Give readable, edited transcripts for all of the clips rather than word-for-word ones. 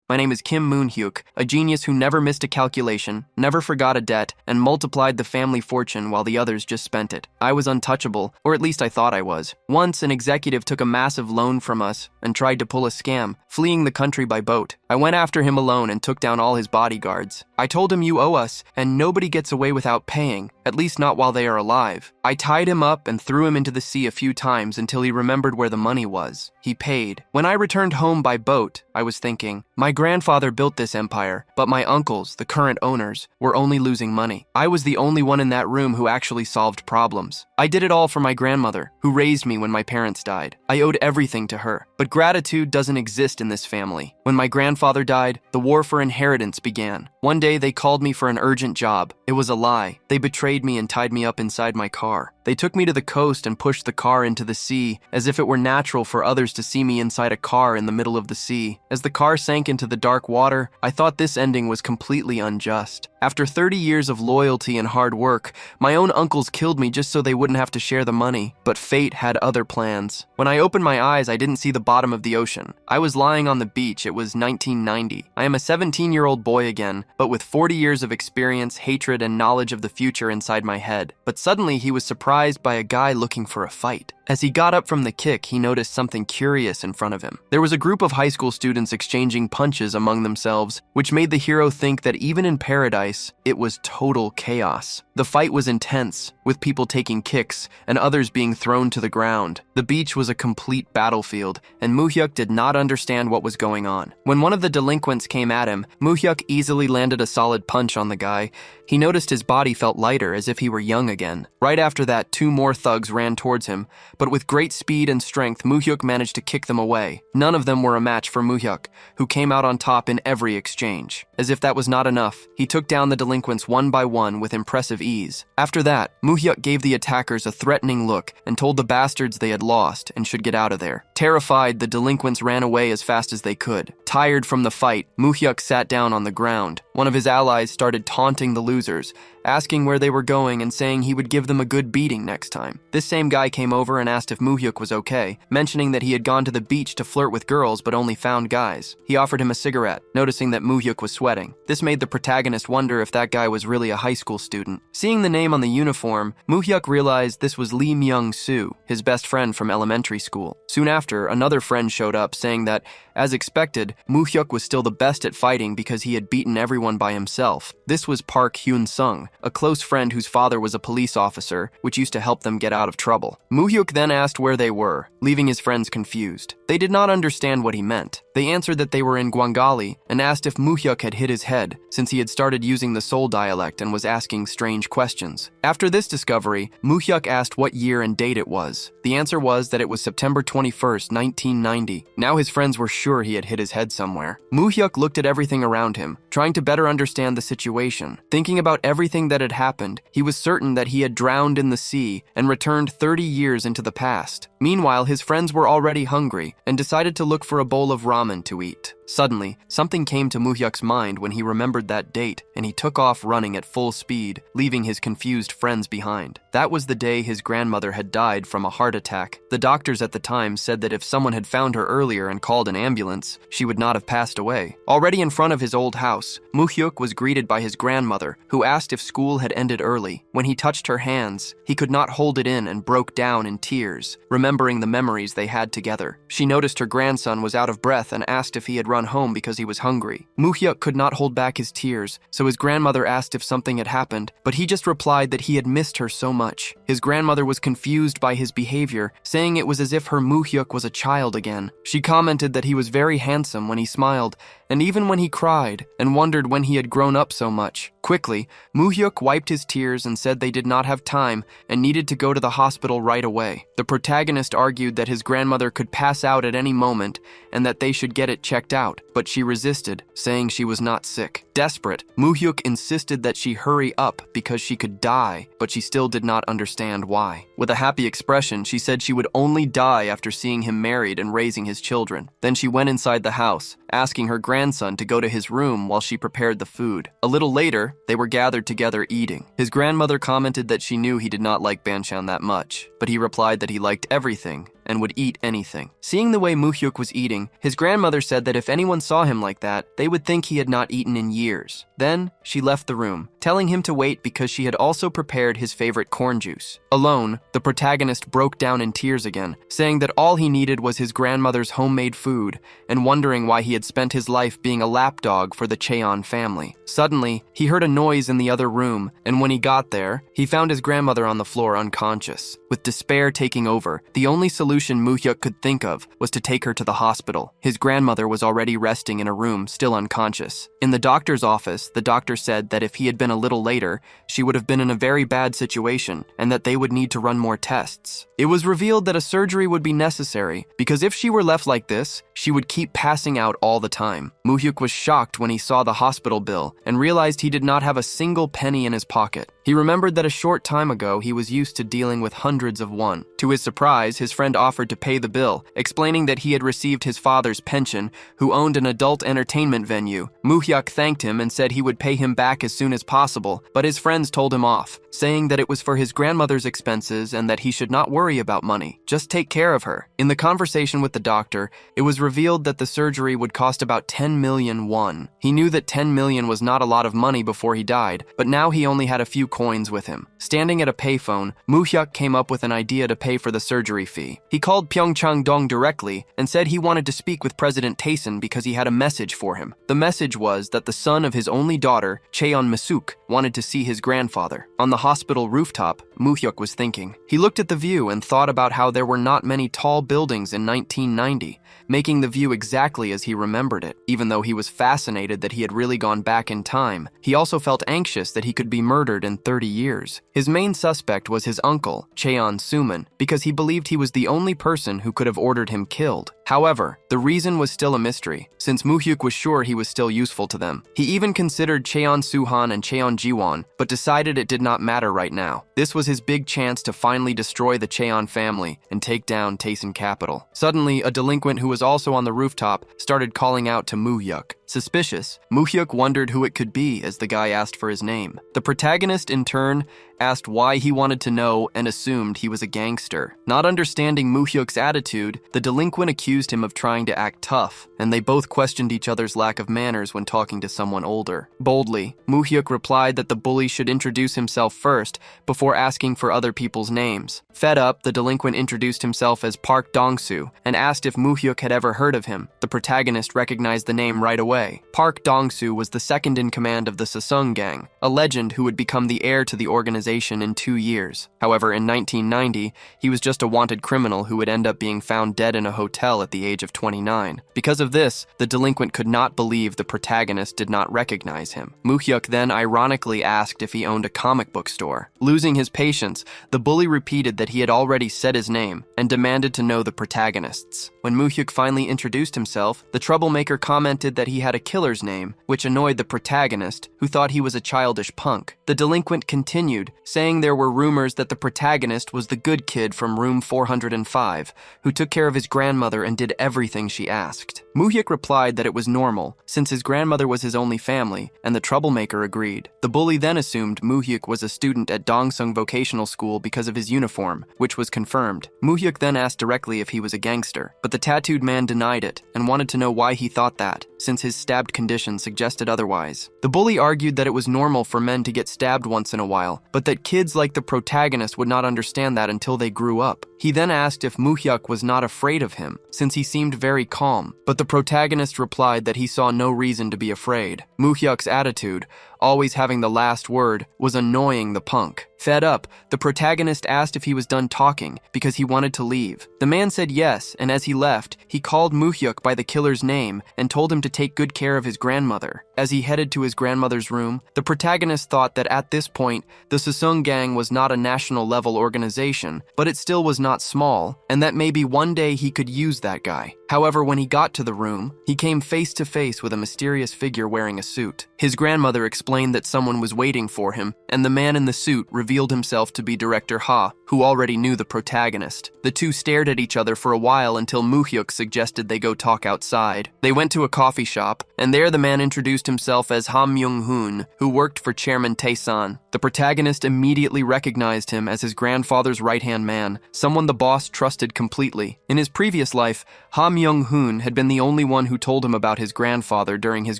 My name is Kim Moon-hyuk, a genius who never missed a calculation, never forgot a debt, and multiplied the family fortune while the others just spent it. I was untouchable, or at least I thought I was. Once, an executive took a massive loan from us and tried to pull a scam, fleeing the country by boat. I went after him alone and took down all his bodyguards. I told him, "You owe us, and nobody gets away without paying, at least not while they are alive." I tied him up and threw him into the sea a few times until he remembered where the money was. He paid. When I returned home by boat, I was thinking, my grandfather built this empire, but my uncles, the current owners, were only losing money. I was the only one in that room who actually solved problems. I did it all for my grandmother, who raised me when my parents died. I owed everything to her. But gratitude doesn't exist in this family. When my grandfather died, the war for inheritance began. One day they called me for an urgent job. It was a lie. They betrayed me and tied me up inside my car. They took me to the coast and pushed the car into the sea, as if it were natural for others to see me inside a car in the middle of the sea. As the car sank into the dark water, I thought this ending was completely unjust. After 30 years of loyalty and hard work, my own uncles killed me just so they wouldn't have to share the money. But fate had other plans. When I opened my eyes, I didn't see the bottom of the ocean. I was lying on the beach. It was 1990. I am a 17-year-old boy again, but with 40 years of experience, hatred, and knowledge of the future inside my head. But suddenly he was surprised by a guy looking for a fight. As he got up from the kick, he noticed something curious in front of him. There was a group of high school students exchanging punches among themselves, which made the hero think that even in paradise, it was total chaos. The fight was intense, with people taking kicks and others being thrown to the ground. The beach was a complete battlefield, and Moo-hyuk did not understand what was going on. When one of the delinquents came at him, Moo-hyuk easily landed a solid punch on the guy. He noticed his body felt lighter, as if he were young again. Right after that, 2 more thugs ran towards him, but with great speed and strength, Moo-hyuk managed to kick them away. None of them were a match for Moo-hyuk, who came out on top in every exchange. As if that was not enough, he took down the delinquents one by one with impressive ease. After that, Moo-hyuk gave the attackers a threatening look and told the bastards they had lost and should get out of there. Terrified, the delinquents ran away as fast as they could. Tired from the fight, Moo-hyuk sat down on the ground. One of his allies started taunting the losers, asking where they were going and saying he would give them a good beating next time. This same guy came over and asked if Moo-hyuk was okay, mentioning that he had gone to the beach to flirt with girls but only found guys. He offered him a cigarette, noticing that Moo-hyuk was sweating. This made the protagonist wonder if that guy was really a high school student. Seeing the name on the uniform, Moo-hyuk realized this was Lee Myung-soo, his best friend from elementary school. Soon after, another friend showed up saying that, as expected, Moo-hyuk was still the best at fighting because he had beaten everyone by himself. This was Park Hyun-sung, a close friend whose father was a police officer, which used to help them get out of trouble. Moo-hyuk then asked where they were, leaving his friends confused. They did not understand what he meant. They answered that they were in Gwangali and asked if Moo-hyuk had hit his head, since he had started using the Seoul dialect and was asking strange questions. After this discovery, Moo-hyuk asked what year and date it was. The answer was that it was September 21st, 1990. Now his friends were sure he had hit his head somewhere. Moo-hyuk looked at everything around him, trying to better understand the situation. Thinking about everything that had happened, he was certain that he had drowned in the sea and returned 30 years into the past. Meanwhile, his friends were already hungry and decided to look for a bowl of ramen to eat. Suddenly, something came to Moo-hyuk's mind when he remembered that date, and he took off running at full speed, leaving his confused friends behind. That was the day his grandmother had died from a heart attack. The doctors at the time said that if someone had found her earlier and called an ambulance, she would not have passed away. Already in front of his old house, Moo-hyuk was greeted by his grandmother, who asked if school had ended early. When he touched her hands, he could not hold it in and broke down in tears, remembering the memories they had together. She noticed her grandson was out of breath and asked if he had run home because he was hungry. Moo-hyuk could not hold back his tears, so his grandmother asked if something had happened, but he just replied that he had missed her so much. His grandmother was confused by his behavior, saying it was as if her Moo-hyuk was a child again. She commented that he was very handsome when he smiled, and even when he cried, and wondered when he had grown up so much. Quickly, Moo-hyuk wiped his tears and said they did not have time and needed to go to the hospital right away. The protagonist argued that his grandmother could pass out at any moment and that they should get it checked out, but she resisted, saying she was not sick. Desperate, Moo-hyuk insisted that she hurry up because she could die, but she still did not understand why. With a happy expression, she said she would only die after seeing him married and raising his children. Then she went inside the house, asking her grandson to go to his room while she prepared the food. A little later, they were gathered together eating. His grandmother commented that she knew he did not like banchan that much, but he replied that he liked everything and would eat anything. Seeing the way Moo-hyuk was eating, his grandmother said that if anyone saw him like that, they would think he had not eaten in years. Then, she left the room, telling him to wait because she had also prepared his favorite corn juice. Alone, the protagonist broke down in tears again, saying that all he needed was his grandmother's homemade food, and wondering why he had spent his life being a lapdog for the Cheon family. Suddenly, he heard a noise in the other room, and when he got there, he found his grandmother on the floor unconscious. With despair taking over, the only solution Moo-hyuk could think of was to take her to the hospital. His grandmother was already resting in a room, still unconscious. In the doctor's office, the doctor said that if he had been a little later, she would have been in a very bad situation, and that they would need to run more tests. It was revealed that a surgery would be necessary, because if she were left like this, she would keep passing out all the time. Moo-hyuk was shocked when he saw the hospital bill, and realized he did not have a single penny in his pocket. He remembered that a short time ago he was used to dealing with hundreds of won. To his surprise, his friend offered to pay the bill, explaining that he had received his father's pension, who owned an adult entertainment venue. Moo-hyuk thanked him and said he would pay him back as soon as possible, but his friends told him off, saying that it was for his grandmother's expenses and that he should not worry about money, just take care of her. In the conversation with the doctor, it was revealed that the surgery would cost about 10 million won. He knew that 10 million was not a lot of money before he died, but now he only had a few coins with him. Standing at a payphone, Moo-hyuk came up with an idea to pay for the surgery fee. He called Pyeongchang-dong directly and said he wanted to speak with President Taesun because he had a message for him. The message was that the son of his only daughter, Cheon Misuk, wanted to see his grandfather. On the hospital rooftop, Moo-hyuk was thinking. He looked at the view and thought about how there were not many tall buildings in 1990, making the view exactly as he remembered it. Even though he was fascinated that he had really gone back in time, he also felt anxious that he could be murdered in 30 years. His main suspect was his uncle, Cheon Suman, because he believed he was the only person who could have ordered him killed. However, the reason was still a mystery, since Moo-hyuk was sure he was still useful to them. He even considered Cheon Suhan and Cheon Jiwon, but decided it did not matter right now. This was his big chance to finally destroy the Cheon family and take down Taesun Capital. Suddenly, a delinquent who was also on the rooftop started calling out to Moo-hyuk. Suspicious, Moo-hyuk wondered who it could be as the guy asked for his name. The protagonist, in turn, asked why he wanted to know and assumed he was a gangster. Not understanding Moo-hyuk's attitude, the delinquent accused him of trying to act tough, and they both questioned each other's lack of manners when talking to someone older. Boldly, Moo-hyuk replied that the bully should introduce himself first before asking for other people's names. Fed up, the delinquent introduced himself as Park Dong-soo and asked if Moo-hyuk had ever heard of him. The protagonist recognized the name right away. Park Dong-soo was the second in command of the Sesung gang, a legend who would become the heir to the organization in 2 years. However, in 1990, he was just a wanted criminal who would end up being found dead in a hotel at the age of 29. Because of this, the delinquent could not believe the protagonist did not recognize him. Moo-hyuk then ironically asked if he owned a comic book store. Losing his patience, the bully repeated that he had already said his name and demanded to know the protagonists. When Moo-hyuk finally introduced himself, the troublemaker commented that he had a killer's name, which annoyed the protagonist, who thought he was a childish punk. The delinquent continued, saying there were rumors that the protagonist was the good kid from room 405, who took care of his grandmother and did everything she asked. Moo-hyuk replied that it was normal, since his grandmother was his only family, and the troublemaker agreed. The bully then assumed Moo-hyuk was a student at Dongsung Vocational School because of his uniform, which was confirmed. Moo-hyuk then asked directly if he was a gangster, but the tattooed man denied it and wanted to know why he thought that, since his stabbed condition suggested otherwise. The bully argued that it was normal for men to get stabbed once in a while, but that kids like the protagonist would not understand that until they grew up. He then asked if Moo-hyuk was not afraid of him, since he seemed very calm, but the protagonist replied that he saw no reason to be afraid. Moo-hyuk's attitude, always having the last word, was annoying the punk. Fed up, the protagonist asked if he was done talking because he wanted to leave. The man said yes, and as he left, he called Moo-hyuk by the killer's name and told him to take good care of his grandmother. As he headed to his grandmother's room, the protagonist thought that at this point, the Sesung gang was not a national-level organization, but it still was not small, and that maybe one day he could use that guy. However, when he got to the room, he came face to face with a mysterious figure wearing a suit. His grandmother explained that someone was waiting for him, and the man in the suit revealed himself to be Director Ha, who already knew the protagonist. The two stared at each other for a while until Moo-hyuk suggested they go talk outside. They went to a coffee shop, and there the man introduced himself as Ha Myung-hoon, who worked for Chairman Tae-san. The protagonist immediately recognized him as his grandfather's right-hand man, someone the boss trusted completely. In his previous life, Ha Myung-hoon had been the only one who told him about his grandfather during his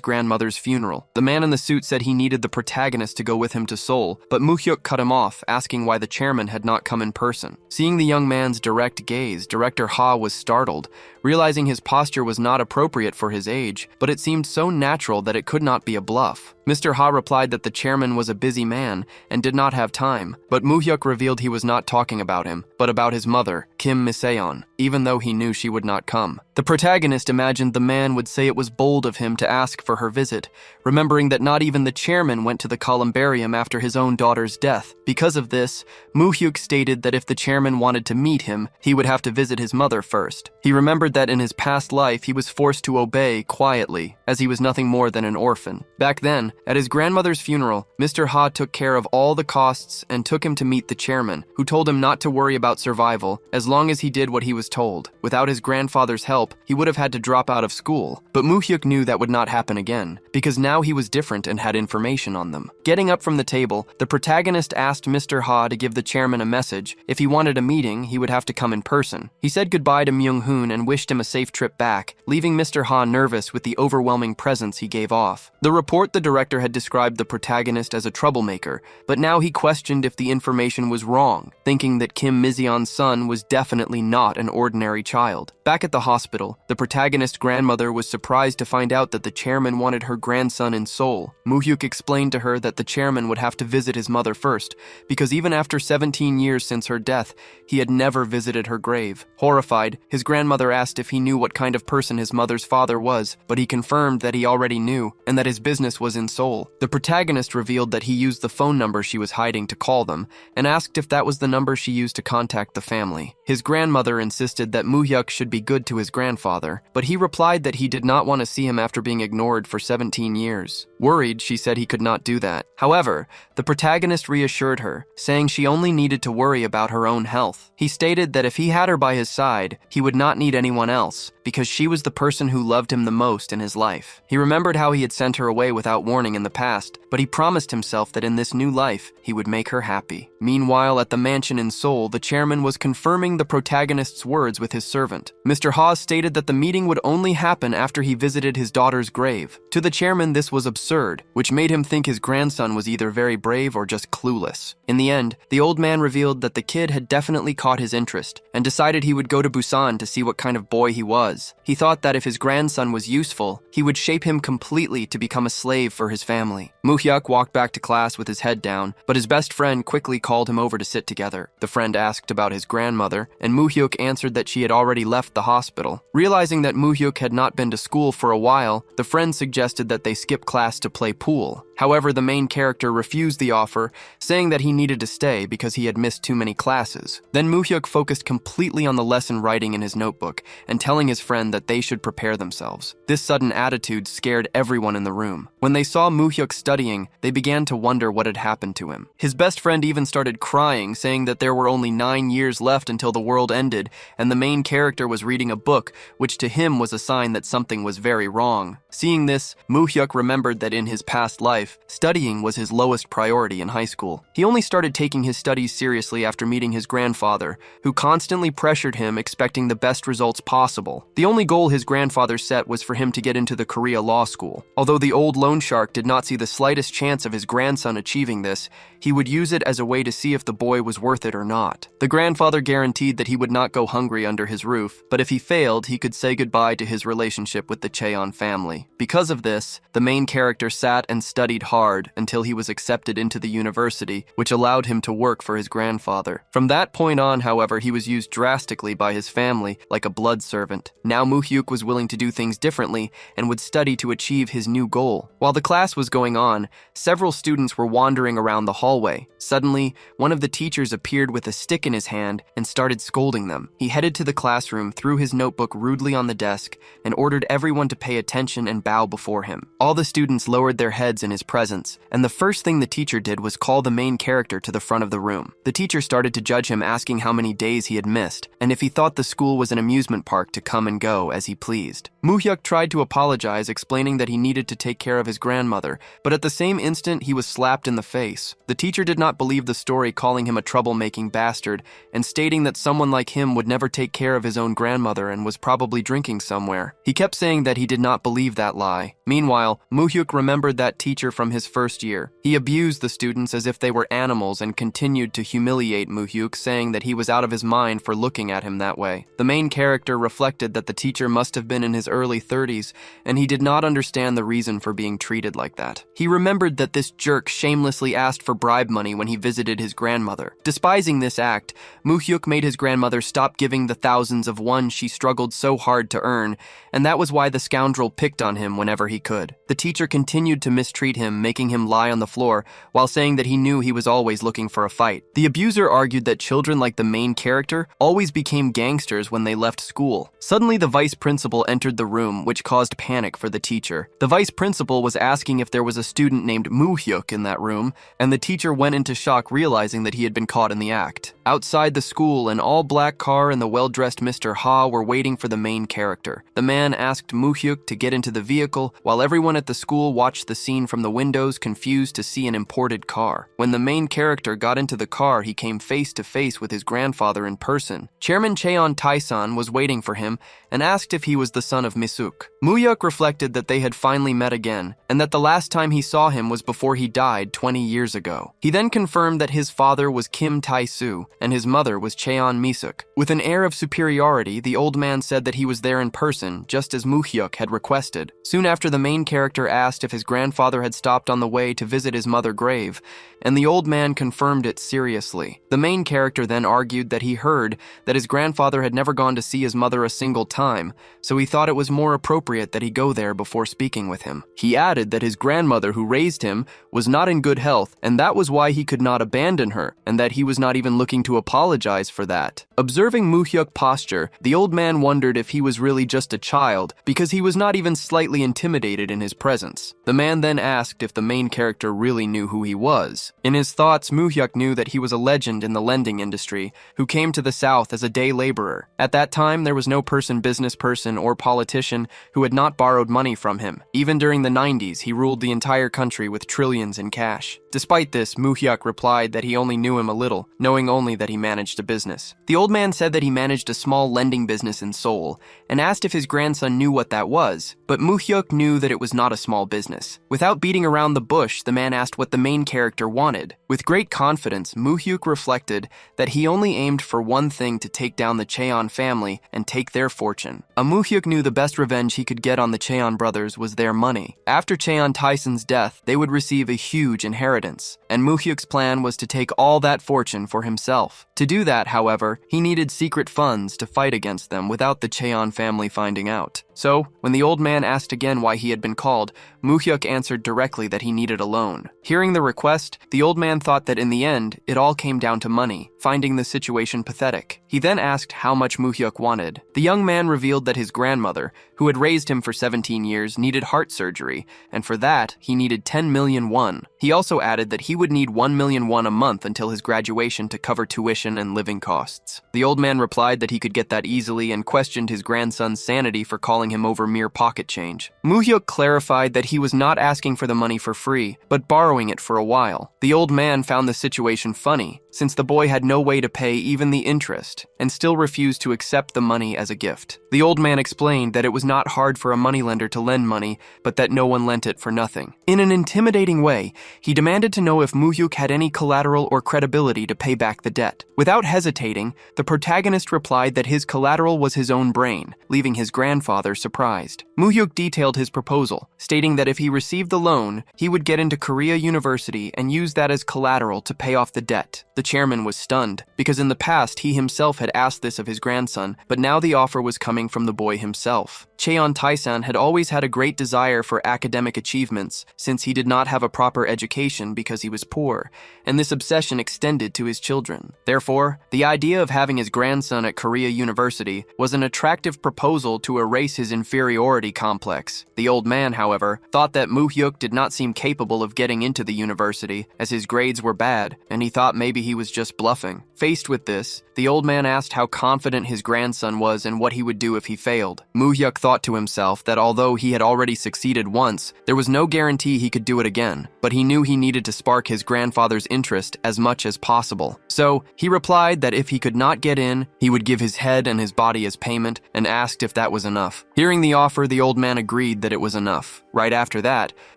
grandmother's funeral. The man in the suit said he needed the protagonist to go with him to Seoul, but Moo-hyuk cut him off, asking why the chairman had not come in person. Seeing the young man's direct gaze, Director Ha was startled, realizing his posture was not appropriate for his age, but it seemed so natural that it could not be a bluff. Mr. Ha replied that the chairman was a busy man and did not have time, but Moo-hyuk revealed he was not talking about him, but about his mother, Kim Miseon, even though he knew she would not come. The protagonist imagined the man would say it was bold of him to ask for her visit, remembering that not even the chairman went to the columbarium after his own daughter's death. Because of this, Moo-hyuk stated that if the chairman wanted to meet him, he would have to visit his mother first. He remembered that in his past life he was forced to obey quietly, as he was nothing more than an orphan. Back then, at his grandmother's funeral, Mr. Ha took care of all the costs and took him to meet the chairman, who told him not to worry about survival as long as he did what he was told. Without his grandfather's help, he would have had to drop out of school, but Moo-hyuk knew that would not happen again, because now he was different and had information on them. Getting up from the table, the protagonist asked Mr. Ha to give the chairman a message. If he wanted a meeting, he would have to come in person. He said goodbye to Myung-hoon and wished him a safe trip back, leaving Mr. Ha nervous with the overwhelming presence he gave off. The report the director had described the protagonist as a troublemaker, but now he questioned if the information was wrong, thinking that Kim Miseon's son was definitely not an ordinary child. Back at the hospital, the protagonist's grandmother was surprised to find out that the chairman wanted her grandson in Seoul. Moo-hyuk explained to her that the chairman would have to visit his mother first, because even after 17 years since her death, he had never visited her grave. Horrified, his grandmother asked if he knew what kind of person his mother's father was, but he confirmed that he already knew, and that his business was in Seoul. The protagonist revealed that he used the phone number she was hiding to call them, and asked if that was the number she used to contact the family. His grandmother insisted that Moo-hyuk should be good to his grandfather, but he replied that he did not want to see him after being ignored for 17 years. Worried, she said he could not do that. However, the protagonist reassured her, saying she only needed to worry about her own health. He stated that if he had her by his side, he would not need anyone else, because she was the person who loved him the most in his life. He remembered how he had sent her away without warning in the past, but he promised himself that in this new life, he would make her happy. Meanwhile, at the mansion in Seoul, the chairman was confirming the protagonist's words with his servant. Mr. Ha stated that the meeting would only happen after he visited his daughter's grave. To the chairman, this was absurd, which made him think his grandson was either very brave or just clueless. In the end, the old man revealed that the kid had definitely caught his interest, and decided he would go to Busan to see what kind of boy he was. He thought that if his grandson was useful, he would shape him completely to become a slave for his family. Moo-hyuk walked back to class with his head down, but his best friend quickly called him over to sit together. The friend asked about his grandmother, and Moo-hyuk answered that she had already left the hospital. Realizing that Moo-hyuk had not been to school for a while, the friend suggested that they skip class to play pool. However, the main character refused the offer, saying that he needed to stay because he had missed too many classes. Then Moo-hyuk focused completely on the lesson writing in his notebook and telling his friend that they should prepare themselves. This sudden attitude scared everyone in the room. When they saw Moo-hyuk studying, they began to wonder what had happened to him. His best friend even started crying, saying that there were only 9 years left until the world ended, and the main character was reading a book, which to him was a sign that something was very wrong. Seeing this, Moo-hyuk remembered that in his past life, studying was his lowest priority in high school. He only started taking his studies seriously after meeting his grandfather, who constantly pressured him, expecting the best results possible. The only goal his grandfather set was for him to get into the Korea law school. Although the old loan shark did not see the slightest chance of his grandson achieving this, he would use it as a way to see if the boy was worth it or not. The grandfather guaranteed that he would not go hungry under his roof, but if he failed, he could say goodbye to his relationship with the Cheon family. Because of this, the main character sat and studied studied hard until he was accepted into the university, which allowed him to work for his grandfather. From that point on, however, he was used drastically by his family like a blood servant. Now Muhyuk was willing to do things differently and would study to achieve his new goal. While the class was going on, several students were wandering around the hallway. Suddenly, one of the teachers appeared with a stick in his hand and started scolding them. He headed to the classroom, threw his notebook rudely on the desk, and ordered everyone to pay attention and bow before him. All the students lowered their heads in his presence, and the first thing the teacher did was call the main character to the front of the room. The teacher started to judge him, asking how many days he had missed, and if he thought the school was an amusement park to come and go as he pleased. Muhyuk tried to apologize, explaining that he needed to take care of his grandmother, but at the same instant he was slapped in the face. The teacher did not believe the story, calling him a troublemaking bastard, and stating that someone like him would never take care of his own grandmother and was probably drinking somewhere. He kept saying that he did not believe that lie. Meanwhile, Muhyuk remembered that teacher from his first year. He abused the students as if they were animals and continued to humiliate Muhyuk, saying that he was out of his mind for looking at him that way. The main character reflected that the teacher must have been in his early 30s, and he did not understand the reason for being treated like that. He remembered that this jerk shamelessly asked for bribe money when he visited his grandmother. Despising this act, Muhyuk made his grandmother stop giving the thousands of won she struggled so hard to earn, and that was why the scoundrel picked on him whenever he could. The teacher continued to mistreat him, making him lie on the floor while saying that he knew he was always looking for a fight. The abuser argued that children like the main character always became gangsters when they left school. Suddenly, the vice principal entered the room, which caused panic for the teacher. The vice principal was asking if there was a student named Muhyuk in that room, and the teacher went into shock, realizing that he had been caught in the act. Outside the school, an all-black car and the well-dressed Mr. Ha were waiting for the main character. The man asked Muhyuk to get into the vehicle, while everyone at the school watched the scene from the windows, confused to see an imported car. When the main character got into the car, he came face to face with his grandfather in person. Chairman Cheon Taesan was waiting for him and asked if he was the son of Misuk. Muhyuk reflected that they had finally met again, and that the last time he saw him was before he died 20 years ago. He then confirmed that his father was Kim Tae-soo and his mother was Cheon Misuk. With an air of superiority, the old man said that he was there in person, just as Muhyuk had requested. Soon after, the main character asked if his grandfather had stopped on the way to visit his mother's grave, and the old man confirmed it seriously. The main character then argued that he heard that his grandfather had never gone to see his mother a single time, so he thought it was more appropriate that he go there before speaking with him. He added that his grandmother, who raised him, was not in good health, and that was why he could not abandon her, and that he was not even looking to apologize for that. Observing Muhyuk's posture, the old man wondered if he was really just a child, because he was not even slightly intimidated in his presence. The man then asked if the main character really knew who he was. In his thoughts, Muhyuk knew that he was a legend in the lending industry, who came to the south as a day laborer. At that time, there was no business person or politician who had not borrowed money from him. Even during the 90s, he ruled the entire country with trillions in cash. Despite this, Muhyuk replied that he only knew him a little, knowing only that he managed a business. The old man said that he managed a small lending business in Seoul, and asked if his grandson knew what that was, but Muhyuk knew that it was not a small business. Without beating around the bush, the man asked what the main character wanted. With great confidence, Muhyuk reflected that he only aimed for one thing: to take down the Cheon family and take their fortune. Muhyuk knew the best revenge he could get on the Cheon brothers was their money. After Cheon Tyson's death, they would receive a huge inheritance, and Muhyuk's plan was to take all that fortune for himself. To do that, however, he needed secret funds to fight against them without the Cheon family finding out. So, when the old man asked again why he had been called, Muhyuk answered directly that he needed a loan. Hearing the request, the old man thought that in the end, it all came down to money, finding the situation pathetic. He then asked how much Muhyuk wanted. The young man revealed that his grandmother, who had raised him for 17 years, needed heart surgery, and for that, he needed 10 million won. He also added that he would need 1 million won a month until his graduation to cover tuition and living costs. The old man replied that he could get that easily and questioned his grandson's sanity for calling him over mere pocket change. Muhyuk clarified that he was not asking for the money for free, but borrowing it for a while. The old man found the situation funny, since the boy had no way to pay even the interest, and still refused to accept the money as a gift. The old man explained that it was not hard for a moneylender to lend money, but that no one lent it for nothing. In an intimidating way, he demanded to know if Muhyuk had any collateral or credibility to pay back the debt. Without hesitating, the protagonist replied that his collateral was his own brain, leaving his grandfather surprised. Muhyuk detailed his proposal, stating that if he received the loan, he would get into Korea University and use that as collateral to pay off the debt. The chairman was stunned, because in the past he himself had asked this of his grandson, but now the offer was coming from the boy himself. Cheon Taesan had always had a great desire for academic achievements, since he did not have a proper education because he was poor, and this obsession extended to his children. Therefore, the idea of having his grandson at Korea University was an attractive proposal to erase his inferiority complex. The old man, however, thought that Moo-hyuk did not seem capable of getting into the university, as his grades were bad, and he thought maybe he was just bluffing. Faced with this, the old man asked how confident his grandson was and what he would do if he failed. Moo-hyuk thought to himself that although he had already succeeded once, there was no guarantee he could do it again, but he knew he needed to spark his grandfather's interest as much as possible. So, he replied that if he could not get in, he would give his head and his body as payment, and asked if that was enough. Hearing the offer, the old man agreed that it was enough. Right after that,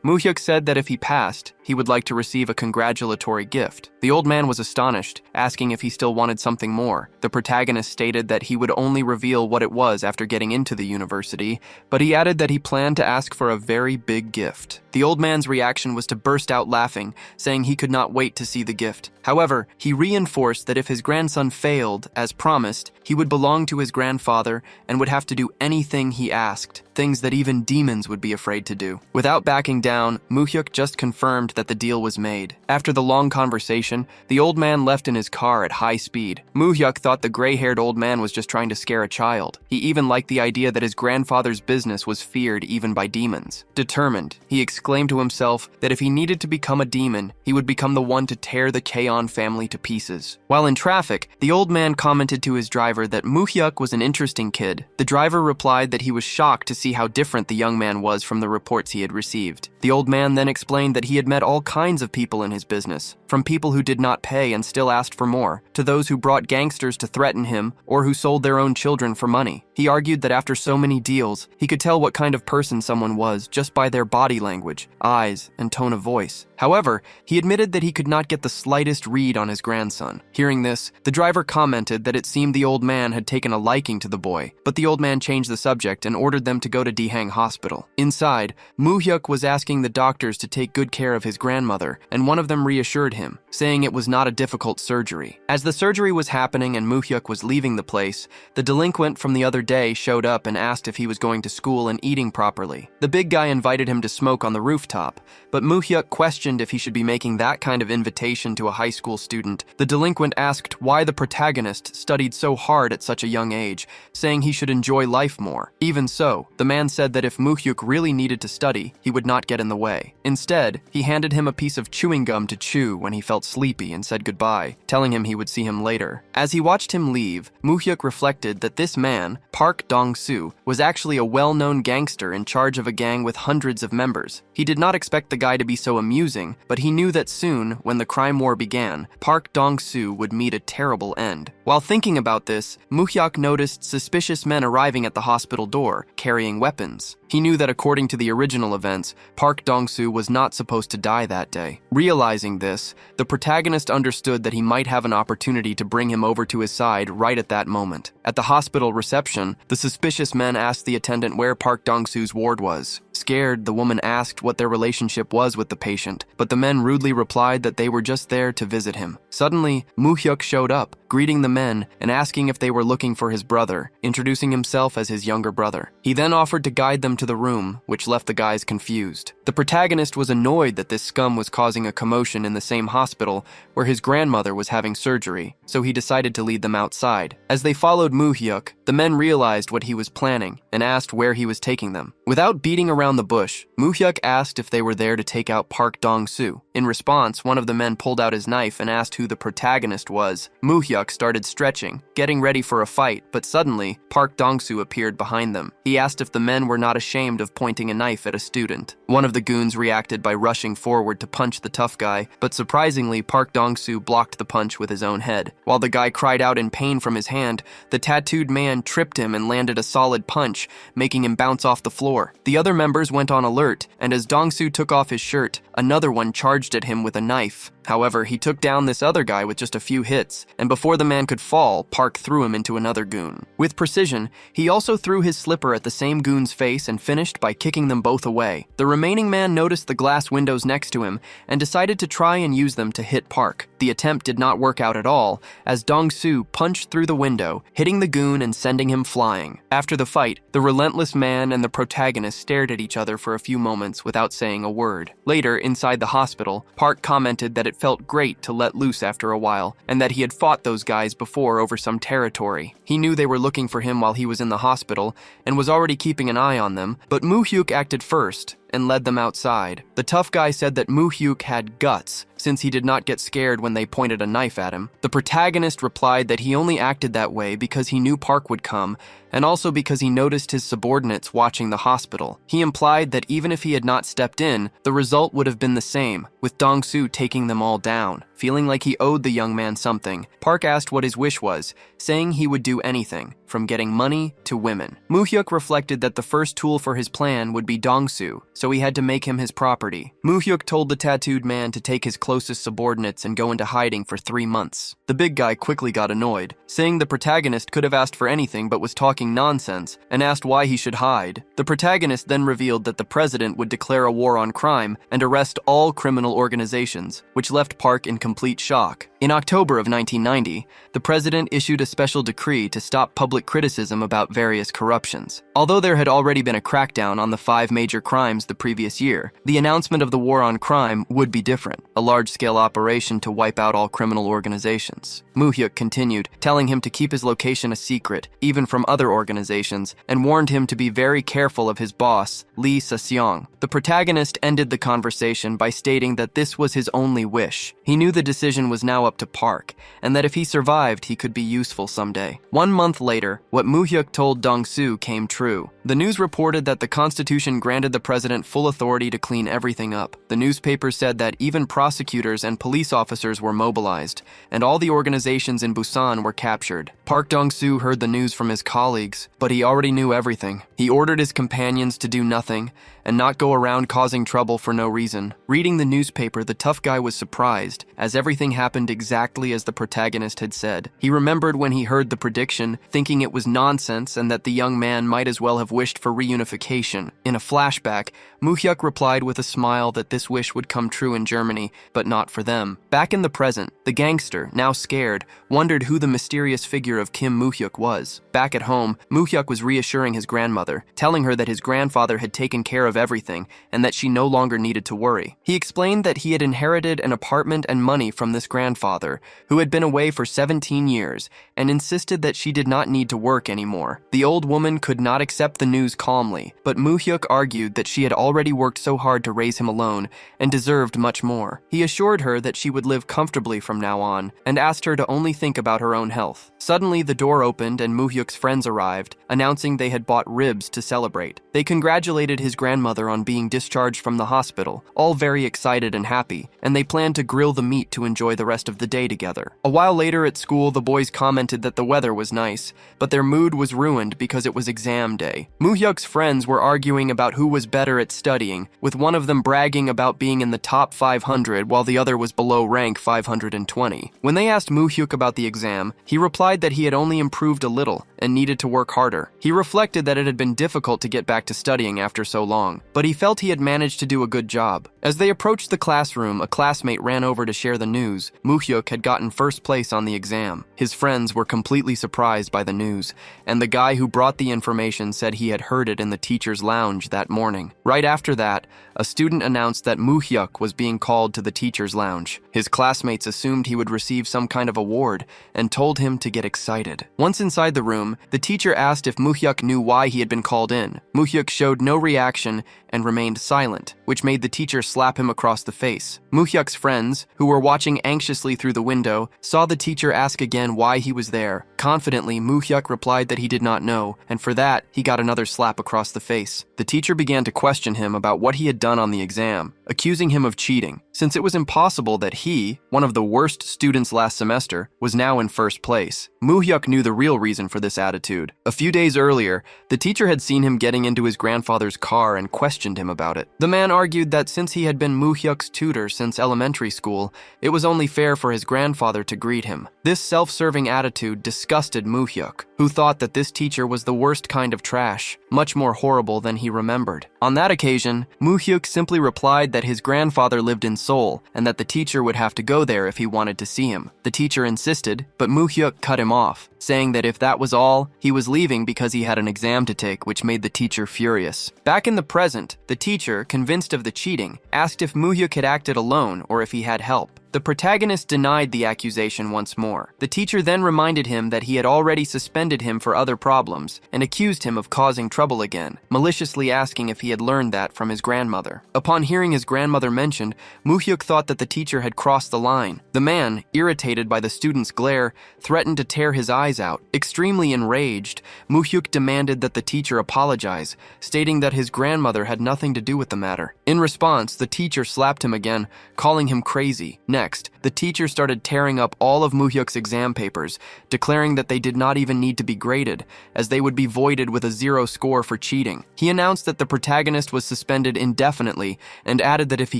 Moo-hyuk said that if he passed, he would like to receive a congratulatory gift. The old man was astonished, asking if he still wanted something more. The protagonist stated that he would only reveal what it was after getting into the university, but he added that he planned to ask for a very big gift. The old man's reaction was to burst out laughing, saying he could not wait to see the gift. However, he reinforced that if his grandson failed, as promised, he would belong to his grandfather and would have to do anything he asked, things that even demons would be afraid to do. Without backing down, Moo-hyuk just confirmed that the deal was made. After the long conversation, the old man left in his car at high speed. Moo-hyuk thought the gray-haired old man was just trying to scare a child. He even liked the idea that his grandfather's business was feared even by demons. Determined, he exclaimed to himself that if he needed to become a demon, he would become the one to tear the Cheon family to pieces. While in traffic, the old man commented to his driver that Moo-hyuk was an interesting kid. The driver replied that he was shocked to see how different the young man was from the reports he had received. The old man then explained that he had met all kinds of people in his business, from people who did not pay and still asked for more, to those who brought gangsters to threaten him or who sold their own children for money. He argued that after so many deals, he could tell what kind of person someone was just by their body language, eyes, and tone of voice. However, he admitted that he could not get the slightest read on his grandson. Hearing this, the driver commented that it seemed the old man had taken a liking to the boy, but the old man changed the subject and ordered them to go to Dihang Hospital. Inside, Moo-hyuk was asking the doctors to take good care of his grandmother, and one of them reassured him, saying it was not a difficult surgery. As the surgery was happening and Moo-hyuk was leaving the place, the delinquent from the other day showed up and asked if he was going to school and eating properly. The big guy invited him to smoke on the rooftop, but Moo-hyuk questioned if he should be making that kind of invitation to a high school student. The delinquent asked why the protagonist studied so hard at such a young age, saying he should enjoy life more. Even so, the man said that if Moo-hyuk really needed to study, he would not get in the way. Instead, he handed him a piece of chewing gum to chew when he felt sleepy and said goodbye, telling him he would see him later. As he watched him leave, Moo-hyuk reflected that this man, Park Dong-soo, was actually a well-known gangster in charge of a gang with hundreds of members. He did not expect the guy to be so amusing, but he knew that soon, when the crime war began, Park Dong-soo would meet a terrible end. While thinking about this, Moo-hyuk noticed suspicious men arriving at the hospital door, carrying weapons. He knew that according to the original events, Park Dong-soo was not supposed to die that day. Realizing this, the protagonist understood that he might have an opportunity to bring him over to his side right at that moment. At the hospital reception, the suspicious men asked the attendant where Park Dong-soo's ward was. Scared, the woman asked what their relationship was with the patient, but the men rudely replied that they were just there to visit him. Suddenly, Moo-hyuk showed up, greeting the men and asking if they were looking for his brother, introducing himself as his younger brother. He then offered to guide them to the room, which left the guys confused. The protagonist was annoyed that this scum was causing a commotion in the same hospital where his grandmother was having surgery, so he decided to lead them outside. As they followed Moo-hyuk, the men realized what he was planning and asked where he was taking them. Without beating around the bush, Moo-hyuk asked if they were there to take out Park Dong-soo. In response, one of the men pulled out his knife and asked who the protagonist was. Moo-hyuk started stretching, getting ready for a fight, but suddenly, Park Dong-soo appeared behind them. He asked if the men were not ashamed of pointing a knife at a student. One of the goons reacted by rushing forward to punch the tough guy, but surprisingly, Park Dong-soo blocked the punch with his own head. While the guy cried out in pain from his hand, the tattooed man tripped him and landed a solid punch, making him bounce off the floor. The other members went on alert, and as Dong-soo took off his shirt, another one charged at him with a knife. However, he took down this other guy with just a few hits, and before the man could fall, Park threw him into another goon. With precision, he also threw his slipper at the same goon's face and finished by kicking them both away. The remaining man noticed the glass windows next to him and decided to try and use them to hit Park. The attempt did not work out at all, as Dong-soo punched through the window, hitting the goon and sending him flying. After the fight, the relentless man and the protagonist stared at each other for a few moments without saying a word. Later, inside the hospital, Park commented that it felt great to let loose after a while, and that he had fought those guys before over some territory. He knew they were looking for him while he was in the hospital, and was already keeping an eye on them, but Moo-hyuk acted first and led them outside. The tough guy said that Moo-hyuk had guts, since he did not get scared when they pointed a knife at him. The protagonist replied that he only acted that way because he knew Park would come, and also because he noticed his subordinates watching the hospital. He implied that even if he had not stepped in, the result would have been the same, with Dong-soo taking them all down. Feeling like he owed the young man something, Park asked what his wish was, saying he would do anything, from getting money to women. Moo-hyuk reflected that the first tool for his plan would be Dong-soo, so he had to make him his property. Moo-hyuk told the tattooed man to take his closest subordinates and go into hiding for 3 months. The big guy quickly got annoyed, saying the protagonist could have asked for anything but was talking nonsense, and asked why he should hide. The protagonist then revealed that the president would declare a war on crime and arrest all criminal organizations, which left Park in complete shock. In October of 1990, the president issued a special decree to stop public criticism about various corruptions. Although there had already been a crackdown on the 5 major crimes the previous year, the announcement of the war on crime would be different, a large-scale operation to wipe out all criminal organizations. Moo-hyuk continued, telling him to keep his location a secret, even from other organizations, and warned him to be very careful of his boss, Lee Se-seong. The protagonist ended the conversation by stating that this was his only wish. He knew the decision was now up to Park, and that if he survived, he could be useful someday. 1 month later, what Moo-hyuk told Dong-soo came true. The news reported that the Constitution granted the president full authority to clean everything up. The newspaper said that even prosecutors and police officers were mobilized, and all the organizations in Busan were captured. Park Dong-soo heard the news from his colleagues, but he already knew everything. He ordered his companions to do nothing, and not go around causing trouble for no reason. Reading the newspaper, the tough guy was surprised, as everything happened exactly as the protagonist had said. He remembered when he heard the prediction, thinking it was nonsense and that the young man might as well have wished for reunification. In a flashback, Moo-hyuk replied with a smile that this wish would come true in Germany, but not for them. Back in the present, the gangster, now scared, wondered who the mysterious figure of Kim Moo-hyuk was. Back at home, Moo-hyuk was reassuring his grandmother, telling her that his grandfather had taken care of everything and that she no longer needed to worry. He explained that he had inherited an apartment and money from this grandfather, who had been away for 17 years, and insisted that she did not need to work anymore. The old woman could not accept the news calmly, but Moo-hyuk argued that she had already worked so hard to raise him alone and deserved much more. He assured her that she would live comfortably from now on, and asked her to only think about her own health. Suddenly, the door opened and Moo-hyuk's friends arrived, announcing they had bought ribs to celebrate. They congratulated his grandmother on being discharged from the hospital, all very excited and happy, and they planned to grill the meat to enjoy the rest of the day together. A while later at school, the boys commented that the weather was nice, but their mood was ruined because it was exam day. Moo-hyuk's friends were arguing about who was better at studying, with one of them bragging about being in the top 500 while the other was below rank 520. When they asked Moo-hyuk about the exam, he replied that he had only improved a little and needed to work harder. He reflected that it had been difficult to get back to studying after so long, but he felt he had managed to do a good job. As they approached the classroom, a classmate ran over to share the news. Moo-hyuk had gotten first place on the exam. His friends were completely surprised by the news, and the guy who brought the information said he had heard it in the teacher's lounge that morning. Right after that, a student announced that Moo-hyuk was being called to the teacher's lounge. His classmates assumed he would receive some kind of award and told him to get excited. Once inside the room, the teacher asked if Moo-hyuk knew why he had been called in. Moo-hyuk showed no reaction and remained silent, which made the teacher slap him across the face. Moo-hyuk's friends, who were watching anxiously through the window, saw the teacher ask again why he was there. Confidently, Moo-hyuk replied that he did not know, and for that, he got another slap across the face. The teacher began to question him about what he had done on the exam, accusing him of cheating, since it was impossible that he, one of the worst students last semester, was now in first place. Moo-hyuk knew the real reason for this attitude. A few days earlier, the teacher had seen him getting into his grandfather's car and questioned him about it. The man argued that since he he had been Moo-hyuk's tutor since elementary school, it was only fair for his grandfather to greet him. This self-serving attitude disgusted Moo-hyuk, who thought that this teacher was the worst kind of trash, much more horrible than he remembered. On that occasion, Moo-hyuk simply replied that his grandfather lived in Seoul and that the teacher would have to go there if he wanted to see him. The teacher insisted, but Moo-hyuk cut him off, saying that if that was all, he was leaving because he had an exam to take, which made the teacher furious. Back in the present, the teacher, convinced of the cheating, asked if Moo-hyuk had acted alone or if he had help. The protagonist denied the accusation once more. The teacher then reminded him that he had already suspended him for other problems and accused him of causing trouble again, maliciously asking if he had learned that from his grandmother. Upon hearing his grandmother mentioned, Moo-hyuk thought that the teacher had crossed the line. The man, irritated by the student's glare, threatened to tear his eyes out. Extremely enraged, Moo-hyuk demanded that the teacher apologize, stating that his grandmother had nothing to do with the matter. In response, the teacher slapped him again, calling him crazy. Next, the teacher started tearing up all of Moo-hyuk's exam papers, declaring that they did not even need to be graded, as they would be voided with a 0 score for cheating. He announced that the protagonist was suspended indefinitely and added that if he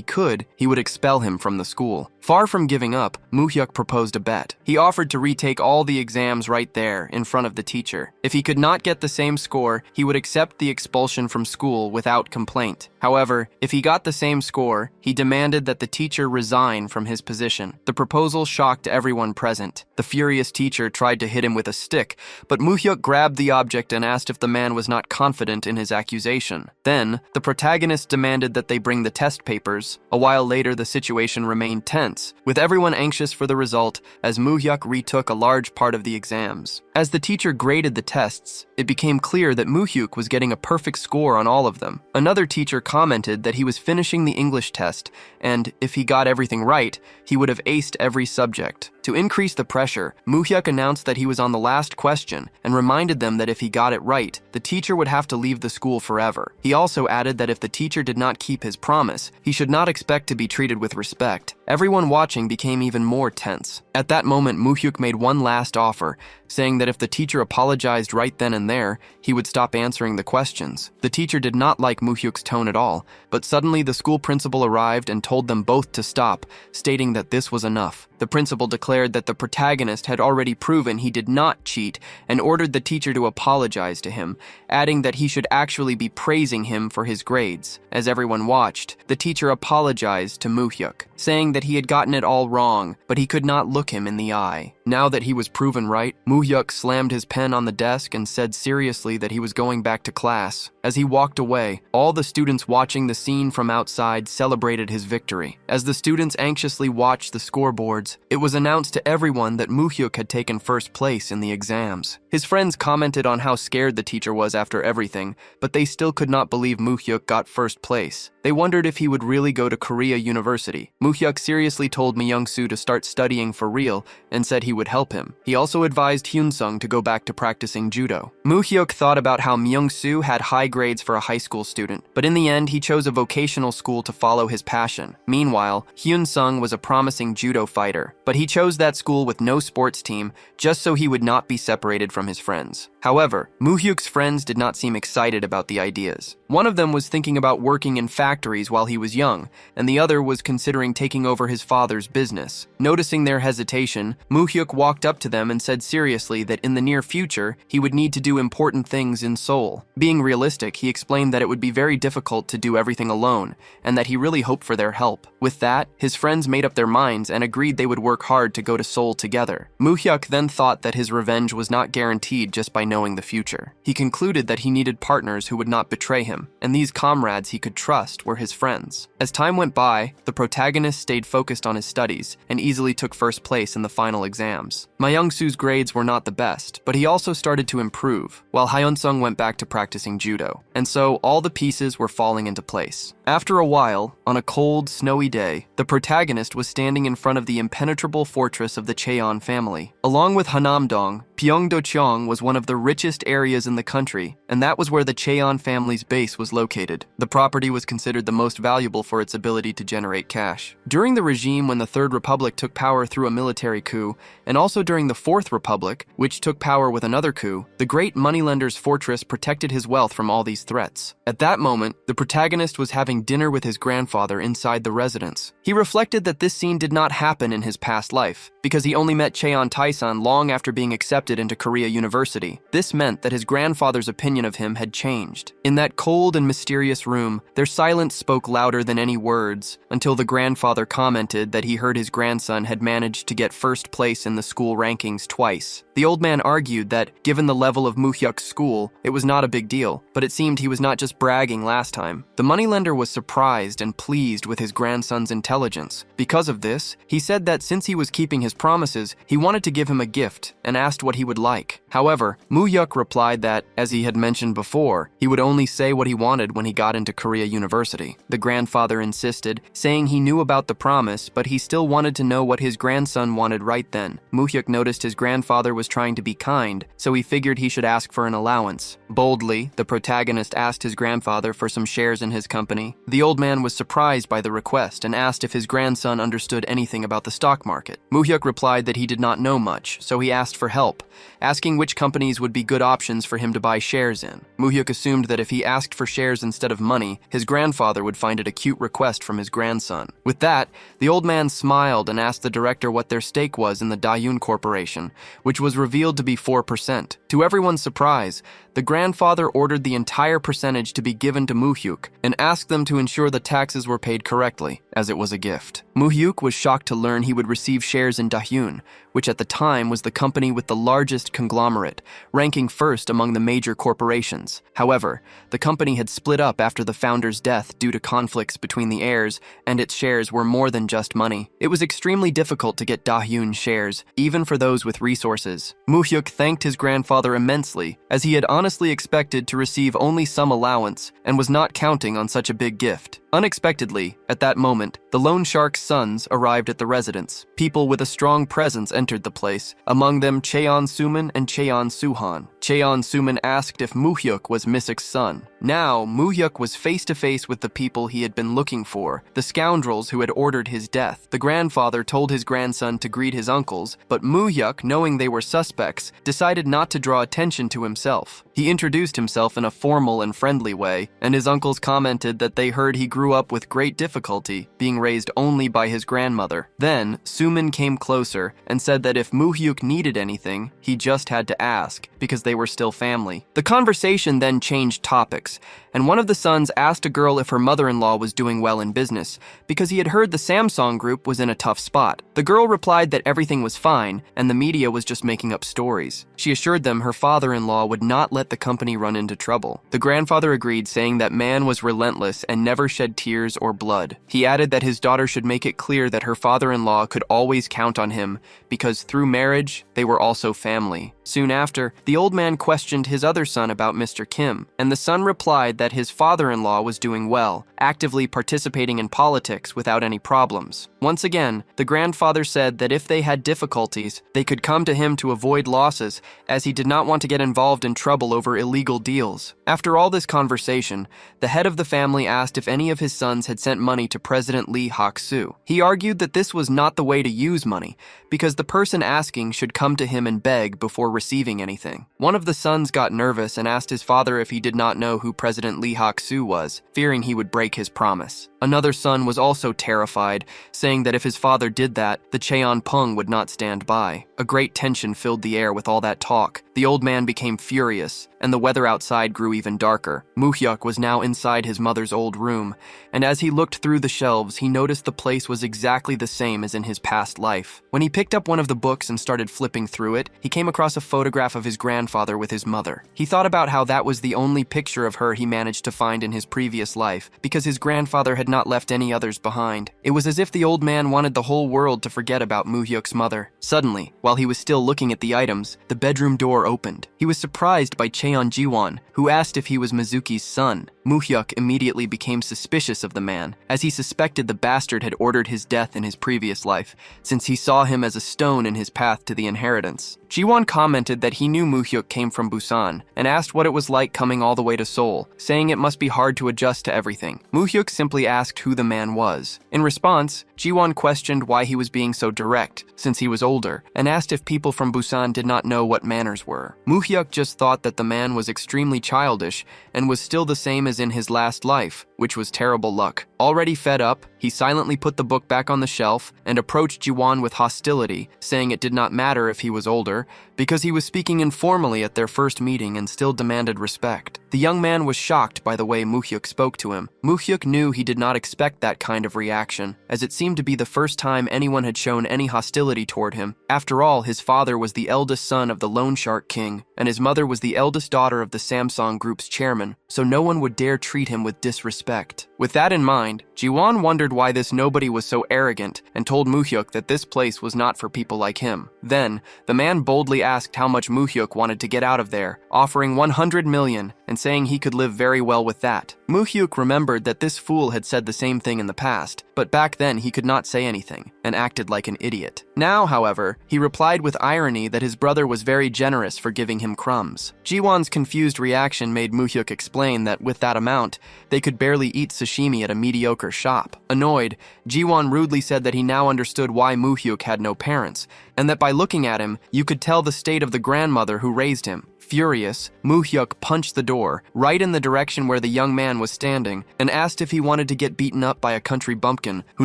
could, he would expel him from the school. Far from giving up, Moo-hyuk proposed a bet. He offered to retake all the exams right there, in front of the teacher. If he could not get the same score, he would accept the expulsion from school without complaint. However, if he got the same score, he demanded that the teacher resign from his position. The proposal shocked everyone present. The furious teacher tried to hit him with a stick, but Moo-hyuk grabbed the object and asked if the man was not confident in his accusation. Then, the protagonist demanded that they bring the test papers. A while later, the situation remained tense, with everyone anxious for the result, as Moo-hyuk retook a large part of the exams. As the teacher graded the tests, it became clear that Moo-hyuk was getting a perfect score on all of them. Another teacher commented that he was finishing the English test, and if he got everything right, he would have aced every subject. To increase the pressure, Moo-hyuk announced that he was on the last question and reminded them that if he got it right, the teacher would have to leave the school forever. He also added that if the teacher did not keep his promise, he should not expect to be treated with respect. Everyone watching became even more tense. At that moment, Moo-hyuk made one last offer, saying that if the teacher apologized right then and there, he would stop answering the questions. The teacher did not like Moo-hyuk's tone at all, but suddenly the school principal arrived and told them both to stop, stating that this was enough. The principal declared that the protagonist had already proven he did not cheat and ordered the teacher to apologize to him, adding that he should actually be praising him for his grades. As everyone watched, the teacher apologized to Moo-hyuk, saying that he had gotten it all wrong, but he could not look him in the eye. Now that he was proven right, Moo-hyuk slammed his pen on the desk and said seriously that he was going back to class. As he walked away, all the students watching the scene from outside celebrated his victory. As the students anxiously watched the scoreboards, it was announced to everyone that Moo-hyuk had taken first place in the exams. His friends commented on how scared the teacher was after everything, but they still could not believe Moo-hyuk got first place. They wondered if he would really go to Korea University. Moo-hyuk seriously told Myung-soo to start studying for real and said he would help him. He also advised Hyun-sung to go back to practicing judo. Moo-hyuk thought about how Myung-soo had high grades for a high school student, but in the end he chose a vocational school to follow his passion. Meanwhile, Hyun-sung was a promising judo fighter, but he chose that school with no sports team just so he would not be separated from his friends. However, Moo-hyuk's friends did not seem excited about the ideas. One of them was thinking about working in factories while he was young, and the other was considering taking over his father's business. Noticing their hesitation, Moo-hyuk walked up to them and said seriously that in the near future, he would need to do important things in Seoul. Being realistic, he explained that it would be very difficult to do everything alone, and that he really hoped for their help. With that, his friends made up their minds and agreed they would work hard to go to Seoul together. Moo-hyuk then thought that his revenge was not guaranteed just by knowing the future. He concluded that he needed partners who would not betray him, and these comrades he could trust were his friends. As time went by, the protagonist stayed focused on his studies and easily took first place in the final exams. Myung-soo's grades were not the best, but he also started to improve, while Hyun-sung went back to practicing judo, and so all the pieces were falling into place. After a while, on a cold, snowy day, the protagonist was standing in front of the impenetrable fortress of the Cheon family. Along with Hanamdong, Pyeongdo-cheong was one of the richest areas in the country, and that was where the Cheon family's base was located. The property was considered the most valuable for its ability to generate cash. During the regime when the Third Republic took power through a military coup, and also during the Fourth Republic, which took power with another coup, the great moneylender's fortress protected his wealth from all these threats. At that moment, the protagonist was having having dinner with his grandfather inside the residence. He reflected that this scene did not happen in his past life, because he only met Cheon Taesan long after being accepted into Korea University. This meant that his grandfather's opinion of him had changed. In that cold and mysterious room, their silence spoke louder than any words, until the grandfather commented that he heard his grandson had managed to get first place in the school rankings twice. The old man argued that, given the level of Moo-hyuk's school, it was not a big deal, but it seemed he was not just bragging last time. The moneylender was surprised and pleased with his grandson's intelligence. Because of this, he said that since he was keeping his promises, he wanted to give him a gift and asked what he would like. However, Moo-hyuk replied that, as he had mentioned before, he would only say what he wanted when he got into Korea University. The grandfather insisted, saying he knew about the promise, but he still wanted to know what his grandson wanted right then. Moo-hyuk noticed his grandfather was trying to be kind, so he figured he should ask for an allowance. Boldly, the protagonist asked his grandfather for some shares in his company. The old man was surprised by the request and asked if his grandson understood anything about the stock market. Moo-hyuk replied that he did not know much, so he asked for help, asking which companies would be good options for him to buy shares in. Moo-hyuk assumed that if he asked for shares instead of money, his grandfather would find it a cute request from his grandson. With that, the old man smiled and asked the director what their stake was in the Daeun Corporation, which was revealed to be 4%. To everyone's surprise, the grandfather ordered the entire percentage to be given to Moo-hyuk and asked them to ensure the taxes were paid correctly, as it was a gift. Moo-hyuk was shocked to learn he would receive shares in Daeun, which at the time was the company with the largest conglomerate, ranking first among the major corporations. However, the company had split up after the founder's death due to conflicts between the heirs, and its shares were more than just money. It was extremely difficult to get Daeun shares, even for those with resources. Moo-hyuk thanked his grandfather immensely, as he had honestly expected to receive only some allowance and was not counting on such a big gift. Unexpectedly, at that moment, the loan shark's sons arrived at the residence. People with a strong presence entered the place, among them Cheon Suman and Cheon Suhan. Cheon Suman asked if Moo-hyuk was Misuk's son. Now, Moo-hyuk was face-to-face with the people he had been looking for, the scoundrels who had ordered his death. The grandfather told his grandson to greet his uncles, but Moo-hyuk, knowing they were suspects, decided not to draw attention to himself. He introduced himself in a formal and friendly way, and his uncles commented that they heard he grew up with great difficulty, being raised only by his grandmother. Then, Suman came closer and said that if Moo-hyuk needed anything, he just had to ask, because they were still family. The conversation then changed topics, and one of the sons asked a girl if her mother-in-law was doing well in business, because he had heard the Samsung Group was in a tough spot. The girl replied that everything was fine, and the media was just making up stories. She assured them her father-in-law would not let the company run into trouble. The grandfather agreed, saying that man was relentless and never shed tears or blood. He added that his daughter should make it clear that her father-in-law could always count on him, because through marriage, they were also family. Soon after, the old man questioned his other son about Mr. Kim, and the son replied that his father-in-law was doing well, actively participating in politics without any problems. Once again, the grandfather said that if they had difficulties, they could come to him to avoid losses, as he did not want to get involved in trouble over illegal deals. After all this conversation, the head of the family asked if any of his sons had sent money to President Lee Hak-soo. He argued that this was not the way to use money, because the person asking should come to him and beg before receiving anything. One of the sons got nervous and asked his father if he did not know who President Lee Hak-soo was, fearing he would break his promise. Another son was also terrified, saying that if his father did that, the Cheon-pung would not stand by. A great tension filled the air with all that talk. The old man became furious, and the weather outside grew even darker. Moo-hyuk was now inside his mother's old room, and as he looked through the shelves, he noticed the place was exactly the same as in his past life. When he picked up one of the books and started flipping through it, he came across a photograph of his grandfather with his mother. He thought about how that was the only picture of her he managed to find in his previous life, because his grandfather had not left any others behind. It was as if the old man wanted the whole world to forget about Moo-hyuk's mother. Suddenly, while he was still looking at the items, the bedroom door opened. He was surprised by Cheon Jiwon, who asked if he was Mizuki's son. Moo-hyuk immediately became suspicious of the man, as he suspected the bastard had ordered his death in his previous life, since he saw him as a stone in his path to the inheritance. Jiwon commented that he knew Muhyuk came from Busan and asked what it was like coming all the way to Seoul, saying it must be hard to adjust to everything. Muhyuk simply asked who the man was. In response, Jiwon questioned why he was being so direct, since he was older, and asked if people from Busan did not know what manners were. Muhyuk just thought that the man was extremely childish and was still the same as in his last life, which was terrible luck. Already fed up, he silently put the book back on the shelf and approached Jiwon with hostility, saying it did not matter if he was older, because he was speaking informally at their first meeting and still demanded respect. The young man was shocked by the way Muhyuk spoke to him. Muhyuk knew he did not expect that kind of reaction, as it seemed to be the first time anyone had shown any hostility toward him. After all, his father was the eldest son of the Loan Shark King, and his mother was the eldest daughter of the Samsung Group's chairman, so no one would dare treat him with disrespect. With that in mind, Jiwon wondered why this nobody was so arrogant and told Muhyuk that this place was not for people like him. Then, the man boldly asked how much Muhyuk wanted to get out of there, offering 100 million and saying he could live very well with that. Muhyuk remembered that this fool had said the same thing in the past, but back then he could not say anything and acted like an idiot. Now, however, he replied with irony that his brother was very generous for giving him crumbs. Jiwon's confused reaction made Muhyuk explain that with that amount, they could barely eat sashimi at a mediocre shop. Annoyed, Jiwon rudely said that he now understood why Muhyuk had no parents, and that by looking at him, you could tell the state of the grandmother who raised him. Furious, Muhyuk punched the door, right in the direction where the young man was standing, and asked if he wanted to get beaten up by a country bumpkin who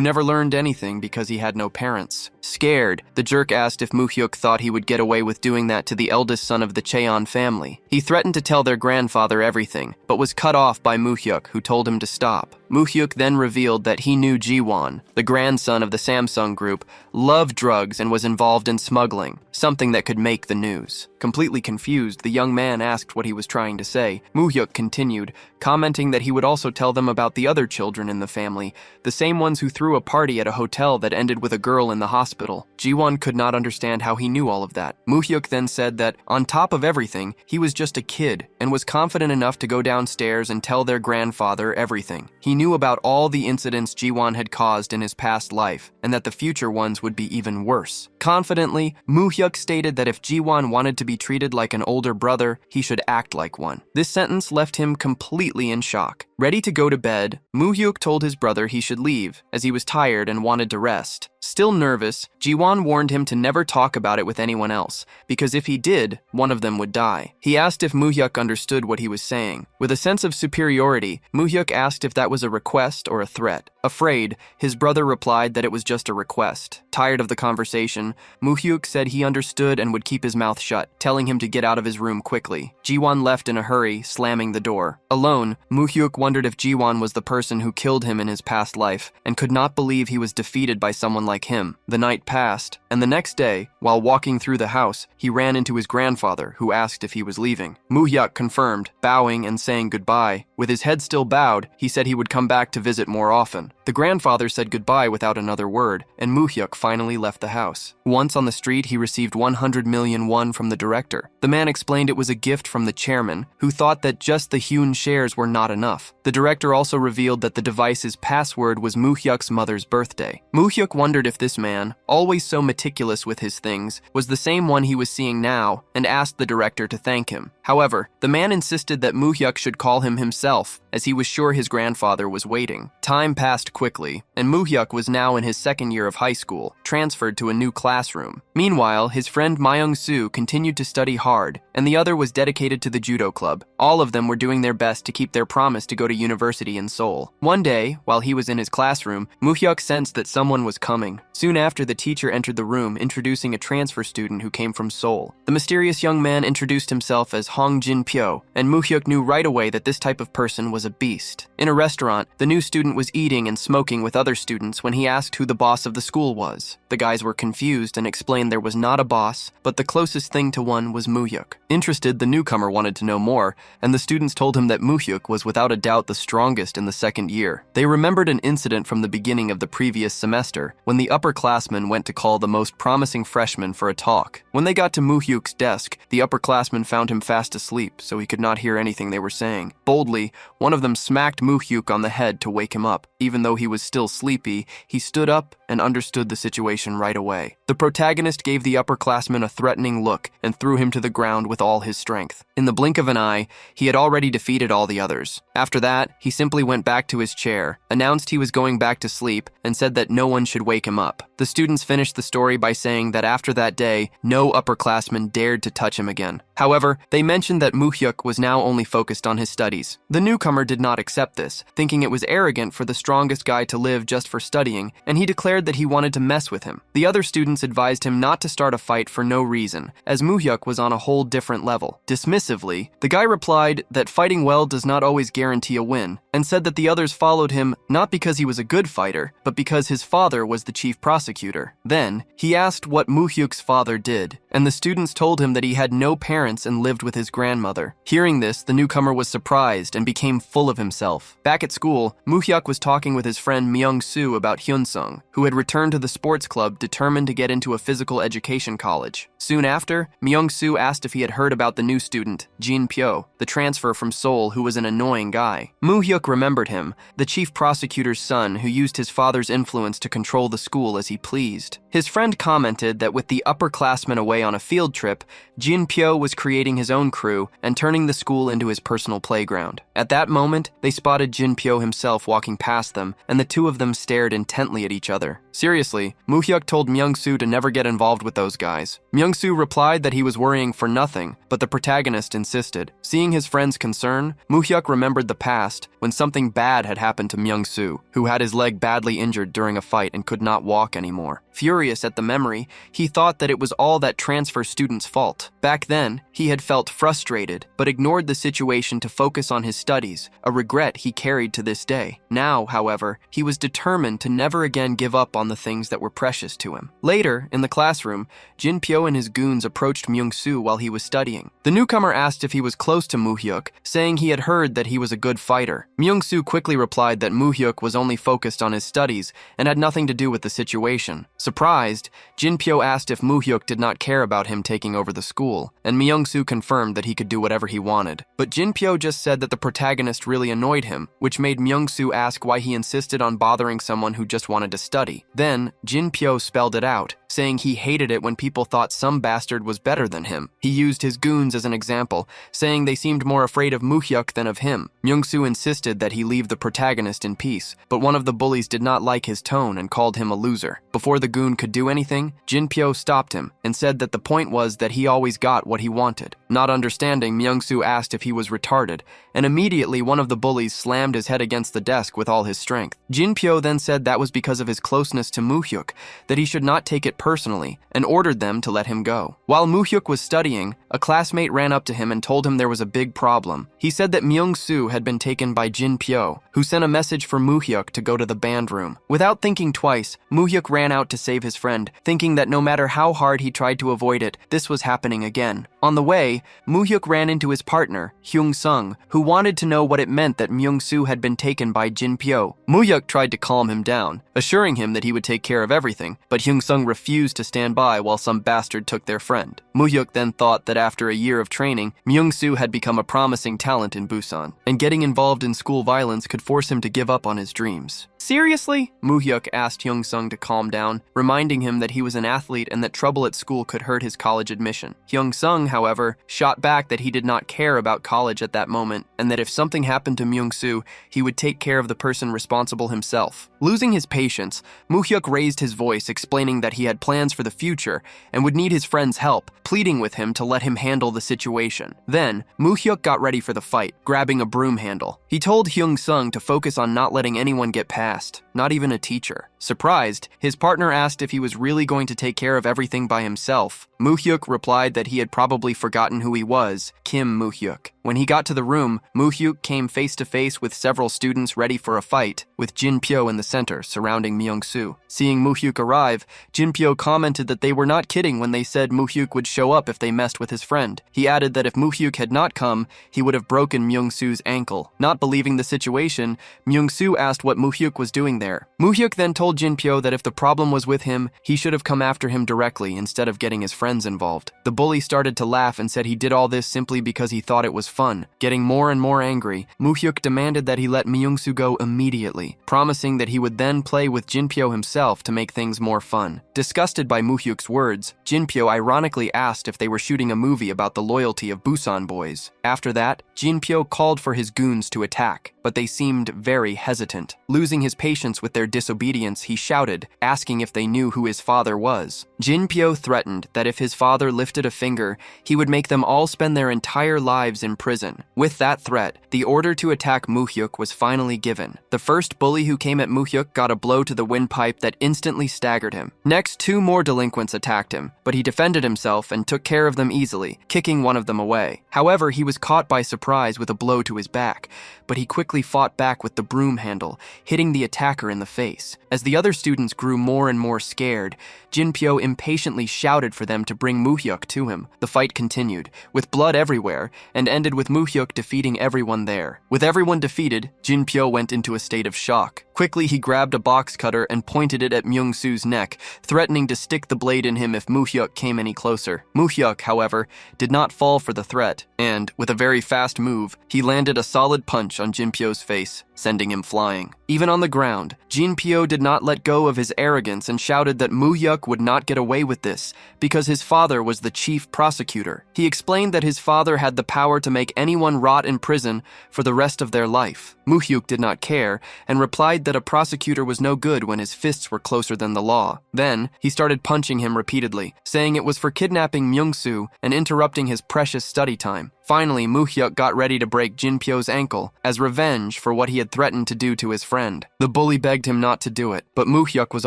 never learned anything because he had no parents. Scared, the jerk asked if Muhyuk thought he would get away with doing that to the eldest son of the Cheon family. He threatened to tell their grandfather everything, but was cut off by Muhyuk, who told him to stop. Muhyuk then revealed that he knew Jiwon, the grandson of the Samsung Group, loved drugs and was involved in smuggling, something that could make the news. Completely confused, the young man asked what he was trying to say. Muhyuk continued, commenting that he would also tell them about the other children in the family, the same ones who threw a party at a hotel that ended with a girl in the hospital. Jiwon could not understand how he knew all of that. Muhyuk then said that, on top of everything, he was just a kid and was confident enough to go downstairs and tell their grandfather everything. He knew about all the incidents Jiwon had caused in his past life, and that the future ones would be even worse. Confidently, Muhyuk stated that if Jiwon wanted to be treated like an older brother, he should act like one. This sentence left him completely in shock. Ready to go to bed, Muhyuk told his brother he should leave, as he was tired and wanted to rest. Still nervous, Jiwon warned him to never talk about it with anyone else, because if he did, one of them would die. He asked if Muhyuk understood what he was saying. With a sense of superiority, Muhyuk asked if that was a request or a threat. Afraid, his brother replied that it was just a request. Tired of the conversation, Muhyuk said he understood and would keep his mouth shut, telling him to get out of his room quickly. Jiwon left in a hurry, slamming the door. Alone, Muhyuk wondered if Jiwon was the person who killed him in his past life, and could not believe he was defeated by someone like him. The night passed, and the next day, while walking through the house, he ran into his grandfather, who asked if he was leaving. Muhyuk confirmed, bowing and saying goodbye. With his head still bowed, he said he would come back to visit more often. The grandfather said goodbye without another word, and Muhyuk finally left the house. Once on the street, he received 100 million won from the director. The man explained it was a gift from the chairman, who thought that just the hewn shares were not enough. The director also revealed that the device's password was Muhyuk's mother's birthday. Muhyuk wondered if this man, always so meticulous with his things, was the same one he was seeing now, and asked the director to thank him. However, the man insisted that Muhyuk should call him himself, as he was sure his grandfather was waiting. Time passed quickly, and Muhyuk was now in his second year of high school, transferred to a new classroom. Meanwhile, his friend Myung-soo continued to study hard, and the other was dedicated to the judo club. All of them were doing their best to keep their promise to go to university in Seoul. One day, while he was in his classroom, Muhyuk sensed that someone was coming. Soon after, the teacher entered the room, introducing a transfer student who came from Seoul. The mysterious young man introduced himself as Hong Jin-pyo, and Muhyuk knew right away that this type of person was a beast. In a restaurant, the new student was eating and smoking with other students when he asked who the boss of the school was. The guys were confused and explained there was not a boss, but the closest thing to one was Muhyuk. Interested, the newcomer wanted to know more, and the students told him that Muhyuk was without a doubt the strongest in the second year. They remembered an incident from the beginning of the previous semester, when the upperclassmen went to call the most promising freshman for a talk. When they got to Muhyuk's desk, the upperclassmen found him fast asleep, so he could not hear anything they were saying. Boldly, one of them smacked Muhyuk on the head to wake him up, even though though he was still sleepy, he stood up and understood the situation right away. The protagonist gave the upperclassman a threatening look and threw him to the ground with all his strength. In the blink of an eye, he had already defeated all the others. After that, he simply went back to his chair, announced he was going back to sleep, and said that no one should wake him up. The students finished the story by saying that after that day, no upperclassman dared to touch him again. However, they mentioned that Muhyuk was now only focused on his studies. The newcomer did not accept this, thinking it was arrogant for the strongest guy to live just for studying, and he declared that he wanted to mess with him. The other students advised him not to start a fight for no reason, as Muhyuk was on a whole different level. Dismissively, the guy replied that fighting well does not always guarantee a win, and said that the others followed him not because he was a good fighter, but because his father was the chief prosecutor. Then, he asked what Muhyuk's father did, and the students told him that he had no parents and lived with his grandmother. Hearing this, the newcomer was surprised and became full of himself. Back at school, Muhyuk was talking with his friend Myung-soo about Hyun-sung, who had returned to the sports club determined to get into a physical education college. Soon after, Myung-soo asked if he had heard about the new student, Jin-pyo, the transfer from Seoul who was an annoying guy. Muhyuk remembered him, the chief prosecutor's son who used his father's influence to control the school as he pleased. His friend commented that with the upperclassmen away on a field trip, Jin-pyo was creating his own crew and turning the school into his personal playground. At that moment, they spotted Jin-pyo himself walking past them, and the two of them stared intently at each other. Seriously, Muhyuk told Myung-soo to never get involved with those guys. Myung-soo replied that he was worrying for nothing, but the protagonist insisted. Seeing his friend's concern, Muhyuk remembered the past when something bad had happened to Myung-soo, who had his leg badly injured during a fight and could not walk anymore. Furious at the memory, he thought that it was all that transfer student's fault. Back then, he had felt frustrated, but ignored the situation to focus on his studies, a regret he carried to this day. Now, however, he was determined to never again give up on the things that were precious to him. Later, in the classroom, Jin-pyo and his goons approached Myung-soo while he was studying. The newcomer asked if he was close to Muhyuk, saying he had heard that he was a good fighter. Myung-soo quickly replied that Muhyuk was only focused on his studies and had nothing to do with the situation. Surprised, Jin-pyo asked if Muhyuk did not care about him taking over the school, and Myung-soo confirmed that he could do whatever he wanted. But Jin-pyo just said that the protagonist really annoyed him, which made Myung-soo ask why he insisted on bothering someone who just wanted to study. Then, Jin-pyo spelled it out, saying he hated it when people thought some bastard was better than him. He used his goons as an example, saying they seemed more afraid of Muhyuk than of him. Myung-soo insisted that he leave the protagonist in peace, but one of the bullies did not like his tone and called him a loser. Before the goon could do anything, Jin-pyo stopped him and said that the point was that he always got what he wanted. Not understanding, Myung-soo asked if he was retarded, and immediately one of the bullies slammed his head against the desk with all his strength. Jin-pyo then said that was because of his closeness to Muhyuk, that he should not take it personally, and ordered them to let him go. While Muhyuk was studying, a classmate ran up to him and told him there was a big problem. He said that Myung-soo had been taken by Jin-pyo, who sent a message for Muhyuk to go to the band room. Without thinking twice, Muhyuk ran out to save his friend, thinking that no matter how hard he tried to avoid it, this was happening again. On the way, Muhyuk ran into his partner, Hyun-sung, who wanted to know what it meant that Myung-soo had been taken by Jin-pyo. Muhyuk tried to calm him down, assuring him that he would take care of everything, but Hyun-sung refused to stand by while some bastard took their friend. Muhyuk then thought that after a year of training, Myung-soo had become a promising talent in Busan, and getting involved in school violence could force him to give up on his dreams. Seriously? Muhyuk asked Hyun-sung to calm down, reminding him that he was an athlete and that trouble at school could hurt his college admission. Hyun-sung, however, shot back that he did not care about college at that moment, and that if something happened to Myung-soo, he would take care of the person responsible himself. Losing his patience, Muhyuk raised his voice, explaining that he had plans for the future and would need his friend's help, pleading with him to let him handle the situation. Then, Muhyuk got ready for the fight, grabbing a broom handle. He told Hyun-sung to focus on not letting anyone get past, not even a teacher. Surprised, his partner asked if he was really going to take care of everything by himself. Muhyuk replied that he had probably forgotten who he was, Kim Muhyuk. When he got to the room, Muhyuk came face to face with several students ready for a fight, with Jin-pyo in the center, surrounding Myung-soo. Seeing Muhyuk arrive, Jin-pyo commented that they were not kidding when they said Muhyuk would show up if they messed with his friend. He added that if Muhyuk had not come, he would have broken Myung-soo's ankle. Not believing the situation, Myung-soo asked what Muhyuk was doing there. Muhyuk then told Jin-pyo that if the problem was with him, he should have come after him directly instead of getting his friends involved. The bully started to laugh and said he did all this simply because he thought it was fun. Getting more and more angry, Moo-hyuk demanded that he let Myung-soo go immediately, promising that he would then play with Jinpyo himself to make things more fun. Disgusted by Moo-hyuk's words, Jinpyo ironically asked if they were shooting a movie about the loyalty of Busan boys. After that, Jinpyo called for his goons to attack, but they seemed very hesitant. Losing his patience with their disobedience, he shouted, asking if they knew who his father was. Jinpyo threatened that if his father lifted a finger, he would make them all spend their entire lives in prison. With that threat, the order to attack Moo-hyuk was finally given. The first bully who came at Moo-hyuk got a blow to the windpipe that instantly staggered him. Next, 2 more delinquents attacked him, but he defended himself and took care of them easily, kicking one of them away. However, he was caught by surprise with a blow to his back, but he quickly fought back with the broom handle, hitting the attacker in the face. As the other students grew more and more scared, Jinpyo impatiently shouted for them to bring Moo-hyuk to him. The fight continued, with blood everywhere, and ended with Moo-hyuk defeating everyone there. With everyone defeated, Jinpyo went into a state of shock. Quickly, he grabbed a box cutter and pointed it at Myung-soo's neck, threatening to stick the blade in him if Moo-hyuk came any closer. Moo-hyuk, however, did not fall for the threat, and, with a very fast move, he landed a solid punch on Jinpyo's face, sending him flying. Even on the ground, Jinpyo did not let go of his arrogance and shouted that Moo-hyuk would not get away with this because his father was the chief prosecutor. He explained that his father had the power to make anyone rot in prison for the rest of their life. Moo-hyuk did not care and replied that a prosecutor was no good when his fists were closer than the law. Then, he started punching him repeatedly, saying it was for kidnapping Myung-soo and interrupting his precious study time. Finally, Moo-hyuk got ready to break Jinpyo's ankle as revenge for what he had threatened to do to his friend. The bully begged him not to do it, but Moo-hyuk was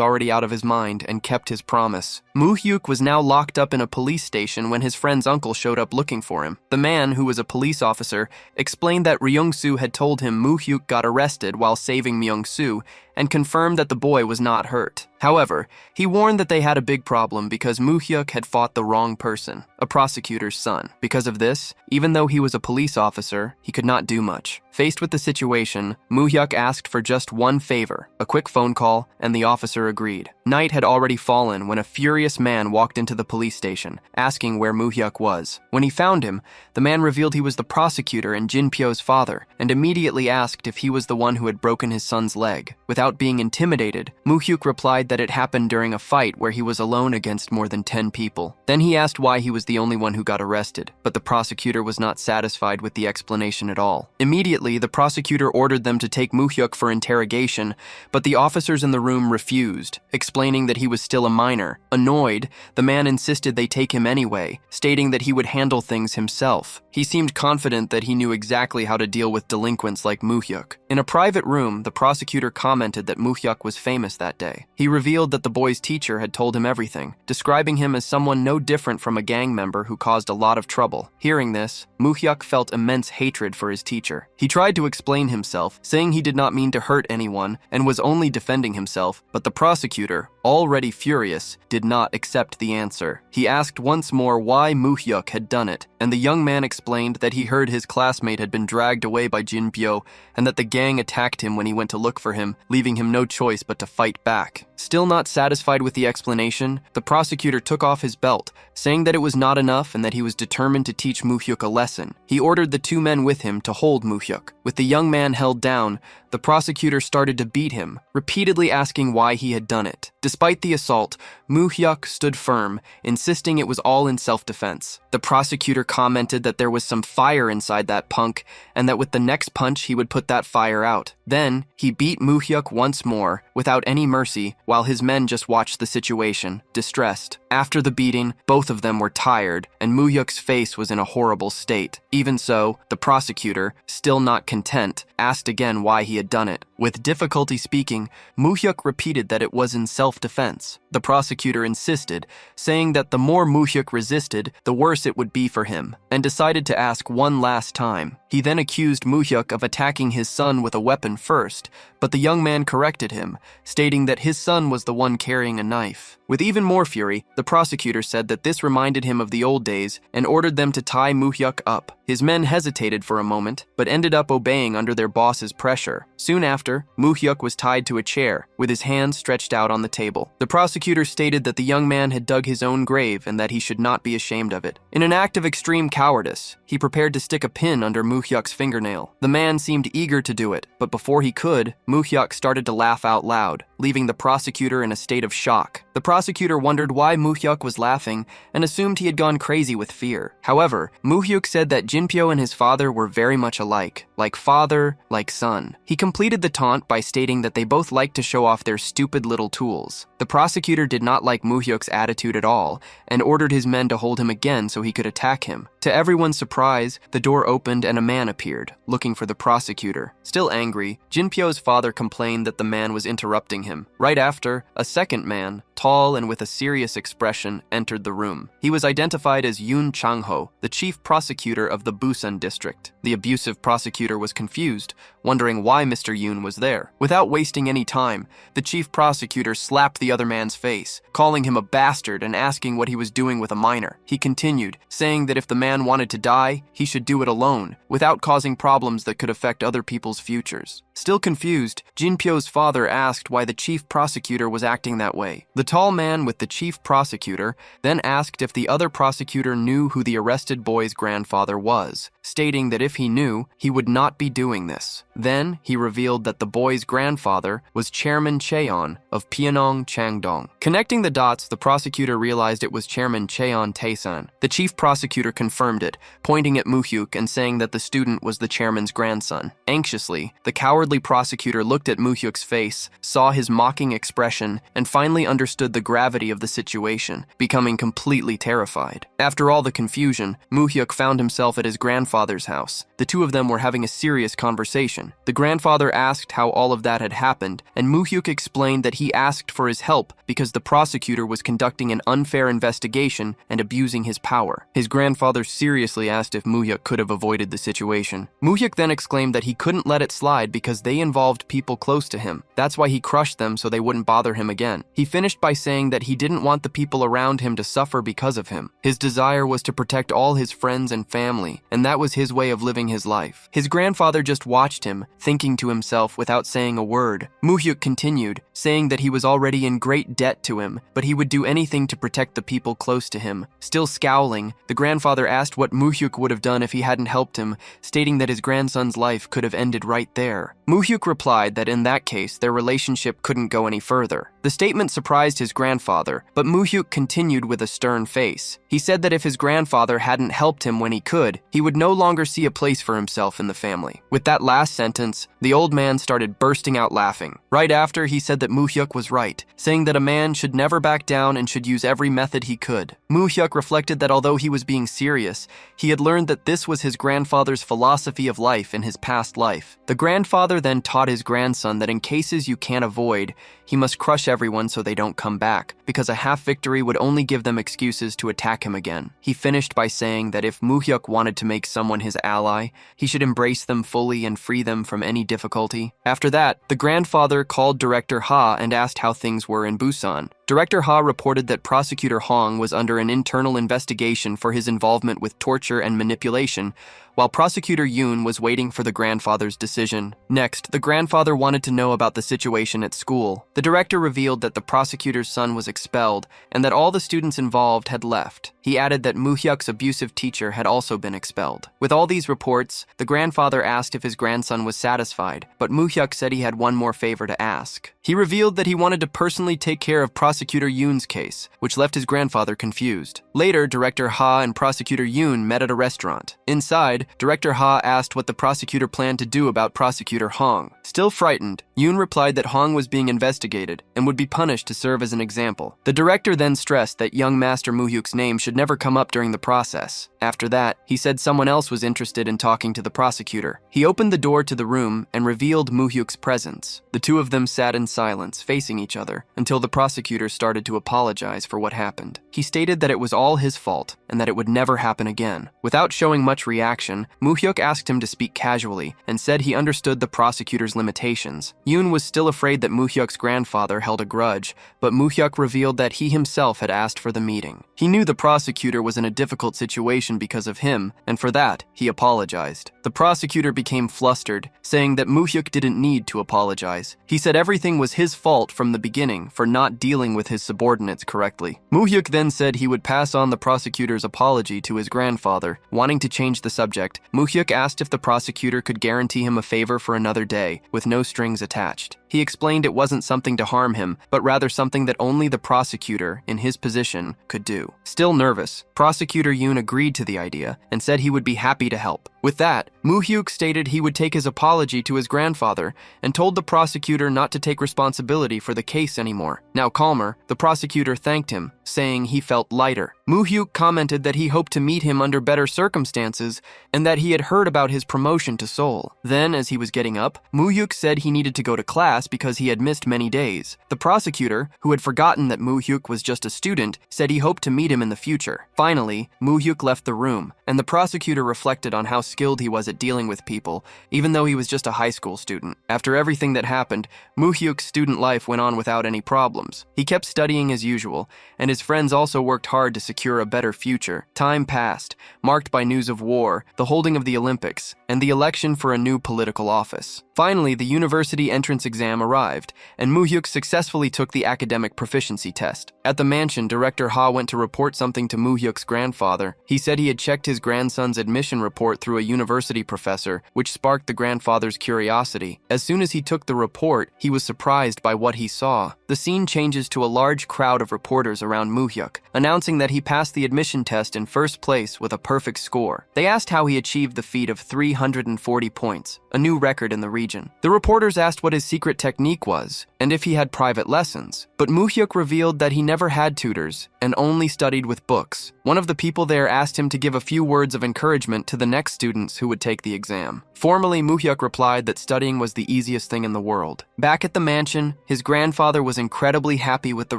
already out of his mind and kept his promise. Moo-hyuk was now locked up in a police station when his friend's uncle showed up looking for him. The man, who was a police officer, explained that Ryung-soo had told him Moo-hyuk got arrested while saving Myung-soo and confirmed that the boy was not hurt. However, he warned that they had a big problem because Moo-hyuk had fought the wrong person, a prosecutor's son. Because of this, even though he was a police officer, he could not do much. Faced with the situation, Moo-hyuk asked for just one favor, a quick phone call, and the officer agreed. Night had already fallen when a furious man walked into the police station, asking where Moo-hyuk was. When he found him, the man revealed he was the prosecutor and Jinpyo's father, and immediately asked if he was the one who had broken his son's leg. Without being intimidated, Moo-hyuk replied that it happened during a fight where he was alone against more than 10 people. Then he asked why he was the only one who got arrested, but the prosecutor was not satisfied with the explanation at all. Immediately, the prosecutor ordered them to take Moo-hyuk for interrogation, but the officers in the room refused, explaining that he was still a minor. Annoyed, the man insisted they take him anyway, stating that he would handle things himself. He seemed confident that he knew exactly how to deal with delinquents like Moo-hyuk. In a private room, the prosecutor commented that Moo-hyuk was famous that day. He revealed that the boy's teacher had told him everything, describing him as someone no different from a gang member who caused a lot of trouble. Hearing this, Moo-hyuk felt immense hatred for his teacher. He tried to explain himself, saying he did not mean to hurt anyone and was only defending himself, but the prosecutor, already furious, did not accept the answer. He asked once more why Moo-hyuk had done it, and the young man explained that he heard his classmate had been dragged away by Jinpyo and that the gang attacked him when he went to look for him, leaving him no choice but to fight back. Still not satisfied with the explanation, the prosecutor took off his belt, saying that it was not enough and that he was determined to teach Moo-hyuk a lesson. He ordered the 2 men with him to hold Moo-hyuk. With the young man held down, the prosecutor started to beat him, repeatedly asking why he had done it. Despite the assault, Moo-hyuk stood firm, insisting it was all in self-defense. The prosecutor commented that there was some fire inside that punk, and that with the next punch he would put that fire out. Then, he beat Moo-hyuk once more, without any mercy, while his men just watched the situation, distressed. After the beating, both of them were tired, and Moo-hyuk's face was in a horrible state. Even so, the prosecutor, still not content, asked again why he had done it. With difficulty speaking, Moo-hyuk repeated that it was in self-defense. The prosecutor insisted, saying that the more Moo-hyuk resisted, the worse it would be for him, and decided to ask one last time. He then accused Moo-hyuk of attacking his son with a weapon first, but the young man corrected him, stating that his son was the one carrying a knife. With even more fury, the prosecutor said that this reminded him of the old days and ordered them to tie Moo-hyuk up. His men hesitated for a moment, but ended up obeying under their boss's pressure. Soon after, Moo-hyuk was tied to a chair, with his hands stretched out on the table. The prosecutor stated that the young man had dug his own grave and that he should not be ashamed of it. In an act of extreme cowardice, he prepared to stick a pin under Moo-hyuk's fingernail. The man seemed eager to do it, but before he could, Moo-hyuk started to laugh out loud, leaving the prosecutor in a state of shock. The prosecutor wondered why Moo-hyuk was laughing and assumed he had gone crazy with fear. However, Moo-hyuk said that Jinpyo and his father were very much alike, like father, like son. He completed the taunt by stating that they both liked to show off their stupid little tools. The prosecutor did not like Moo-hyuk's attitude at all and ordered his men to hold him again so he could attack him. To everyone's surprise, the door opened and a man appeared, looking for the prosecutor. Still angry, Jinpyo's father complained that the man was interrupting him. Right after, a second man, tall and with a serious expression, entered the room. He was identified as Yoon Chang-ho, the chief prosecutor of the Busan district. The abusive prosecutor was confused, wondering why Mr. Yoon was there. Without wasting any time, the chief prosecutor slapped the other man's face, calling him a bastard and asking what he was doing with a minor. He continued, saying that if the man wanted to die, he should do it alone, without causing problems that could affect other people's futures. Still confused, Jinpyo's father asked why the chief prosecutor was acting that way. The tall man with the chief prosecutor then asked if the other prosecutor knew who the arrested boy's grandfather was, stating that if he knew, he would not be doing this. Then, he revealed that the boy's grandfather was Chairman Cheon of Pyeongnong Changdong. Connecting the dots, the prosecutor realized it was Chairman Cheon Taesan. The chief prosecutor confirmed it, pointing at Moo-hyuk and saying that the student was the chairman's grandson. Anxiously, the cowardly prosecutor looked at Moo-hyuk's face, saw his mocking expression, and finally understood the gravity of the situation, becoming completely terrified. After all the confusion, Moo-hyuk found himself at his grandfather's house. The two of them were having a serious conversation. The grandfather asked how all of that had happened, and Moo-hyuk explained that he asked for his help because the prosecutor was conducting an unfair investigation and abusing his power. His grandfather seriously asked if Moo-hyuk could have avoided the situation. Moo-hyuk then exclaimed that he couldn't let it slide because they involved people close to him. That's why he crushed them so they wouldn't bother him again. He finished by saying that he didn't want the people around him to suffer because of him. His desire was to protect all his friends and family, and that was his way of living his life. His grandfather just watched him, thinking to himself without saying a word. Moo-hyuk continued, saying that he was already in great debt to him, but he would do anything to protect the people close to him. Still scowling, the grandfather asked what Moo-hyuk would have done if he hadn't helped him, stating that his grandson's life could have ended right there. Moo-hyuk replied that in that case, their relationship couldn't go any further. The statement surprised his grandfather, but Moo-hyuk continued with a stern face. He said that if his grandfather hadn't helped him when he could, he would no longer see a place for himself in the family. With that last sentence, the old man started bursting out laughing. Right after, he said that Moo-hyuk was right, saying that a man should never back down and should use every method he could. Moo-hyuk reflected that although he was being serious, he had learned that this was his grandfather's philosophy of life in his past life. The grandfather then taught his grandson that in cases you can't avoid, he must crush everyone so they don't come back, because a half victory would only give them excuses to attack him again. He finished by saying that if Moo-hyuk wanted to make someone his ally, he should embrace them fully and free them from any difficulty. After that, the grandfather called Director Ha and asked how things were in Busan. Director Ha reported that Prosecutor Hong was under an internal investigation for his involvement with torture and manipulation, while Prosecutor Yoon was waiting for the grandfather's decision. Next, the grandfather wanted to know about the situation at school. The director revealed that the prosecutor's son was expelled and that all the students involved had left. He added that Moo-hyuk's abusive teacher had also been expelled. With all these reports, the grandfather asked if his grandson was satisfied, but Moo-hyuk said he had one more favor to ask. He revealed that he wanted to personally take care of Prosecutor Yoon's case, which left his grandfather confused. Later, Director Ha and Prosecutor Yoon met at a restaurant. Inside, Director Ha asked what the prosecutor planned to do about Prosecutor Hong. Still frightened, Yoon replied that Hong was being investigated and would be punished to serve as an example. The director then stressed that young Master Moo-hyuk's name should should never come up during the process. After that, he said someone else was interested in talking to the prosecutor. He opened the door to the room and revealed Moo-hyuk's presence. The two of them sat in silence, facing each other, until the prosecutor started to apologize for what happened. He stated that it was all his fault and that it would never happen again. Without showing much reaction, Moo-hyuk asked him to speak casually and said he understood the prosecutor's limitations. Yoon was still afraid that Moo-hyuk's grandfather held a grudge, but Moo-hyuk revealed that he himself had asked for the meeting. He knew the prosecutor was in a difficult situation because of him, and for that, he apologized. The prosecutor became flustered, saying that Moo-hyuk didn't need to apologize. He said everything was his fault from the beginning for not dealing with his subordinates correctly. Moo-hyuk then said he would pass on the prosecutor's apology to his grandfather. Wanting to change the subject, Moo-hyuk asked if the prosecutor could guarantee him a favor for another day, with no strings attached. He explained it wasn't something to harm him, but rather something that only the prosecutor, in his position, could do. Still nervous, Prosecutor Yoon agreed to the idea and said he would be happy to help. With that, Moo-hyuk stated he would take his apology to his grandfather and told the prosecutor not to take responsibility for the case anymore. Now calmer, the prosecutor thanked him, saying he felt lighter. Moo-hyuk commented that he hoped to meet him under better circumstances and that he had heard about his promotion to Seoul. Then, as he was getting up, Moo-hyuk said he needed to go to class because he had missed many days. The prosecutor, who had forgotten that Moo-hyuk was just a student, said he hoped to meet him in the future. Finally, Moo-hyuk left the room, and the prosecutor reflected on how skilled he was at dealing with people, even though he was just a high school student. After everything that happened, Moo-hyuk's student life went on without any problems. He kept studying as usual, and his friends also worked hard to secure a better future. Time passed, marked by news of war, the holding of the Olympics, and the election for a new political office. Finally, the university entrance exam arrived, and Moo-hyuk successfully took the academic proficiency test. At the mansion, Director Ha went to report something to Moo-hyuk's grandfather. He said he had checked his grandson's admission report through a university professor, which sparked the grandfather's curiosity. As soon as he took the report, he was surprised by what he saw. The scene changes to a large crowd of reporters around Moo-hyuk, announcing that he passed the admission test in first place with a perfect score. They asked how he achieved the feat of 340 points, a new record in the region. The reporters asked what his secret technique was, and if he had private lessons. But Moo-hyuk revealed that he never had tutors, and only studied with books. One of the people there asked him to give a few words of encouragement to the next students who would take the exam. Formally, Moo-hyuk replied that studying was the easiest thing in the world. Back at the mansion, his grandfather was incredibly happy with the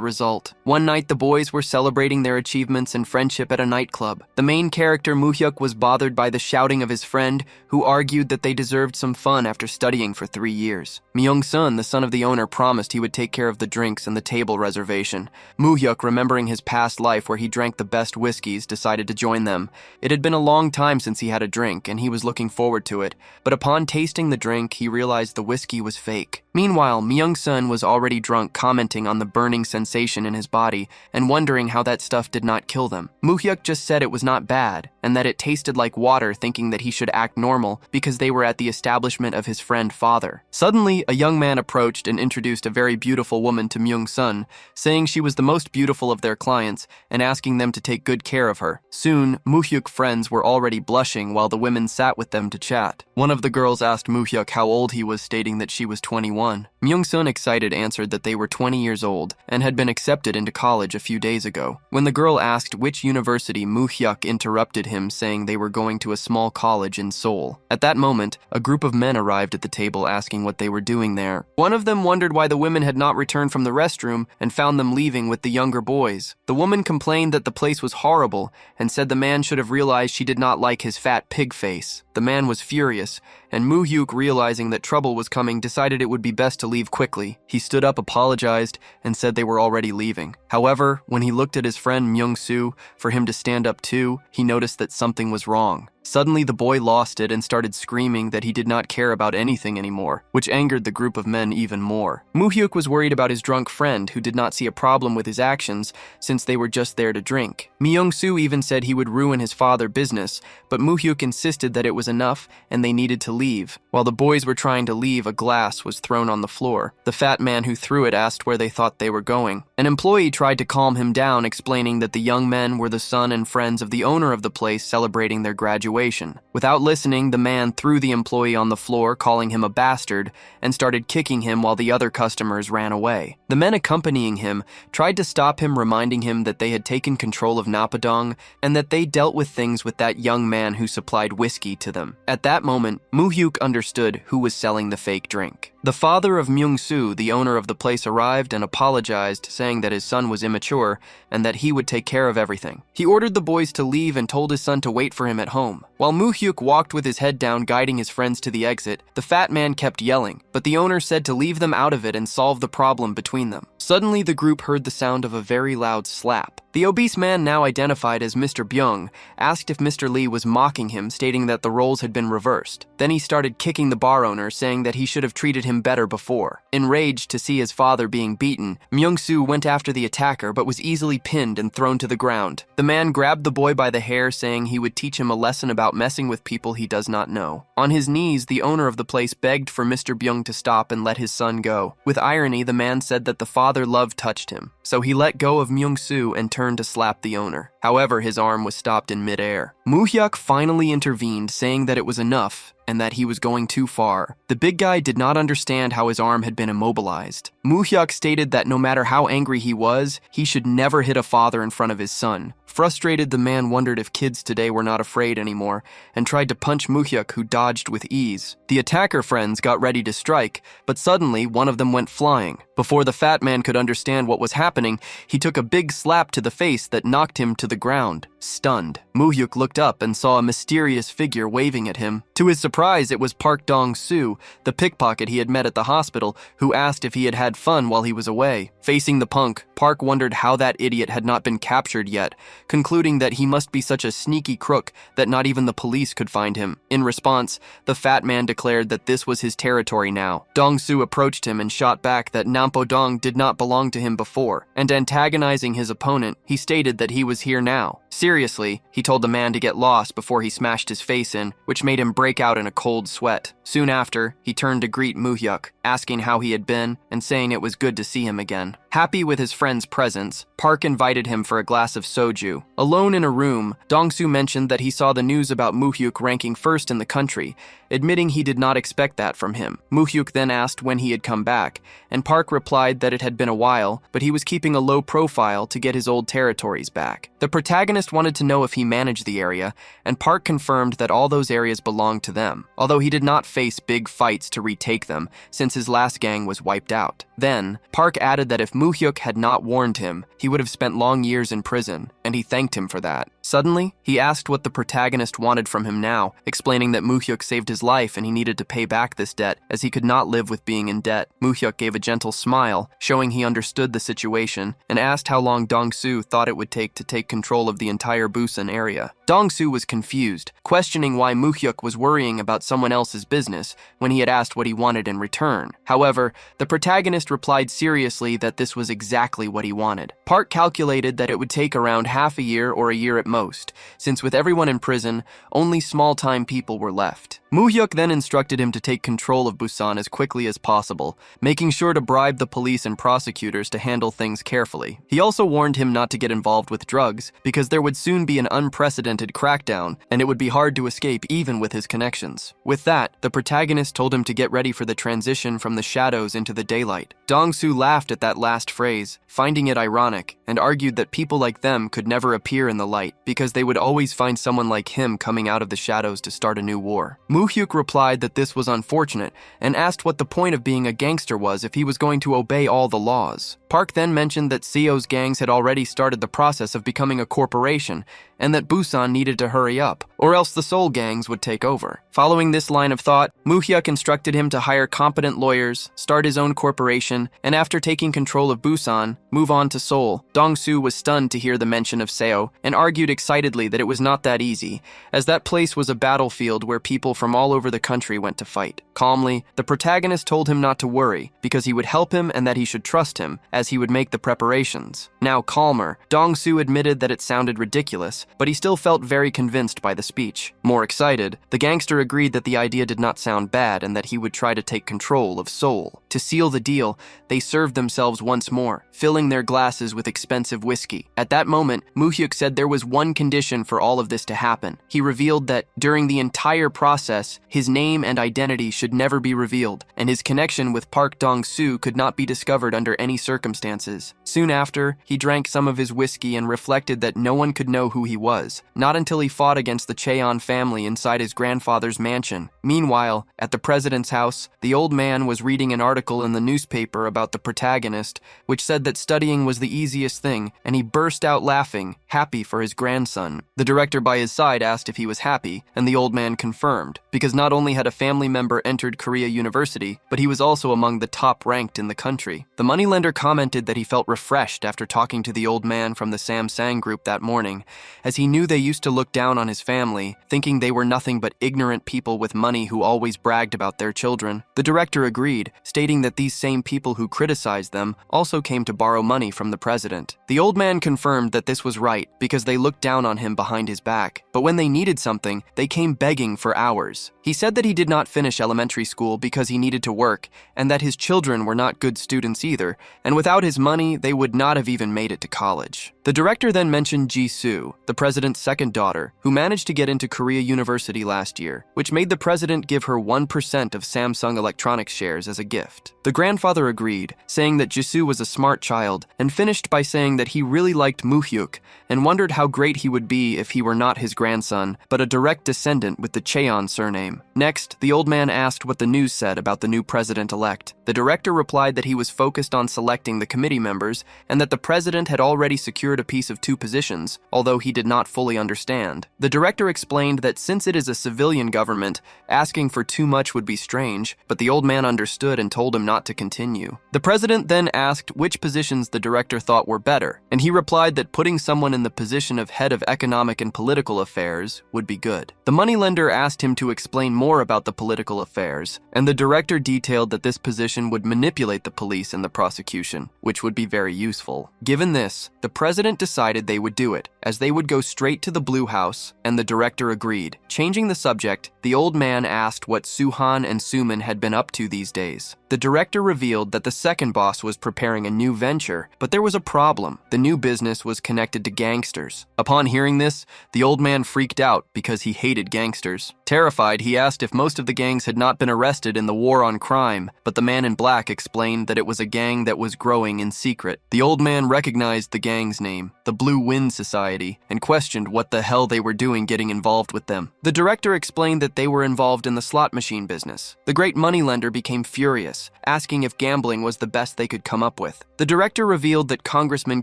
result. One night, the boys were celebrating their achievements and friendship at a nightclub. The main character, Moo-hyuk, was bothered by the shouting of his friend, who argued that they deserved some fun after studying for 3 years. Myung-sun, the son of the owner, promised he would take care of the drinks and the table reservation. Moo-hyuk, remembering his past life where he drank the best whiskeys, decided to join them. It had been a long time since he had a drink, and he was looking forward to it. But upon tasting the drink, he realized the whiskey was fake. Meanwhile, Myung-sun was already drunk, commenting on the burning sensation in his body and wondering how that stuff did not kill them. Moo-hyuk just said it was not bad and that it tasted like water, thinking that he should act normal because they were at the establishment of his friend father. Suddenly, a young man approached and introduced a very beautiful woman to Myung-sun, saying she was the most beautiful of their clients and asking them to take good care of her. Soon, Moo-hyuk friends were already blushing while the women sat with them to chat. One of the girls asked Moo-hyuk how old he was, stating that she was 21. Myung-sun, excited, answered that they were 20 years old and had been accepted into college a few days ago. When the girl asked which university, Moo-hyuk interrupted him, saying they were going to a small college in Seoul. At that moment, a group of men arrived at the table asking what they were doing there. One of them wondered why the women had not returned from the restroom and found them leaving with the younger boys. The woman complained that the place was horrible and said the man should have realized she did not like his fat pig face. The man was furious, and Moo-hyuk, realizing that trouble was coming, decided it would be best to leave quickly. He stood up, apologized, and said they were already leaving. However, when he looked at his friend Myung-soo for him to stand up too, he noticed that something was wrong. Suddenly, the boy lost it and started screaming that he did not care about anything anymore, which angered the group of men even more. Moo-hyuk was worried about his drunk friend, who did not see a problem with his actions since they were just there to drink. Myung-soo even said he would ruin his father's business, but Moo-hyuk insisted that it was enough and they needed to leave. While the boys were trying to leave, a glass was thrown on the floor. The fat man who threw it asked where they thought they were going. An employee tried to calm him down, explaining that the young men were the son and friends of the owner of the place celebrating their graduation. situation. Without listening, the man threw the employee on the floor, calling him a bastard, and started kicking him while the other customers ran away. The men accompanying him tried to stop him, reminding him that they had taken control of Napadong and that they dealt with things with that young man who supplied whiskey to them. At that moment, Moo-hyuk understood who was selling the fake drink. The father of Myung-soo, the owner of the place, arrived and apologized, saying that his son was immature and that he would take care of everything. He ordered the boys to leave and told his son to wait for him at home. While Moo-hyuk walked with his head down, guiding his friends to the exit, the fat man kept yelling, but the owner said to leave them out of it and solve the problem between them. Suddenly, the group heard the sound of a very loud slap. The obese man, now identified as Mr. Byung, asked if Mr. Lee was mocking him, stating that the roles had been reversed. Then he started kicking the bar owner, saying that he should have treated him better before. Enraged to see his father being beaten, Myung-soo went after the attacker but was easily pinned and thrown to the ground. The man grabbed the boy by the hair, saying he would teach him a lesson about messing with people he does not know. On his knees, the owner of the place begged for Mr. Byung to stop and let his son go. With irony, the man said that the father love touched him, so he let go of Myung-soo and turned to slap the owner. However, his arm was stopped in midair. Moo-hyuk finally intervened, saying that it was enough and that he was going too far. The big guy did not understand how his arm had been immobilized. Moo-hyuk stated that no matter how angry he was, he should never hit a father in front of his son. Frustrated, the man wondered if kids today were not afraid anymore and tried to punch Moo-hyuk, who dodged with ease. The attacker friends got ready to strike, but suddenly one of them went flying. Before the fat man could understand what was happening, he took a big slap to the face that knocked him to the ground. Stunned, Moo-hyuk looked up and saw a mysterious figure waving at him. To his surprise, it was Park Dong-soo, the pickpocket he had met at the hospital, who asked if he had had fun while he was away. Facing the punk, Park wondered how that idiot had not been captured yet, concluding that he must be such a sneaky crook that not even the police could find him. In response, the fat man declared that this was his territory now. Dong-soo approached him and shot back that Nampo-dong did not belong to him before, and antagonizing his opponent, he stated that he was here now. Seriously, he told the man to get lost before he smashed his face in, which made him break out in a cold sweat. Soon after, he turned to greet Moo-hyuk, asking how he had been and saying it was good to see him again. Happy with his friend's presence, Park invited him for a glass of soju. Alone in a room, Dong-soo mentioned that he saw the news about Moo-hyuk ranking first in the country, admitting he did not expect that from him. Moo-hyuk then asked when he had come back, and Park replied that it had been a while, but he was keeping a low profile to get his old territories back. The protagonist wanted to know if he managed the area, and Park confirmed that all those areas belonged to them, although he did not face big fights to retake them, since his last gang was wiped out. Then, Park added that if Moo-hyuk had not warned him, he would have spent long years in prison, and he thanked him for that. Suddenly, he asked what the protagonist wanted from him now, explaining that Moo-hyuk saved his life and he needed to pay back this debt, as he could not live with being in debt. Moo-hyuk gave a gentle smile, showing he understood the situation, and asked how long Dong-soo thought it would take to take control of the entire Busan area. Dong-soo was confused, questioning why Moo-hyuk was worrying about someone else's business when he had asked what he wanted in return. However, the protagonist replied seriously that this was exactly what he wanted. Park calculated that it would take around half a year or a year at most, since with everyone in prison, only small-time people were left. Moo-hyuk then instructed him to take control of Busan as quickly as possible, making sure to bribe the police and prosecutors to handle things carefully. He also warned him not to get involved with drugs, because there would soon be an unprecedented crackdown, and it would be hard to escape even with his connections. With that, the protagonist told him to get ready for the transition from the shadows into the daylight. Dong-soo laughed at that last phrase, finding it ironic, and argued that people like them could never appear in the light, because they would always find someone like him coming out of the shadows to start a new war. Moo-hyuk replied that this was unfortunate, and asked what the point of being a gangster was if he was going to obey all the laws. Park then mentioned that Seo's gangs had already started the process of becoming a corporation, and that Busan needed to hurry up, or else the Seoul gangs would take over. Following this line of thought, Moo-hyuk instructed him to hire competent lawyers, start his own corporation, and after taking control of Busan, move on to Seoul. Dong-soo was stunned to hear the mention of Seo, and argued excitedly that it was not that easy, as that place was a battlefield where people from all over the country went to fight. Calmly, the protagonist told him not to worry, because he would help him and that he should trust him, as he would make the preparations. Now calmer, Dong-soo admitted that it sounded ridiculous, but he still felt very convinced by the speech. More excited, the gangster agreed that the idea did not sound bad and that he would try to take control of Seoul. To seal the deal, they served themselves once more, filling their glasses with expensive whiskey. At that moment, Moo-hyuk said there was one one condition for all of this to happen. He revealed that during the entire process, his name and identity should never be revealed, and his connection with Park Dong-soo could not be discovered under any circumstances. Soon after, he drank some of his whiskey and reflected that no one could know who he was, not until he fought against the Cheon family inside his grandfather's mansion. Meanwhile, at the president's house, the old man was reading an article in the newspaper about the Protagonist, which said that studying was the easiest thing, and he burst out laughing, happy for his grandson. The director by his side asked if he was happy, and the old man confirmed, because not only had a family member entered Korea University, but he was also among the top-ranked in the country. The moneylender commented that he felt refreshed after talking to the old man from the Samsung group that morning, as he knew they used to look down on his family, thinking they were nothing but ignorant people with money who always bragged about their children. The director agreed, stating that these same people who criticized them also came to borrow money from the president. The old man confirmed that this was right because they looked down on him behind his back, but when they needed something, they came begging for hours. He said that he did not finish elementary school because he needed to work, and that his children were not good students either, and without his money, they would not have even made it to college. The director then mentioned Ji-soo, the president's second daughter, who managed to get into Korea University last year, which made the president give her 1% of Samsung Electronics shares as a gift. The grandfather agreed, saying that Ji-soo was a smart child, and finished by saying that he really liked Moo-hyuk and wondered how great he would be if he were not his grandson, but a direct descendant with the Cheon surname. Next, the old man asked what the news said about the new president-elect. The director replied that he was focused on selecting the committee members and that the president had already secured a piece of 2 positions, although he did not fully understand. The director explained that since it is a civilian government, asking for too much would be strange, but the old man understood and told him not to continue. The president then asked which positions the director thought were better, and he replied that putting someone in the position of head of economic and political affairs would be good. The moneylender asked him to explain more about the political affairs, and the director detailed that this position would manipulate the police and the prosecution, which would be very useful. Given this, the president decided they would do it, as they would go straight to the Blue House, and the director agreed. Changing the subject, the old man asked what Suhan and Suman had been up to these days. The director revealed that the second boss was preparing a new venture, but there was a problem. The new business was connected to gangsters. Upon hearing this, the old man freaked out because he hated gangsters. Terrified, he asked if most of the gangs had not been arrested in the war on crime, but the man in black explained that it was a gang that was growing in secret. The old man recognized the gang's name, the Blue Wind Society, and questioned what the hell they were doing getting involved with them. The director explained that they were involved in the slot machine business. The great moneylender became furious, asking if gambling was the best they could come up with. The director revealed that Congressman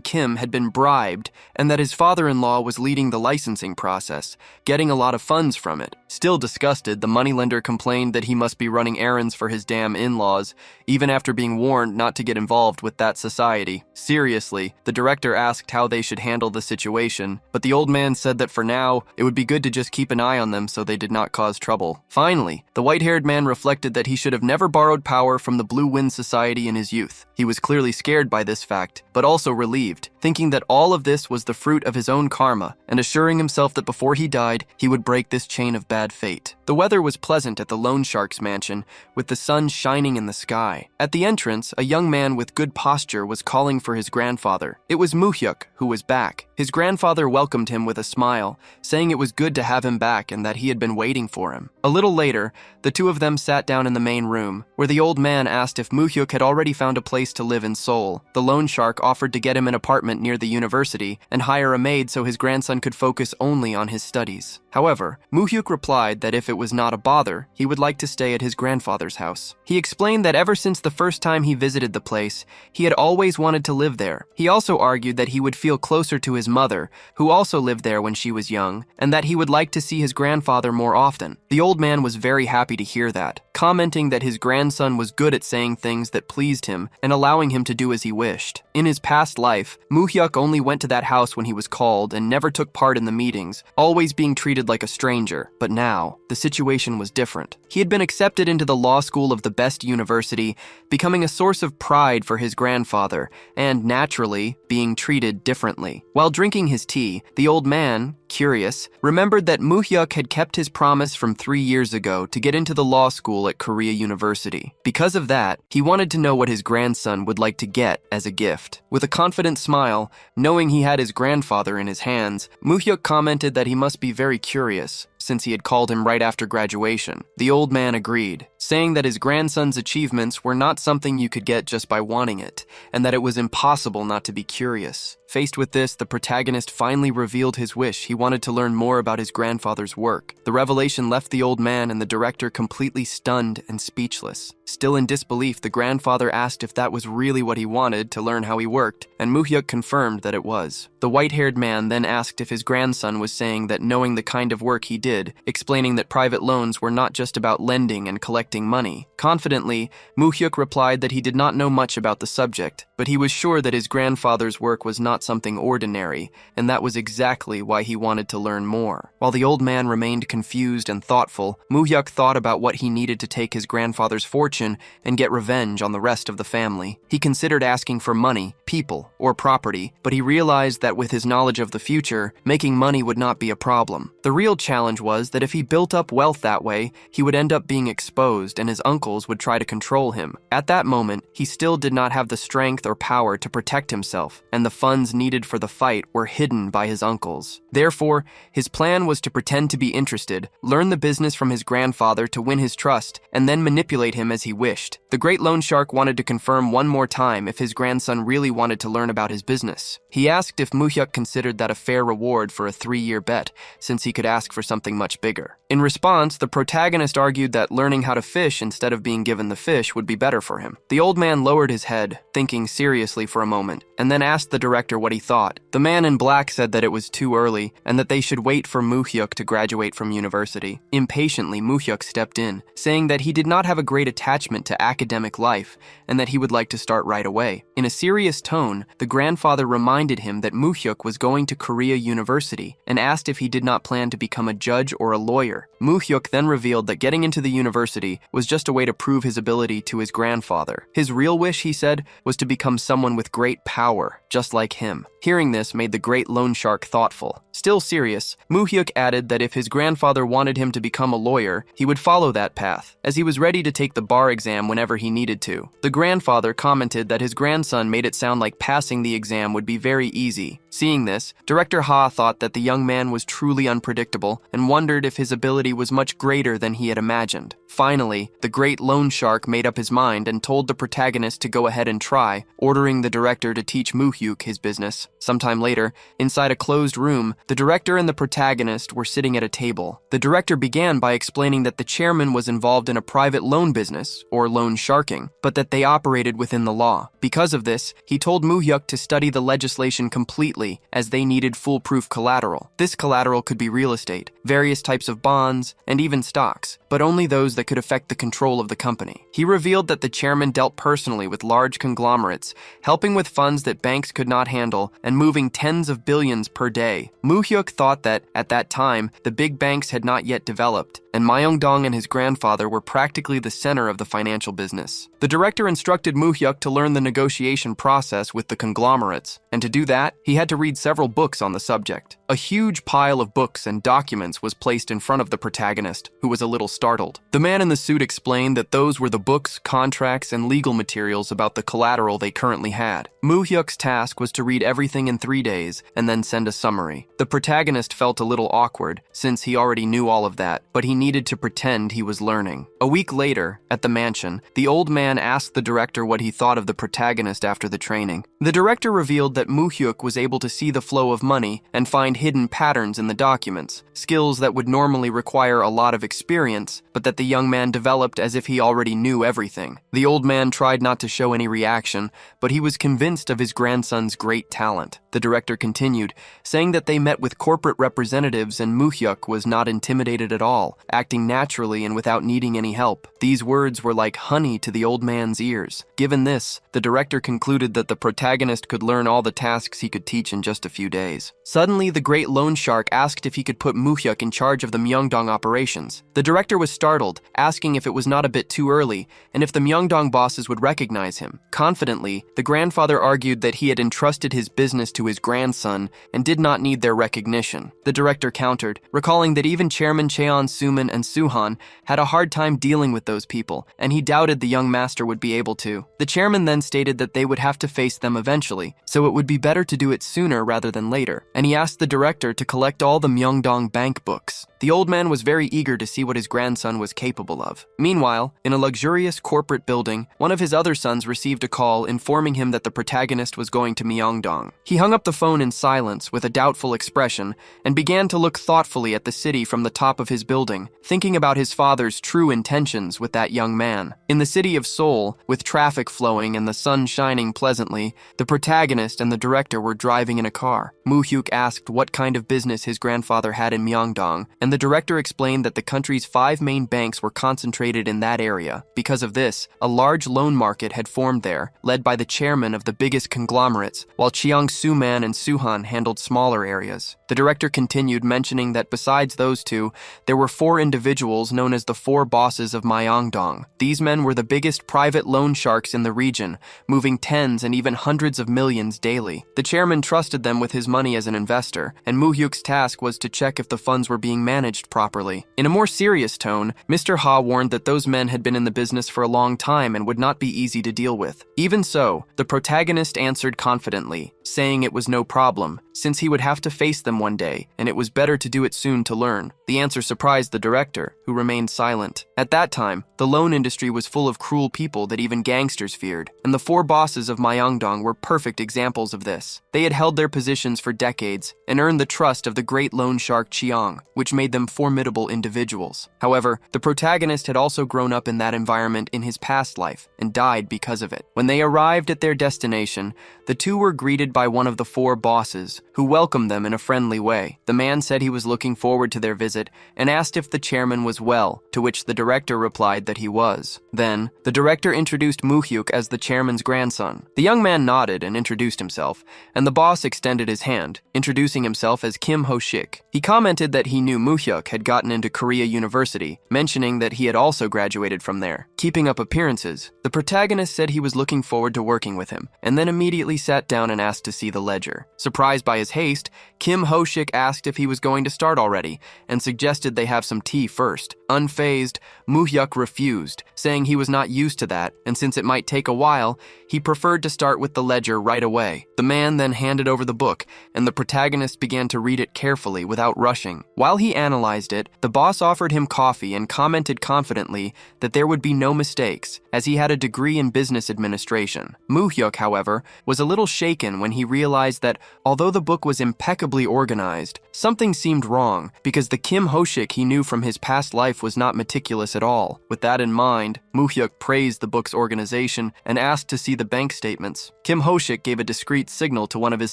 Kim had been bribed and that his father-in-law was leading the licensing process, getting a lot of funds from it. Still disgusted, the moneylender complained that he must be running errands for his damn in-laws, even after being warned not to get involved with that society. Seriously, the director asked how they should handle the situation, but the old man said that for now, it would be good to just keep an eye on them so they did not cause trouble. Finally, the white-haired man reflected that he should have never borrowed power from the Blue Wind Society in his youth. He was clearly scared by this fact, but also relieved, thinking that all of this was the fruit of his own karma, and assuring himself that before he died, he would break this chain of bad fate. The weather was pleasant at the loan shark's mansion, with the sun shining in the sky. At the entrance, a young man with good posture was calling for his grandfather. It was Moo-hyuk, who was back. His grandfather welcomed him with a smile, saying it was good to have him back and that he had been waiting for him. A little later, the two of them sat down in the main room, where the old man asked if Moo-hyuk had already found a place to live in Seoul. The loan shark offered to get him an apartment near the university and hire a maid so his grandson could focus only on his studies. However, Moo-hyuk replied that if it was not a bother, he would like to stay at his grandfather's house. He explained that ever since the first time he visited the place, he had always wanted to live there. He also argued that he would feel closer to his mother, who also lived there when she was young, and that he would like to see his grandfather more often. The old man was very happy to hear that, commenting that his grandson was good at saying things that pleased him and allowing him to do as he wished. In his past life, Moo-hyuk only went to that house when he was called and never took part in the meetings, always being treated like a stranger. But now, the situation was different. He had been accepted into the law school of the best university, becoming a source of pride for his grandfather, and naturally, being treated differently. While drinking his tea, the old man, curious, remembered that Moo-hyuk had kept his promise from 3 years ago to get into the law school at Korea University. Because of that, he wanted to know what his grandson would like to get as a gift. With a confident smile, knowing he had his grandfather in his hands, Moo-hyuk commented that he must be very curious, since he had called him right after graduation. The old man agreed, saying that his grandson's achievements were not something you could get just by wanting it, and that it was impossible not to be curious. Faced with this, the protagonist finally revealed his wish. He wanted to learn more about his grandfather's work. The revelation left the old man and the director completely stunned and speechless. Still in disbelief, the grandfather asked if that was really what he wanted, to learn how he worked, and Moo-hyuk confirmed that it was. The white-haired man then asked if his grandson was saying that knowing the kind of work he did, explaining that private loans were not just about lending and collecting money. Confidently, Moo-hyuk replied that he did not know much about the subject, but he was sure that his grandfather's work was not something ordinary, and that was exactly why he wanted to learn more. While the old man remained confused and thoughtful, Moo-hyuk thought about what he needed to take his grandfather's fortune and get revenge on the rest of the family. He considered asking for money, people, or property, but he realized that with his knowledge of the future, making money would not be a problem. The real challenge was that if he built up wealth that way, he would end up being exposed and his uncles would try to control him. At that moment, he still did not have the strength or power to protect himself, and the funds needed for the fight were hidden by his uncles. Therefore, his plan was to pretend to be interested, learn the business from his grandfather to win his trust, and then manipulate him as he wished. The great loan shark wanted to confirm one more time if his grandson really wanted to learn about his business. He asked if Moo-hyuk considered that a fair reward for a 3-year bet, since he could ask for something much bigger. In response, the protagonist argued that learning how to fish instead of being given the fish would be better for him. The old man lowered his head, thinking seriously for a moment, and then asked the director what he thought. The man in black said that it was too early, and that they should wait for Moo-hyuk to graduate from university. Impatiently, Moo-hyuk stepped in, saying that he did not have a great attachment to academic life, and that he would like to start right away. In a serious tone, the grandfather reminded him that Moo-hyuk was going to Korea University, and asked if he did not plan to become a judge or a lawyer. Moo-hyuk then revealed that getting into the university was just a way to prove his ability to his grandfather. His real wish, he said, was to become someone with great power, just like him. Hearing this made the great loan shark thoughtful. Still serious, Moo-hyuk added that if his grandfather wanted him to become a lawyer, he would follow that path, as he was ready to take the bar exam whenever he needed to. The grandfather commented that his grandson made it sound like passing the exam would be very easy. Seeing this, Director Ha thought that the young man was truly unpredictable and wondered if his ability was much greater than he had imagined. Finally, the great loan shark made up his mind and told the protagonist to go ahead and try, ordering the director to teach Moo-hyuk his business. Sometime later, inside a closed room, the director and the protagonist were sitting at a table. The director began by explaining that the chairman was involved in a private loan business, or loan sharking, but that they operated within the law. Because of this, he told Moo-hyuk to study the legislation completely, as they needed foolproof collateral. This collateral could be real estate, various types of bonds, and even stocks, but only those that could affect the control of the company. He revealed that the chairman dealt personally with large conglomerates, helping with funds that banks could not handle and moving tens of billions per day. Moo-hyuk thought that, at that time, the big banks had not yet developed, and Myeongdong and his grandfather were practically the center of the financial business. The director instructed Moo-hyuk to learn the negotiation process with the conglomerates, and to do that, he had to read several books on the subject. A huge pile of books and documents was placed in front of the protagonist, who was a little startled. The man in the suit explained that those were the books, contracts, and legal materials about the collateral they currently had. Moo-hyuk's task was to read everything in 3 days and then send a summary. The protagonist felt a little awkward, since he already knew all of that, but he needed to pretend he was learning. A week later, at the mansion, the old man asked the director what he thought of the protagonist after the training. The director revealed that Moo-hyuk was able to see the flow of money and find hidden patterns in the documents, skills that would normally require a lot of experience, but that the young man developed as if he already knew everything. The old man tried not to show any reaction, but he was convinced of his grandson's great talent. The director continued, saying that they met with corporate representatives and Moo-hyuk was not intimidated at all, acting naturally and without needing any help. These words were like honey to the old man's ears. Given this, the director concluded that the protagonist could learn all the tasks he could teach in just a few days. Suddenly, the great loan shark asked if he could put Moo-hyuk in charge of the Myeongdong operations. The director was startled, asking if it was not a bit too early, and if the Myeongdong bosses would recognize him. Confidently, the grandfather argued that he had entrusted his business to to his grandson and did not need their recognition. The director countered, recalling that even Chairman Cheon Suman and Suhan had a hard time dealing with those people, and he doubted the young master would be able to. The chairman then stated that they would have to face them eventually, so it would be better to do it sooner rather than later, and he asked the director to collect all the Myeongdong bank books. The old man was very eager to see what his grandson was capable of. Meanwhile, in a luxurious corporate building, one of his other sons received a call informing him that the protagonist was going to Myeongdong. He hung up the phone in silence with a doubtful expression and began to look thoughtfully at the city from the top of his building, thinking about his father's true intentions with that young man. In the city of Seoul, with traffic flowing and the sun shining pleasantly, the protagonist and the director were driving in a car. Moo-hyuk asked what kind of business his grandfather had in Myeongdong, and the director explained that the country's 5 main banks were concentrated in that area. Because of this, a large loan market had formed there, led by the chairman of the biggest conglomerates, while Cheong Su-man and Suhan handled smaller areas. The director continued, mentioning that besides those two, there were 4 individuals known as the 4 bosses of Myeongdong. These men were the biggest private loan sharks in the region, moving tens and even hundreds of millions daily. The chairman trusted them with his money as an investor, and Moo-hyuk's task was to check if the funds were being managed properly. In a more serious tone, Mr. Ha warned that those men had been in the business for a long time and would not be easy to deal with. Even so, the protagonist answered confidently, saying it was no problem, since he would have to face them one day, and it was better to do it soon to learn. The answer surprised the director, who remained silent. At that time, the loan industry was full of cruel people that even gangsters feared, and the 4 bosses of Myeongdong were perfect examples of this. They had held their positions for decades and earned the trust of the great loan shark Cheong, which made them formidable individuals. However, the protagonist had also grown up in that environment in his past life and died because of it. When they arrived at their destination, the two were greeted by one of the 4 bosses, who welcomed them in a friendly way. The man said he was looking forward to their visit and asked if the chairman was well, to which the director replied that he was. Then, the director introduced Moo-hyuk as the chairman's grandson. The young man nodded and introduced himself, and the boss extended his hand, introducing himself as Kim Ho-shik. He commented that he knew Moo-hyuk had gotten into Korea University, mentioning that he had also graduated from there. Keeping up appearances, the protagonist said he was looking forward to working with him, and then immediately sat down and asked to see the ledger. Surprised by his haste, Kim Ho-shik asked if he was going to start already, and suggested they have some tea first. Unfazed, Moo-hyuk refused, saying he was not used to that, and since it might take a while, he preferred to start with the ledger right away. The man then handed over the book, and the protagonist began to read it carefully without rushing. While he analyzed it, the boss offered him coffee and commented confidently that there would be no mistakes, as he had a degree in business administration. Moo-hyuk, however, was a little shaken when he realized that, although the book was impeccably organized, something seemed wrong, because the Kim Ho-shik he knew from his past life was not meticulous at all. With that in mind, Moo-hyuk praised the book's organization and asked to see the bank statements. Kim Ho-shik gave a discreet signal to one of his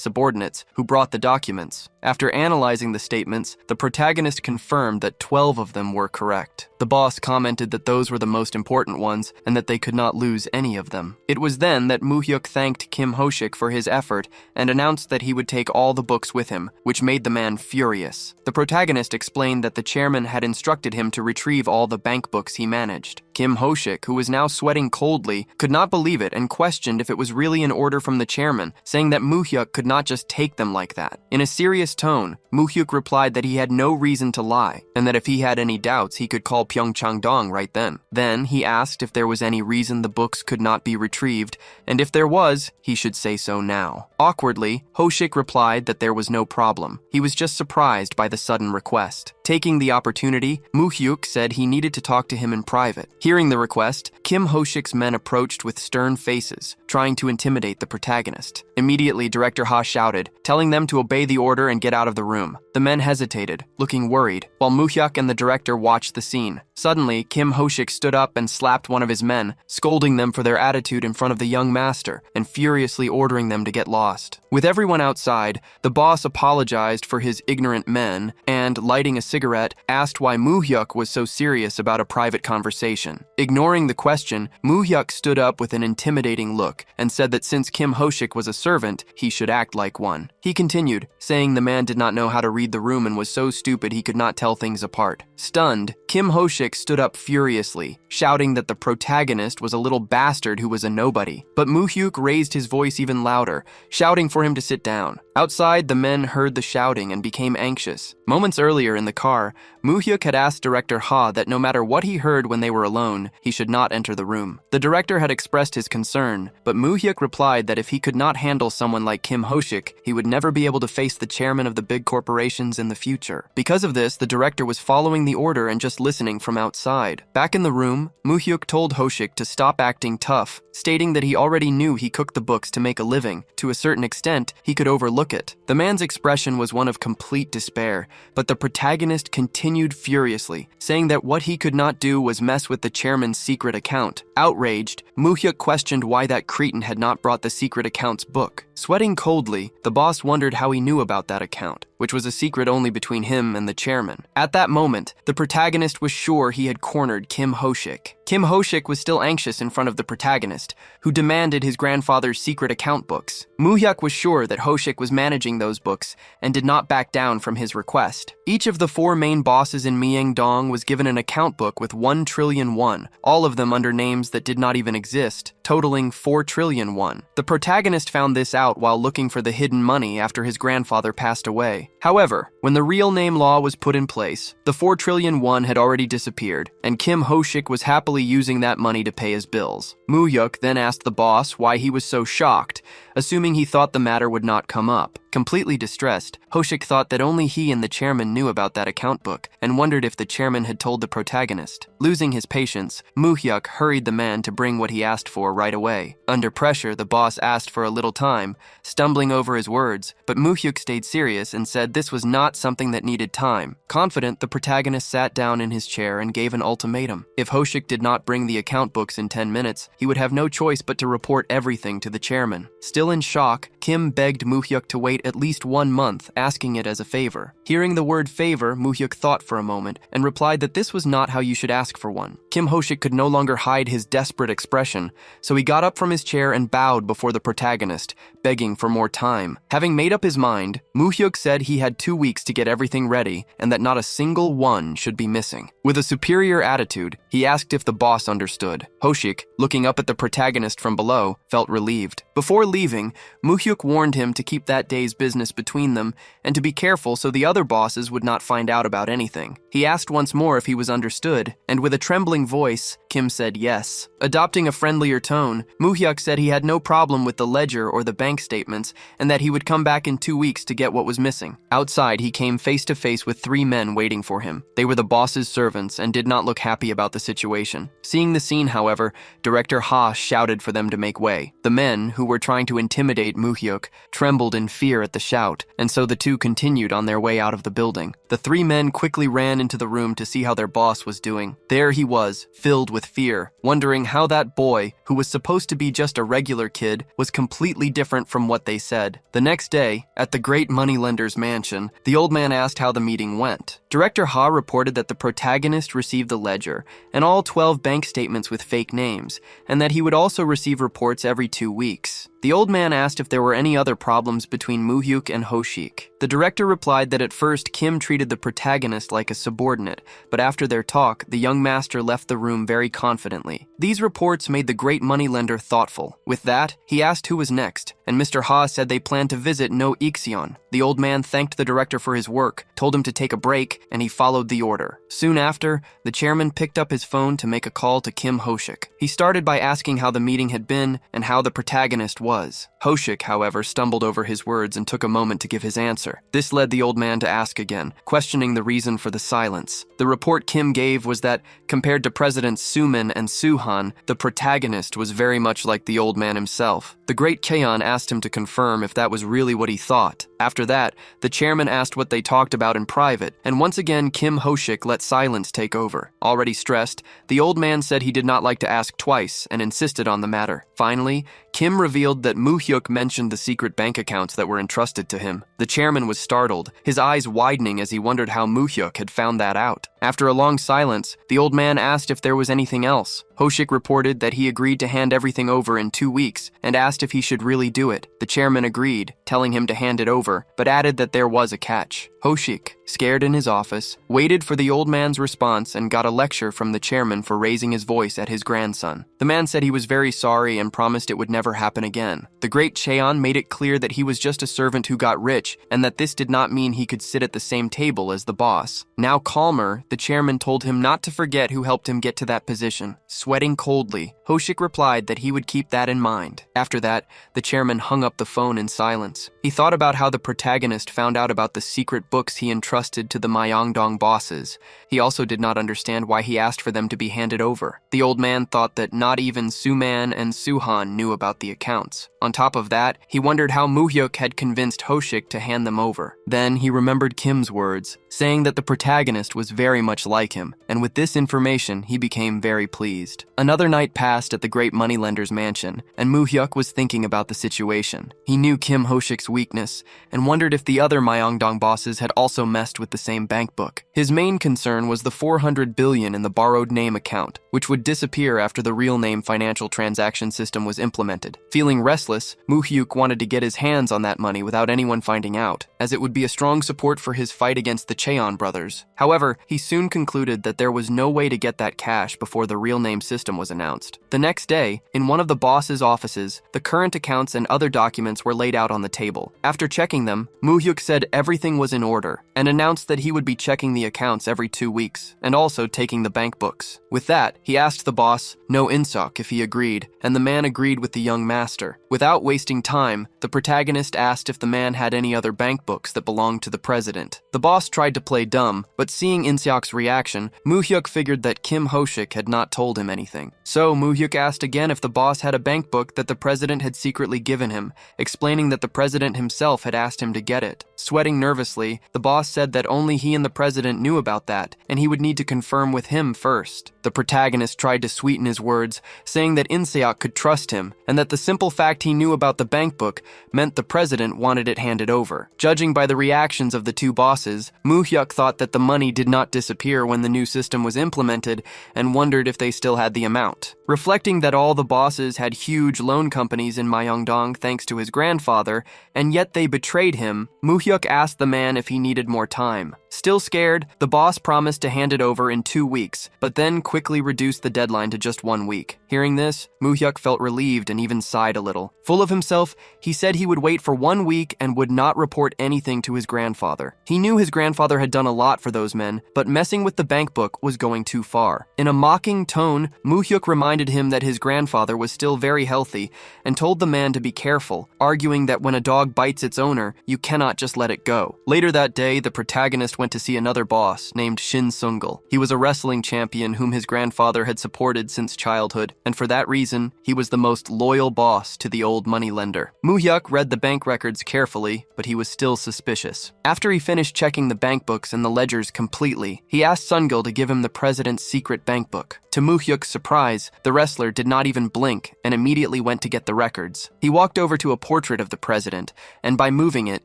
subordinates, who brought the documents. After analyzing the statements, the protagonist confirmed that 12 of them were correct. The boss commented that those were the most important ones and that they could not lose any of them. It was then that Moo-hyuk thanked Kim Ho-shik for his effort and announced that he would take all the books with him, which made the man furious. The protagonist explained that the chairman had instructed him to retrieve all the bank books he managed. Kim Ho-shik, who was now sweating coldly, could not believe it and questioned if it was really an order from the chairman, saying that Moo-hyuk could not just take them like that. In a serious tone, Moo-hyuk replied that he had no reason to lie, and that if he had any doubts, he could call Pyeongchang-dong right then. Then, he asked if there was any reason the books could not be retrieved, and if there was, he should say so now. Awkwardly, Ho-shik replied that there was no problem. He was just surprised by the sudden request. Taking the opportunity, Moo-hyuk said he needed to talk to him in private. Hearing the request, Kim Ho-shik's men approached with stern faces, trying to intimidate the protagonist. Immediately, Director Ha shouted, telling them to obey the order and get out of the room. The men hesitated, looking worried, while Moo-hyuk and the director watched the scene. Suddenly, Kim Ho-shik stood up and slapped one of his men, scolding them for their attitude in front of the young master and furiously ordering them to get lost. With everyone outside, the boss apologized for his ignorant men and, lighting a cigarette, asked why Moo-hyuk was so serious about a private conversation. Ignoring the question, Moo-hyuk stood up with an intimidating look and said that since Kim Ho-shik was a servant, he should act like one. He continued, saying the man did not know how to read the room and was so stupid he could not tell things apart. Stunned, Kim Ho-shik stood up furiously, shouting that the protagonist was a little bastard who was a nobody. But Moo-hyuk raised his voice even louder, shouting for him to sit down. Outside, the men heard the shouting and became anxious. Moments earlier in the car, Moo-hyuk had asked director Ha that no matter what he heard when they were alone, he should not enter the room. The director had expressed his concern, but Moo-hyuk replied that if he could not handle someone like Kim Ho-shik, he would never be able to face the chairman of the big corporations in the future. Because of this, the director was following the order and just listening from outside. Back in the room, Moo-hyuk told Ho-shik to stop acting tough, stating that he already knew he cooked the books to make a living. To a certain extent, he could overlook it. The man's expression was one of complete despair, but the protagonist continued furiously, saying that what he could not do was mess with the chairman's secret account. Outraged, Moo-hyuk questioned why that cretin had not brought the secret account's book. Sweating coldly, the boss wondered how he knew about that account, which was a secret only between him and the chairman. At that moment, the protagonist was sure he had cornered Kim Ho-shik. Kim Ho-shik was still anxious in front of the protagonist, who demanded his grandfather's secret account books. Moo-hyuk was sure that Ho-shik was managing those books and did not back down from his request. Each of the 4 main bosses in Myeongdong was given an account book with 1 trillion won, all of them under names that did not even exist, totaling 4 trillion won. The protagonist found this out while looking for the hidden money after his grandfather passed away. However, when the real name law was put in place, the 4 trillion won had already disappeared, and Kim Ho-shik was happily using that money to pay his bills. Moo-hyuk then asked the boss why he was so shocked, assuming he thought the matter would not come up. Completely distressed, Ho-shik thought that only he and the chairman knew about that account book, and wondered if the chairman had told the protagonist. Losing his patience, Moo-hyuk hurried the man to bring what he asked for right away. Under pressure, the boss asked for a little time, stumbling over his words, but Moo-hyuk stayed serious and said this was not something that needed time. Confident, the protagonist sat down in his chair and gave an ultimatum. If Ho-shik did not bring the account books in 10 minutes, he would have no choice but to report everything to the chairman. Still in shock, Kim begged Moo-hyuk to wait at least 1 month, asking it as a favor. Hearing the word favor, Moo-hyuk thought for a moment and replied that this was not how you should ask for one. Kim Ho-shik could no longer hide his desperate expression, so he got up from his chair and bowed before the protagonist, begging for more time. Having made up his mind, Moo-hyuk said he had 2 weeks to get everything ready and that not a single one should be missing. With a superior attitude, he asked if the boss understood. Ho-shik, looking up at the protagonist from below, felt relieved. Before leaving, Moo-hyuk warned him to keep that day's business between them and to be careful so the other bosses would not find out about anything. He asked once more if he was understood, and with a trembling voice, Kim said yes. Adopting a friendlier tone, Moo-hyuk said he had no problem with the ledger or the bank statements and that he would come back in 2 weeks to get what was missing. Outside, he came face to face with 3 men waiting for him. They were the boss's servants and did not look happy about the situation. Seeing the scene, however, director Ha shouted for them to make way. The men, who were trying to intimidate Moo-hyuk, trembled in fear at the shout, and so the 2 continued on their way out of the building. The 3 men quickly ran into the room to see how their boss was doing. There he was, filled with fear, wondering how that boy, who was supposed to be just a regular kid, was completely different from what they said. The next day, at the great moneylender's mansion, the old man asked how the meeting went. Director Ha reported that the protagonist received the ledger and all 12 bank statements with fake names, and that he would also receive reports every 2 weeks. The old man asked if there were any other problems between Moo-hyuk and Ho-shik. The director replied that at first Kim treated the protagonist like a subordinate, but after their talk, the young master left the room very confidently. These reports made the great moneylender thoughtful. With that, he asked who was next, and Mr. Ha said they planned to visit No Ixion. The old man thanked the director for his work, told him to take a break, and he followed the order. Soon after, the chairman picked up his phone to make a call to Kim Ho-shik. He started by asking how the meeting had been and how the protagonist was. Ho-shik, however, stumbled over his words and took a moment to give his answer. This led the old man to ask again, questioning the reason for the silence. The report Kim gave was that, compared to Presidents Sumin and Suhan, the protagonist was very much like the old man himself. The great Cheon asked him to confirm if that was really what he thought. After that, the chairman asked what they talked about in private, and once again Kim Ho-shik let silence take over. Already stressed, the old man said he did not like to ask twice and insisted on the matter. Finally, Kim revealed that Moo-hyuk mentioned the secret bank accounts that were entrusted to him. The chairman was startled, his eyes widening as he wondered how Moo-hyuk had found that out. After a long silence, the old man asked if there was anything else. Ho-shik reported that he agreed to hand everything over in 2 weeks and asked if he should really do it. The chairman agreed, telling him to hand it over, but added that there was a catch. Ho-shik, scared in his office, waited for the old man's response and got a lecture from the chairman for raising his voice at his grandson. The man said he was very sorry and promised it would never happen again. The great Cheon made it clear that he was just a servant who got rich and that this did not mean he could sit at the same table as the boss. Now calmer, the chairman told him not to forget who helped him get to that position. Sweating coldly, Hoshik replied that he would keep that in mind. After that, the chairman hung up the phone in silence. He thought about how the protagonist found out about the secret books he entrusted to the Myeongdong bosses. He also did not understand why he asked for them to be handed over. The old man thought that not even Suman and Suhan knew about the accounts. On top of that, he wondered how Muhyuk had convinced Hoshik to hand them over. Then he remembered Kim's words, saying that the protagonist was very much like him, and with this information, he became very pleased. Another night passed at the great moneylender's mansion, and Muhyuk was thinking about the situation. He knew Kim Hoshik's weakness, and wondered if the other Myeongdong bosses had also messed with the same bank book. His main concern was the 400 billion in the borrowed name account, which would disappear after the real name financial transaction system was implemented. Feeling restless, Muhyuk wanted to get his hands on that money without anyone finding out, as it would be a strong support for his fight against the Cheon brothers. However, he soon concluded that there was no way to get that cash before the real name system was announced. The next day, in one of the boss's offices, the current accounts and other documents were laid out on the table. After checking them, Muhyuk said everything was in order, and announced that he would be checking the accounts every 2 weeks, and also taking the bank books. With that, he asked the boss, No Insok, if he agreed, and the man agreed with the young master. Without wasting time, the protagonist asked if the man had any other bank books that belonged to the president. The boss tried to play dumb, but seeing Inseok's reaction, Muhyuk figured that Kim Hoshik had not told him anything. So Muhyuk asked again if the boss had a bank book that the president had secretly given him, explaining that the president himself had asked him to get it. Sweating nervously, the boss said that only he and the president knew about that, and he would need to confirm with him first. The protagonist tried to sweeten his words, saying that Inseok could trust him, and that the simple fact he knew about the bank book meant the president wanted it handed over. Judging by the reactions of the two bosses, Muhyuk thought that the money did not disappear when the new system was implemented, and wondered if they still had the amount. Reflecting that all the bosses had huge loan companies in Myeongdong thanks to his grandfather, and yet they betrayed him, Muhyuk asked the man if he needed more time. Still scared, the boss promised to hand it over in 2 weeks, but then quickly reduced the deadline to just 1 week. Hearing this, Muhyuk felt relieved and even sighed a little. Full of himself, he said he would wait for 1 week and would not report anything to his grandfather. He knew his grandfather had done a lot for those men, but messing with the bank book was going too far. In a mocking tone, Muhyuk reminded him that his grandfather was still very healthy and told the man to be careful, arguing that when a dog bites its owner, you cannot just let it go. Later that day, the protagonist went to see another boss named Shin Sungal. He was a wrestling champion whom his grandfather had supported since childhood, and for that reason, he was the most loyal boss to the old moneylender. Muhyuk read the bank records carefully, but he was still suspicious. After he finished checking the bank books and the ledgers completely, he asked Sungal to give him the president's secret bank book. To Muhyuk's surprise, the wrestler did not even blink and immediately went to get the records. He walked over to a portrait of the president, and by moving it,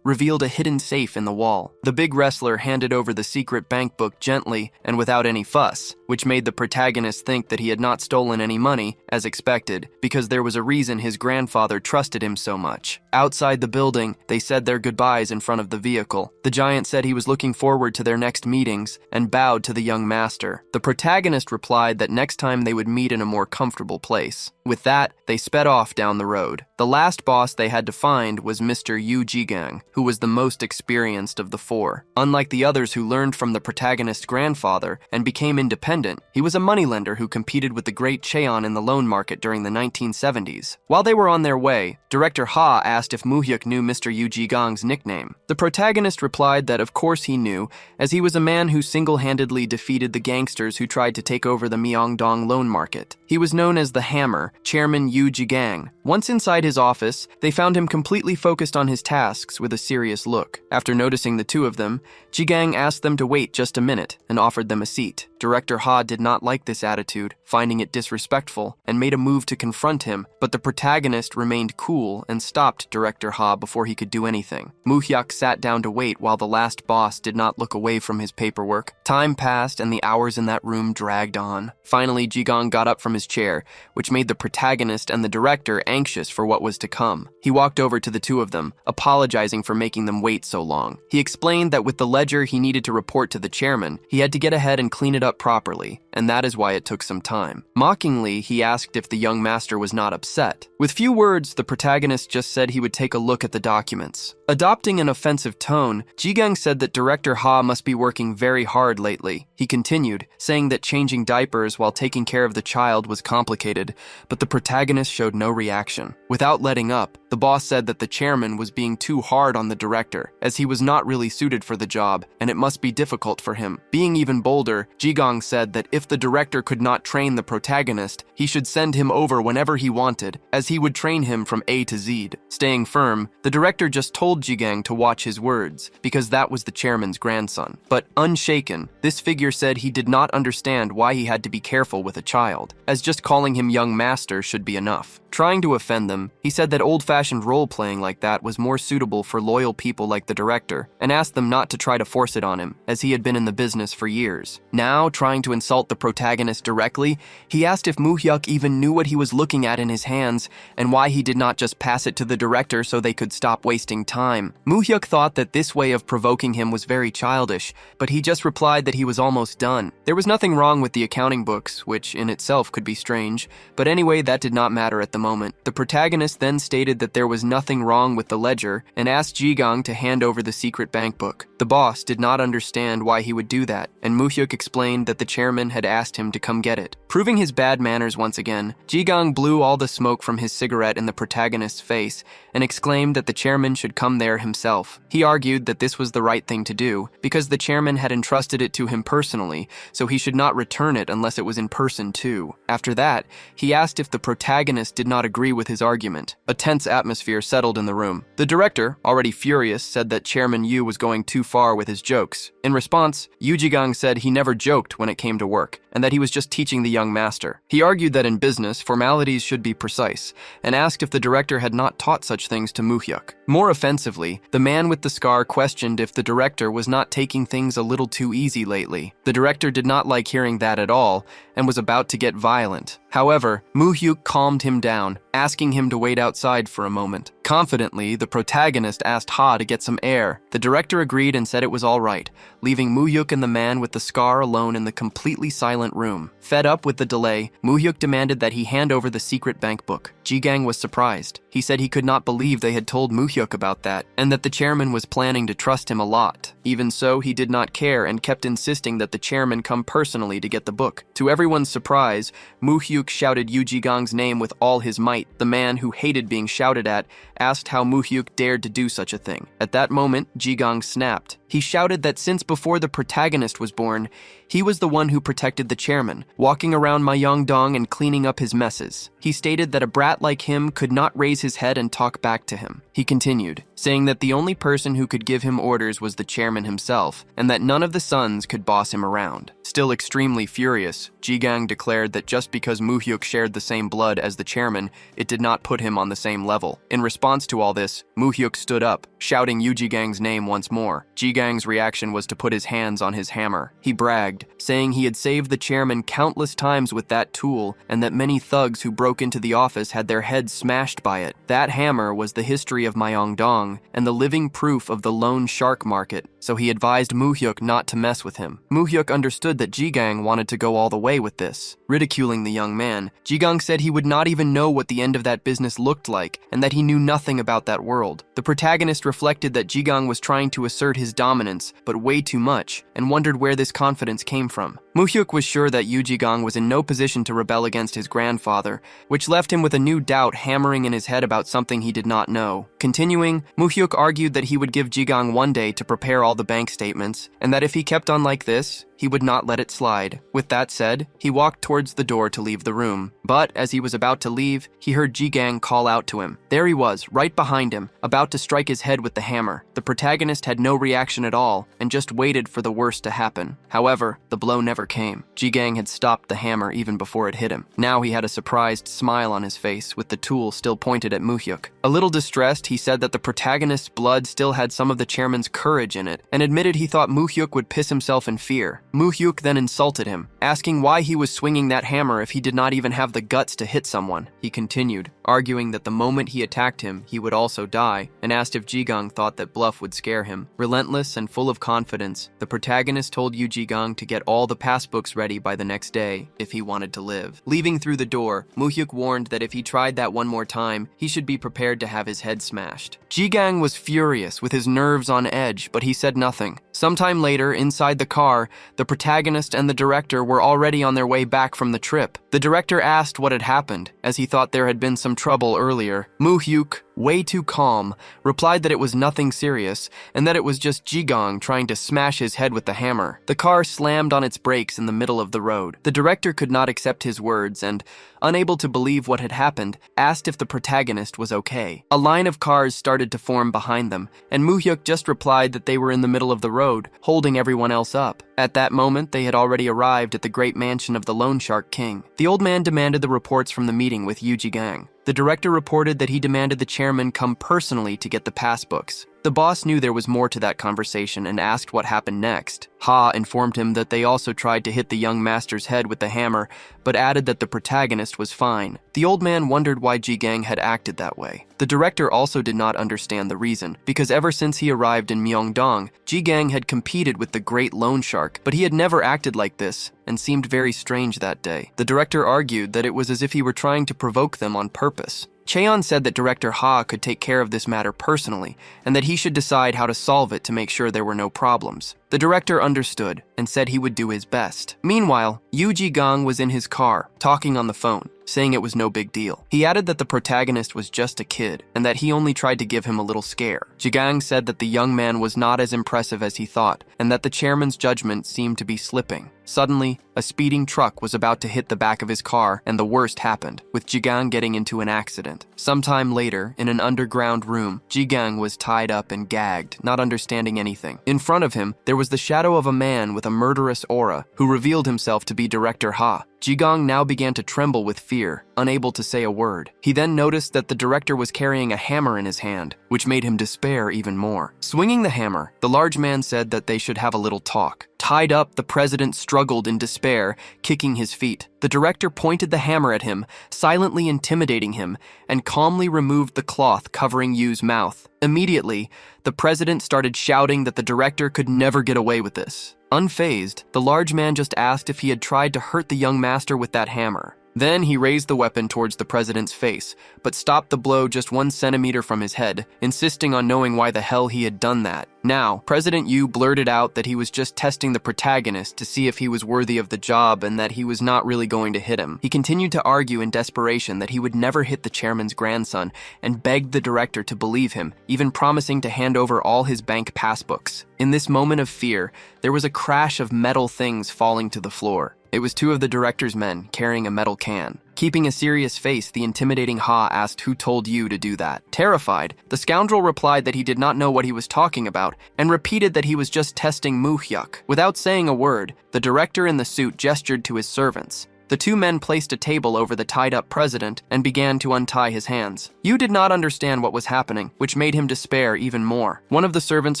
revealed a hidden safe in the wall. The big wrestler handed over the secret bank book gently and without any fuss, which made the protagonist think that he had not stolen any money, as expected, because there was a reason his grandfather trusted him so much. Outside the building, they said their goodbyes in front of the vehicle. The giant said he was looking forward to their next meetings and bowed to the young master. The protagonist replied that next time they would meet in a more comfortable place. With that, they sped off down the road. The last boss they had to find was Mr. Yu Jigang, who was the most experienced of the four. Unlike the others who learned from the protagonist's grandfather and became independent, he was a moneylender who competed with the great Cheon in the loan market during the 1970s. While they were on their way, Director Ha asked if Muhyuk knew Mr. Yu Jigang's nickname. The protagonist replied that of course he knew, as he was a man who single-handedly defeated the gangsters who tried to take over the Myeongdong loan market. He was known as the Hammer, Chairman Yu Jigang. Once inside his office, they found him completely focused on his tasks with a serious look. After noticing the two of them, Jigang asked them to wait just a minute and offered them a seat. Director Ha did not like this attitude, finding it disrespectful, and made a move to confront him, but the protagonist remained cool and stopped Director Ha before he could do anything. Muhyuk sat down to wait while the last boss did not look away from his paperwork. Time passed and the hours in that room dragged on. Finally, Jigang got up from his chair, which made the protagonist and the director anxious for what was to come. He walked over to the two of them, apologizing for making them wait so long. He explained that with the ledger he needed to report to the chairman, he had to get ahead and clean it up properly, and that is why it took some time. Mockingly, he asked if the young master was not upset. With few words, the protagonist just said he would take a look at the documents. Adopting an offensive tone, Jigang said that Director Ha must be working very hard lately. He continued, saying that changing diapers while taking care of the child was complicated, but the protagonist showed no reaction. Without letting up, the boss said that the chairman was being too hard on the director, as he was not really suited for the job, and it must be difficult for him. Being even bolder, Jigang said that if the director could not train the protagonist, he should send him over whenever he wanted, as he would train him from A to Z. Staying firm, the director just told Jigang to watch his words, because that was the chairman's grandson. But unshaken, this figure said he did not understand why he had to be careful with a child, as just calling him young master should be enough. Trying to offend them, he said that old-fashioned role-playing like that was more suitable for loyal people like the director, and asked them not to try to force it on him, as he had been in the business for years. Now, trying to insult the protagonist directly, he asked if Moo-hyuk even knew what he was looking at in his hands, and why he did not just pass it to the director so they could stop wasting time. Moo-hyuk thought that this way of provoking him was very childish, but he just replied that he was almost done. There was nothing wrong with the accounting books, which in itself could be strange, but anyway, that did not matter at the moment. The protagonist then stated that there was nothing wrong with the ledger and asked Jigang to hand over the secret bank book. The boss did not understand why he would do that, and Moo-hyuk explained that the chairman had asked him to come get it. Proving his bad manners once again, Jigang blew all the smoke from his cigarette in the protagonist's face and exclaimed that the chairman should come there himself. He argued that this was the right thing to do, because the chairman had entrusted it to him personally, so he should not return it unless it was in person too. After that, he asked if the protagonist did not agree with his argument. A tense atmosphere settled in the room. The director, already furious, said that Chairman Yu was going too far with his jokes. In response, Yu Jigang said he never joked when it came to work, and that he was just teaching the young master. He argued that in business, formalities should be precise, and asked if the director had not taught such things to Moo-hyuk. More offensively, the man with the scar questioned if the director was not taking things a little too easy lately. The director did not like hearing that at all, and was about to get violent. However, Moo-hyuk calmed him down, asking him to wait outside for a moment. Confidently, the protagonist asked Ha to get some air. The director agreed and said it was all right, leaving Moo-hyuk and the man with the scar alone in the completely silent room. Fed up with the delay, Moo-hyuk demanded that he hand over the secret bank book. Jigang was surprised. He said he could not believe they had told Moo-hyuk about that, and that the chairman was planning to trust him a lot. Even so, he did not care and kept insisting that the chairman come personally to get the book. To everyone's surprise, Moo-hyuk shouted Yu Jigang's name with all his might. The man, who hated being shouted at, asked how Moo-hyuk dared to do such a thing. At that moment, Jigang snapped. He shouted that since before the protagonist was born, he was the one who protected the chairman, walking around Myeongdong and cleaning up his messes. He stated that a brat like him could not raise his head and talk back to him. He continued, saying that the only person who could give him orders was the chairman himself, and that none of the sons could boss him around. Still extremely furious, Jigang declared that just because Moo-hyuk shared the same blood as the chairman, it did not put him on the same level. In response to all this, Moo-hyuk stood up, shouting Yu Jigang's name once more. Jigang's reaction was to put his hands on his hammer. He bragged, saying he had saved the chairman countless times with that tool, and that many thugs who broke into the office had their heads smashed by it. That hammer was the history of Myeongdong, and the living proof of the loan shark market, so he advised Moo-hyuk not to mess with him. Moo-hyuk understood that Jigang wanted to go all the way with this. Ridiculing the young man, Jigang said he would not even know what the end of that business looked like, and that he knew nothing about that world. The protagonist reflected that Jigang was trying to assert his dominance, but way too much, and wondered where this confidence came from. Moo-hyuk was sure that Yu Jigang was in no position to rebel against his grandfather, which left him with a new doubt hammering in his head about something he did not know. Continuing, Moo-hyuk argued that he would give Jigang one day to prepare all the bank statements, and that if he kept on like this, he would not let it slide. With that said, he walked towards the door to leave the room. But as he was about to leave, he heard Jigang call out to him. There he was, right behind him, about to strike his head with the hammer. The protagonist had no reaction reaction at all and just waited for the worst to happen. However, the blow never came. Jigang had stopped the hammer even before it hit him. Now he had a surprised smile on his face with the tool still pointed at Muhyuk. A little distressed, he said that the protagonist's blood still had some of the chairman's courage in it and admitted he thought Muhyuk would piss himself in fear. Muhyuk then insulted him, asking why he was swinging that hammer if he did not even have the guts to hit someone. He continued, arguing that the moment he attacked him, he would also die, and asked if Jigang thought that bluff would scare him. Relentless and full of confidence, the protagonist told Yu Jigang to get all the passbooks ready by the next day if he wanted to live. Leaving through the door, Muhyuk warned that if he tried that one more time, he should be prepared to have his head smashed. Jigang was furious, with his nerves on edge, but he said nothing. Sometime later, inside the car, the protagonist and the director were already on their way back from the trip. The director asked what had happened, as he thought there had been some trouble earlier. Muhyuk, way too calm, replied that it was nothing serious and that it was just Jigang trying to smash his head with the hammer. The car slammed on its brakes in the middle of the road. The director could not accept his words and, unable to believe what had happened, asked if the protagonist was okay. A line of cars started to form behind them, and Muhyuk just replied that they were in the middle of the road, holding everyone else up. At that moment, they had already arrived at the great mansion of the Loan Shark King. The old man demanded the reports from the meeting with Yu Jigang. The director reported that he demanded the chairman come personally to get the passbooks. The boss knew there was more to that conversation and asked what happened next. Ha informed him that they also tried to hit the young master's head with the hammer, but added that the protagonist was fine. The old man wondered why Jigang had acted that way. The director also did not understand the reason, because ever since he arrived in Myeongdong, Jigang had competed with the great loan shark, but he had never acted like this and seemed very strange that day. The director argued that it was as if he were trying to provoke them on purpose. Cheon said that Director Ha could take care of this matter personally, and that he should decide how to solve it to make sure there were no problems. The director understood and said he would do his best. Meanwhile, Yu Jigang was in his car, talking on the phone, saying it was no big deal. He added that the protagonist was just a kid, and that he only tried to give him a little scare. Jigang said that the young man was not as impressive as he thought, and that the chairman's judgment seemed to be slipping. Suddenly, a speeding truck was about to hit the back of his car, and the worst happened, with Jigang getting into an accident. Sometime later, in an underground room, Jigang was tied up and gagged, not understanding anything. In front of him, there was the shadow of a man with a murderous aura, who revealed himself to be Director Ha. Jigang now began to tremble with fear, unable to say a word. He then noticed that the director was carrying a hammer in his hand, which made him despair even more. Swinging the hammer, the large man said that they should have a little talk. Tied up, the president struggled in despair, kicking his feet. The director pointed the hammer at him, silently intimidating him, and calmly removed the cloth covering Yu's mouth. Immediately, the president started shouting that the director could never get away with this. Unfazed, the large man just asked if he had tried to hurt the young master with that hammer. Then he raised the weapon towards the president's face, but stopped the blow just 1 centimeter from his head, insisting on knowing why the hell he had done that. Now, President Yu blurted out that he was just testing the protagonist to see if he was worthy of the job and that he was not really going to hit him. He continued to argue in desperation that he would never hit the chairman's grandson and begged the director to believe him, even promising to hand over all his bank passbooks. In this moment of fear, there was a crash of metal things falling to the floor. It was 2 of the director's men carrying a metal can. Keeping a serious face, the intimidating Ha asked who told Yu to do that. Terrified, the scoundrel replied that he did not know what he was talking about and repeated that he was just testing Muhyuk. Without saying a word, the director in the suit gestured to his servants. The 2 men placed a table over the tied-up president and began to untie his hands. Yu did not understand what was happening, which made him despair even more. One of the servants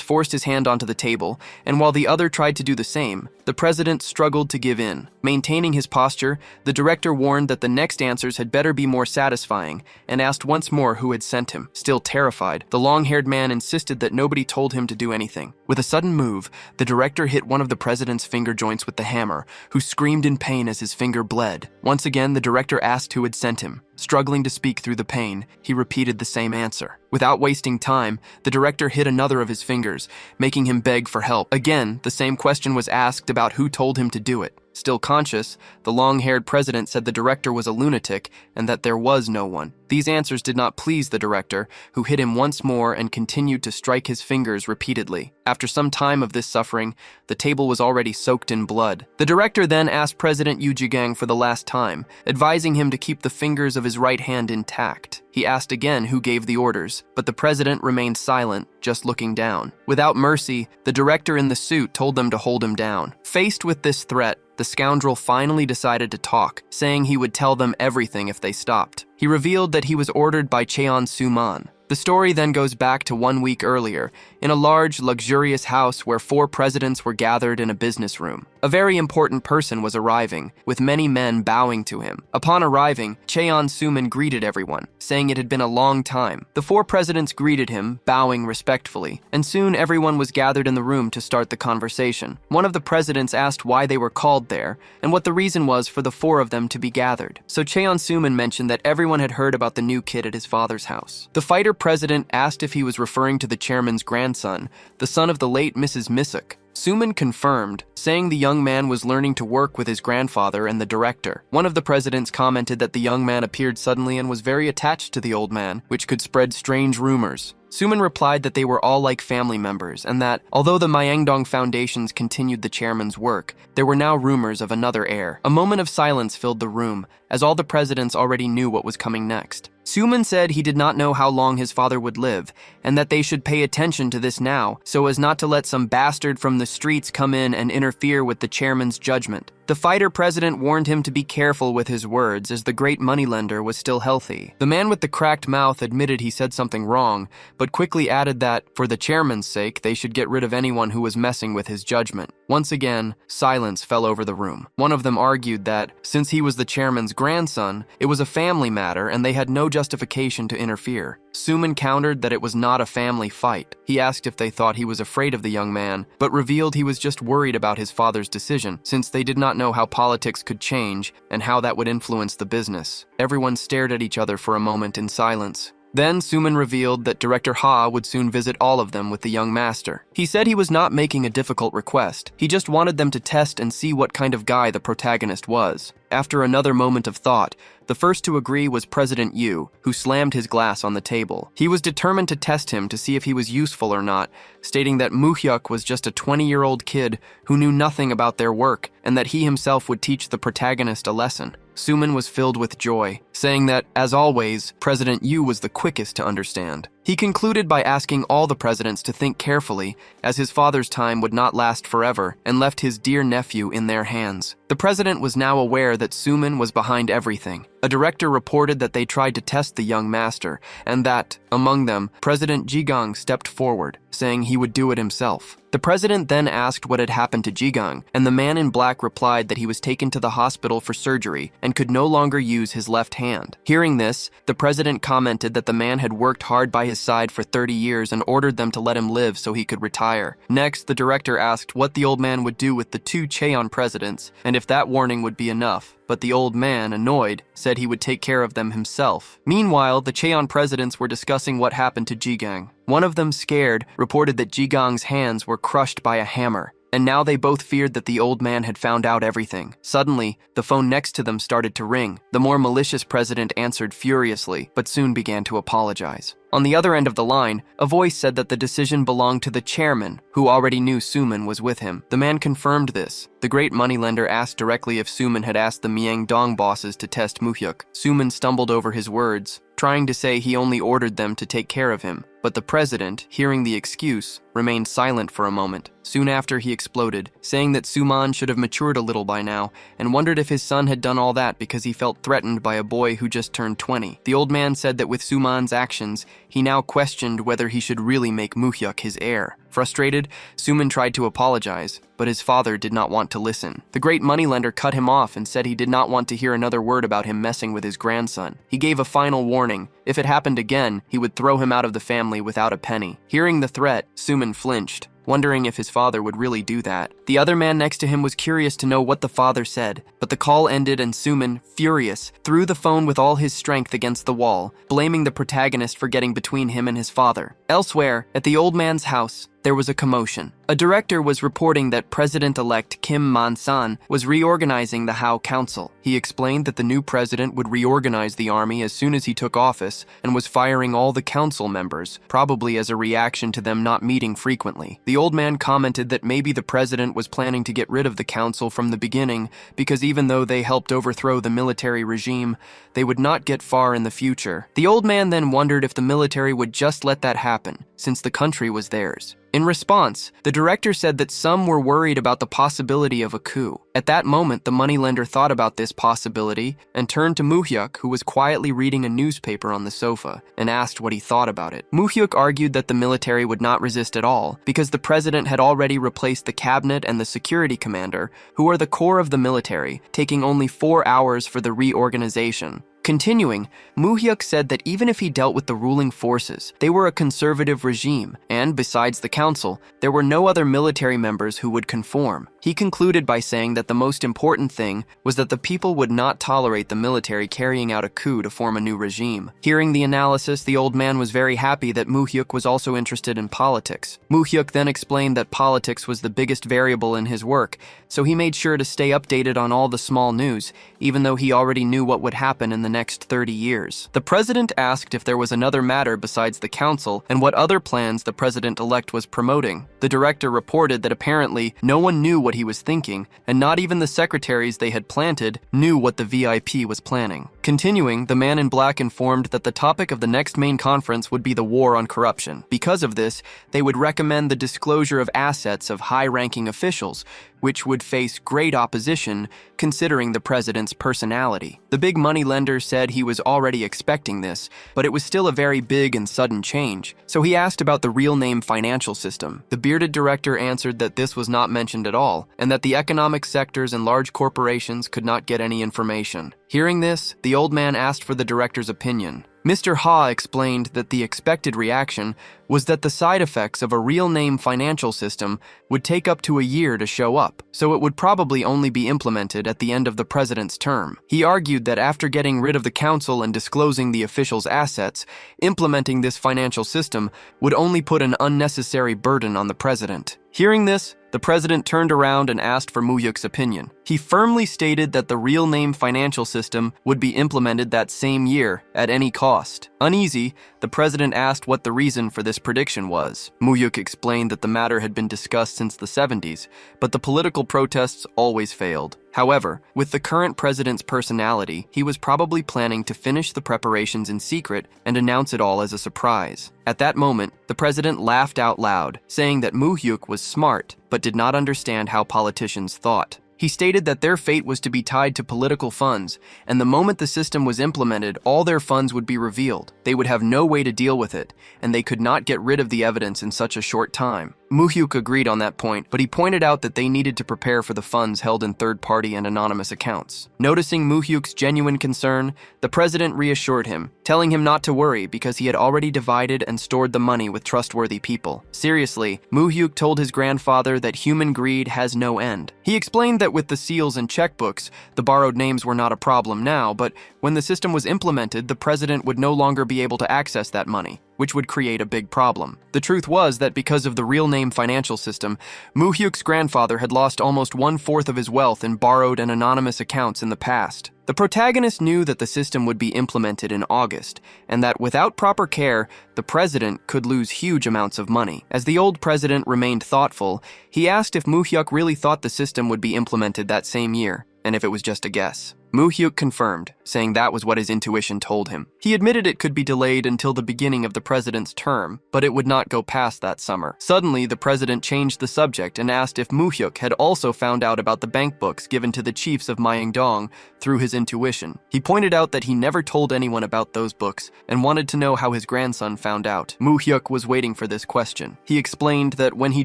forced his hand onto the table, and while the other tried to do the same, the president struggled to give in. Maintaining his posture, the director warned that the next answers had better be more satisfying, and asked once more who had sent him. Still terrified, the long-haired man insisted that nobody told him to do anything. With a sudden move, the director hit one of the president's finger joints with the hammer, who screamed in pain as his finger bled. Once again, the director asked who had sent him. Struggling to speak through the pain, he repeated the same answer. Without wasting time, the director hit another of his fingers, making him beg for help. Again, the same question was asked about who told him to do it. Still conscious, the long-haired president said the director was a lunatic and that there was no one. These answers did not please the director, who hit him once more and continued to strike his fingers repeatedly. After some time of this suffering, the table was already soaked in blood. The director then asked President Yu Jigang for the last time, advising him to keep the fingers of his right hand intact. He asked again who gave the orders, but the president remained silent, just looking down. Without mercy, the director in the suit told them to hold him down. Faced with this threat, the scoundrel finally decided to talk, saying he would tell them everything if they stopped. He revealed that he was ordered by Cheon Soo-man. The story then goes back to 1 week earlier, in a large, luxurious house where 4 presidents were gathered in a business room. A very important person was arriving, with many men bowing to him. Upon arriving, Cheon Soo-man greeted everyone, saying it had been a long time. The 4 presidents greeted him, bowing respectfully, and soon everyone was gathered in the room to start the conversation. One of the presidents asked why they were called there, and what the reason was for the 4 of them to be gathered. So Cheon Soo-man mentioned that everyone had heard about the new kid at his father's house. The fighter president asked if he was referring to the chairman's grandson, the son of the late Mrs. Misuk. Soo-man confirmed, saying the young man was learning to work with his grandfather and the director. One of the presidents commented that the young man appeared suddenly and was very attached to the old man, which could spread strange rumors. Soo-man replied that they were all like family members and that, although the Myeongdong Foundations continued the chairman's work, there were now rumors of another heir. A moment of silence filled the room, as all the presidents already knew what was coming next. Soo-man said he did not know how long his father would live, and that they should pay attention to this now, so as not to let some bastard from the streets come in and interfere with the chairman's judgment. The fighter president warned him to be careful with his words, as the great moneylender was still healthy. The man with the cracked mouth admitted he said something wrong, but quickly added that, for the chairman's sake, they should get rid of anyone who was messing with his judgment. Once again, silence fell over the room. One of them argued that, since he was the chairman's grandson, it was a family matter and they had no justification to interfere. Soo-man countered that it was not a family fight. He asked if they thought he was afraid of the young man, but revealed he was just worried about his father's decision, since they did not know how politics could change and how that would influence the business. Everyone stared at each other for a moment in silence. Then Soo-man revealed that Director Ha would soon visit all of them with the young master. He said he was not making a difficult request. He just wanted them to test and see what kind of guy the protagonist was. After another moment of thought, the first to agree was President Yu, who slammed his glass on the table. He was determined to test him to see if he was useful or not, stating that Moo-hyuk was just a 20-year-old kid who knew nothing about their work, and that he himself would teach the protagonist a lesson. Soo-man was filled with joy, saying that, as always, President Yu was the quickest to understand. He concluded by asking all the presidents to think carefully, as his father's time would not last forever, and left his dear nephew in their hands. The president was now aware that Soo-man was behind everything. A director reported that they tried to test the young master, and that, among them, President Jigang stepped forward, saying he would do it himself. The president then asked what had happened to Jigang, and the man in black replied that he was taken to the hospital for surgery and could no longer use his left hand. Hearing this, the president commented that the man had worked hard by his side for 30 years and ordered them to let him live so he could retire. Next, the director asked what the old man would do with the 2 Cheon presidents, and if that warning would be enough. But the old man, annoyed, said he would take care of them himself. Meanwhile, the Cheon presidents were discussing what happened to Jigang. One of them, scared, reported that Jigang's hands were crushed by a hammer, and now they both feared that the old man had found out everything. Suddenly, the phone next to them started to ring. The more malicious president answered furiously, but soon began to apologize. On the other end of the line, a voice said that the decision belonged to the chairman, who already knew Soo-man was with him. The man confirmed this. The great moneylender asked directly if Soo-man had asked the Myeongdong bosses to test Moo-hyuk. Soo-man stumbled over his words, trying to say he only ordered them to take care of him. But the president, hearing the excuse, remained silent for a moment. Soon after, he exploded, saying that Soo-man should have matured a little by now, and wondered if his son had done all that because he felt threatened by a boy who just turned 20. The old man said that with Soo-man's actions, he now questioned whether he should really make Moo-hyuk his heir. Frustrated, Soo-man tried to apologize, but his father did not want to listen. The great moneylender cut him off and said he did not want to hear another word about him messing with his grandson. He gave a final warning. If it happened again, he would throw him out of the family without a penny. Hearing the threat, Soo-man flinched, wondering if his father would really do that. The other man next to him was curious to know what the father said, but the call ended and Soo-man, furious, threw the phone with all his strength against the wall, blaming the protagonist for getting between him and his father. Elsewhere, at the old man's house, there was a commotion. A director was reporting that President-elect Kim Man-san was reorganizing the Hao Council. He explained that the new president would reorganize the army as soon as he took office and was firing all the council members, probably as a reaction to them not meeting frequently. The old man commented that maybe the president was planning to get rid of the council from the beginning because even though they helped overthrow the military regime, they would not get far in the future. The old man then wondered if the military would just let that happen, since the country was theirs. In response, the director said that some were worried about the possibility of a coup. At that moment, the moneylender thought about this possibility and turned to Moo-hyuk, who was quietly reading a newspaper on the sofa, and asked what he thought about it. Moo-hyuk argued that the military would not resist at all, because the president had already replaced the cabinet and the security commander, who are the core of the military, taking only 4 hours for the reorganization. Continuing, Moo-hyuk said that even if he dealt with the ruling forces, they were a conservative regime, and besides the council, there were no other military members who would conform. He concluded by saying that the most important thing was that the people would not tolerate the military carrying out a coup to form a new regime. Hearing the analysis, the old man was very happy that Moo-hyuk was also interested in politics. Moo-hyuk then explained that politics was the biggest variable in his work, so he made sure to stay updated on all the small news, even though he already knew what would happen in the next 30 years. The president asked if there was another matter besides the council and what other plans the president-elect was promoting. The director reported that apparently no one knew what he was thinking, and not even the secretaries they had planted knew what the VIP was planning. Continuing, the man in black informed that the topic of the next main conference would be the war on corruption. Because of this, they would recommend the disclosure of assets of high-ranking officials, which would face great opposition considering the president's personality. The big moneylender said he was already expecting this, but it was still a very big and sudden change, so he asked about the real name financial system. The bearded director answered that this was not mentioned at all, and that the economic sectors and large corporations could not get any information. Hearing this, the old man asked for the director's opinion. Mr. Ha explained that the expected reaction was that the side effects of a real name financial system would take up to a year to show up, so it would probably only be implemented at the end of the president's term. He argued that after getting rid of the council and disclosing the officials' assets, implementing this financial system would only put an unnecessary burden on the president. Hearing this, the president turned around and asked for Moo-hyuk's opinion. He firmly stated that the real name financial system would be implemented that same year, at any cost. Uneasy, the president asked what the reason for this prediction was. Moo-hyuk explained that the matter had been discussed since the 70s, but the political protests always failed. However, with the current president's personality, he was probably planning to finish the preparations in secret and announce it all as a surprise. At that moment, the president laughed out loud, saying that Moo-hyuk was smart, but did not understand how politicians thought. He stated that their fate was to be tied to political funds, and the moment the system was implemented, all their funds would be revealed. They would have no way to deal with it, and they could not get rid of the evidence in such a short time. Moo-hyuk agreed on that point, but he pointed out that they needed to prepare for the funds held in third-party and anonymous accounts. Noticing Moo-hyuk's genuine concern, the president reassured him, telling him not to worry because he had already divided and stored the money with trustworthy people. Seriously, Moo-hyuk told his grandfather that human greed has no end. He explained that with the seals and checkbooks, the borrowed names were not a problem now, but when the system was implemented, the president would no longer be able to access that money, which would create a big problem. The truth was that because of the real name financial system, Moo-hyuk's grandfather had lost almost 1/4 of his wealth in borrowed and anonymous accounts in the past. The protagonist knew that the system would be implemented in August, and that without proper care, the president could lose huge amounts of money. As the old president remained thoughtful, he asked if Moo-hyuk really thought the system would be implemented that same year, and if it was just a guess. Moo-hyuk confirmed, saying that was what his intuition told him. He admitted it could be delayed until the beginning of the president's term, but it would not go past that summer. Suddenly, the president changed the subject and asked if Moo-hyuk had also found out about the bank books given to the chiefs of Myeongdong through his intuition. He pointed out that he never told anyone about those books and wanted to know how his grandson found out. Moo-hyuk was waiting for this question. He explained that when he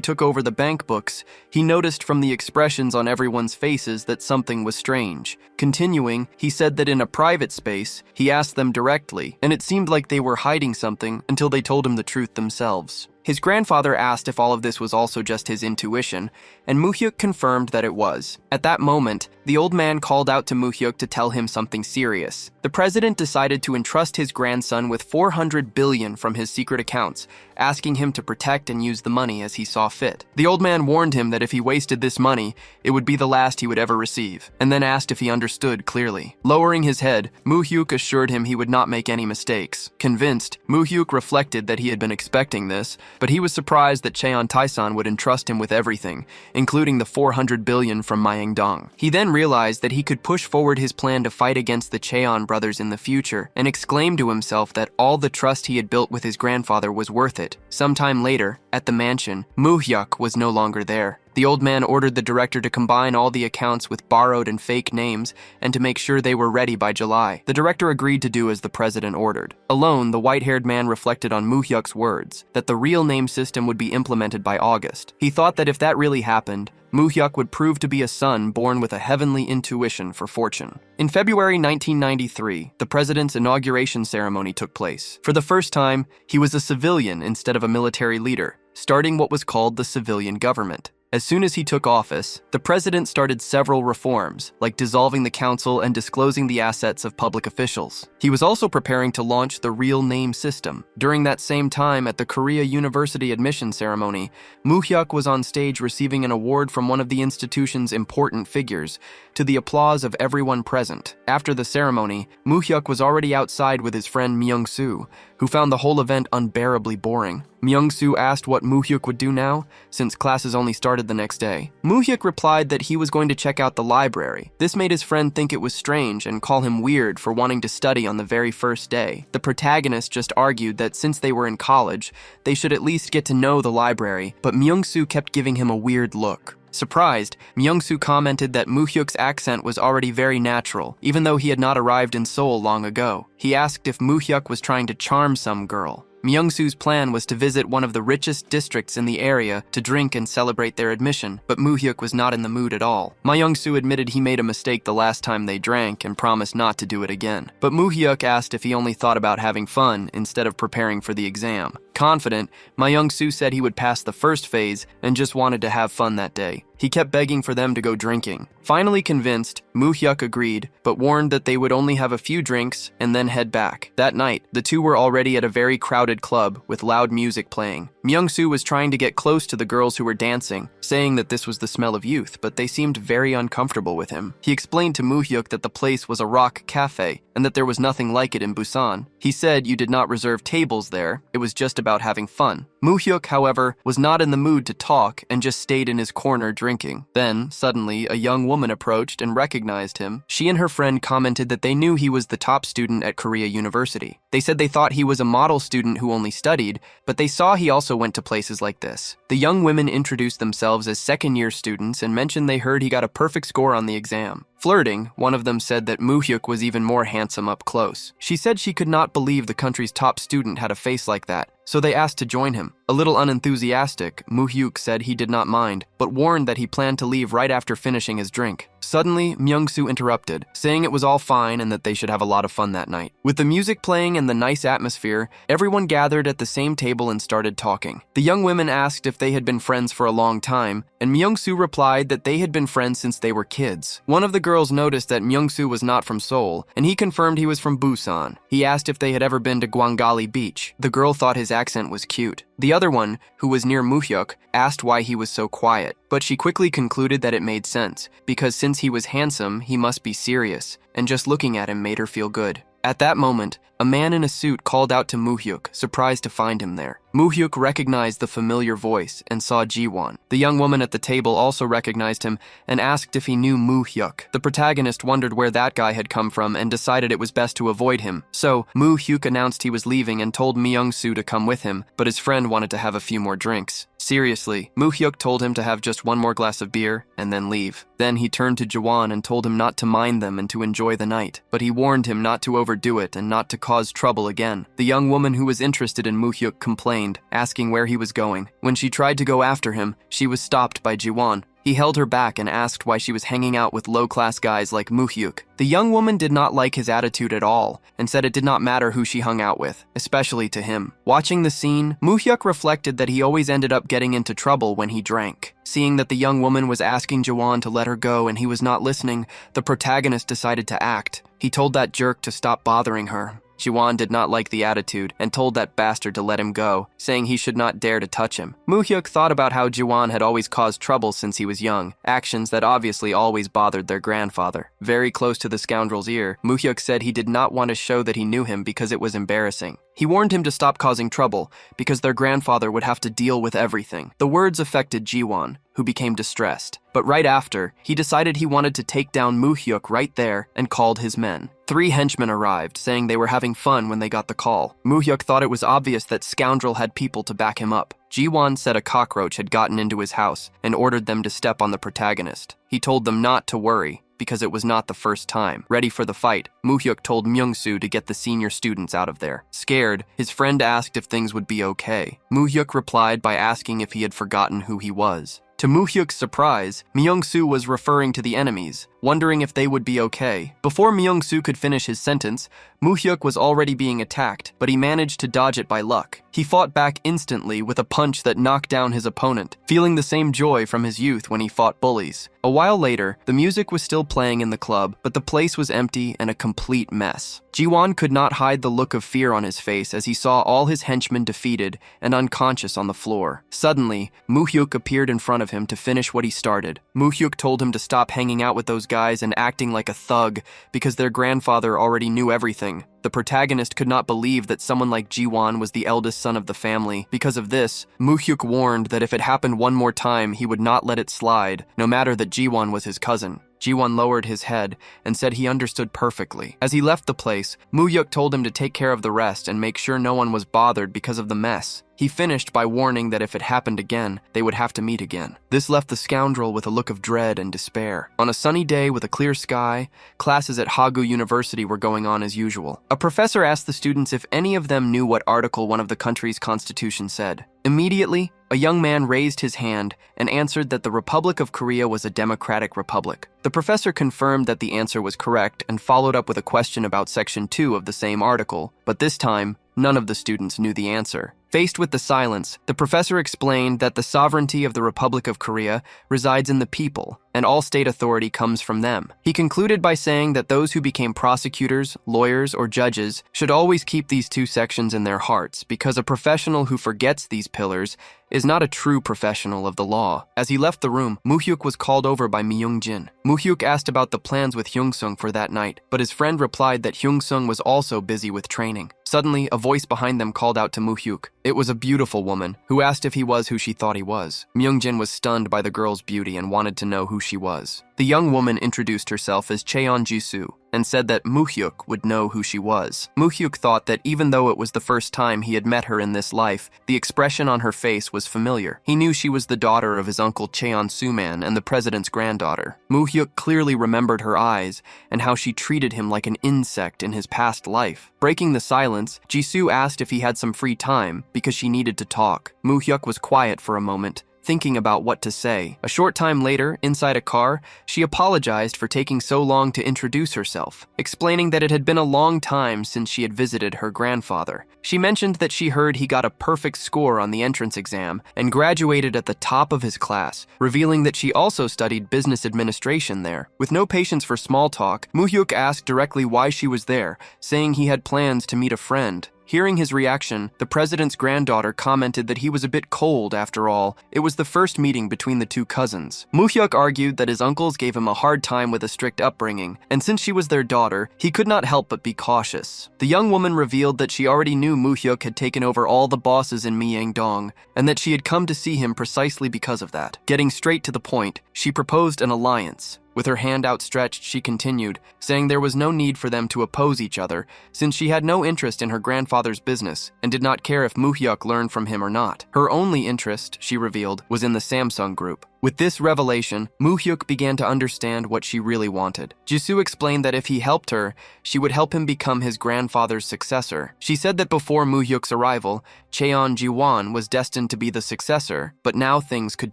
took over the bank books, he noticed from the expressions on everyone's faces that something was strange. Continuing, he said that in a private space, he asked them directly, and it seemed like they were hiding something until they told him the truth themselves. His grandfather asked if all of this was also just his intuition, and Moo-hyuk confirmed that it was. At that moment, the old man called out to Moo-hyuk to tell him something serious. The president decided to entrust his grandson with 400 billion from his secret accounts, asking him to protect and use the money as he saw fit. The old man warned him that if he wasted this money, it would be the last he would ever receive, and then asked if he understood clearly. Lowering his head, Moo-hyuk assured him he would not make any mistakes. Convinced, Moo-hyuk reflected that he had been expecting this, but he was surprised that Cheon Taesan would entrust him with everything, including the 400 billion from Myeongdong. He then realized that he could push forward his plan to fight against the Cheon brothers in the future, and exclaimed to himself that all the trust he had built with his grandfather was worth it. Sometime later, at the mansion, Moo-hyuk was no longer there. The old man ordered the director to combine all the accounts with borrowed and fake names and to make sure they were ready by July. The director agreed to do as the president ordered. Alone, the white-haired man reflected on Moo-hyuk's words, that the real name system would be implemented by August. He thought that if that really happened, Moo-hyuk would prove to be a son born with a heavenly intuition for fortune. In February 1993, the president's inauguration ceremony took place. For the first time, he was a civilian instead of a military leader, starting what was called the civilian government. As soon as he took office, the president started several reforms, like dissolving the council and disclosing the assets of public officials. He was also preparing to launch the real name system. During that same time, at the Korea University admission ceremony, Moo-hyuk was on stage receiving an award from one of the institution's important figures, to the applause of everyone present. After the ceremony, Moo-hyuk was already outside with his friend Myung-soo, who found the whole event unbearably boring. Myung-soo asked what Moo-hyuk would do now, since classes only started the next day. Moo-hyuk replied that he was going to check out the library. This made his friend think it was strange and call him weird for wanting to study on the very first day. The protagonist just argued that since they were in college, they should at least get to know the library, but Myung-soo kept giving him a weird look. Surprised, Myung-soo commented that Moo-hyuk's accent was already very natural, even though he had not arrived in Seoul long ago. He asked if Moo-hyuk was trying to charm some girl. Myung-soo's plan was to visit one of the richest districts in the area to drink and celebrate their admission, but Moo-hyuk was not in the mood at all. Myung-soo admitted he made a mistake the last time they drank and promised not to do it again. But Moo-hyuk asked if he only thought about having fun instead of preparing for the exam. Confident, Myung-soo said he would pass the first phase and just wanted to have fun that day. He kept begging for them to go drinking. Finally convinced, Moo-hyuk agreed, but warned that they would only have a few drinks and then head back. That night, the two were already at a very crowded club with loud music playing. Myung-soo was trying to get close to the girls who were dancing, saying that this was the smell of youth, but they seemed very uncomfortable with him. He explained to Moo-hyuk that the place was a rock cafe and that there was nothing like it in Busan. He said you did not reserve tables there, it was just about having fun. Moo-hyuk, however, was not in the mood to talk and just stayed in his corner drinking. Then, suddenly, a young woman approached and recognized him. She and her friend commented that they knew he was the top student at Korea University. They said they thought he was a model student who only studied, but they saw he also went to places like this. The young women introduced themselves as second-year students and mentioned they heard he got a perfect score on the exam. Flirting, one of them said that Moo-hyuk was even more handsome up close. She said she could not believe the country's top student had a face like that, so they asked to join him. A little unenthusiastic, Moo-hyuk said he did not mind, but warned that he planned to leave right after finishing his drink. Suddenly, Myung-soo interrupted, saying it was all fine and that they should have a lot of fun that night. With the music playing and the nice atmosphere, everyone gathered at the same table and started talking. The young women asked if they had been friends for a long time, and Myung-soo replied that they had been friends since they were kids. One of the girls noticed that Myung-soo was not from Seoul, and he confirmed he was from Busan. He asked if they had ever been to Gwangali Beach. The girl thought his accent was cute. The other one, who was near Moo-hyuk, asked why he was so quiet, but she quickly concluded that it made sense, because since he was handsome, he must be serious, and just looking at him made her feel good. At that moment, a man in a suit called out to Moo-hyuk, surprised to find him there. Moo-hyuk recognized the familiar voice and saw Ji-won. The young woman at the table also recognized him and asked if he knew Moo-hyuk. The protagonist wondered where that guy had come from and decided it was best to avoid him. So, Moo-hyuk announced he was leaving and told Myung-soo to come with him, but his friend wanted to have a few more drinks. Seriously, Moo-hyuk told him to have just one more glass of beer and then leave. Then he turned to Ji-won and told him not to mind them and to enjoy the night, but he warned him not to overdo it and not to cause trouble again. The young woman who was interested in Moo-hyuk complained, asking where he was going. When she tried to go after him, she was stopped by Ji-won. He held her back and asked why she was hanging out with low-class guys like Muhyuk. The young woman did not like his attitude at all and said it did not matter who she hung out with, especially to him. Watching the scene, Muhyuk reflected that he always ended up getting into trouble when he drank. Seeing that the young woman was asking Jawan to let her go and he was not listening, the protagonist decided to act. He told that jerk to stop bothering her. Jiwan did not like the attitude and told that bastard to let him go, saying he should not dare to touch him. Muhyuk thought about how Jiwan had always caused trouble since he was young, actions that obviously always bothered their grandfather. Very close to the scoundrel's ear, Muhyuk said he did not want to show that he knew him because it was embarrassing. He warned him to stop causing trouble because their grandfather would have to deal with everything. The words affected Jiwan, who became distressed. But right after, he decided he wanted to take down Muhyuk right there and called his men. 3 henchmen arrived, saying they were having fun when they got the call. Muhyuk thought it was obvious that scoundrel had people to back him up. Jiwan said a cockroach had gotten into his house and ordered them to step on the protagonist. He told them not to worry, because it was not the first time. Ready for the fight, Muhyuk told Myung-soo to get the senior students out of there. Scared, his friend asked if things would be okay. Muhyuk replied by asking if he had forgotten who he was. To Muhyuk's surprise, Myung-soo was referring to the enemies, wondering if they would be okay. Before Myung-soo could finish his sentence, Muhyuk was already being attacked, but he managed to dodge it by luck. He fought back instantly with a punch that knocked down his opponent, feeling the same joy from his youth when he fought bullies. A while later, the music was still playing in the club, but the place was empty and a complete mess. Jiwan could not hide the look of fear on his face as he saw all his henchmen defeated and unconscious on the floor. Suddenly, Muhyuk appeared in front of him to finish what he started. Muhyuk told him to stop hanging out with those guys and acting like a thug because their grandfather already knew everything. The protagonist could not believe that someone like Jiwan was the eldest son of the family. Because of this, Muhyuk warned that if it happened one more time, he would not let it slide, no matter that Jiwan was his cousin. Jiwan lowered his head and said he understood perfectly. As he left the place, Muhyuk told him to take care of the rest and make sure no one was bothered because of the mess. He finished by warning that if it happened again, they would have to meet again. This left the scoundrel with a look of dread and despair. On a sunny day with a clear sky, classes at Hagu University were going on as usual. A professor asked the students if any of them knew what article one of the country's constitution said. Immediately, a young man raised his hand and answered that the Republic of Korea was a democratic republic. The professor confirmed that the answer was correct and followed up with a question about Section 2 of the same article, but this time, none of the students knew the answer. Faced with the silence, the professor explained that the sovereignty of the Republic of Korea resides in the people, and all state authority comes from them. He concluded by saying that those who became prosecutors, lawyers, or judges should always keep these 2 sections in their hearts, because a professional who forgets these pillars is not a true professional of the law. As he left the room, Muhyuk was called over by Myung-jin. Muhyuk asked about the plans with Hyung-sung for that night, but his friend replied that Hyung-sung was also busy with training. Suddenly, a voice behind them called out to Muhyuk. It was a beautiful woman, who asked if he was who she thought he was. Myung-jin was stunned by the girl's beauty and wanted to know who she was. The young woman introduced herself as Cheon Jisoo and said that Muhyuk would know who she was. Muhyuk thought that even though it was the first time he had met her in this life, the expression on her face was familiar. He knew she was the daughter of his uncle Cheon Suman and the president's granddaughter. Muhyuk clearly remembered her eyes and how she treated him like an insect in his past life. Breaking the silence, Jisoo asked if he had some free time because she needed to talk. Muhyuk was quiet for a moment, thinking about what to say. A short time later, inside a car, she apologized for taking so long to introduce herself, explaining that it had been a long time since she had visited her grandfather. She mentioned that she heard he got a perfect score on the entrance exam and graduated at the top of his class, revealing that she also studied business administration there. With no patience for small talk, Muhyuk asked directly why she was there, saying he had plans to meet a friend. Hearing his reaction, the president's granddaughter commented that he was a bit cold after all. It was the first meeting between the 2 cousins. Muhyuk argued that his uncles gave him a hard time with a strict upbringing, and since she was their daughter, he could not help but be cautious. The young woman revealed that she already knew Muhyuk had taken over all the bosses in Myeongdong, and that she had come to see him precisely because of that. Getting straight to the point, she proposed an alliance. With her hand outstretched, she continued, saying there was no need for them to oppose each other, since she had no interest in her grandfather's business and did not care if Muhyuk learned from him or not. Her only interest, she revealed, was in the Samsung group. With this revelation, Moo-hyuk began to understand what she really wanted. Jisoo explained that if he helped her, she would help him become his grandfather's successor. She said that before Moo-hyuk's arrival, Cheon Ji-won was destined to be the successor, but now things could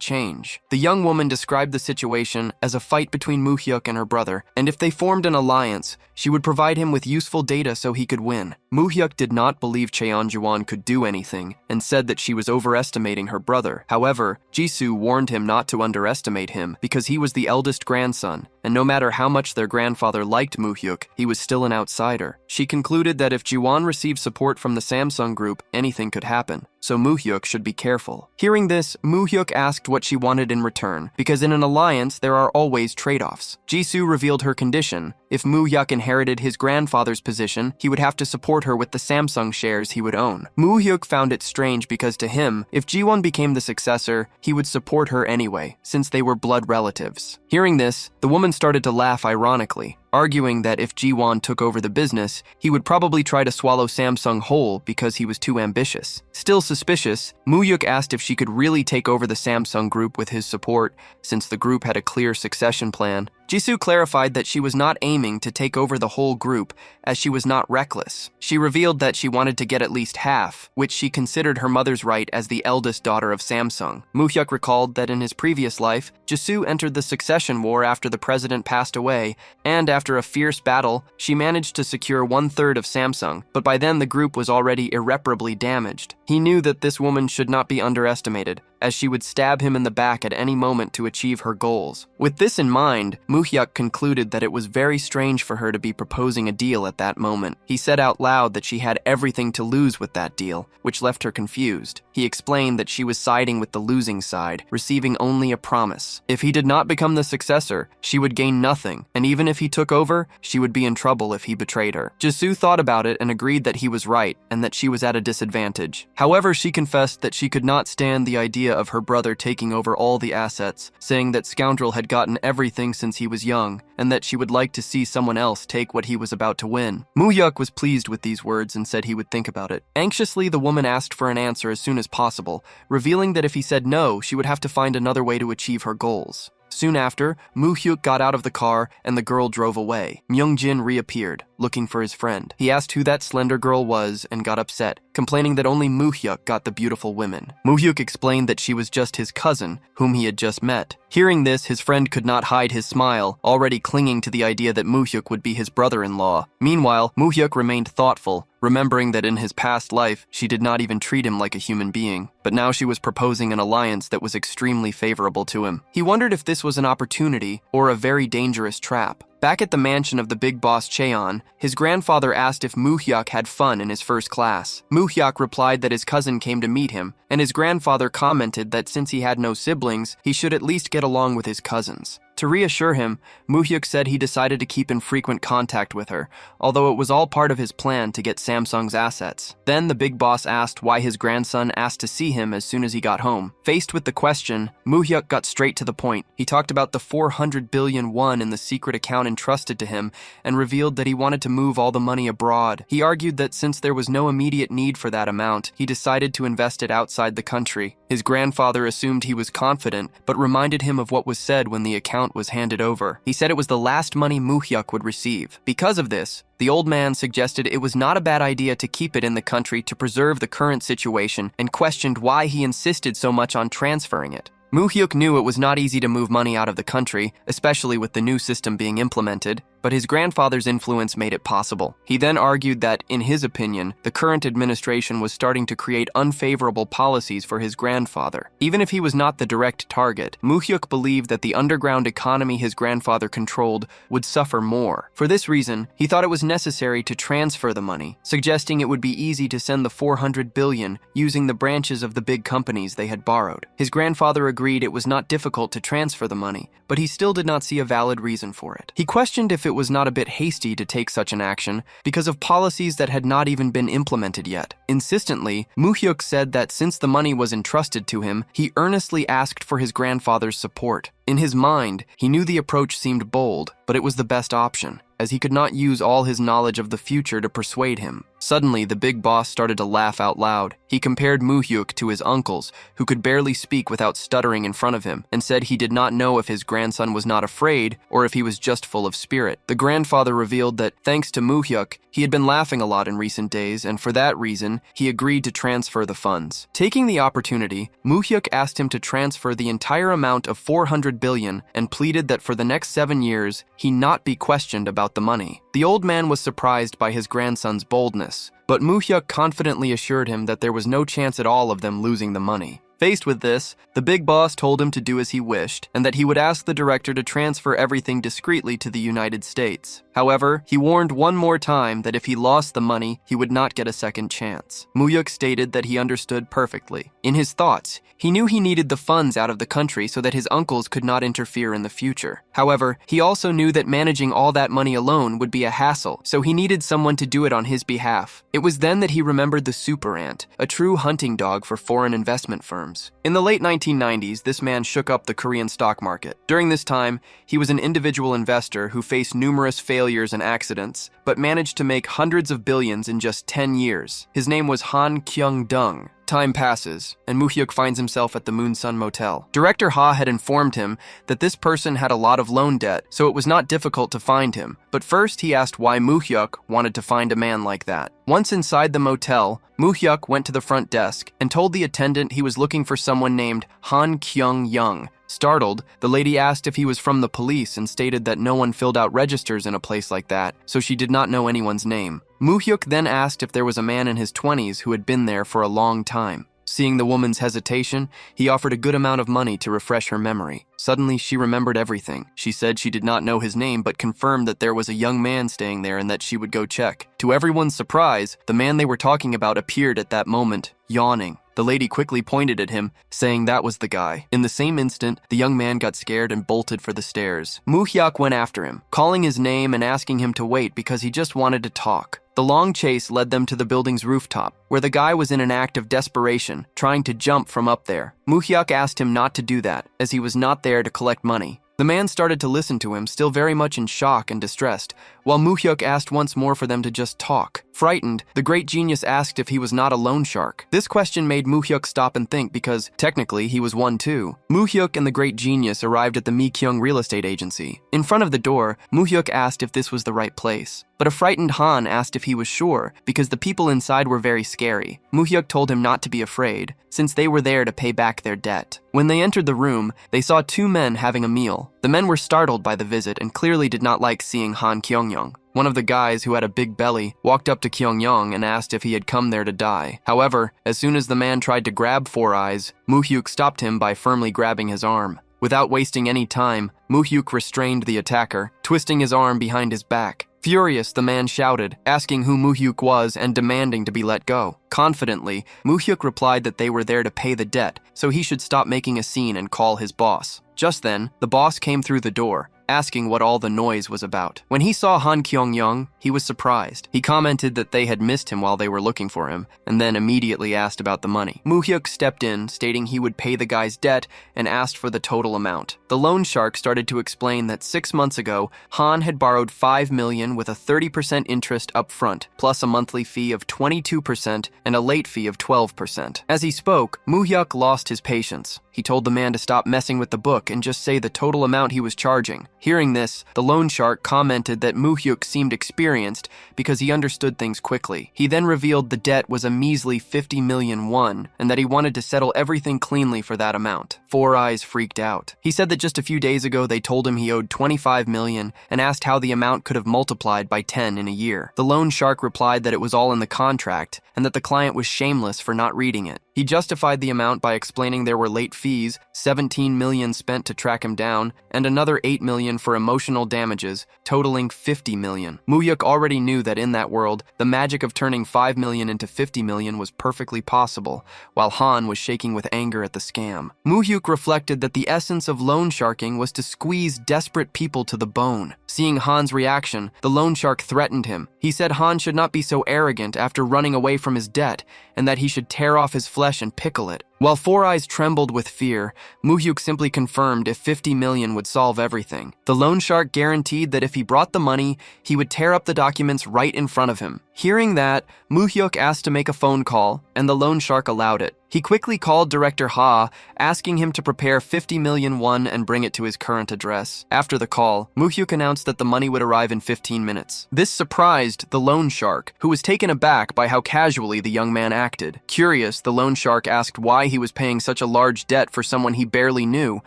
change. The young woman described the situation as a fight between Moo-hyuk and her brother, and if they formed an alliance, she would provide him with useful data so he could win. Moo-hyuk did not believe Cheon Ji-won could do anything and said that she was overestimating her brother. However, Jisoo warned him not to underestimate him because he was the eldest grandson, and no matter how much their grandfather liked Moo-hyuk, he was still an outsider. She concluded that if Ji-won received support from the Samsung group, anything could happen, so Moo-hyuk should be careful. Hearing this, Moo-hyuk asked what she wanted in return, because in an alliance there are always trade-offs. Jisoo revealed her condition. If Moo-hyuk inherited his grandfather's position, he would have to support her with the Samsung shares he would own. Moo-hyuk found it strange because to him, if Ji-won became the successor, he would support her anyway, since they were blood relatives. Hearing this, the woman started to laugh ironically, arguing that if Ji-won took over the business, he would probably try to swallow Samsung whole because he was too ambitious. Still suspicious, Moo-hyuk asked if she could really take over the Samsung group with his support, since the group had a clear succession plan. Jisoo clarified that she was not aiming to take over the whole group, as she was not reckless. She revealed that she wanted to get at least half, which she considered her mother's right as the eldest daughter of Samsung. Moo-hyuk recalled that in his previous life, Jisoo entered the succession war after the president passed away, and after a fierce battle, she managed to secure 1/3 of Samsung, but by then the group was already irreparably damaged. He knew that this woman should not be underestimated, as she would stab him in the back at any moment to achieve her goals. With this in mind, Moo-hyuk concluded that it was very strange for her to be proposing a deal at that moment. He said out loud that she had everything to lose with that deal, which left her confused. He explained that she was siding with the losing side, receiving only a promise. If he did not become the successor, she would gain nothing, and even if he took over, she would be in trouble if he betrayed her. Jisoo thought about it and agreed that he was right, and that she was at a disadvantage. However, she confessed that she could not stand the idea of her brother taking over all the assets, saying that Scoundrel had gotten everything since he was young, and that she would like to see someone else take what he was about to win. Moo-hyuk was pleased with these words and said he would think about it. Anxiously, the woman asked for an answer as soon as possible, revealing that if he said no, she would have to find another way to achieve her goals. Soon after, Moo-hyuk got out of the car and the girl drove away. Myung-jin reappeared, looking for his friend. He asked who that slender girl was and got upset, complaining that only Moo-hyuk got the beautiful women. Moo-hyuk explained that she was just his cousin, whom he had just met. Hearing this, his friend could not hide his smile, already clinging to the idea that Moo-hyuk would be his brother-in-law. Meanwhile, Moo-hyuk remained thoughtful, remembering that in his past life, she did not even treat him like a human being. But now she was proposing an alliance that was extremely favorable to him. He wondered if this was an opportunity or a very dangerous trap. Back at the mansion of the big boss Cheon, his grandfather asked if Moo-hyuk had fun in his first class. Moo-hyuk replied that his cousin came to meet him, and his grandfather commented that since he had no siblings, he should at least get along with his cousins. To reassure him, Moo-hyuk said he decided to keep in frequent contact with her, although it was all part of his plan to get Samsung's assets. Then the big boss asked why his grandson asked to see him as soon as he got home. Faced with the question, Moo-hyuk got straight to the point. He talked about the 400 billion won in the secret account entrusted to him and revealed that he wanted to move all the money abroad. He argued that since there was no immediate need for that amount, he decided to invest it outside the country. His grandfather assumed he was confident, but reminded him of what was said when the account was handed over. He said it was the last money Moo-hyuk would receive. Because of this, the old man suggested it was not a bad idea to keep it in the country to preserve the current situation and questioned why he insisted so much on transferring it. Moo-hyuk knew it was not easy to move money out of the country, especially with the new system being implemented, but his grandfather's influence made it possible. He then argued that, in his opinion, the current administration was starting to create unfavorable policies for his grandfather. Even if he was not the direct target, Moo-hyuk believed that the underground economy his grandfather controlled would suffer more. For this reason, he thought it was necessary to transfer the money, suggesting it would be easy to send the 400 billion using the branches of the big companies they had borrowed. His grandfather agreed it was not difficult to transfer the money, but he still did not see a valid reason for it. He questioned if it was not a bit hasty to take such an action because of policies that had not even been implemented yet. Insistently, Moo-hyuk said that since the money was entrusted to him, he earnestly asked for his grandfather's support. In his mind, he knew the approach seemed bold, but it was the best option, as he could not use all his knowledge of the future to persuade him. Suddenly, the big boss started to laugh out loud. He compared Muhyuk to his uncles, who could barely speak without stuttering in front of him, and said he did not know if his grandson was not afraid or if he was just full of spirit. The grandfather revealed that, thanks to Muhyuk, he had been laughing a lot in recent days, and for that reason, he agreed to transfer the funds. Taking the opportunity, Muhyuk asked him to transfer the entire amount of 400 billion and pleaded that for the next 7 years, he not be questioned about the money. The old man was surprised by his grandson's boldness, but Muhyuk confidently assured him that there was no chance at all of them losing the money. Faced with this, the big boss told him to do as he wished and that he would ask the director to transfer everything discreetly to the United States. However, he warned one more time that if he lost the money, he would not get a second chance. Muhyuk stated that he understood perfectly. In his thoughts, he knew he needed the funds out of the country so that his uncles could not interfere in the future. However, he also knew that managing all that money alone would be a hassle, so he needed someone to do it on his behalf. It was then that he remembered the super ant, a true hunting dog for foreign investment firms. In the late 1990s, this man shook up the Korean stock market. During this time, he was an individual investor who faced numerous failures and accidents, but managed to make hundreds of billions in just 10 years. His name was Han Kyung-dung. Time passes, and Muhyuk finds himself at the Moonsun Motel. Director Ha had informed him that this person had a lot of loan debt, so it was not difficult to find him. But first, he asked why Muhyuk wanted to find a man like that. Once inside the motel, Muhyuk went to the front desk and told the attendant he was looking for someone named Han Kyung-young. Startled, the lady asked if he was from the police and stated that no one filled out registers in a place like that, so she did not know anyone's name. Muhyuk then asked if there was a man in his 20s who had been there for a long time. Seeing the woman's hesitation, he offered a good amount of money to refresh her memory. Suddenly, she remembered everything. She said she did not know his name, but confirmed that there was a young man staying there and that she would go check. To everyone's surprise, the man they were talking about appeared at that moment, yawning. The lady quickly pointed at him, saying that was the guy. In the same instant, the young man got scared and bolted for the stairs. Muhyuk went after him, calling his name and asking him to wait because he just wanted to talk. The long chase led them to the building's rooftop, where the guy was in an act of desperation, trying to jump from up there. Muhyuk asked him not to do that, as he was not there to collect money. The man started to listen to him, still very much in shock and distressed, while Muhyuk asked once more for them to just talk. Frightened, the great genius asked if he was not a loan shark. This question made Muhyuk stop and think because, technically, he was one too. Muhyuk and the great genius arrived at the Mikyung real estate agency. In front of the door, Muhyuk asked if this was the right place. But a frightened Han asked if he was sure, because the people inside were very scary. Muhyuk told him not to be afraid, since they were there to pay back their debt. When they entered the room, they saw two men having a meal. The men were startled by the visit and clearly did not like seeing Han Kyung-young. One of the guys, who had a big belly, walked up to Kyung-young and asked if he had come there to die. However, as soon as the man tried to grab Four Eyes, Muhyuk stopped him by firmly grabbing his arm. Without wasting any time, Muhyuk restrained the attacker, twisting his arm behind his back. Furious, the man shouted, asking who Muhyuk was and demanding to be let go. Confidently, Muhyuk replied that they were there to pay the debt, so he should stop making a scene and call his boss. Just then, the boss came through the door, asking what all the noise was about. When he saw Han Kyung-young, he was surprised. He commented that they had missed him while they were looking for him, and then immediately asked about the money. Muhyuk stepped in, stating he would pay the guy's debt, and asked for the total amount. The loan shark started to explain that 6 months ago, Han had borrowed 5 million with a 30% interest up front, plus a monthly fee of 22% and a late fee of 12%. As he spoke, Muhyuk lost his patience. He told the man to stop messing with the book and just say the total amount he was charging. Hearing this, the loan shark commented that Muhyuk seemed experienced because he understood things quickly. He then revealed the debt was a measly 50 million won and that he wanted to settle everything cleanly for that amount. Four Eyes freaked out. He said that just a few days ago they told him he owed 25 million and asked how the amount could have multiplied by 10 in a year. The loan shark replied that it was all in the contract and that the client was shameless for not reading it. He justified the amount by explaining there were late fees, 17 million spent to track him down, and another 8 million for emotional damages, totaling 50 million. Muhyuk already knew that in that world, the magic of turning 5 million into 50 million was perfectly possible, while Han was shaking with anger at the scam. Muhyuk reflected that the essence of loan sharking was to squeeze desperate people to the bone. Seeing Han's reaction, the loan shark threatened him. He said Han should not be so arrogant after running away from his debt, and that he should tear off his flesh and pickle it. While Four Eyes trembled with fear, Muhyuk simply confirmed if 50 million would solve everything. The loan shark guaranteed that if he brought the money, he would tear up the documents right in front of him. Hearing that, Muhyuk asked to make a phone call, and the loan shark allowed it. He quickly called Director Ha, asking him to prepare 50 million won and bring it to his current address. After the call, Muhyuk announced that the money would arrive in 15 minutes. This surprised the loan shark, who was taken aback by how casually the young man acted. Curious, the loan shark asked why he was paying such a large debt for someone he barely knew,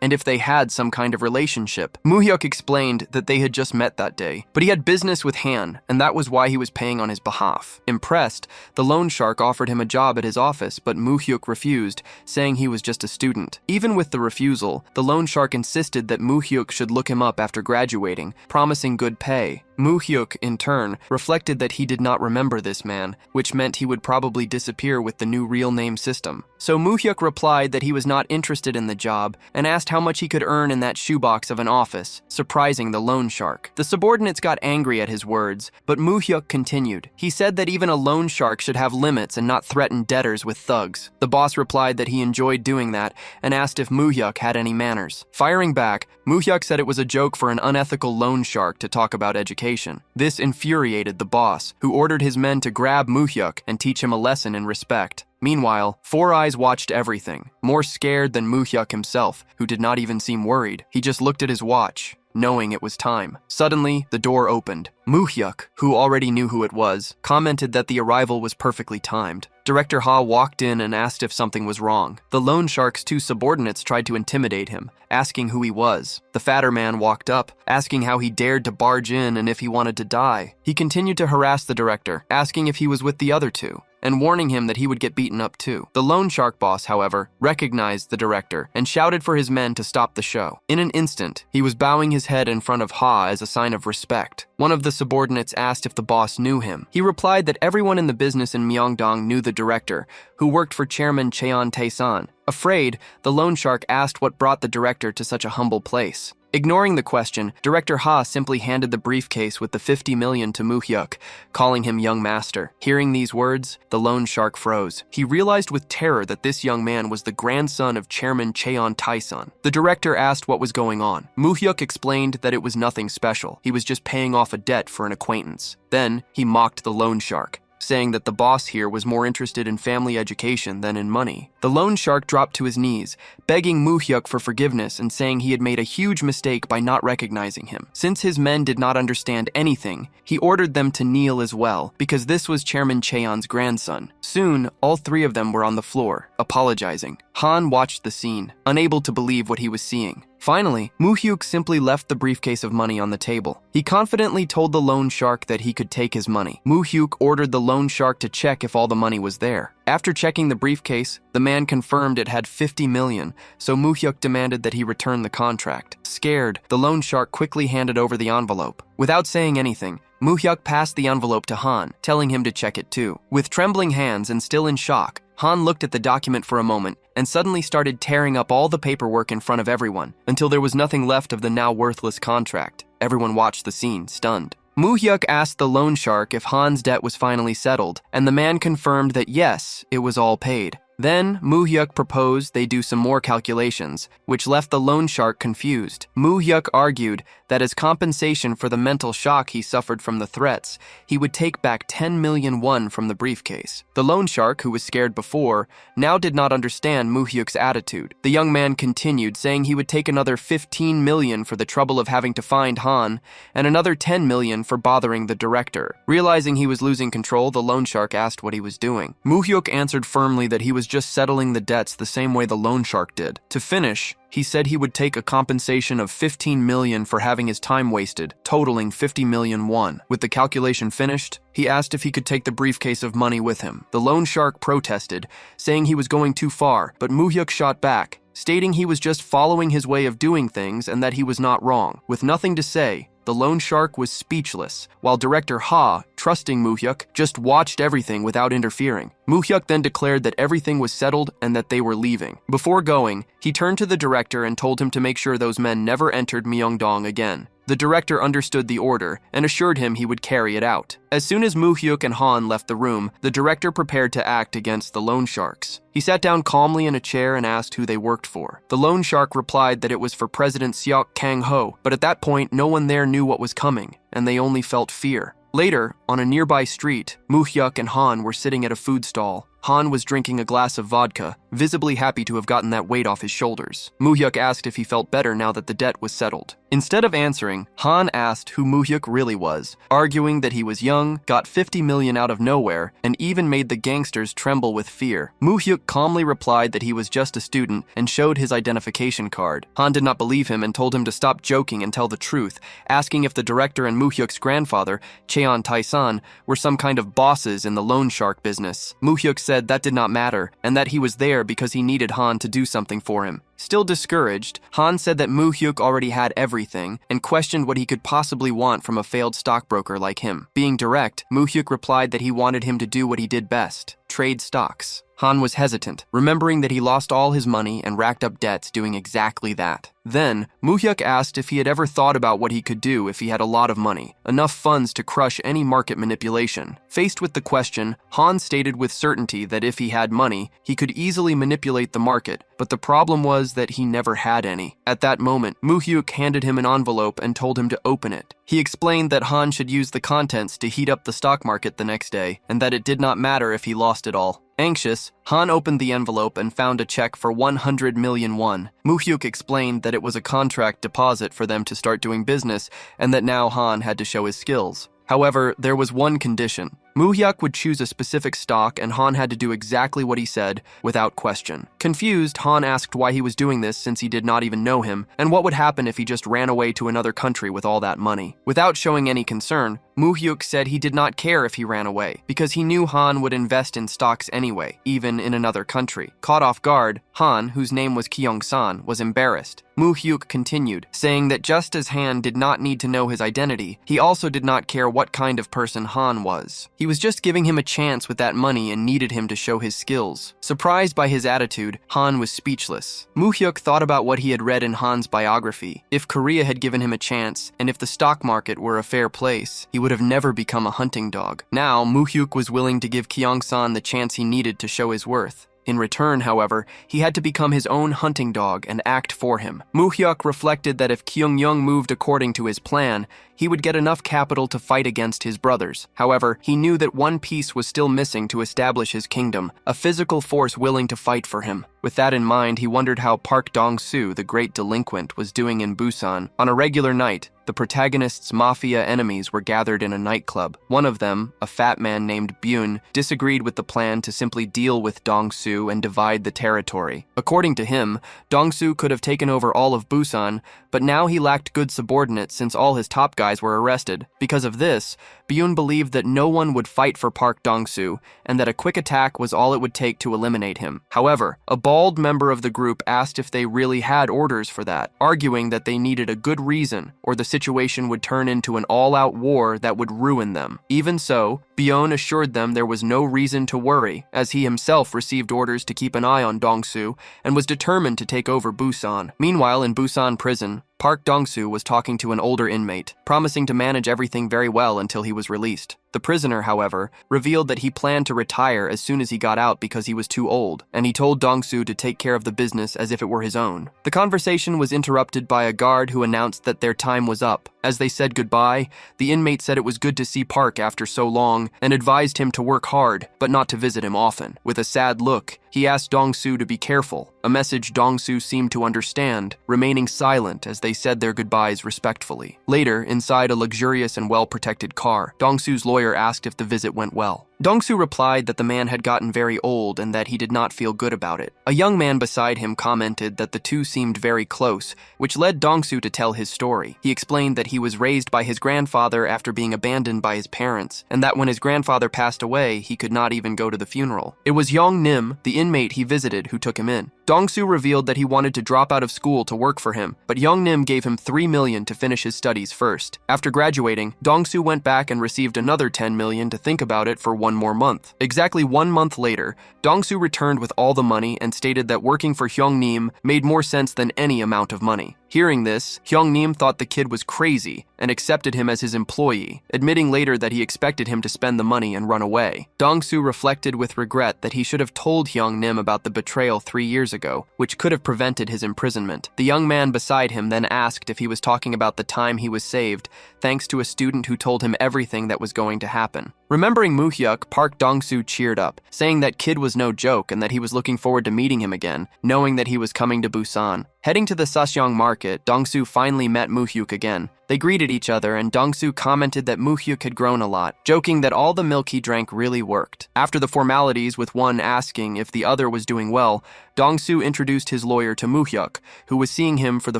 and if they had some kind of relationship. Muhyuk explained that they had just met that day, but he had business with Han, and that was why he was paying on his behalf. Impressed, the loan shark offered him a job at his office, but Muhyuk refused, saying he was just a student. Even with the refusal, the loan shark insisted that Muhyuk should look him up after graduating, promising good pay. Muhyuk, in turn, reflected that he did not remember this man, which meant he would probably disappear with the new real name system. So Muhyuk replied that he was not interested in the job and asked how much he could earn in that shoebox of an office, surprising the loan shark. The subordinates got angry at his words, but Muhyuk continued. He said that even a loan shark should have limits and not threaten debtors with thugs. The boss replied that he enjoyed doing that and asked if Muhyuk had any manners. Firing back, Muhyuk said it was a joke for an unethical loan shark to talk about education. This infuriated the boss, who ordered his men to grab Muhyuk and teach him a lesson in respect. Meanwhile, Four Eyes watched everything, more scared than Muhyuk himself, who did not even seem worried. He just looked at his watch, knowing it was time. Suddenly, the door opened. Muhyuk, who already knew who it was, commented that the arrival was perfectly timed. Director Ha walked in and asked if something was wrong. The loan shark's two subordinates tried to intimidate him, asking who he was. The fatter man walked up, asking how he dared to barge in and if he wanted to die. He continued to harass the director, asking if he was with the other two, and warning him that he would get beaten up too. The loan shark boss, however, recognized the director and shouted for his men to stop the show. In an instant, he was bowing his head in front of Ha as a sign of respect. One of the subordinates asked if the boss knew him. He replied that everyone in the business in Myeongdong knew the director, who worked for Chairman Cheon Tae-san. Afraid, the loan shark asked what brought the director to such a humble place. Ignoring the question, Director Ha simply handed the briefcase with the 50 million to Muhyuk, calling him young master. Hearing these words, the loan shark froze. He realized with terror that this young man was the grandson of Chairman Cheon Tae-san. The director asked what was going on. Muhyuk explained that it was nothing special. He was just paying off a debt for an acquaintance. Then, he mocked the loan shark, saying that the boss here was more interested in family education than in money. The loan shark dropped to his knees, begging Muhyuk for forgiveness and saying he had made a huge mistake by not recognizing him. Since his men did not understand anything, he ordered them to kneel as well, because this was Chairman Cheon's grandson. Soon, all three of them were on the floor, apologizing. Han watched the scene, unable to believe what he was seeing. Finally, Muhyuk simply left the briefcase of money on the table. He confidently told the loan shark that he could take his money. Muhyuk ordered the loan shark to check if all the money was there. After checking the briefcase, the man confirmed it had 50 million, so Muhyuk demanded that he return the contract. Scared, the loan shark quickly handed over the envelope. Without saying anything, Muhyuk passed the envelope to Han, telling him to check it too. With trembling hands and still in shock, Han looked at the document for a moment and suddenly started tearing up all the paperwork in front of everyone until there was nothing left of the now worthless contract. Everyone watched the scene, stunned. Muhyuk asked the loan shark if Han's debt was finally settled, and the man confirmed that yes, it was all paid. Then, Muhyuk proposed they do some more calculations, which left the loan shark confused. Muhyuk argued that as compensation for the mental shock he suffered from the threats, he would take back 10 million won from the briefcase. The loan shark, who was scared before, now did not understand Muhyuk's attitude. The young man continued, saying he would take another 15 million for the trouble of having to find Han, and another 10 million for bothering the director. Realizing he was losing control, the loan shark asked what he was doing. Muhyuk answered firmly that he was just settling the debts the same way the loan shark did. To finish, he said he would take a compensation of 15 million for having his time wasted, totaling 50 million won. With the calculation finished, he asked if he could take the briefcase of money with him. The loan shark protested, saying he was going too far, but Muhyuk shot back, stating he was just following his way of doing things and that he was not wrong. With nothing to say, the loan shark was speechless, while Director Ha, trusting Muhyuk, just watched everything without interfering. Muhyuk then declared that everything was settled and that they were leaving. Before going, he turned to the director and told him to make sure those men never entered Myeongdong again. The director understood the order and assured him he would carry it out. As soon as Moo-hyuk and Han left the room, the director prepared to act against the loan sharks. He sat down calmly in a chair and asked who they worked for. The loan shark replied that it was for President Seok Kang-ho, but at that point, no one there knew what was coming, and they only felt fear. Later, on a nearby street, Moo-hyuk and Han were sitting at a food stall. Han was drinking a glass of vodka, visibly happy to have gotten that weight off his shoulders. Moo-hyuk asked if he felt better now that the debt was settled. Instead of answering, Han asked who Moo-hyuk really was, arguing that he was young, got 50 million out of nowhere, and even made the gangsters tremble with fear. Moo-hyuk calmly replied that he was just a student and showed his identification card. Han did not believe him and told him to stop joking and tell the truth, asking if the director and Moo-hyuk's grandfather, Cheon Tae-san, were some kind of bosses in the loan shark business. Moo-hyuk said that did not matter, and that he was there because he needed Han to do something for him. Still discouraged, Han said that Moo-hyuk already had everything and questioned what he could possibly want from a failed stockbroker like him. Being direct, Moo-hyuk replied that he wanted him to do what he did best, trade stocks. Han was hesitant, remembering that he lost all his money and racked up debts doing exactly that. Then, Moo-hyuk asked if he had ever thought about what he could do if he had a lot of money, enough funds to crush any market manipulation. Faced with the question, Han stated with certainty that if he had money, he could easily manipulate the market, but the problem was that he never had any. At that moment, Moo-hyuk handed him an envelope and told him to open it. He explained that Han should use the contents to heat up the stock market the next day, and that it did not matter if he lost it all. Anxious, Han opened the envelope and found a check for 100 million won. Moo-hyuk explained that it was a contract deposit for them to start doing business and that now Han had to show his skills. However, there was one condition. Moo-hyuk would choose a specific stock and Han had to do exactly what he said, without question. Confused, Han asked why he was doing this since he did not even know him, and what would happen if he just ran away to another country with all that money. Without showing any concern, Moo-hyuk said he did not care if he ran away, because he knew Han would invest in stocks anyway, even in another country. Caught off guard, Han, whose name was Kyung-san, was embarrassed. Moo-hyuk continued, saying that just as Han did not need to know his identity, he also did not care what kind of person Han was. He was just giving him a chance with that money and needed him to show his skills. Surprised by his attitude, Han was speechless. Moo-hyuk thought about what he had read in Han's biography. If Korea had given him a chance, and if the stock market were a fair place, he would have never become a hunting dog. Now, Moo-hyuk was willing to give Kyung-san the chance he needed to show his worth. In return, however, he had to become his own hunting dog and act for him. Moo-hyuk reflected that if Kyung-young moved according to his plan, he would get enough capital to fight against his brothers. However, he knew that one piece was still missing to establish his kingdom, a physical force willing to fight for him. With that in mind, he wondered how Park Dong-soo, the great delinquent, was doing in Busan. On a regular night, the protagonist's mafia enemies were gathered in a nightclub. One of them, a fat man named Byun, disagreed with the plan to simply deal with Dong-soo and divide the territory. According to him, Dong-soo could have taken over all of Busan, but now he lacked good subordinates since all his top guys were arrested. Because of this, Byun believed that no one would fight for Park Dong-soo and that a quick attack was all it would take to eliminate him. However, a bald member of the group asked if they really had orders for that, arguing that they needed a good reason or the situation would turn into an all-out war that would ruin them. Even so, Byun assured them there was no reason to worry, as he himself received orders to keep an eye on Dong-soo and was determined to take over Busan. Meanwhile, in Busan prison, Park Dong-soo was talking to an older inmate, promising to manage everything very well until he was released. The prisoner, however, revealed that he planned to retire as soon as he got out because he was too old, and he told Dong-soo to take care of the business as if it were his own. The conversation was interrupted by a guard who announced that their time was up. As they said goodbye, the inmate said it was good to see Park after so long and advised him to work hard, but not to visit him often. With a sad look, he asked Dong-soo to be careful, a message Dong-soo seemed to understand, remaining silent as they said their goodbyes respectfully. Later, inside a luxurious and well-protected car, Dong-soo's lawyer asked if the visit went well. Dong-soo replied that the man had gotten very old and that he did not feel good about it. A young man beside him commented that the two seemed very close, which led Dong-soo to tell his story. He explained that he was raised by his grandfather after being abandoned by his parents, and that when his grandfather passed away, he could not even go to the funeral. It was Yong-nim, the inmate he visited, who took him in. Dong-soo revealed that he wanted to drop out of school to work for him, but Yong-nim gave him 3 million to finish his studies first. After graduating, Dong-soo went back and received another 10 million to think about it for one more month. Exactly 1 month later, Dong-soo returned with all the money and stated that working for Hyung-nim made more sense than any amount of money. Hearing this, Hyung-nim thought the kid was crazy and accepted him as his employee, admitting later that he expected him to spend the money and run away. Dong-soo reflected with regret that he should have told Hyung-nim about the betrayal 3 years ago, which could have prevented his imprisonment. The young man beside him then asked if he was talking about the time he was saved, thanks to a student who told him everything that was going to happen. Remembering Moo-hyuk, Park Dong-soo cheered up, saying that kid was no joke and that he was looking forward to meeting him again, knowing that he was coming to Busan. Heading to the Sasyeong market, Dong-soo finally met Moo-hyuk again. They greeted each other, and Dong-soo commented that Moo-hyuk had grown a lot, joking that all the milk he drank really worked. After the formalities, with one asking if the other was doing well, Dong-soo introduced his lawyer to Moo-hyuk, who was seeing him for the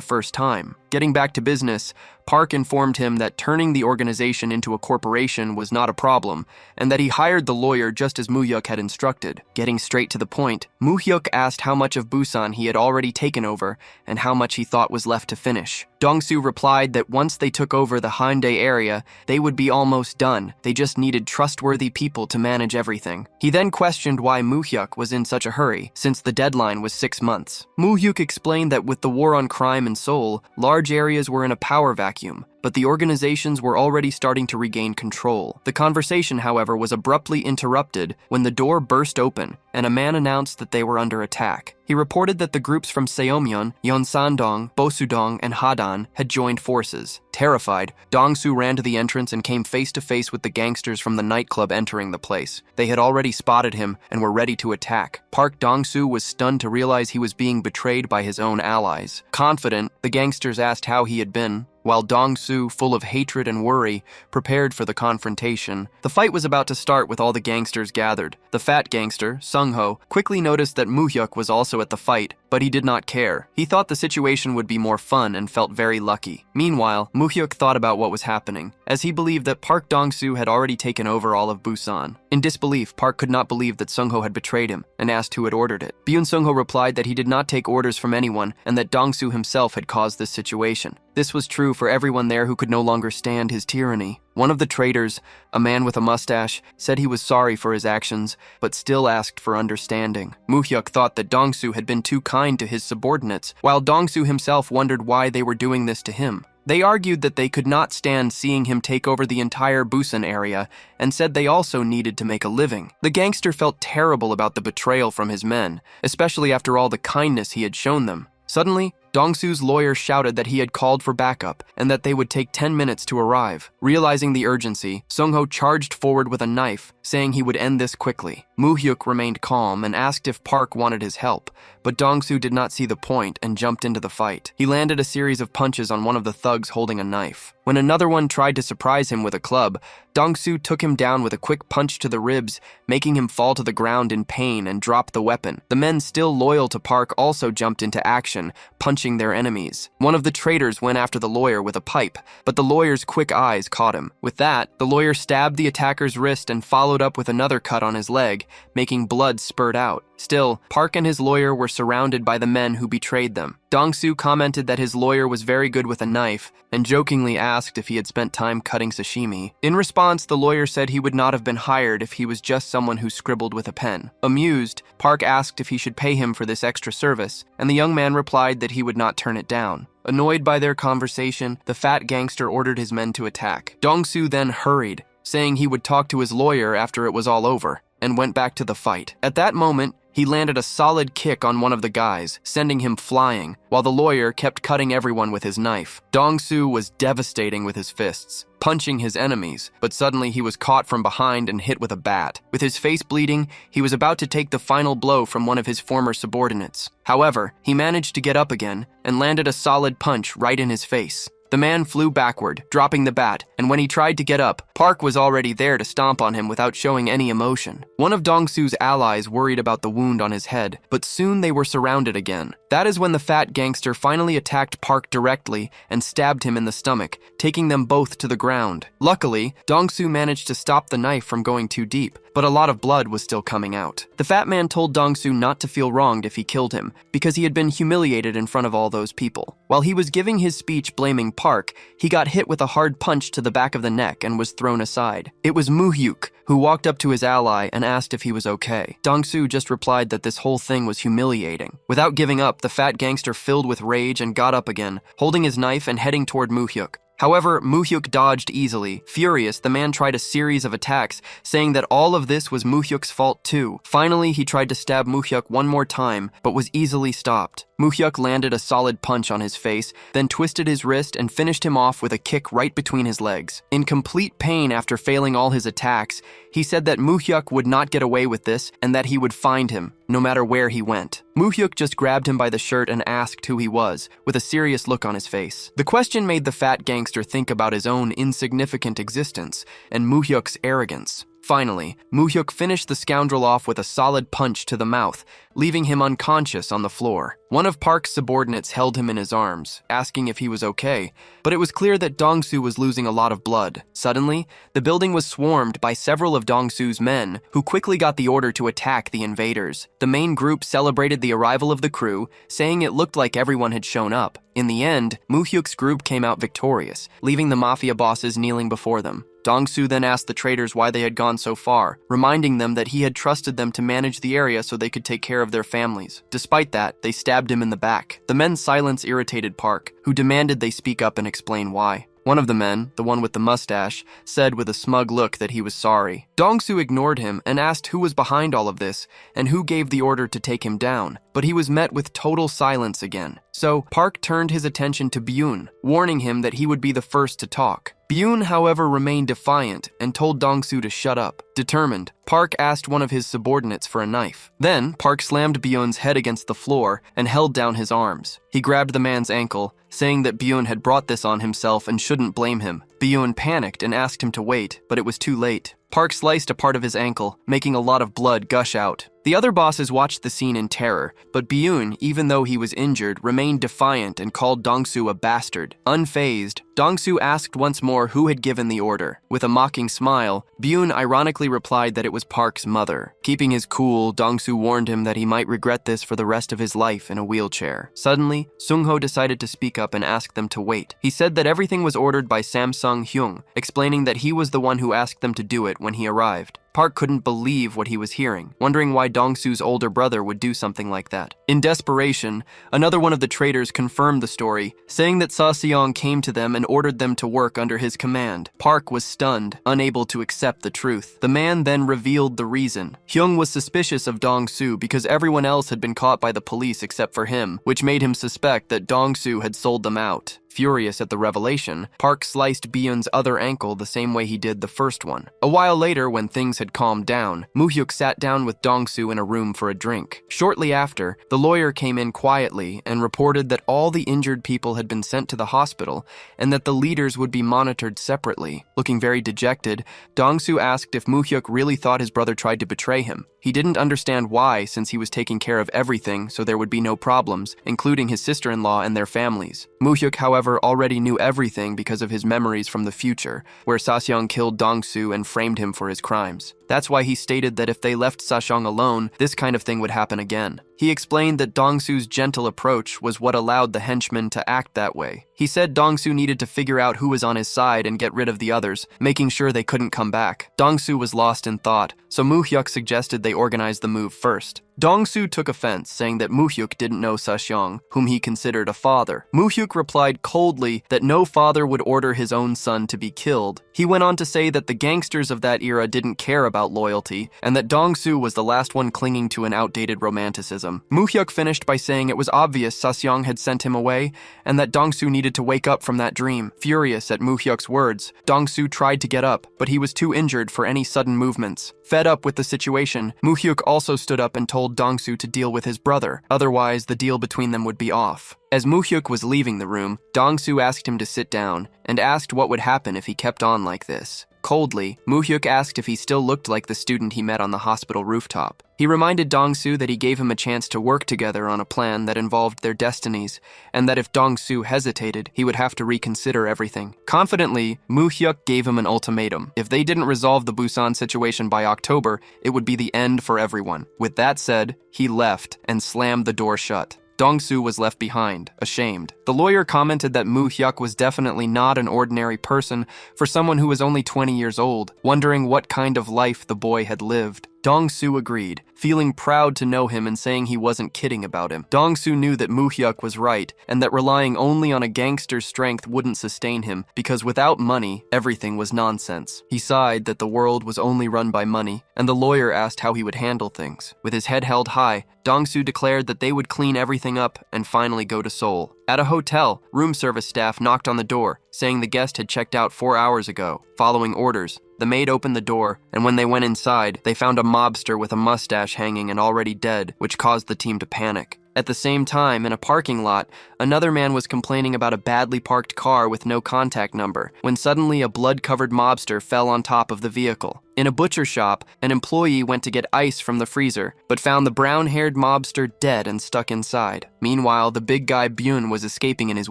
first time. Getting back to business, Park informed him that turning the organization into a corporation was not a problem, and that he hired the lawyer just as Moo-hyuk had instructed. Getting straight to the point, Moo-hyuk asked how much of Busan he had already taken over and how much he thought was left to finish. Dong-soo replied that once they took over the Hyundai area, they would be almost done. They just needed trustworthy people to manage everything. He then questioned why Moo-hyuk was in such a hurry, since the deadline was 6 months. Moo-hyuk explained that with the war on crime in Seoul, large areas were in a power vacuum, but the organizations were already starting to regain control. The conversation, however, was abruptly interrupted when the door burst open and a man announced that they were under attack. He reported that the groups from Seomyeon, Yeonsandong, Bosudong, and Hadan had joined forces. Terrified, Dong-soo ran to the entrance and came face to face with the gangsters from the nightclub entering the place. They had already spotted him and were ready to attack. Park Dong-soo was stunned to realize he was being betrayed by his own allies. Confident, the gangsters asked how he had been, while Dong-soo, full of hatred and worry, prepared for the confrontation. The fight was about to start with all the gangsters gathered. The fat gangster, Sung-ho, quickly noticed that Moo-hyuk was also at the fight, but he did not care. He thought the situation would be more fun and felt very lucky. Meanwhile, Moo-hyuk thought about what was happening, as he believed that Park Dong-soo had already taken over all of Busan. In disbelief, Park could not believe that Sung-ho had betrayed him, and asked who had ordered it. Byun Sung-ho replied that he did not take orders from anyone, and that Dong-soo himself had caused this situation. This was true for everyone there who could no longer stand his tyranny. One of the traitors, a man with a mustache, said he was sorry for his actions, but still asked for understanding. Moo-hyuk thought that Dong-soo had been too kind to his subordinates, while Dong-soo himself wondered why they were doing this to him. They argued that they could not stand seeing him take over the entire Busan area, and said they also needed to make a living. The gangster felt terrible about the betrayal from his men, especially after all the kindness he had shown them. Suddenly, Dong-soo's lawyer shouted that he had called for backup and that they would take 10 minutes to arrive. Realizing the urgency, Sung-ho charged forward with a knife, saying he would end this quickly. Moo-hyuk remained calm and asked if Park wanted his help, but Dong-soo did not see the point and jumped into the fight. He landed a series of punches on one of the thugs holding a knife. When another one tried to surprise him with a club, Dong-soo took him down with a quick punch to the ribs, making him fall to the ground in pain and drop the weapon. The men still loyal to Park also jumped into action, punching their enemies. One of the traitors went after the lawyer with a pipe, but the lawyer's quick eyes caught him. With that, the lawyer stabbed the attacker's wrist and followed up with another cut on his leg, making blood spurt out. Still, Park and his lawyer were surrounded by the men who betrayed them. Dong-soo commented that his lawyer was very good with a knife, and jokingly asked if he had spent time cutting sashimi. In response, the lawyer said he would not have been hired if he was just someone who scribbled with a pen. Amused, Park asked if he should pay him for this extra service, and the young man replied that he would not turn it down. Annoyed by their conversation, the fat gangster ordered his men to attack. Dong-soo then hurried, saying he would talk to his lawyer after it was all over, and went back to the fight. At that moment, he landed a solid kick on one of the guys, sending him flying, while the lawyer kept cutting everyone with his knife. Dong-soo was devastating with his fists, punching his enemies, but suddenly he was caught from behind and hit with a bat. With his face bleeding, he was about to take the final blow from one of his former subordinates. However, he managed to get up again and landed a solid punch right in his face. The man flew backward, dropping the bat, and when he tried to get up, Park was already there to stomp on him without showing any emotion. One of Dong-soo's allies worried about the wound on his head, but soon they were surrounded again. That is when the fat gangster finally attacked Park directly and stabbed him in the stomach, taking them both to the ground. Luckily, Dong-soo managed to stop the knife from going too deep, but a lot of blood was still coming out. The fat man told Dong-soo not to feel wronged if he killed him, because he had been humiliated in front of all those people. While he was giving his speech blaming Park, he got hit with a hard punch to the back of the neck and was thrown aside. It was Moo-hyuk, who walked up to his ally and asked if he was okay. Dong-soo just replied that this whole thing was humiliating. Without giving up, the fat gangster filled with rage and got up again, holding his knife and heading toward Moo-hyuk. However, Moo-hyuk dodged easily. Furious, the man tried a series of attacks, saying that all of this was Moo-hyuk's fault too. Finally, he tried to stab Moo-hyuk one more time, but was easily stopped. Moo-hyuk landed a solid punch on his face, then twisted his wrist and finished him off with a kick right between his legs. In complete pain after failing all his attacks, he said that Moo-hyuk would not get away with this and that he would find him, no matter where he went. Moo-hyuk just grabbed him by the shirt and asked who he was, with a serious look on his face. The question made the fat gangster think about his own insignificant existence and Moo-hyuk's arrogance. Finally, Moo-hyuk finished the scoundrel off with a solid punch to the mouth, leaving him unconscious on the floor. One of Park's subordinates held him in his arms, asking if he was okay, but it was clear that Dong-soo was losing a lot of blood. Suddenly, the building was swarmed by several of Dong-soo's men, who quickly got the order to attack the invaders. The main group celebrated the arrival of the crew, saying it looked like everyone had shown up. In the end, Moo-hyuk's group came out victorious, leaving the mafia bosses kneeling before them. Dong-soo then asked the traitors why they had gone so far, reminding them that he had trusted them to manage the area so they could take care of their families. Despite that, they stabbed him in the back. The men's silence irritated Park, who demanded they speak up and explain why. One of the men, the one with the mustache, said with a smug look that he was sorry. Dong-soo ignored him and asked who was behind all of this and who gave the order to take him down, but he was met with total silence again. So Park turned his attention to Byun, warning him that he would be the first to talk. Byun, however, remained defiant and told Dong-soo to shut up. Determined, Park asked one of his subordinates for a knife. Then, Park slammed Byun's head against the floor and held down his arms. He grabbed the man's ankle, saying that Byun had brought this on himself and shouldn't blame him. Byun panicked and asked him to wait, but it was too late. Park sliced a part of his ankle, making a lot of blood gush out. The other bosses watched the scene in terror, but Byun, even though he was injured, remained defiant and called Dong-soo a bastard. Unfazed, Dong-soo asked once more who had given the order. With a mocking smile, Byun ironically replied that it was Park's mother. Keeping his cool, Dong-soo warned him that he might regret this for the rest of his life in a wheelchair. Suddenly, Sung-ho decided to speak up and ask them to wait. He said that everything was ordered by Samsung-hyung, explaining that he was the one who asked them to do it when he arrived. Park couldn't believe what he was hearing, wondering why Dong-soo's older brother would do something like that. In desperation, another one of the traitors confirmed the story, saying that Sa-seong came to them and ordered them to work under his command. Park was stunned, unable to accept the truth. The man then revealed the reason. Hyung was suspicious of Dong-soo because everyone else had been caught by the police except for him, which made him suspect that Dong-soo had sold them out. Furious at the revelation, Park sliced Byun's other ankle the same way he did the first one. A while later, when things had calmed down, Moo-hyuk sat down with Dong-soo in a room for a drink. Shortly after, the lawyer came in quietly and reported that all the injured people had been sent to the hospital and that the leaders would be monitored separately. Looking very dejected, Dong-soo asked if Moo-hyuk really thought his brother tried to betray him. He didn't understand why, since he was taking care of everything so there would be no problems, including his sister-in-law and their families. Moo-hyuk, however, already knew everything because of his memories from the future, where Sa-seong killed Dong-soo and framed him for his crimes. That's why he stated that if they left Sa-seong alone, this kind of thing would happen again. He explained that Dong-soo's gentle approach was what allowed the henchmen to act that way. He said Dong-soo needed to figure out who was on his side and get rid of the others, making sure they couldn't come back. Dong-soo was lost in thought, so Moo-hyuk suggested they organize the move first. Dong-soo took offense, saying that Moo-hyuk didn't know Sa-seong, whom he considered a father. Moo-hyuk replied coldly that no father would order his own son to be killed. He went on to say that the gangsters of that era didn't care about loyalty, and that Dong-soo was the last one clinging to an outdated romanticism. Moo-hyuk finished by saying it was obvious Sa-seong had sent him away, and that Dong-soo needed to wake up from that dream. Furious at Moo-hyuk's words, Dong-soo tried to get up, but he was too injured for any sudden movements. Fed up with the situation, Moo-hyuk also stood up and told Dong-soo to deal with his brother, otherwise the deal between them would be off. As Moo-hyuk was leaving the room, Dong-soo asked him to sit down and asked what would happen if he kept on like this. Coldly, Moo-hyuk asked if he still looked like the student he met on the hospital rooftop. He reminded Dong-soo that he gave him a chance to work together on a plan that involved their destinies, and that if Dong-soo hesitated, he would have to reconsider everything. Confidently, Moo-hyuk gave him an ultimatum. If they didn't resolve the Busan situation by October, it would be the end for everyone. With that said, he left and slammed the door shut. Dong-soo was left behind, ashamed. The lawyer commented that Moo-hyuk was definitely not an ordinary person for someone who was only 20 years old, wondering what kind of life the boy had lived. Dong-soo agreed, feeling proud to know him and saying he wasn't kidding about him. Dong-soo knew that Moo-hyuk was right, and that relying only on a gangster's strength wouldn't sustain him, because without money, everything was nonsense. He sighed that the world was only run by money, and the lawyer asked how he would handle things. With his head held high, Dong-soo declared that they would clean everything up and finally go to Seoul. At a hotel, room service staff knocked on the door, saying the guest had checked out 4 hours ago. Following orders, the maid opened the door, and when they went inside, they found a mobster with a mustache hanging and already dead, which caused the team to panic. At the same time, in a parking lot, another man was complaining about a badly parked car with no contact number, when suddenly a blood-covered mobster fell on top of the vehicle. In a butcher shop, an employee went to get ice from the freezer, but found the brown-haired mobster dead and stuck inside. Meanwhile, the big guy Byun was escaping in his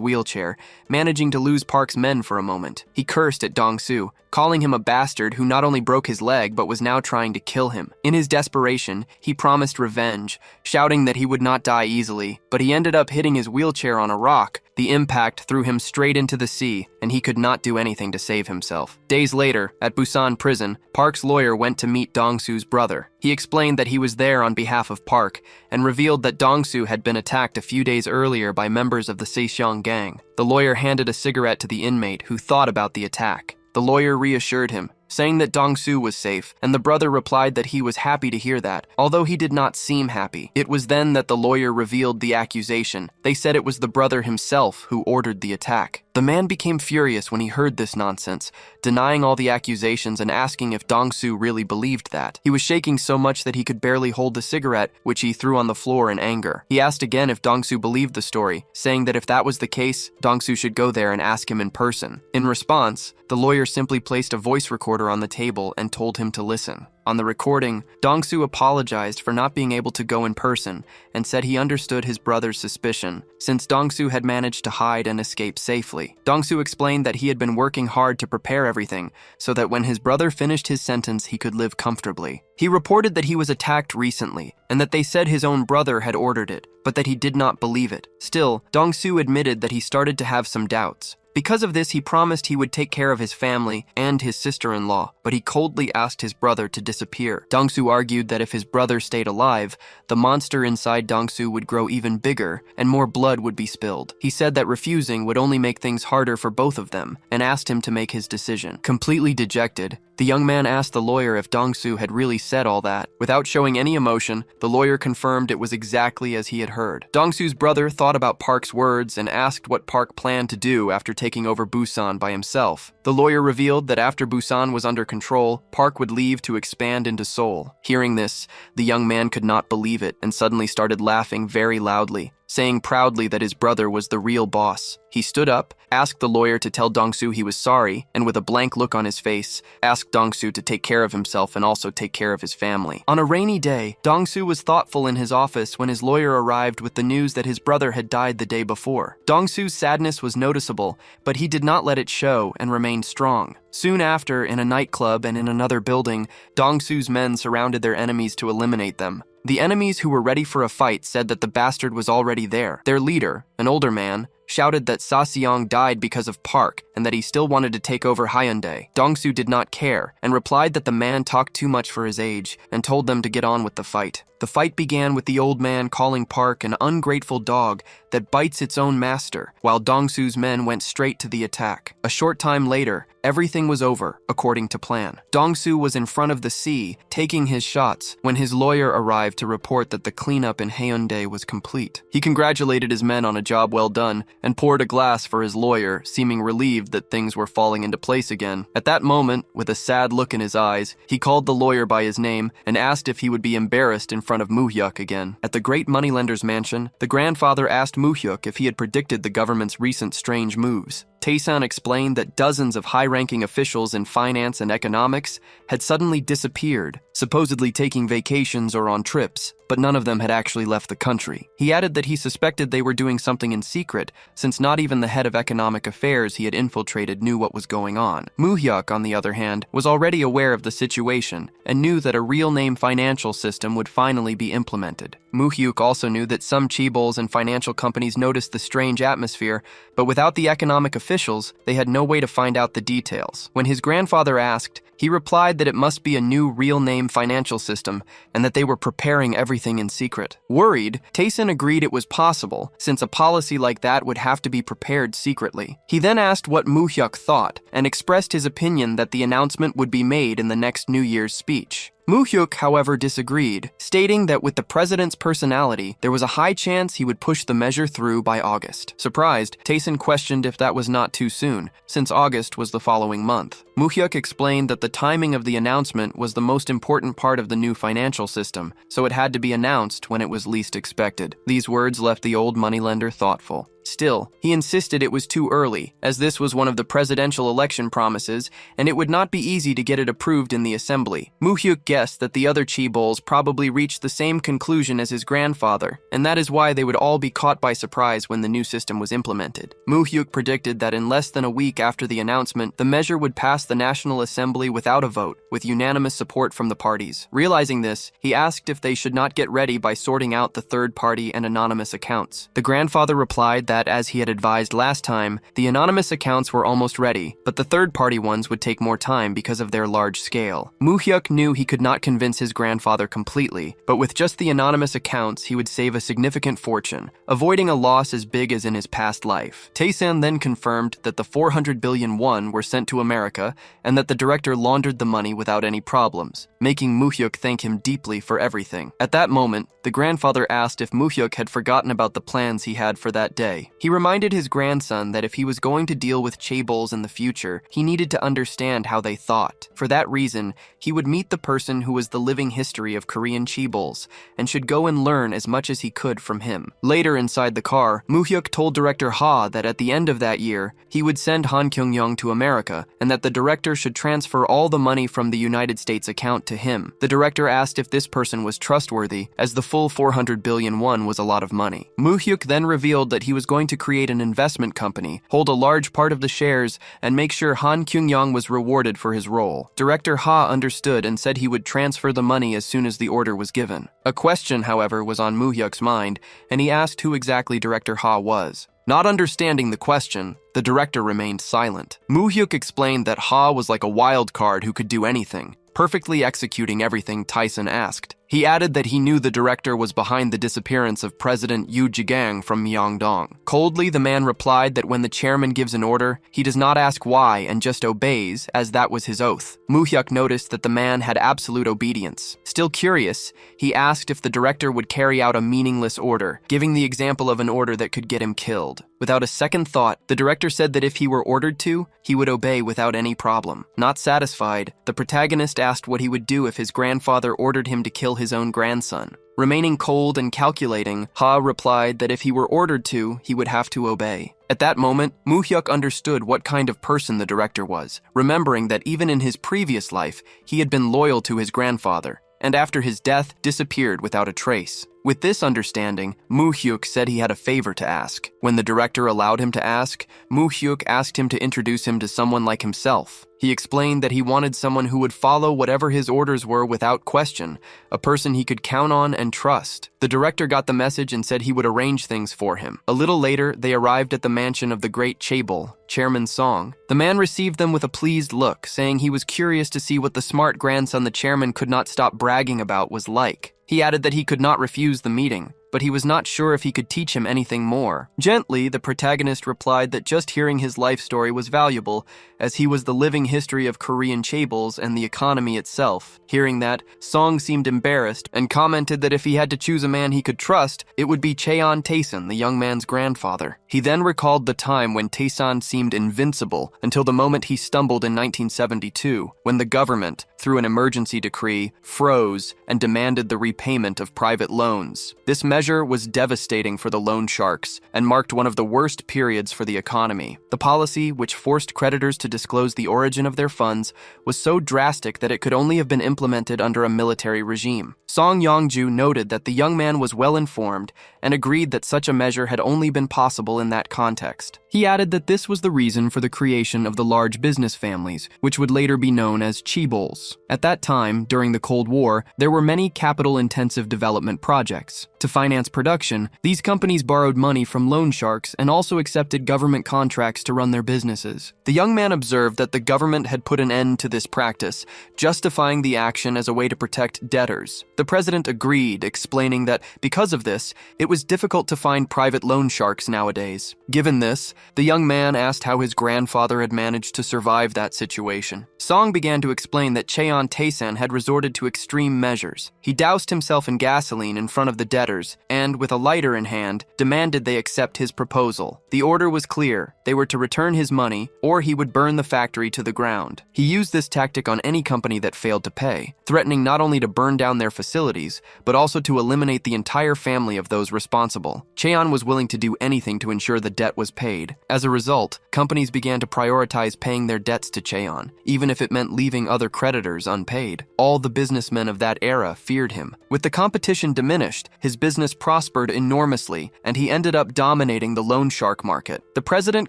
wheelchair, managing to lose Park's men for a moment. He cursed at Dong-soo, calling him a bastard who not only broke his leg but was now trying to kill him. In his desperation, he promised revenge, shouting that he would not die easily, but he ended up hitting his wheelchair on a rock. The impact threw him straight into the sea, and he could not do anything to save himself. Days later, at Busan prison, Park's lawyer went to meet Dong-soo's brother. He explained that he was there on behalf of Park, and revealed that Dong-soo had been attacked a few days earlier by members of the Sejong gang. The lawyer handed a cigarette to the inmate, who thought about the attack. The lawyer reassured him, saying that Dong-soo was safe, and the brother replied that he was happy to hear that, although he did not seem happy. It was then that the lawyer revealed the accusation. They said it was the brother himself who ordered the attack. The man became furious when he heard this nonsense, denying all the accusations and asking if Dong-soo really believed that. He was shaking so much that he could barely hold the cigarette, which he threw on the floor in anger. He asked again if Dong-soo believed the story, saying that if that was the case, Dong-soo should go there and ask him in person. In response, the lawyer simply placed a voice recorder on the table and told him to listen. On the recording, Dong-soo apologized for not being able to go in person and said he understood his brother's suspicion, since Dong-soo had managed to hide and escape safely. Dong-soo explained that he had been working hard to prepare everything so that when his brother finished his sentence, he could live comfortably. He reported that he was attacked recently and that they said his own brother had ordered it, but that he did not believe it. Still, Dong-soo admitted that he started to have some doubts. Because of this, he promised he would take care of his family and his sister-in-law, but he coldly asked his brother to disappear. Dong-soo argued that if his brother stayed alive, the monster inside Dong-soo would grow even bigger and more blood would be spilled. He said that refusing would only make things harder for both of them and asked him to make his decision. Completely dejected, the young man asked the lawyer if Dong-soo had really said all that. Without showing any emotion, the lawyer confirmed it was exactly as he had heard. Dong-soo's brother thought about Park's words and asked what Park planned to do after taking over Busan by himself. The lawyer revealed that after Busan was under control, Park would leave to expand into Seoul. Hearing this, the young man could not believe it and suddenly started laughing very loudly, saying proudly that his brother was the real boss. He stood up, asked the lawyer to tell Dong-soo he was sorry, and with a blank look on his face, asked Dong-soo to take care of himself and also take care of his family. On a rainy day, Dong-soo was thoughtful in his office when his lawyer arrived with the news that his brother had died the day before. Dong-soo's sadness was noticeable, but he did not let it show and remained strong. Soon after, in a nightclub and in another building, Dong-soo's men surrounded their enemies to eliminate them. The enemies who were ready for a fight said that the bastard was already there. Their leader, an older man, shouted that Saseong died because of Park and that he still wanted to take over Hyundai. Dong-soo did not care and replied that the man talked too much for his age and told them to get on with the fight. The fight began with the old man calling Park an ungrateful dog that bites its own master, while Dong-soo's men went straight to the attack. A short time later, everything was over, according to plan. Dong-soo was in front of the sea, taking his shots, when his lawyer arrived to report that the cleanup in Hyundai was complete. He congratulated his men on a job well done, and poured a glass for his lawyer, seeming relieved that things were falling into place again. At that moment, with a sad look in his eyes, he called the lawyer by his name and asked if he would be embarrassed in front of Moo-hyuk again. At the great moneylender's mansion, the grandfather asked Moo-hyuk if he had predicted the government's recent strange moves. Taesan explained that dozens of high-ranking officials in finance and economics had suddenly disappeared, supposedly taking vacations or on trips, but none of them had actually left the country. He added that he suspected they were doing something in secret, since not even the head of economic affairs he had infiltrated knew what was going on. Moo-hyuk, on the other hand, was already aware of the situation and knew that a real-name financial system would finally be implemented. Moo-hyuk also knew that some chaebols and financial companies noticed the strange atmosphere, but without the economic officials, they had no way to find out the details. When his grandfather asked, he replied that it must be a new real-name financial system and that they were preparing everything in secret. Worried, Taesan agreed it was possible, since a policy like that would have to be prepared secretly. He then asked what Moo-hyuk thought and expressed his opinion that the announcement would be made in the next New Year's speech. Moo-hyuk, however, disagreed, stating that with the president's personality, there was a high chance he would push the measure through by August. Surprised, Taesan questioned if that was not too soon, since August was the following month. Moo-hyuk explained that the timing of the announcement was the most important part of the new financial system, so it had to be announced when it was least expected. These words left the old moneylender thoughtful. Still, he insisted it was too early, as this was one of the presidential election promises, and it would not be easy to get it approved in the assembly. Moo-hyuk guessed that the other chaebols probably reached the same conclusion as his grandfather, and that is why they would all be caught by surprise when the new system was implemented. Moo-hyuk predicted that in less than a week after the announcement, the measure would pass the National Assembly without a vote, with unanimous support from the parties. Realizing this, he asked if they should not get ready by sorting out the third-party and anonymous accounts. The grandfather replied that, as he had advised last time, the anonymous accounts were almost ready, but the third-party ones would take more time because of their large scale. Moo-hyuk knew he could not convince his grandfather completely, but with just the anonymous accounts, he would save a significant fortune, avoiding a loss as big as in his past life. Taesan then confirmed that the 400 billion won were sent to America and that the director laundered the money without any problems, making Moo-hyuk thank him deeply for everything. At that moment, the grandfather asked if Moo-hyuk had forgotten about the plans he had for that day. He reminded his grandson that if he was going to deal with chaebols in the future, he needed to understand how they thought. For that reason, he would meet the person who was the living history of Korean chaebols and should go and learn as much as he could from him. Later inside the car, Moo-hyuk told director Ha that at the end of that year, he would send Han Kyung-young to America and that the director should transfer all the money from the United States account to him. The director asked if this person was trustworthy, as the full 400 billion won was a lot of money. Moo-hyuk then revealed that he was going to create an investment company, hold a large part of the shares, and make sure Han Kyung-young was rewarded for his role. Director Ha understood and said he would transfer the money as soon as the order was given. A question, however, was on Moo-hyuk's mind, and he asked who exactly Director Ha was. Not understanding the question, the director remained silent. Moo-hyuk explained that Ha was like a wild card who could do anything, perfectly executing everything Taesan asked. He added that he knew the director was behind the disappearance of President Yoo Jae-gang from Myeongdong. Coldly, the man replied that when the chairman gives an order, he does not ask why and just obeys, as that was his oath. Moo-hyuk noticed that the man had absolute obedience. Still curious, he asked if the director would carry out a meaningless order, giving the example of an order that could get him killed. Without a second thought, the director said that if he were ordered to, he would obey without any problem. Not satisfied, the protagonist asked what he would do if his grandfather ordered him to kill his own grandson. Remaining cold and calculating, Ha replied that if he were ordered to, he would have to obey. At that moment, Moo-hyuk understood what kind of person the director was, remembering that even in his previous life, he had been loyal to his grandfather, and after his death, disappeared without a trace. With this understanding, Moo-hyuk said he had a favor to ask. When the director allowed him to ask, Moo-hyuk asked him to introduce him to someone like himself. He explained that he wanted someone who would follow whatever his orders were without question, a person he could count on and trust. The director got the message and said he would arrange things for him. A little later, they arrived at the mansion of the great chaebol, Chairman Song. The man received them with a pleased look, saying he was curious to see what the smart grandson the chairman could not stop bragging about was like. He added that he could not refuse the meeting, but he was not sure if he could teach him anything more. Gently, the protagonist replied that just hearing his life story was valuable, as he was the living history of Korean chaebols and the economy itself. Hearing that, Song seemed embarrassed and commented that if he had to choose a man he could trust, it would be Cheon Taesan, the young man's grandfather. He then recalled the time when Taesan seemed invincible until the moment he stumbled in 1972, when the government, through an emergency decree, froze and demanded the repayment of private loans. This measure measure was devastating for the loan sharks and marked one of the worst periods for the economy. The policy, which forced creditors to disclose the origin of their funds, was so drastic that it could only have been implemented under a military regime. Song Yongju noted that the young man was well informed and agreed that such a measure had only been possible in that context. He added that this was the reason for the creation of the large business families, which would later be known as chaebols. At that time, during the Cold War, there were many capital-intensive development projects. To finance production, these companies borrowed money from loan sharks and also accepted government contracts to run their businesses. The young man observed that the government had put an end to this practice, justifying the action as a way to protect debtors. The president agreed, explaining that because of this, it was difficult to find private loan sharks nowadays. Given this, the young man asked how his grandfather had managed to survive that situation. Song began to explain that Cheon Taesan had resorted to extreme measures. He doused himself in gasoline in front of the debtors and, with a lighter in hand, demanded they accept his proposal. The order was clear. They were to return his money, or he would burn the factory to the ground. He used this tactic on any company that failed to pay, threatening not only to burn down their facilities, but also to eliminate the entire family of those responsible. Cheon was willing to do anything to ensure the debt was paid. As a result, companies began to prioritize paying their debts to Cheon, even if it meant leaving other creditors unpaid. All the businessmen of that era feared him. With the competition diminished, his business prospered enormously, and he ended up dominating the loan shark market. The president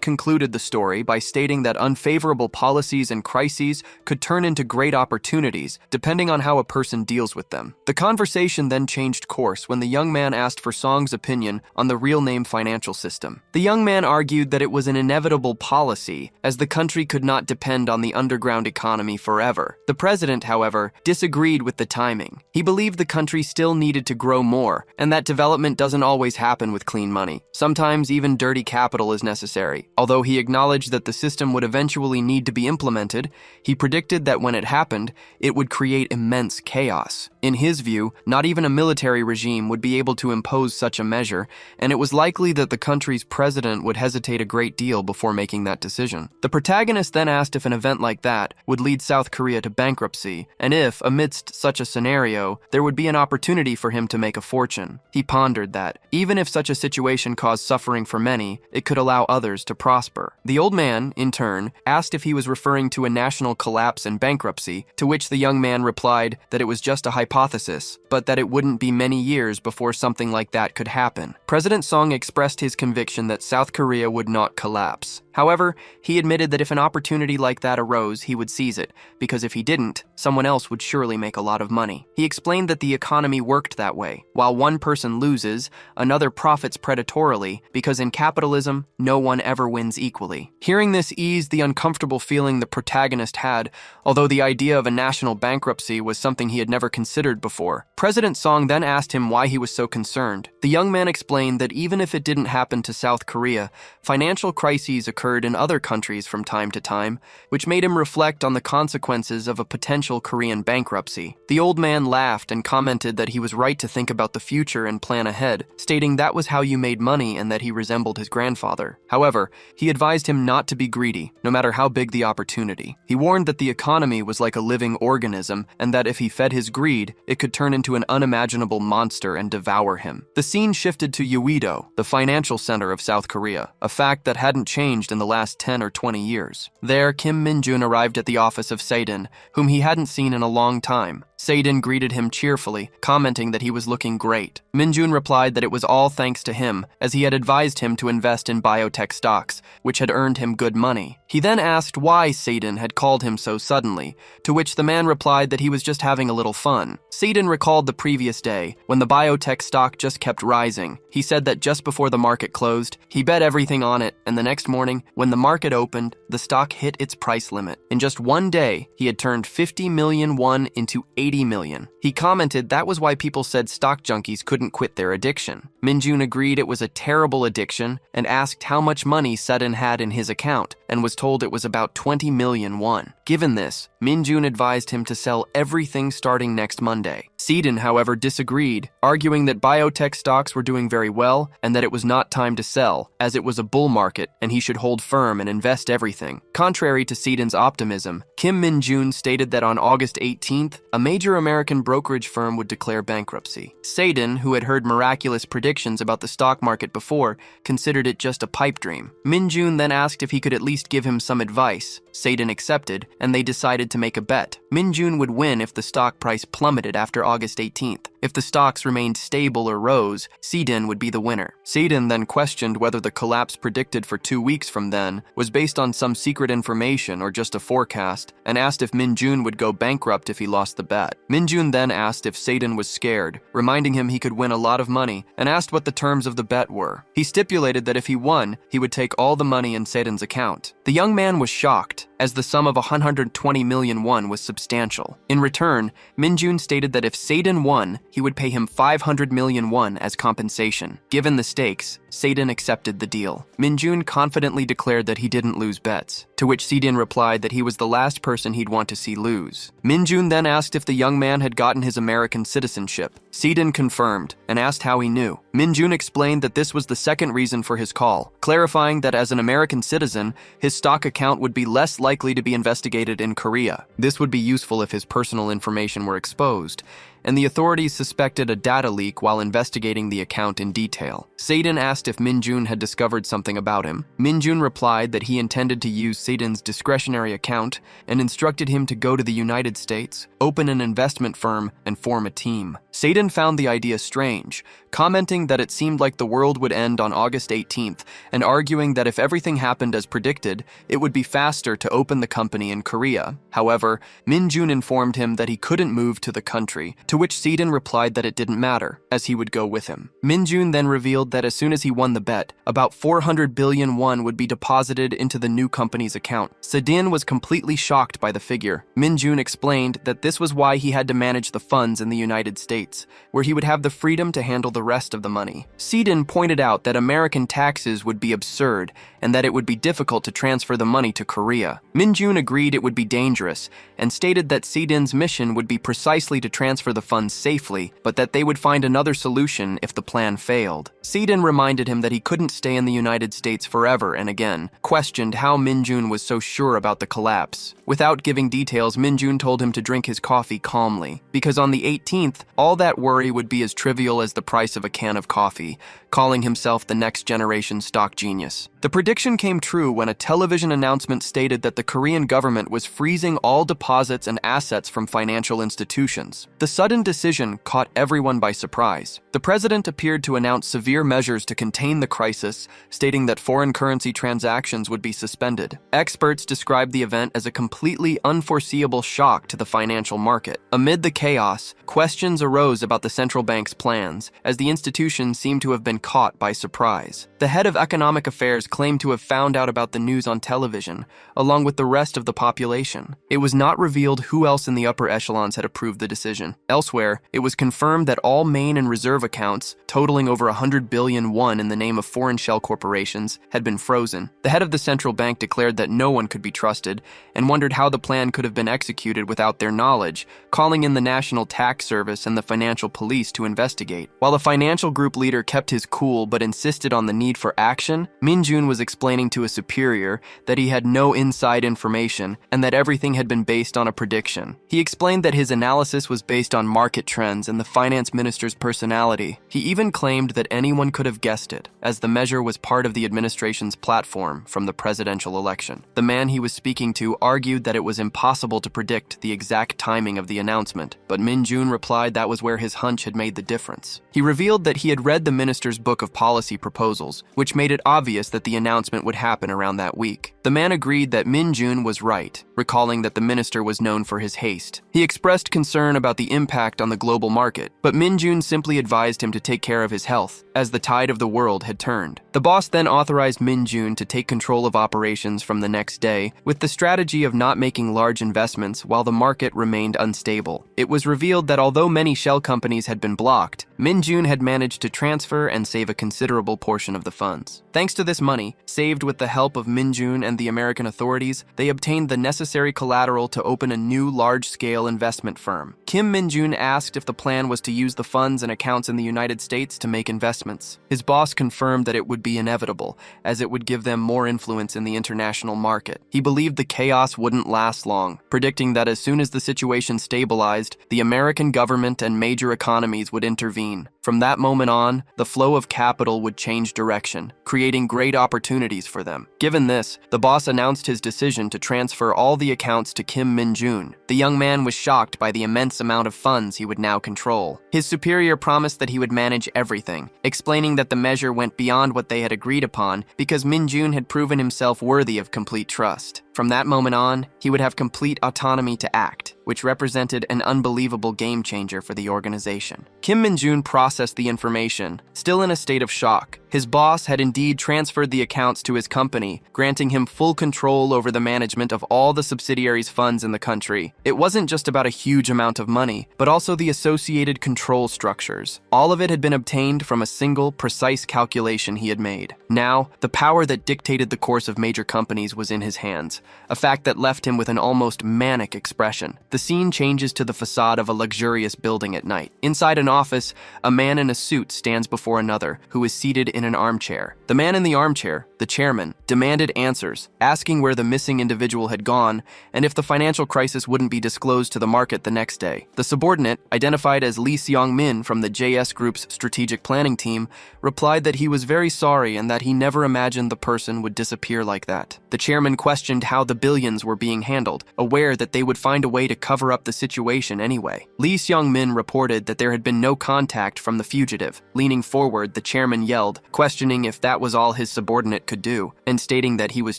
concluded the story by stating that unfavorable policies and crises could turn into great opportunities, depending on how a person deals with them. The conversation then changed course when the young man asked for Song's opinion on the real name financial system. The young man argued that it was an inevitable policy, as the country could not depend on the underground economy forever. The president, however, disagreed with the timing. He believed the country still needed to grow more, and that development doesn't always happen with clean money. Sometimes even dirty capital is necessary. Although he acknowledged that the system would eventually need to be implemented, he predicted that when it happened, it would create immense chaos. In his view, not even a military regime would be able to impose such a measure, and it was likely that the country's president would hesitate a great deal before making that decision. The protagonist then asked if an event like that would lead South Korea to bankruptcy, and if, amidst such a scenario, there would be an opportunity for him to make a fortune. He pondered that, even if such a situation caused suffering for many, it could allow others to prosper. The old man, in turn, asked if he was referring to a national collapse and bankruptcy, to which the young man replied that it was just a hypothesis, but that it wouldn't be many years before something like that could happen. President Song expressed his conviction that South Korea would not collapse. However, he admitted that if an opportunity like that arose, he would seize it, because if he didn't, someone else would surely make a lot of money. He explained that the economy worked that way. While one person loses, another profits predatorily, because in capitalism, no one ever wins equally. Hearing this eased the uncomfortable feeling the protagonist had, although the idea of a national bankruptcy was something he had never considered before. President Song then asked him why he was so concerned. The young man explained that even if it didn't happen to South Korea, financial crises occurred in other countries from time to time, which made him reflect on the consequences of a potential Korean bankruptcy. The old man laughed and commented that he was right to think about the future and plan ahead, stating that was how you made money and that he resembled his grandfather. However, he advised him not to be greedy, no matter how big the opportunity. He warned that the economy was like a living organism, and that if he fed his greed, it could turn into an unimaginable monster and devour him. The scene shifted to Uido, the financial center of South Korea, a fact that hadn't changed in the last 10 or 20 years. There, Kim Min-jun arrived at the office of Seidin, whom he hadn't seen in a long time. Seidin greeted him cheerfully, commenting that he was looking great. Min-jun replied that it was all thanks to him, as he had advised him to invest in biotech stocks, which had earned him good money. He then asked why Seidin had called him so suddenly, to which the man replied that he was just having a little fun. Seidin recalled the previous day, when the biotech stock just kept rising. He said that just before the market closed, he bet everything on it, and the next morning, when the market opened, the stock hit its price limit. In just one day, he had turned 50 million won into 80 million. He commented that was why people said stock junkies couldn't quit their addiction. Min-jun agreed it was a terrible addiction and asked how much money Seidin had in his account, and was told it was about 20 million won. Given this, Min-jun advised him to sell everything starting next Monday. Seiden, however, disagreed, arguing that biotech stocks were doing very well and that it was not time to sell, as it was a bull market and he should hold firm and invest everything. Contrary to Seiden's optimism, Kim Min-jun stated that on August 18th, a major American brokerage firm would declare bankruptcy. Seiden, who had heard miraculous predictions about the stock market before, considered it just a pipe dream. Min-jun then asked if he could at least give him some advice. Seiden accepted, and they decided to make a bet. Min-jun would win if the stock price plummeted after August 18th. If the stocks remained stable or rose, Seiden would be the winner. Seiden then questioned whether the collapse predicted for 2 weeks from then was based on some secret information or just a forecast, and asked if Min-jun would go bankrupt if he lost the bet. Min-jun then asked if Seiden was scared, reminding him he could win a lot of money, and asked what the terms of the bet were. He stipulated that if he won, he would take all the money in Seiden's account. The young man was shocked, as the sum of 120 million won was substantial. In return, Min-jun stated that if Seiden won, he would pay him 500 million won as compensation. Given the stakes, Seiden accepted the deal. Min-jun confidently declared that he didn't lose bets, to which Seiden replied that he was the last person he'd want to see lose. Min-jun then asked if the young man had gotten his American citizenship. Seiden confirmed and asked how he knew. Min-jun explained that this was the second reason for his call, clarifying that as an American citizen, his stock account would be less likely to be investigated in Korea. This would be useful if his personal information were exposed, and the authorities suspected a data leak while investigating the account in detail. Seiden asked if Min-jun had discovered something about him. Min-jun replied that he intended to use Seiden's discretionary account and instructed him to go to the United States, open an investment firm, and form a team. Seiden found the idea strange, commenting that it seemed like the world would end on August 18th and arguing that if everything happened as predicted, it would be faster to open the company in Korea. However, Min-jun informed him that he couldn't move to the country, to which Seiden replied that it didn't matter, as he would go with him. Min-jun then revealed that as soon as he won the bet, about 400 billion won would be deposited into the new company's account. Seiden was completely shocked by the figure. Min-jun explained that this was why he had to manage the funds in the United States, where he would have the freedom to handle the rest of the money. Seiden pointed out that American taxes would be absurd and that it would be difficult to transfer the money to Korea. Min-jun agreed it would be dangerous and stated that Seiden's mission would be precisely to transfer the funds safely, but that they would find another solution if the plan failed. Seiden reminded him that he couldn't stay in the United States forever and again questioned how Min-jun was so sure about the collapse. Without giving details, Min-jun told him to drink his coffee calmly, because on the 18th, all that worry would be as trivial as the price of a can of coffee, calling himself the next generation stock genius. The prediction came true when a television announcement stated that the Korean government was freezing all deposits and assets from financial institutions. The sudden decision caught everyone by surprise. The president appeared to announce severe measures to contain the crisis, stating that foreign currency transactions would be suspended. Experts described the event as a completely unforeseeable shock to the financial market. Amid the chaos, questions arose about the central bank's plans, as the institution seemed to have been caught by surprise. The head of economic affairs claimed to have found out about the news on television, along with the rest of the population. It was not revealed who else in the upper echelons had approved the decision. Elsewhere, it was confirmed that all main and reserve accounts, totaling over 100 billion won in the name of foreign shell corporations, had been frozen. The head of the central bank declared that no one could be trusted and wondered how the plan could have been executed without their knowledge, calling in the National Tax Service and the financial police to investigate. While the financial group leader kept his cool but insisted on the need for action, Min-jun was explaining to a superior that he had no inside information and that everything had been based on a prediction. He explained that his analysis was based on market trends and the finance minister's personality. He even claimed that anyone could have guessed it, as the measure was part of the administration's platform from the presidential election. The man he was speaking to argued that it was impossible to predict the exact timing of the announcement, but Min-jun replied that was where his hunch had made the difference. He revealed that he had read the minister's book of policy proposals, which made it obvious that the announcement would happen around that week. The man agreed that Min-jun was right, recalling that the minister was known for his haste. He expressed concern about the impact on the global market, but Min-jun simply advised him to take care of his health, as the tide of the world had turned. The boss then authorized Min-jun to take control of operations from the next day, with the strategy of not making large investments while the market remained unstable. It was revealed that although many shell companies had been blocked, Min-jun had managed to transfer and save a considerable portion of the funds. Thanks to this money money, saved with the help of Min-jun and the American authorities, they obtained the necessary collateral to open a new large-scale investment firm. Kim Min-jun asked if the plan was to use the funds and accounts in the United States to make investments. His boss confirmed that it would be inevitable, as it would give them more influence in the international market. He believed the chaos wouldn't last long, predicting that as soon as the situation stabilized, the American government and major economies would intervene. From that moment on, the flow of capital would change direction, creating great opportunities for them. Given this, the boss announced his decision to transfer all the accounts to Kim Min-jun. The young man was shocked by the immense amount of funds he would now control. His superior promised that he would manage everything, explaining that the measure went beyond what they had agreed upon because Min-jun had proven himself worthy of complete trust. From that moment on, he would have complete autonomy to act, which represented an unbelievable game changer for the organization. Kim Min-jun processed the information, still in a state of shock. His boss had indeed transferred the accounts to his company, granting him full control over the management of all the subsidiaries' funds in the country. It wasn't just about a huge amount of money, but also the associated control structures. All of it had been obtained from a single, precise calculation he had made. Now, the power that dictated the course of major companies was in his hands, a fact that left him with an almost manic expression. The scene changes to the facade of a luxurious building at night. Inside an office, a man in a suit stands before another, who is seated in an armchair. The man in the armchair, the chairman, demanded answers, asking where the missing individual had gone and if the financial crisis wouldn't be disclosed to the market the next day. The subordinate, identified as Lee Seong-min from the JS Group's strategic planning team, replied that he was very sorry and that he never imagined the person would disappear like that. The chairman questioned how the billions were being handled, aware that they would find a way to cover up the situation anyway. Lee Seong-min reported that there had been no contact from the fugitive. Leaning forward, the chairman yelled, questioning if that was all his subordinate could do, and stating that he was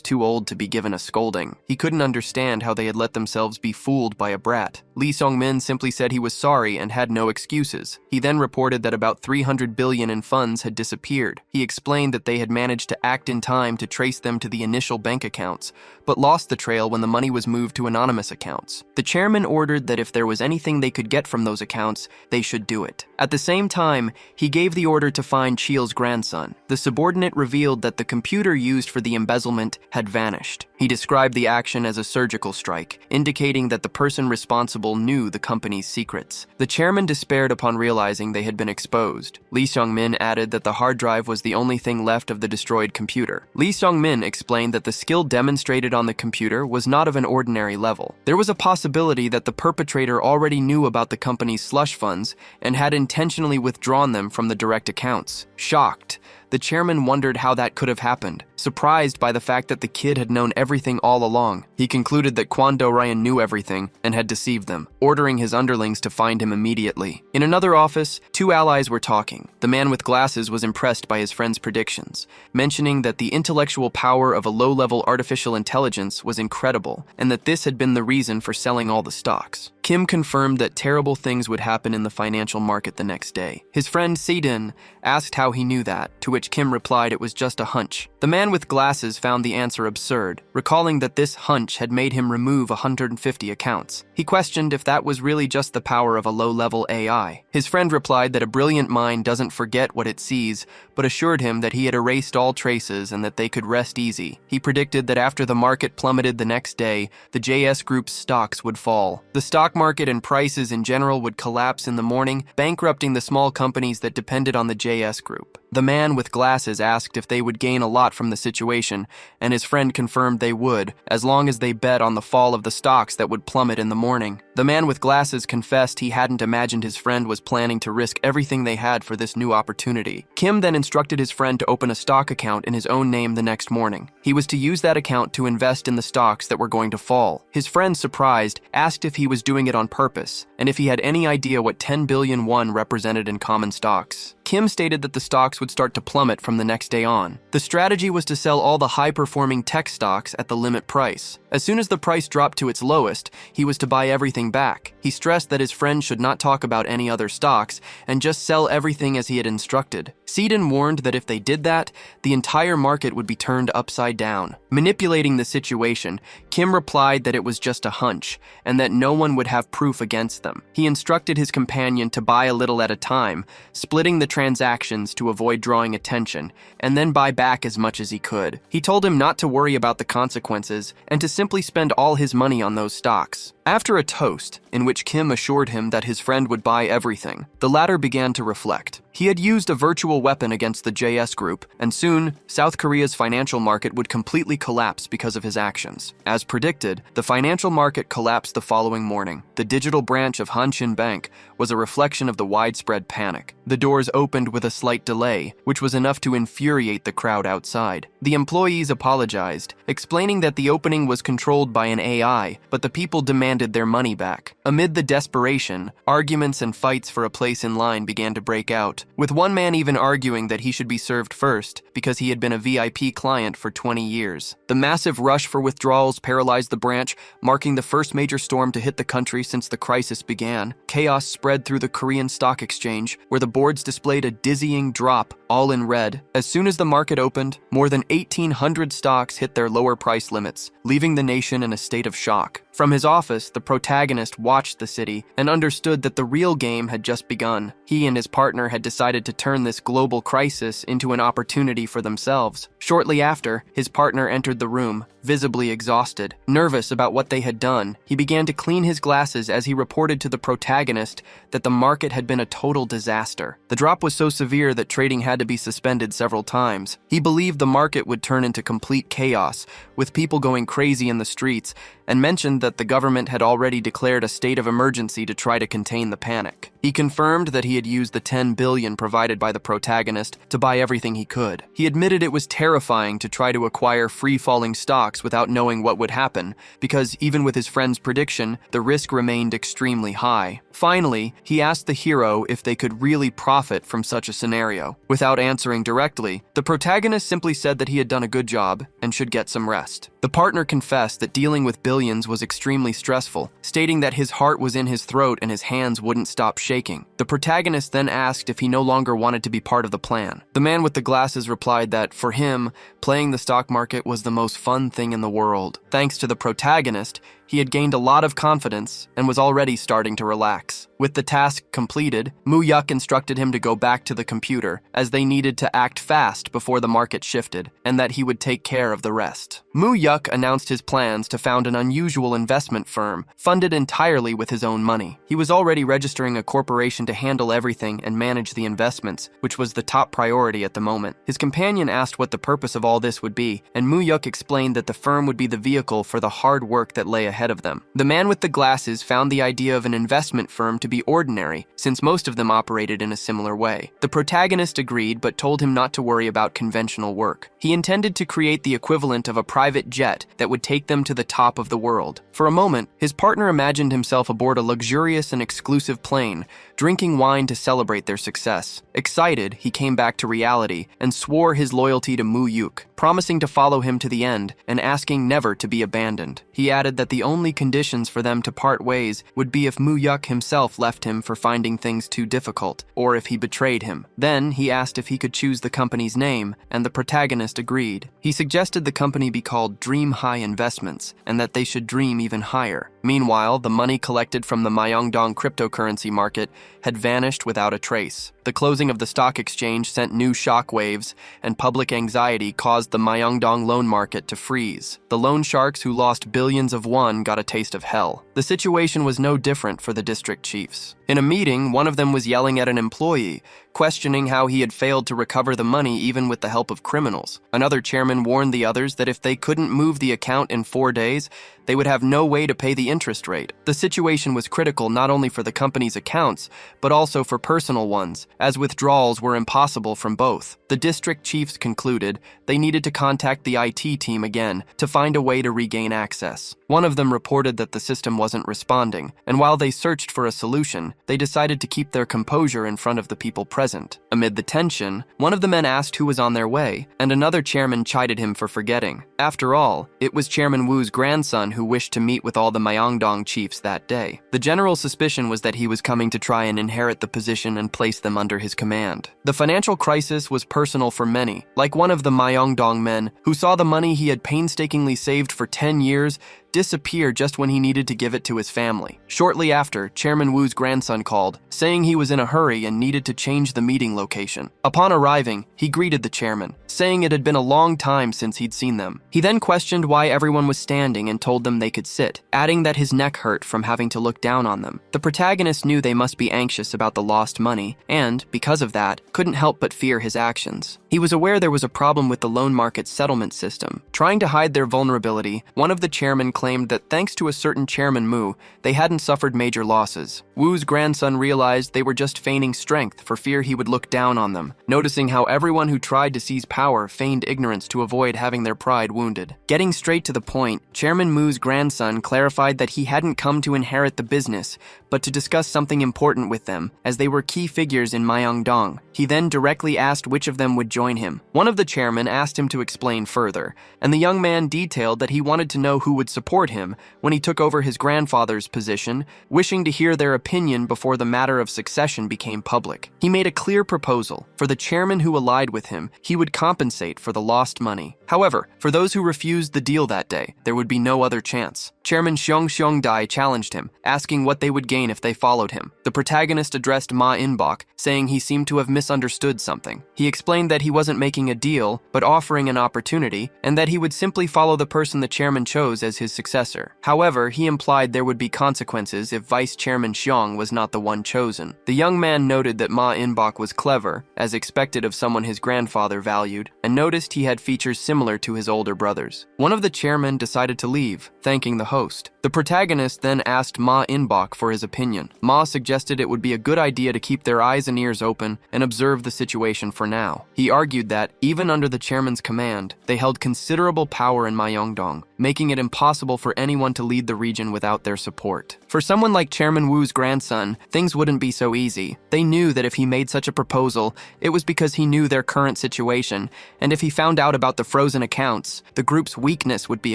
too old to be given a scolding. He couldn't understand how they had let themselves be fooled by a brat. Lee Seong-min simply said he was sorry and had no excuses. He then reported that about 300 billion in funds had disappeared. He explained that they had managed to act in time to trace them to the initial bank accounts, but lost the trail when the money was moved to anonymous accounts. The chairman ordered that if there was anything they could get from those accounts, they should do it. At the same time, he gave the order to find Cheel's grandson. The subordinate revealed that the computer used for the embezzlement had vanished. He described the action as a surgical strike, indicating that the person responsible knew the company's secrets. The chairman despaired upon realizing they had been exposed. Lee Seong-min added that the hard drive was the only thing left of the destroyed computer. Lee Seong-min explained that the skill demonstrated on the computer was not of an ordinary level. There was a possibility that the perpetrator already knew about the company's slush funds and had intentionally withdrawn them from the direct accounts. Shocked, the chairman wondered how that could have happened. Surprised by the fact that the kid had known everything all along, he concluded that Kwon Do-ryan knew everything and had deceived them, ordering his underlings to find him immediately. In another office, two allies were talking. The man with glasses was impressed by his friend's predictions, mentioning that the intellectual power of a low-level artificial intelligence was incredible and that this had been the reason for selling all the stocks. Kim confirmed that terrible things would happen in the financial market the next day. His friend Se-din asked how he knew that, to which Kim replied it was just a hunch. The man with glasses found the answer absurd, recalling that this hunch had made him remove 150 accounts. He questioned if that was really just the power of a low-level AI. His friend replied that a brilliant mind doesn't forget what it sees, but assured him that he had erased all traces and that they could rest easy. He predicted that after the market plummeted the next day, the JS Group's stocks would fall. The stock market and prices in general would collapse in the morning, bankrupting the small companies that depended on the JS Group. The man with glasses asked if they would gain a lot from the situation, and his friend confirmed they would, as long as they bet on the fall of the stocks that would plummet in the morning. The man with glasses confessed he hadn't imagined his friend was planning to risk everything they had for this new opportunity. Kim then instructed his friend to open a stock account in his own name the next morning. He was to use that account to invest in the stocks that were going to fall. His friend, surprised, asked if he was doing it on purpose, and if he had any idea what 10 billion won represented in common stocks. Kim stated that the stocks would start to plummet from the next day on. The strategy was to sell all the high-performing tech stocks at the limit price. As soon as the price dropped to its lowest, he was to buy everything back. He stressed that his friend should not talk about any other stocks and just sell everything as he had instructed. Se-din warned that if they did that, the entire market would be turned upside down. Manipulating the situation, Kim replied that it was just a hunch and that no one would have proof against them. He instructed his companion to buy a little at a time, splitting the transactions to avoid avoid drawing attention, and then buy back as much as he could. He told him not to worry about the consequences and to simply spend all his money on those stocks. After a toast, in which Kim assured him that his friend would buy everything, the latter began to reflect. He had used a virtual weapon against the JS group, and soon, South Korea's financial market would completely collapse because of his actions. As predicted, the financial market collapsed the following morning. The digital branch of Hanshin Bank was a reflection of the widespread panic. The doors opened with a slight delay, which was enough to infuriate the crowd outside. The employees apologized, explaining that the opening was controlled by an AI, but the people demanded their money back. Amid the desperation, arguments and fights for a place in line began to break out, with one man even arguing that he should be served first because he had been a VIP client for 20 years. The massive rush for withdrawals paralyzed the branch, marking the first major storm to hit the country since the crisis began. Chaos spread through the Korean stock exchange, where the boards displayed a dizzying drop, all in red. As soon as the market opened, more than 1,800 stocks hit their lower price limits, leaving the nation in a state of shock. From his office, the protagonist watched the city and understood that the real game had just begun. He and his partner had decided to turn this global crisis into an opportunity for themselves. Shortly after, his partner entered the room, visibly exhausted. Nervous about what they had done, he began to clean his glasses as he reported to the protagonist that the market had been a total disaster. The drop was so severe that trading had to be suspended several times. He believed the market would turn into complete chaos, with people going crazy in the streets, and mentioned that the government had already declared a state of emergency to try to contain the panic. He confirmed that he had used the 10 billion provided by the protagonist to buy everything he could. He admitted it was terrifying to try to acquire free-falling stocks without knowing what would happen, because even with his friend's prediction, the risk remained extremely high. Finally, he asked the hero if they could really profit from such a scenario. Without answering directly, the protagonist simply said that he had done a good job and should get some rest. The partner confessed that dealing with billions was extremely stressful, stating that his heart was in his throat and his hands wouldn't stop shaking. The protagonist then asked if he no longer wanted to be part of the plan. The man with the glasses replied that, for him, playing the stock market was the most fun thing in the world. Thanks to the protagonist, he had gained a lot of confidence and was already starting to relax. With the task completed, Moo-yuk instructed him to go back to the computer, as they needed to act fast before the market shifted, and that he would take care of the rest. Moo-yuk announced his plans to found an unusual investment firm, funded entirely with his own money. He was already registering a corporation to handle everything and manage the investments, which was the top priority at the moment. His companion asked what the purpose of all this would be, and Moo-yuk explained that the firm would be the vehicle for the hard work that lay ahead of them. The man with the glasses found the idea of an investment firm to be ordinary, since most of them operated in a similar way. The protagonist agreed, but told him not to worry about conventional work. He intended to create the equivalent of a private jet that would take them to the top of the world. For a moment, his partner imagined himself aboard a luxurious and exclusive plane, drinking wine to celebrate their success. Excited, he came back to reality and swore his loyalty to Moo-yuk, promising to follow him to the end and asking never to be abandoned. He added that the only conditions for them to part ways would be if Moo-yuk himself left him for finding things too difficult, or if he betrayed him. Then he asked if he could choose the company's name, and the protagonist agreed. He suggested the company be called Dream High Investments, and that they should dream even higher. Meanwhile, the money collected from the Myeongdong cryptocurrency market had vanished without a trace. The closing of the stock exchange sent new shockwaves, and public anxiety caused the Myeongdong loan market to freeze. The loan sharks who lost billions of won got a taste of hell. The situation was no different for the district chiefs. In a meeting, one of them was yelling at an employee, questioning how he had failed to recover the money even with the help of criminals. Another chairman warned the others that if they couldn't move the account in 4 days, they would have no way to pay the interest rate. The situation was critical not only for the company's accounts, but also for personal ones, as withdrawals were impossible from both. The district chiefs concluded they needed to contact the IT team again to find a way to regain access. One of them reported that the system wasn't responding, and while they searched for a solution, they decided to keep their composure in front of the people present. Amid the tension, one of the men asked who was on their way, and another chairman chided him for forgetting. After all, it was Chairman Wu's grandson who wished to meet with all the Myeongdong chiefs that day. The general suspicion was that he was coming to try and inherit the position and place them under his command. The financial crisis was personal for many, like one of the Myeongdong men who saw the money he had painstakingly saved for 10 years disappear just when he needed to give it to his family. Shortly after, Chairman Wu's grandson called, saying he was in a hurry and needed to change the meeting location. Upon arriving, he greeted the chairman, saying it had been a long time since he'd seen them. He then questioned why everyone was standing and told them they could sit, adding that his neck hurt from having to look down on them. The protagonist knew they must be anxious about the lost money and, because of that, couldn't help but fear his actions. He was aware there was a problem with the loan market settlement system. Trying to hide their vulnerability, one of the chairmen claimed that thanks to a certain Chairman Mu, they hadn't suffered major losses. Wu's grandson realized they were just feigning strength for fear he would look down on them, noticing how everyone who tried to seize power feigned ignorance to avoid having their pride wounded. Getting straight to the point, Chairman Mu's grandson clarified that he hadn't come to inherit the business, but to discuss something important with them, as they were key figures in Myeongdong. He then directly asked which of them would join him. One of the chairmen asked him to explain further, and the young man detailed that he wanted to know who would support him when he took over his grandfather's position, wishing to hear their opinion before the matter of succession became public. He made a clear proposal. For the chairman who allied with him, he would compensate for the lost money. However, for those who refused the deal that day, there would be no other chance. Chairman Seong-Dai challenged him, asking what they would gain if they followed him. The protagonist addressed Ma In-bok, saying he seemed to have misunderstood something. He explained that he wasn't making a deal, but offering an opportunity, and that he would simply follow the person the chairman chose as his successor. However, he implied there would be consequences if Vice Chairman Xiong was not the one chosen. The young man noted that Ma In-bok was clever, as expected of someone his grandfather valued, and noticed he had features similar to his older brothers. One of the chairmen decided to leave, thanking the host. The protagonist then asked Ma In-bok for his opinion. Ma suggested it would be a good idea to keep their eyes and ears open and observe the situation for now. He argued that, even under the chairman's command, they held considerable power in Myeongdong, making it impossible for anyone to lead the region without their support. For someone like Chairman Wu's grandson, things wouldn't be so easy. They knew that if he made such a proposal, it was because he knew their current situation, and if he found out about the frozen accounts, the group's weakness would be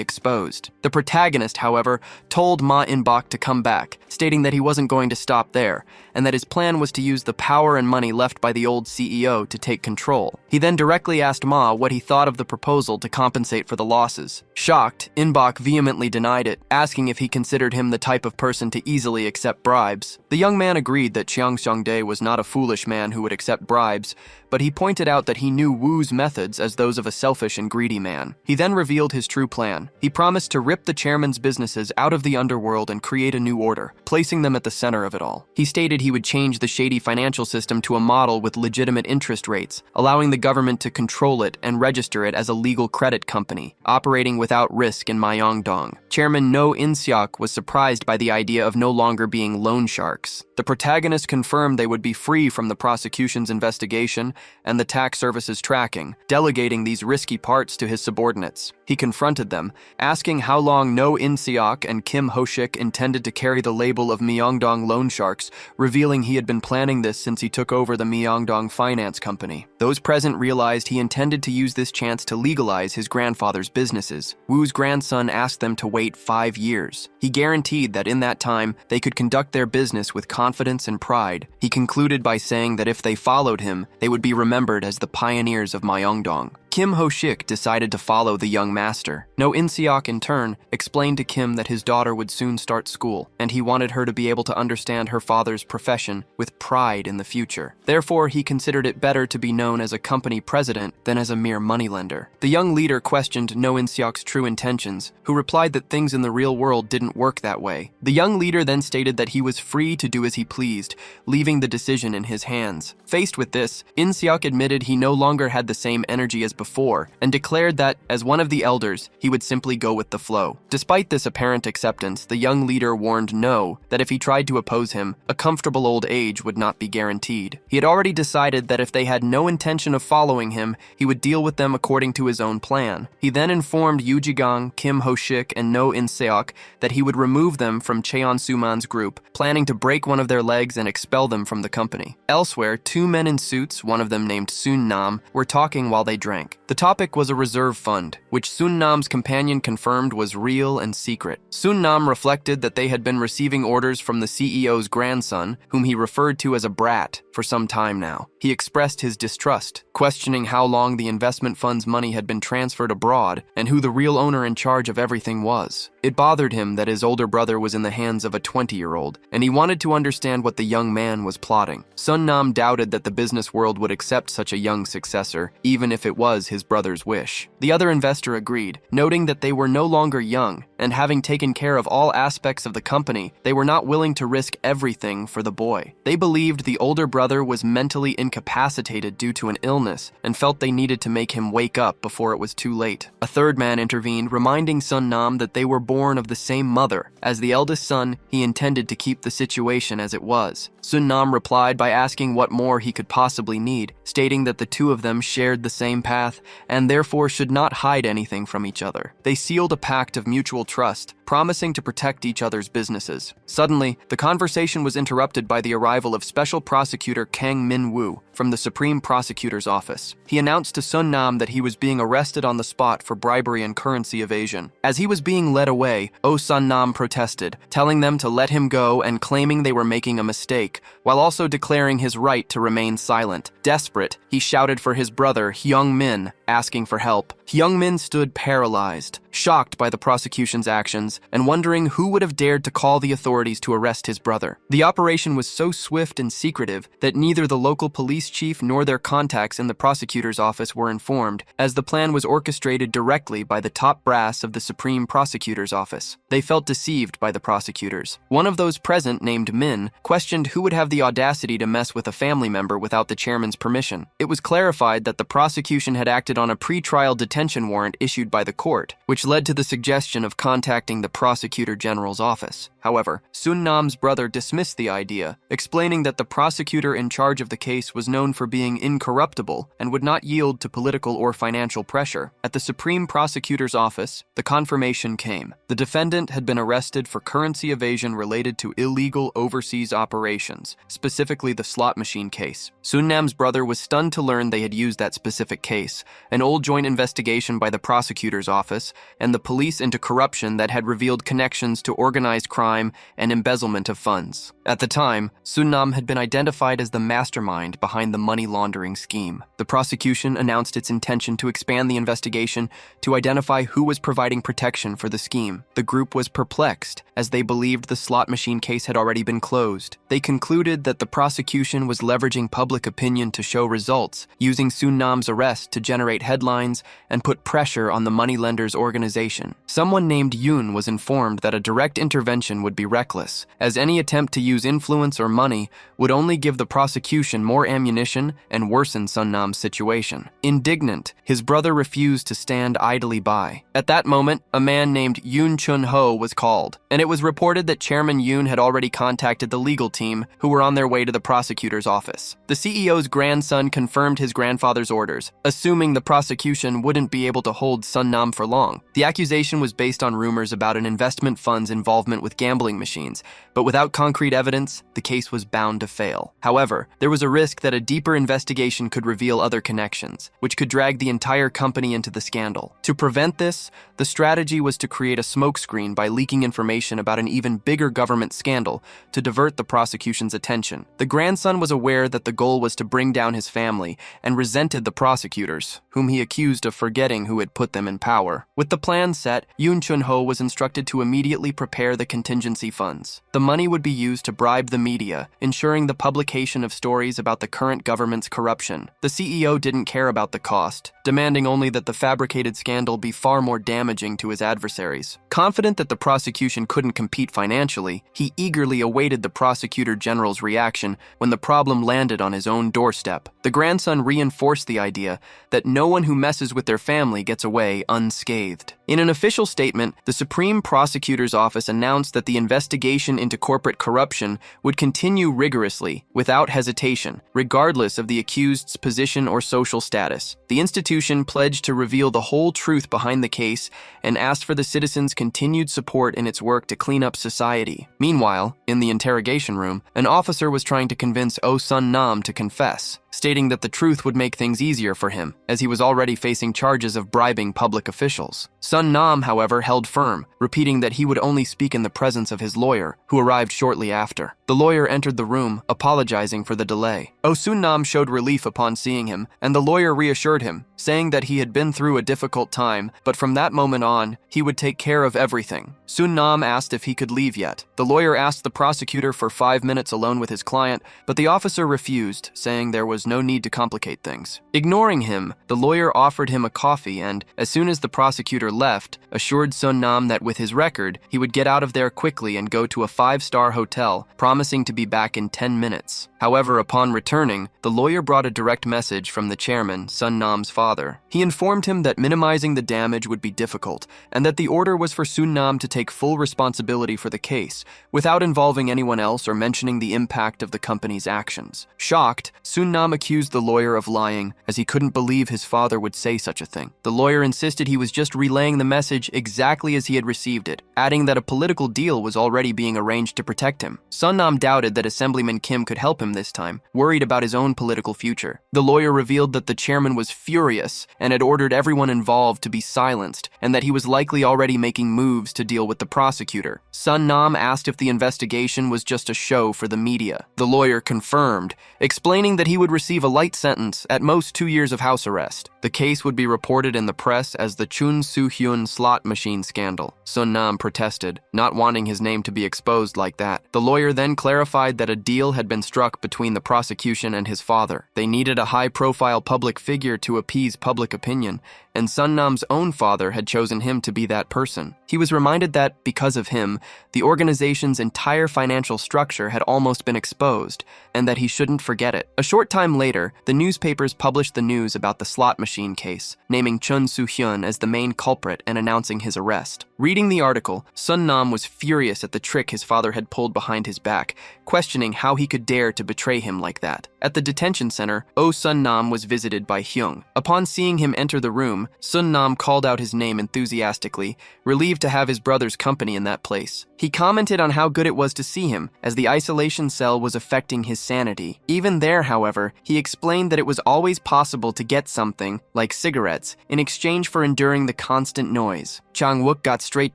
exposed. The protagonist, however, told Ma In-bok to come back, stating that he wasn't going to stop there, and that his plan was to use the power and money left by the old CEO to take control. He then directly asked Ma what he thought of the proposal to compensate for the losses. Shocked, In-bok vehemently denied it, asking if he considered him the type of person to easily accept bribes. The young man agreed that Chiang Seong-dae was not a foolish man who would accept bribes, but he pointed out that he knew Wu's methods as those of a selfish and greedy man. He then revealed his true plan. He promised to rip the chairman's businesses out of the underworld and create a new order, placing them at the center of it all. He stated he would change the shady financial system to a model with legitimate interest rates, allowing the government to control it and register it as a legal credit company, operating without risk in Myeongdong. Chairman No In-seok was surprised by the idea of no longer being loan sharks. The protagonist confirmed they would be free from the prosecution's investigation and the tax service's tracking, delegating these risky parts to his subordinates. He confronted them, asking how long No In-seok and Kim Ho-shik intended to carry the label of Myeongdong loan sharks, revealing he had been planning this since he took over the Myeongdong finance company. Those present realized he intended to use this chance to legalize his grandfather's businesses. Wu's grandson asked them to wait 5 years. He guaranteed that in that time, they could conduct their business with confidence and pride. He concluded by saying that if they followed him, they would be remembered as the pioneers of Myeongdong. Kim Ho-shik decided to follow the young master. No In-seok, in turn, explained to Kim that his daughter would soon start school, and he wanted her to be able to understand her father's profession with pride in the future. Therefore, he considered it better to be known as a company president than as a mere moneylender. The young leader questioned No In-seok's true intentions, who replied that things in the real world didn't work that way. The young leader then stated that he was free to do as he pleased, leaving the decision in his hands. Faced with this, In-seok admitted he no longer had the same energy as before, and declared that, as one of the elders, he would simply go with the flow. Despite this apparent acceptance, the young leader warned No that if he tried to oppose him, a comfortable old age would not be guaranteed. He had already decided that if they had no intention of following him, he would deal with them according to his own plan. He then informed Yoo Ji-gang, Kim Ho-shik, and No In-seok that he would remove them from Cheon Suman's group, planning to break one of their legs and expel them from the company. Elsewhere, 2 men in suits, one of them named Soon Nam, were talking while they drank. bank. The topic was a reserve fund, which Sun Nam's companion confirmed was real and secret. Sun Nam reflected that they had been receiving orders from the CEO's grandson, whom he referred to as a brat, for some time now. He expressed his distrust, questioning how long the investment fund's money had been transferred abroad and who the real owner in charge of everything was. It bothered him that his older brother was in the hands of a 20-year-old, and he wanted to understand what the young man was plotting. Sun Nam doubted that the business world would accept such a young successor, even if it was his brother's wish. The other investor agreed, noting that they were no longer young, and having taken care of all aspects of the company, they were not willing to risk everything for the boy. They believed the older brother was mentally incapacitated due to an illness, and felt they needed to make him wake up before it was too late. A third man intervened, reminding Sun Nam that they were born of the same mother. As the eldest son, he intended to keep the situation as it was. Sun Nam replied by asking what more he could possibly need, stating that the two of them shared the same path and therefore should not hide anything from each other. They sealed a pact of mutual trust, promising to protect each other's businesses. Suddenly, the conversation was interrupted by the arrival of Special Prosecutor Kang Min-woo from the Supreme Prosecutor's Office. He announced to Sun Nam that he was being arrested on the spot for bribery and currency evasion. As he was being led away, Sun Nam protested, telling them to let him go and claiming they were making a mistake, while also declaring his right to remain silent. Desperate, he shouted for his brother, Hyung Min, asking for help. Hyung Min stood paralyzed, shocked by the prosecution's actions, and wondering who would have dared to call the authorities to arrest his brother. The operation was so swift and secretive that neither the local police chief nor their contacts in the prosecutor's office were informed, as the plan was orchestrated directly by the top brass of the Supreme Prosecutor's Office. They felt deceived by the prosecutors. One of those present, named Min, questioned who would have the audacity to mess with a family member without the chairman's permission. It was clarified that the prosecution had acted on a pre-trial detention warrant issued by the court, which led to the suggestion of contacting the Prosecutor General's office. However, Sun Nam's brother dismissed the idea, explaining that the prosecutor in charge of the case was known for being incorruptible and would not yield to political or financial pressure. At the Supreme Prosecutor's Office, the confirmation came. The defendant had been arrested for currency evasion related to illegal overseas operations, specifically the slot machine case. Sun Nam's brother was stunned to learn they had used that specific case, an old joint investigation by the prosecutor's office and the police into corruption that had revealed connections to organized crime and embezzlement of funds. At the time, Sun Nam had been identified as the mastermind behind the money laundering scheme. The prosecution announced its intention to expand the investigation to identify who was providing protection for the scheme. The group was perplexed, as they believed the slot machine case had already been closed. They concluded that the prosecution was leveraging public opinion to show results, using Sun Nam's arrest to generate headlines and put pressure on the moneylender's organization. Someone named Yoon was informed that a direct intervention would be reckless, as any attempt to use influence or money would only give the prosecution more ammunition and worsen Sun Nam's situation. Indignant, his brother refused to stand idly by. At that moment, a man named Yoon Chun-ho was called, and it was reported that Chairman Yoon had already contacted the legal team, who were on their way to the prosecutor's office. The CEO's grandson confirmed his grandfather's orders, assuming the prosecution wouldn't be able to hold Sun Nam for long. The accusation was based on rumors about an investment fund's involvement with gambling machines, but without concrete evidence, the case was bound to fail. However, there was a risk that a deeper investigation could reveal other connections, which could drag the entire company into the scandal. To prevent this, the strategy was to create a smokescreen by leaking information about an even bigger government scandal to divert the prosecution's attention. The grandson was aware that the goal was to bring down his family and resented the prosecutors, whom he accused of forgetting who had put them in power. With the plan set, Yoon Chun-ho was instructed to immediately prepare the contingency funds. The money would be used to bribe the media, ensuring the publication of stories about the current government's corruption. The CEO didn't care about the cost, demanding only that the fabricated scandal be far more damaging to his adversaries. Confident that the prosecution couldn't compete financially, he eagerly awaited the prosecutor general's reaction when the problem landed on his own doorstep. The grandson reinforced the idea that no one who messes with their family gets away unscathed. In an official statement, the Supreme Prosecutor's Office announced that the investigation into corporate corruption would continue rigorously, without hesitation, regardless of the accused's position or social status. The institution pledged to reveal the whole truth behind the case and asked for the citizens' continued support in its work to clean up society. Meanwhile, in the interrogation room, an officer was trying to convince Sun Nam to confess. stating that the truth would make things easier for him, as he was already facing charges of bribing public officials. Sun Nam, however, held firm, repeating that he would only speak in the presence of his lawyer, who arrived shortly after. The lawyer entered the room, apologizing for the delay. Sun Nam showed relief upon seeing him, and the lawyer reassured him, saying that he had been through a difficult time, but from that moment on, he would take care of everything. Sun Nam asked if he could leave yet. The lawyer asked the prosecutor for 5 minutes alone with his client, but the officer refused, saying there was no need to complicate things. Ignoring him, the lawyer offered him a coffee and, as soon as the prosecutor left, assured Sun Nam that with his record, he would get out of there quickly and go to a 5-star hotel, promising to be back in 10 minutes. However, upon returning, the lawyer brought a direct message from the chairman, Sun Nam's father. He informed him that minimizing the damage would be difficult, and that the order was for Sun Nam to take full responsibility for the case, without involving anyone else or mentioning the impact of the company's actions. Shocked, Sun Nam accused the lawyer of lying, as he couldn't believe his father would say such a thing. The lawyer insisted he was just relaying the message exactly as he had received it, adding that a political deal was already being arranged to protect him. Sun Nam doubted that Assemblyman Kim could help him this time, worried about his own political future. The lawyer revealed that the chairman was furious and had ordered everyone involved to be silenced, and that he was likely already making moves to deal with the prosecutor. Sun Nam asked if the investigation was just a show for the media. The lawyer confirmed, explaining that he would receive a light sentence, at most 2 years of house arrest. The case would be reported in the press as the Chun Soo-hyun slot machine scandal. Sun Nam protested, not wanting his name to be exposed like that. The lawyer then clarified that a deal had been struck between the prosecution and his father. They needed a high-profile public figure to appease public opinion, and Sun Nam's own father had chosen him to be that person. He was reminded that, because of him, the organization's entire financial structure had almost been exposed, and that he shouldn't forget it. A short time later, the newspapers published the news about the slot machine case, naming Chun Soo-hyun as the main culprit and announcing his arrest. Reading the article, Sun Nam was furious at the trick his father had pulled behind his back, questioning how he could dare to betray him like that. At the detention center, Sun Nam was visited by Hyung. Upon seeing him enter the room, Sun Nam called out his name enthusiastically, relieved to have his brother's company in that place. He commented on how good it was to see him, as the isolation cell was affecting his sanity. Even there, however, he explained that it was always possible to get something, like cigarettes, in exchange for enduring the constant noise. Chang-wook got straight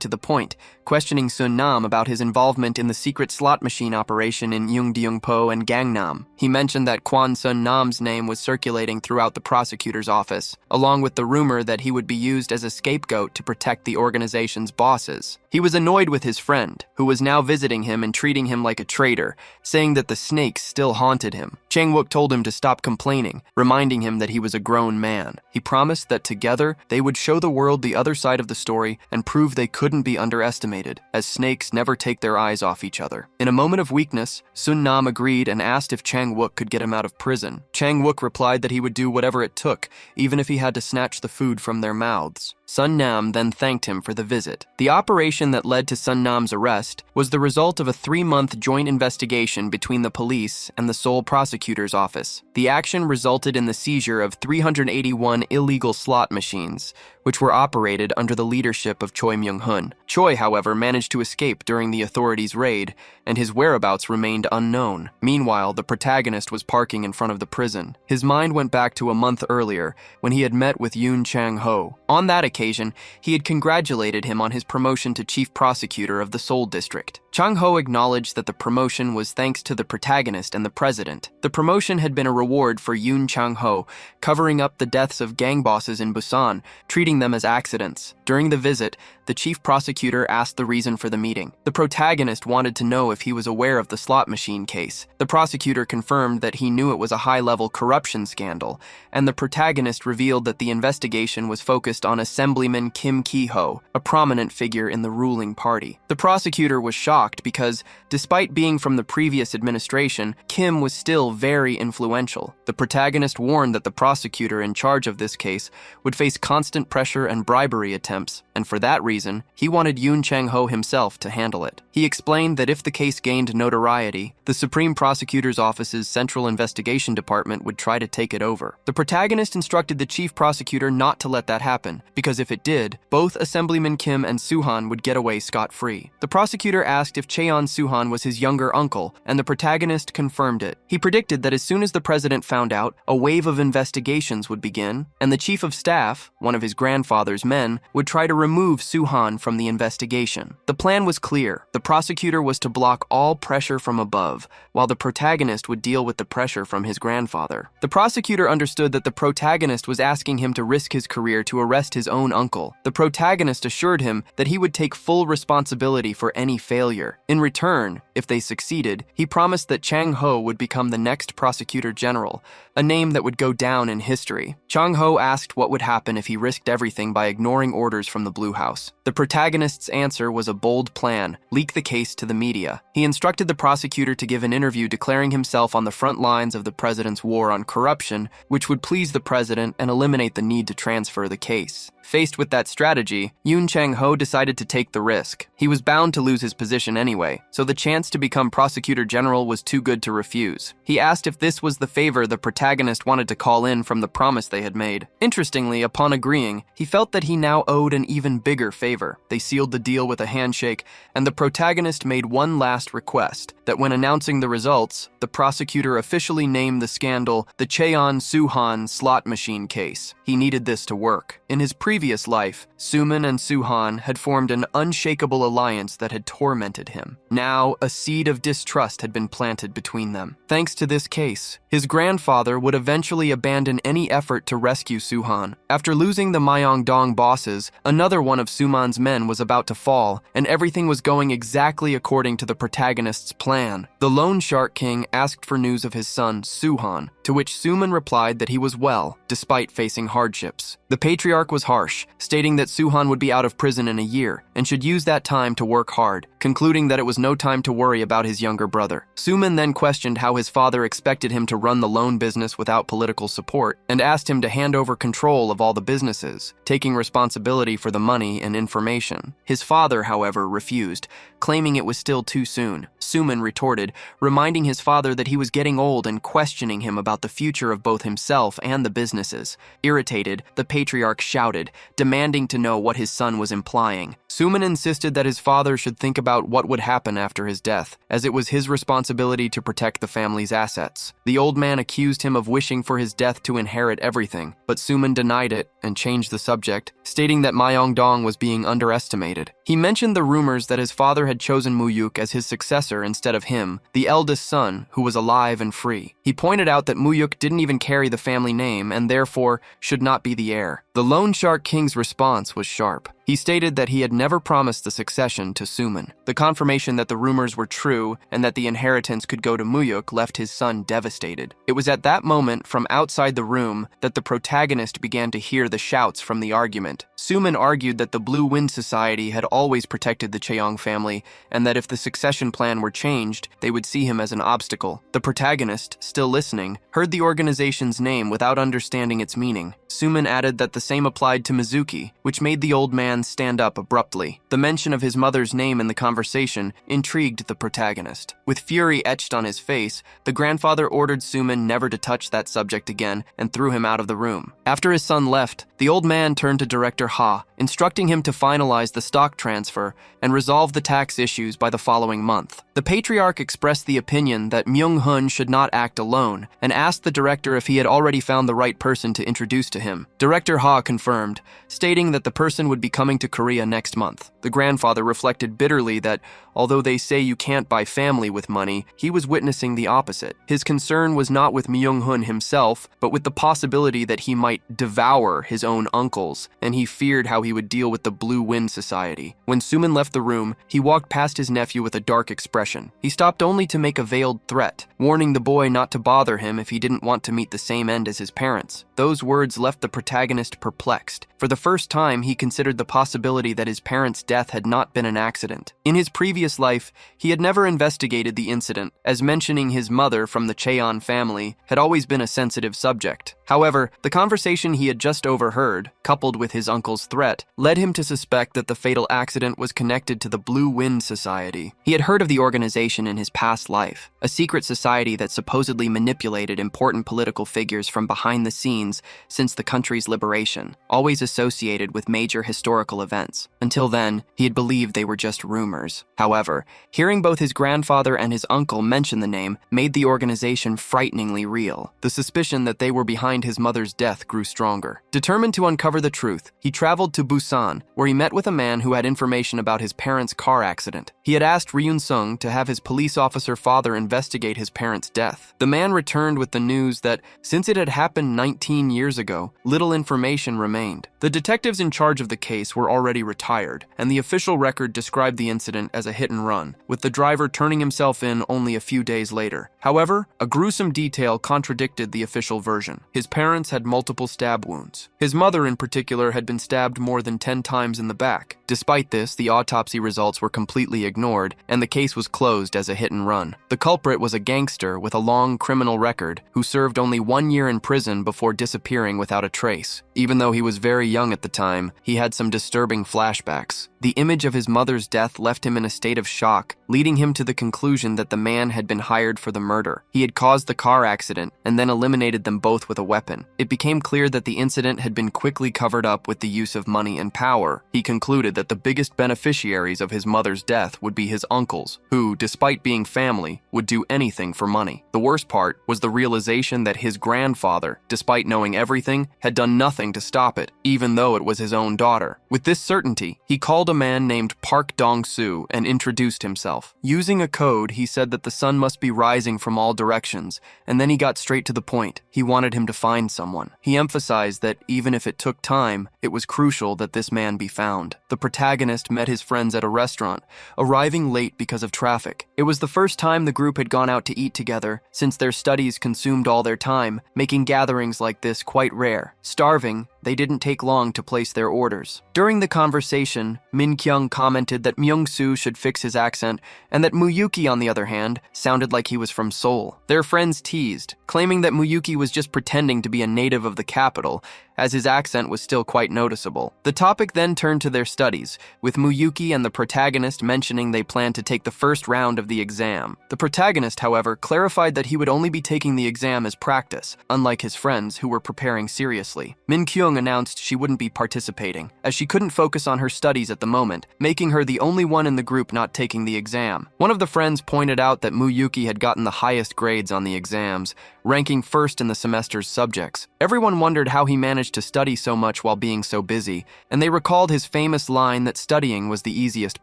to the point, questioning Sun Nam about his involvement in the secret slot machine operation in Yeongdeungpo and Gangnam. He mentioned that Kwon Sun Nam's name was circulating throughout the prosecutor's office, along with the rumor that he would be used as a scapegoat to protect the organization's bosses. He was annoyed with his friend, who was now visiting him and treating him like a traitor, saying that the snakes still haunted him. Chang-wook told him to stop complaining, reminding him that he was a grown man. He promised that together they would show the world the other side of the story and prove they couldn't be underestimated, as snakes never take their eyes off each other. In a moment of weakness, Sun Nam agreed and asked if Chang-wook could get him out of prison. Chang-wook replied that he would do whatever it took, even if he had to snatch the food from their mouths. Sun Nam then thanked him for the visit. The operation that led to Sun Nam's arrest was the result of a 3-month joint investigation between the police and the Seoul prosecutor's office. The action resulted in the seizure of 381 illegal slot machines, which were operated under the leadership of Choi Myung-hun. Choi, however, managed to escape during the authorities' raid, and his whereabouts remained unknown. Meanwhile, the protagonist was parking in front of the prison. His mind went back to a month earlier, when he had met with Yoon Chang-ho. On that occasion, he had congratulated him on his promotion to chief prosecutor of the Seoul district. Chang-ho acknowledged that the promotion was thanks to the protagonist and the president. The promotion had been a reward for Yoon Chang-ho, covering up the deaths of gang bosses in Busan, treating them as accidents. During the visit, the chief prosecutor asked the reason for the meeting. The protagonist wanted to know if he was aware of the slot machine case. The prosecutor confirmed that he knew it was a high-level corruption scandal, and the protagonist revealed that the investigation was focused on Assemblyman Kim Ki-ho, a prominent figure in the ruling party. The prosecutor was shocked because, despite being from the previous administration, Kim was still very influential. The protagonist warned that the prosecutor in charge of this case would face constant pressure and bribery attempts, and for that reason, he wanted Yoon Chang-ho himself to handle it. He explained that if the case gained notoriety, the Supreme Prosecutor's Office's Central Investigation Department would try to take it over. The protagonist instructed the chief prosecutor not to let that happen, because if it did, both Assemblyman Kim and Suhan would get away scot-free. The prosecutor asked if Cheon Suhan was his younger uncle, and the protagonist confirmed it. He predicted that as soon as the president found out, a wave of investigations would begin, and the chief of staff, one of his grandfather's men, would try to remove Suhan from the investigation. The plan was clear. The prosecutor was to block all pressure from above, while the protagonist would deal with the pressure from his grandfather. The prosecutor understood that the protagonist was asking him to risk his career to arrest his own uncle. The protagonist assured him that he would take full responsibility for any failure. In return, if they succeeded, he promised that Chang Ho would become the next prosecutor general, a name that would go down in history. Chang Ho asked what would happen if he risked everything by ignoring orders from the Blue House. The protagonist's answer was a bold plan: leak the case to the media. He instructed the prosecutor to give an interview declaring himself on the front lines of the president's war on corruption, which would please the president and eliminate the need to transfer the case. Faced with that strategy, Yoon Chang-ho decided to take the risk. He was bound to lose his position anyway, so the chance to become prosecutor general was too good to refuse. He asked if this was the favor the protagonist wanted to call in from the promise they had made. Interestingly, upon agreeing, he felt that he now owed an even bigger favor. They sealed the deal with a handshake, and the protagonist made one last request: that when announcing the results, the prosecutor officially named the scandal the Cheon Suhan slot machine case. He needed this to work. In his previous life, Suman and Suhan had formed an unshakable alliance that had tormented him. Now, a seed of distrust had been planted between them. Thanks to this case, his grandfather would eventually abandon any effort to rescue Suhan. After losing the Myeongdong bosses, another one of Suman's men was about to fall, and everything was going exactly according to the protagonist's plan. The Lone Shark King asked for news of his son, Suhan, to which Suman replied that he was well, despite facing hardships. The patriarch was harsh, stating that Suhan would be out of prison in a year, and should use that time to work hard, concluding that it was no time to worry about his younger brother. Suman then questioned how his father expected him to run the loan business without political support, and asked him to hand over control of all the businesses, taking responsibility for the money and information. His father, however, refused, claiming it was still too soon. Suman retorted, reminding his father that he was getting old and questioning him about the future of both himself and the businesses. Irritated, the patriarch shouted, demanding to know what his son was implying. Suman insisted that his father should think about what would happen after his death, as it was his responsibility to protect the family's assets. The old man accused him of wishing for his death to inherit everything, but Suman denied it and changed the subject, stating that Myeongdong was being underestimated. He mentioned the rumors that his father had chosen Muyuk as his successor instead of him, the eldest son, who was alive and free. He pointed out that Muyuk didn't even carry the family name and therefore should not be the heir. The Lone Shark King's response was sharp. He stated that he had never promised the succession to Suman. The confirmation that the rumors were true and that the inheritance could go to Muyuk left his son devastated. It was at that moment, from outside the room, that the protagonist began to hear the shouts from the argument. Suman argued that the Blue Wind Society had always protected the Cheong family, and that if the succession plan were changed, they would see him as an obstacle. The protagonist, still listening, heard the organization's name without understanding its meaning. Suman added that the same applied to Mizuki, which made the old man stand up abruptly. The mention of his mother's name in the conversation intrigued the protagonist. With fury etched on his face, the grandfather ordered Suman never to touch that subject again and threw him out of the room. After his son left, the old man turned to Director Ha, instructing him to finalize the stock transfer and resolve the tax issues by the following month. The patriarch expressed the opinion that Myung-hun should not act alone and asked the director if he had already found the right person to introduce to him. Director Ha confirmed, stating that the person would be coming to Korea next month. The grandfather reflected bitterly that, although they say you can't buy family with money, he was witnessing the opposite. His concern was not with Myung-hun himself, but with the possibility that he might devour his own uncles, and he feared how he would deal with the Blue Wind Society. When Suman left the room, he walked past his nephew with a dark expression. He stopped only to make a veiled threat, warning the boy not to bother him if he didn't want to meet the same end as his parents. Those words left the protagonist perplexed. For the first time, he considered the possibility that his parents' death had not been an accident. In his previous life, he had never investigated the incident, as mentioning his mother from the Cheon family had always been a sensitive subject. However, the conversation he had just overheard, coupled with his uncle's threat, led him to suspect that the fatal accident was connected to the Blue Wind Society. He had heard of the organization in his past life, a secret society that supposedly manipulated important political figures from behind the scenes since the country's liberation, always associated with major historical events. Until then, he had believed they were just rumors. However, hearing both his grandfather and his uncle mention the name made the organization frighteningly real. The suspicion that they were behind his mother's death grew stronger. Determined to uncover the truth, he traveled to Busan, where he met with a man who had information about his parents' car accident. He had asked Ryun-sung to have his police officer father investigate his parents' death. The man returned with the news that, since it had happened 19 years ago, little information remained. The detectives in charge of the case were already retired, and the official record described the incident as a hit and run, with the driver turning himself in only a few days later. However, a gruesome detail contradicted the official version. His parents had multiple stab wounds. His mother, in particular, had been stabbed more than 10 times in the back. Despite this, the autopsy results were completely ignored, and the case was closed as a hit and run. The culprit was a gangster with a long criminal record who served only 1 year in prison before disappearing without a trace. Even though he was very young at the time, he had some disturbing flashbacks. The image of his mother's death left him in a state of shock, leading him to the conclusion that the man had been hired for the murder. He had caused the car accident and then eliminated them both with a weapon. It became clear that the incident had been quickly covered up with the use of money and power. He concluded that the biggest beneficiaries of his mother's death would be his uncles, who, despite being family, would do anything for money. The worst part was the realization that his grandfather, despite knowing everything, had done nothing to stop it, even though it was his own daughter. With this certainty, he called a man named Park Dong-soo and introduced himself. Using a code, he said that the sun must be rising from all directions, and then he got straight to the point. He wanted him to find someone. He emphasized that even if it took time, it was crucial that this man be found. The protagonist met his friends at a restaurant, arriving late because of traffic. It was the first time the group had gone out to eat together, since their studies consumed all their time, making gatherings like this quite rare. Starving, they didn't take long to place their orders. During the conversation, Min Kyung commented that Myung-soo should fix his accent, and that Muyuki, on the other hand, sounded like he was from Seoul. Their friends teased, claiming that Muyuki was just pretending to be a native of the capital, as his accent was still quite noticeable. The topic then turned to their studies, with Muyuki and the protagonist mentioning they planned to take the first round of the exam. The protagonist, however, clarified that he would only be taking the exam as practice, unlike his friends who were preparing seriously. Min Kyung announced she wouldn't be participating, as she couldn't focus on her studies at the moment, making her the only one in the group not taking the exam. One of the friends pointed out that Muyuki had gotten the highest grades on the exams, ranking first in the semester's subjects. Everyone wondered how he managed to study so much while being so busy, and they recalled his famous line that studying was the easiest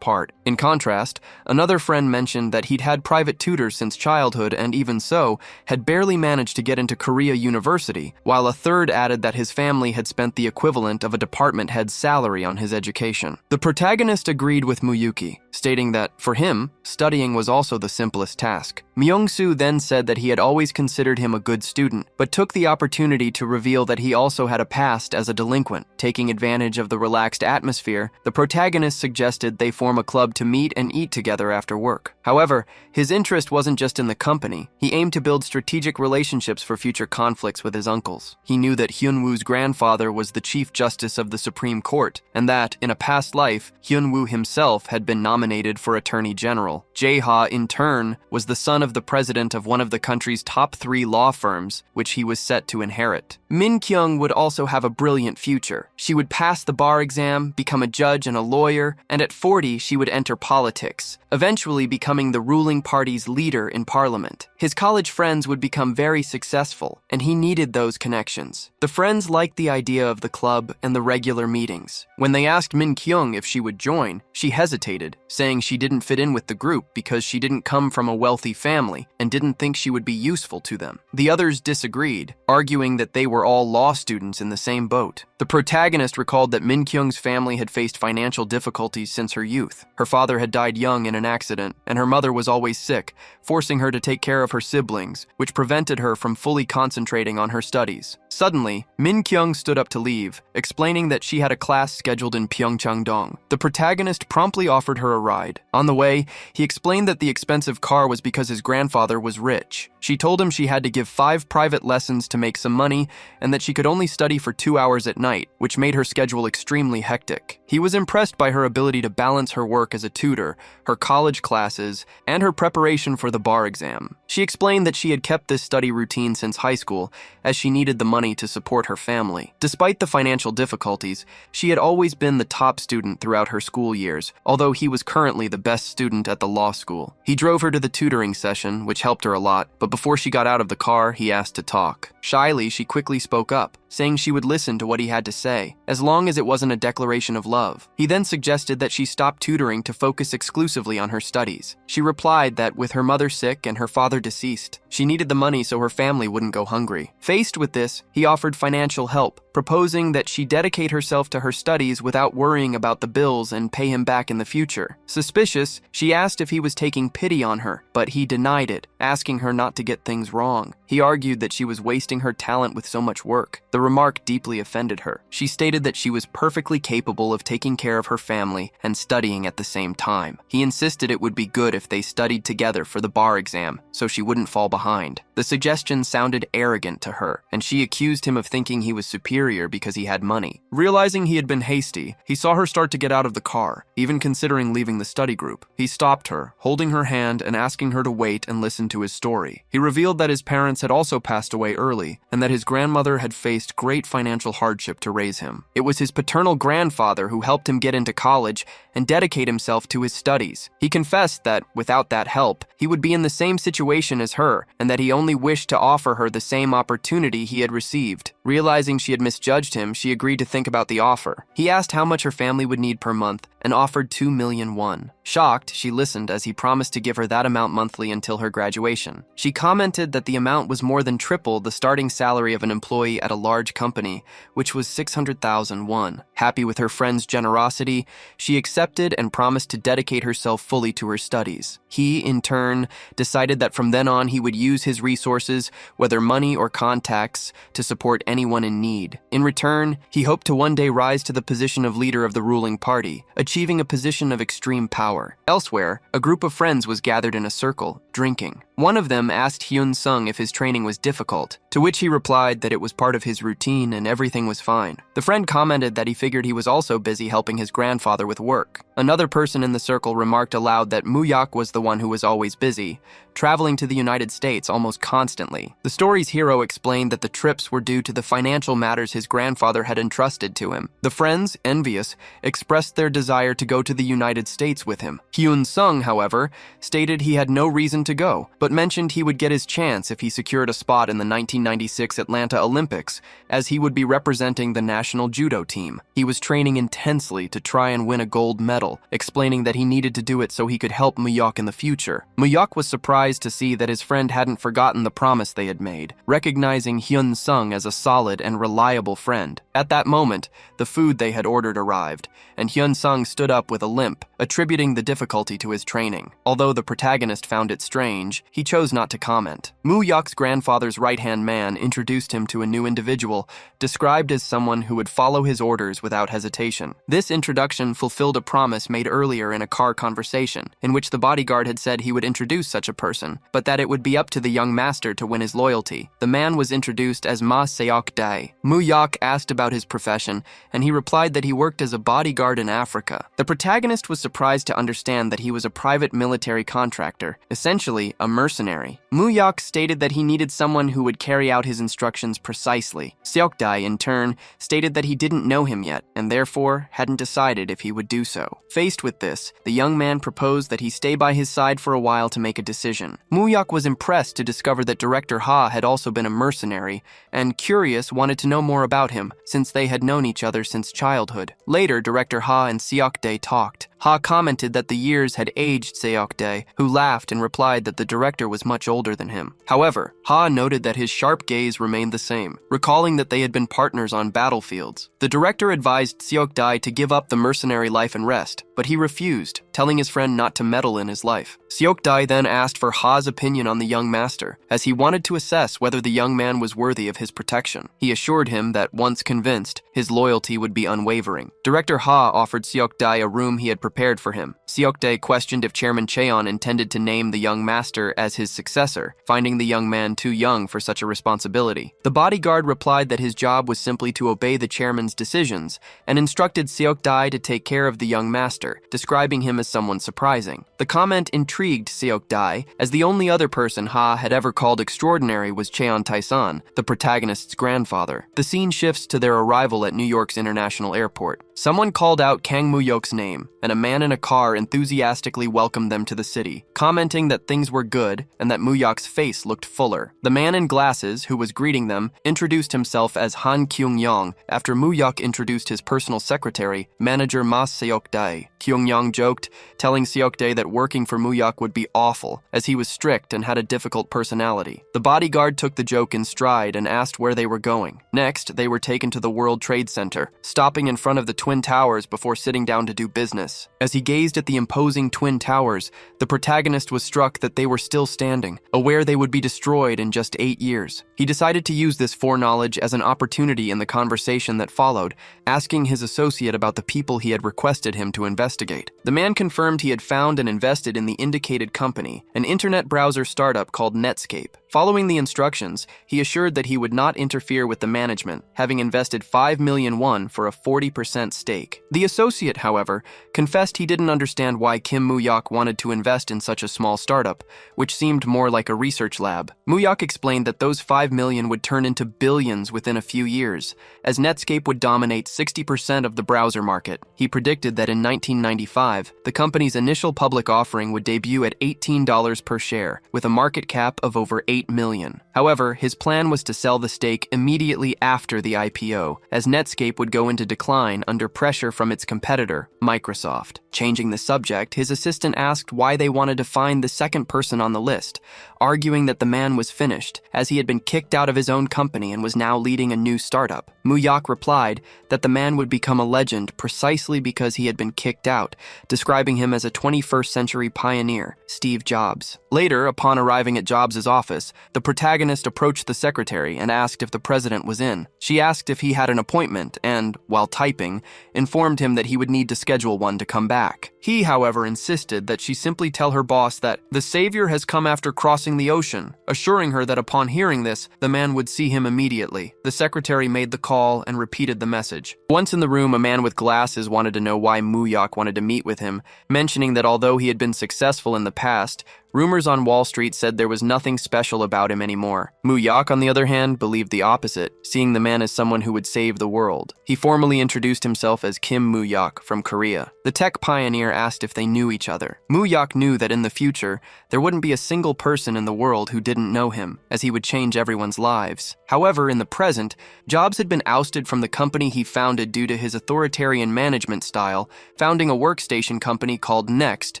part. In contrast, another friend mentioned that he'd had private tutors since childhood and even so, had barely managed to get into Korea University, while a third added that his family had spent the equivalent of a department head's salary on his education. The protagonist agreed with Muyuki, stating that, for him, studying was also the simplest task. Myung-soo then said that he had always considered him a good student, but took the opportunity to reveal that he also had a past as a delinquent. Taking advantage of the relaxed atmosphere, the protagonist suggested they form a club to meet and eat together after work. However, his interest wasn't just in the company. He aimed to build strategic relationships for future conflicts with his uncles. He knew that Hyun-woo's grandfather was the Chief Justice of the Supreme Court, and that, in a past life, Hyun-woo himself had been nominated for Attorney General. Jae-ha, in turn, was the son of the president of one of the country's top 3 law firms, which he was set to inherit. Min Kyung would also have a brilliant future. She would pass the bar exam, become a judge and a lawyer, and at 40 she would enter politics, eventually becoming the ruling party's leader in parliament. His college friends would become very successful, and he needed those connections. The friends liked the idea of the club and the regular meetings. When they asked Min Kyung if she would join, she hesitated, saying she didn't fit in with the group because she didn't come from a wealthy family and didn't think she would be useful to them. The others disagreed, arguing that they were all law students in the same boat. The protagonist recalled that Min Kyung's family had faced financial difficulties since her youth. Her father had died young in an accident, and her mother was always sick, forcing her to take care of her siblings, which prevented her from fully concentrating on her studies. Suddenly, Min Kyung stood up to leave, explaining that she had a class scheduled in Pyeongchang-dong. The protagonist promptly offered her a ride. On the way, he explained that the expensive car was because his grandfather was rich. She told him she had to give 5 private lessons to make some money, and that she could only study for 2 hours at night, which made her schedule extremely hectic. He was impressed by her ability to balance her work as a tutor, her college classes, and her preparation for the bar exam. She explained that she had kept this study routine since high school, as she needed the money to support her family. Despite the financial difficulties, she had always been the top student throughout her school years, although he was currently the best student at the law school. He drove her to the tutoring session, which helped her a lot, but before she got out of the car, he asked to talk. Shyly, she quickly spoke up, saying she would listen to what he had to say, as long as it wasn't a declaration of love. He then suggested that she stop tutoring to focus exclusively on her studies. She replied that with her mother sick and her father deceased, she needed the money so her family wouldn't go hungry. Faced with this, he offered financial help, proposing that she dedicate herself to her studies without worrying about the bills and pay him back in the future. Suspicious, she asked if he was taking pity on her, but he denied it, asking her not to get things wrong. He argued that she was wasting her talent with so much work. The remark deeply offended her. She stated that she was perfectly capable of taking care of her family and studying at the same time. He insisted it would be good if they studied together for the bar exam, so she wouldn't fall behind. The suggestion sounded arrogant to her, and she accused him of thinking he was superior because he had money. Realizing he had been hasty, he saw her start to get out of the car, even considering leaving the study group. He stopped her, holding her hand and asking her to wait and listen to his story. He revealed that his parents had also passed away early, and that his grandmother had faced great financial hardship to raise him. It was his paternal grandfather who helped him get into college and dedicate himself to his studies. He confessed that, without that help, he would be in the same situation as her, and that he only wished to offer her the same opportunity he had received. Realizing she had misjudged him, she agreed to think about the offer. He asked how much her family would need per month, and offered 2 million won. Shocked, she listened as he promised to give her that amount monthly until her graduation. She commented that the amount was more than triple the starting salary of an employee at a large company, which was 600,000 won. Happy with her friend's generosity, she accepted and promised to dedicate herself fully to her studies. He, in turn, decided that from then on he would use his resources, whether money or contacts, to support anyone in need. In return, he hoped to one day rise to the position of leader of the ruling party, achieving a position of extreme power. Elsewhere, a group of friends was gathered in a circle, drinking. One of them asked Hyun-sung if his training was difficult, to which he replied that it was part of his routine and everything was fine. The friend commented that he figured he was also busy helping his grandfather with work. Another person in the circle remarked aloud that Muyak was the one who was always busy, traveling to the United States almost constantly. The story's hero explained that the trips were due to the financial matters his grandfather had entrusted to him. The friends, envious, expressed their desire to go to the United States with him. Hyun-sung, however, stated he had no reason to go, but mentioned he would get his chance if he secured a spot in the 1996 Atlanta Olympics, as he would be representing the national judo team. He was training intensely to try and win a gold medal, explaining that he needed to do it so he could help Muyak in the future. Muyak was surprised to see that his friend hadn't forgotten the promise they had made, recognizing Hyun-sung as a solid and reliable friend. At that moment, the food they had ordered arrived, and Hyun-sung stood up with a limp, attributing the difficulty to his training. Although the protagonist found it strange, he chose not to comment. Muyak's grandfather's right-hand man introduced him to a new individual, described as someone who would follow his orders without hesitation. This introduction fulfilled a promise made earlier in a car conversation, in which the bodyguard had said he would introduce such a person, but that it would be up to the young master to win his loyalty. The man was introduced as Ma Seok-dae. Muyak asked about his profession, and he replied that he worked as a bodyguard in Africa. The protagonist was surprised to understand that he was a private military contractor, essentially a mercenary. Muyak stated that he needed someone who would carry out his instructions precisely. Seok-dae, in turn, stated that he didn't know him yet, and therefore hadn't decided if he would do so. Faced with this, the young man proposed that he stay by his side for a while to make a decision. Muyak was impressed to discover that Director Ha had also been a mercenary, and curious wanted to know more about him, since they had known each other since childhood. Later, Director Ha and Seok-dae talked, Ha commented that the years had aged Seok-dae, who laughed and replied that the director was much older than him. However, Ha noted that his sharp gaze remained the same, recalling that they had been partners on battlefields. The director advised Seok-dae to give up the mercenary life and rest, but he refused, telling his friend not to meddle in his life. Seok-dae then asked for Ha's opinion on the young master, as he wanted to assess whether the young man was worthy of his protection. He assured him that, once convinced, his loyalty would be unwavering. Director Ha offered Seok-dae a room he had prepared for him. Seok-dae questioned if Chairman Cheon intended to name the young master as his successor, finding the young man too young for such a responsibility. The bodyguard replied that his job was simply to obey the chairman's decisions, and instructed Seok-dae to take care of the young master, describing him as someone surprising. The comment intrigued Seok-dae, as the only other person Ha had ever called extraordinary was Cheon Tae-san, the protagonist's grandfather. The scene shifts to their arrival at New York's International Airport. Someone called out Kang Moo-yok's name, and a man in a car enthusiastically welcomed them to the city, commenting that things were good and that Moo-yok's face looked fuller. The man in glasses, who was greeting them, introduced himself as Han Kyung-yong after Moo-yok introduced his personal secretary, manager Ma Seok-dae. Kyung-yong joked, telling Seok-dae that working for Moo-yok would be awful, as he was strict and had a difficult personality. The bodyguard took the joke in stride and asked where they were going. Next, they were taken to the World Trade Center, stopping in front of the Twin Towers before sitting down to do business. As he gazed at the imposing Twin Towers, the protagonist was struck that they were still standing, aware they would be destroyed in just 8 years. He decided to use this foreknowledge as an opportunity in the conversation that followed, asking his associate about the people he had requested him to investigate. The man confirmed he had found and invested in the indicated company, an internet browser startup called Netscape. Following the instructions, he assured that he would not interfere with the management, having invested 5 million won for a 40% stake. The associate, however, confessed he didn't understand why Kim Moo-yok wanted to invest in such a small startup, which seemed more like a research lab. Moo-yok explained that those 5 million would turn into billions within a few years, as Netscape would dominate 60% of the browser market. He predicted that in 1995, the company's initial public offering would debut at $18 per share, with a market cap of over 8 million. However, his plan was to sell the stake immediately after the IPO, as Netscape would go into decline under pressure from its competitor, Microsoft. Changing the subject, his assistant asked why they wanted to find the second person on the list, arguing that the man was finished, as he had been kicked out of his own company and was now leading a new startup. Moo-yok replied that the man would become a legend precisely because he had been kicked out, describing him as a 21st century pioneer, Steve Jobs. Later, upon arriving at Jobs' office, the protagonist approached the secretary and asked if the president was in. She asked if he had an appointment and, while typing, informed him that he would need to schedule one to come back. He, however, insisted that she simply tell her boss that the savior has come after crossing the ocean, assuring her that upon hearing this, the man would see him immediately. The secretary made the call and repeated the message. Once in the room, a man with glasses wanted to know why Moo-yok wanted to meet with him, mentioning that although he had been successful in the past, rumors on Wall Street said there was nothing special about him anymore. Moo-yok, on the other hand, believed the opposite, seeing the man as someone who would save the world. He formally introduced himself as Kim Moo-yok from Korea. The tech pioneer asked if they knew each other. Moo-yok knew that in the future, there wouldn't be a single person in the world who didn't know him, as he would change everyone's lives. However, in the present, Jobs had been ousted from the company he founded due to his authoritarian management style, founding a workstation company called Next,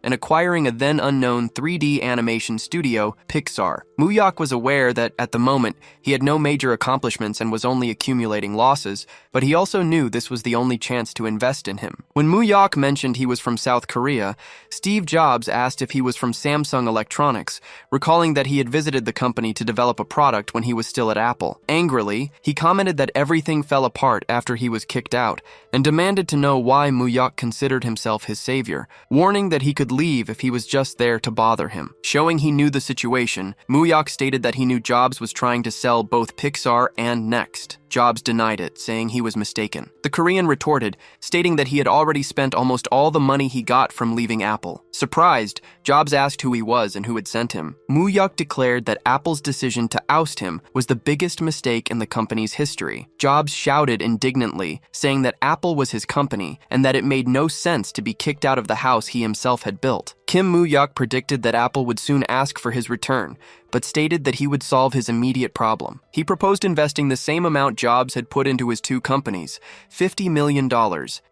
and acquiring a then-unknown 3D animation studio, Pixar. Moo-yok was aware that, at the moment, he had no major accomplishments and was only accumulating losses, but he also knew this was the only chance to invest in him. When Moo-yok mentioned he was from South Korea, Steve Jobs asked if he was from Samsung Electronics, recalling that he had visited the company to develop a product when he was still at Apple. Angrily, he commented that everything fell apart after he was kicked out, and demanded to know why Moo-yok considered himself his savior, warning that he could leave if he was just there to bother him. Showing he knew the situation, Moo-yok stated that he knew Jobs was trying to sell both Pixar and Next. Jobs denied it, saying he was mistaken. The Korean retorted, stating that he had already spent almost all the money he got from leaving Apple. Surprised, Jobs asked who he was and who had sent him. Moo-yok declared that Apple's decision to oust him was the biggest mistake in the company's history. Jobs shouted indignantly, saying that Apple was his company and that it made no sense to be kicked out of the house he himself had built. Kim Moo-yok predicted that Apple would soon ask for his return, but stated that he would solve his immediate problem. He proposed investing the same amount amount Jobs had put into his two companies, $50 million,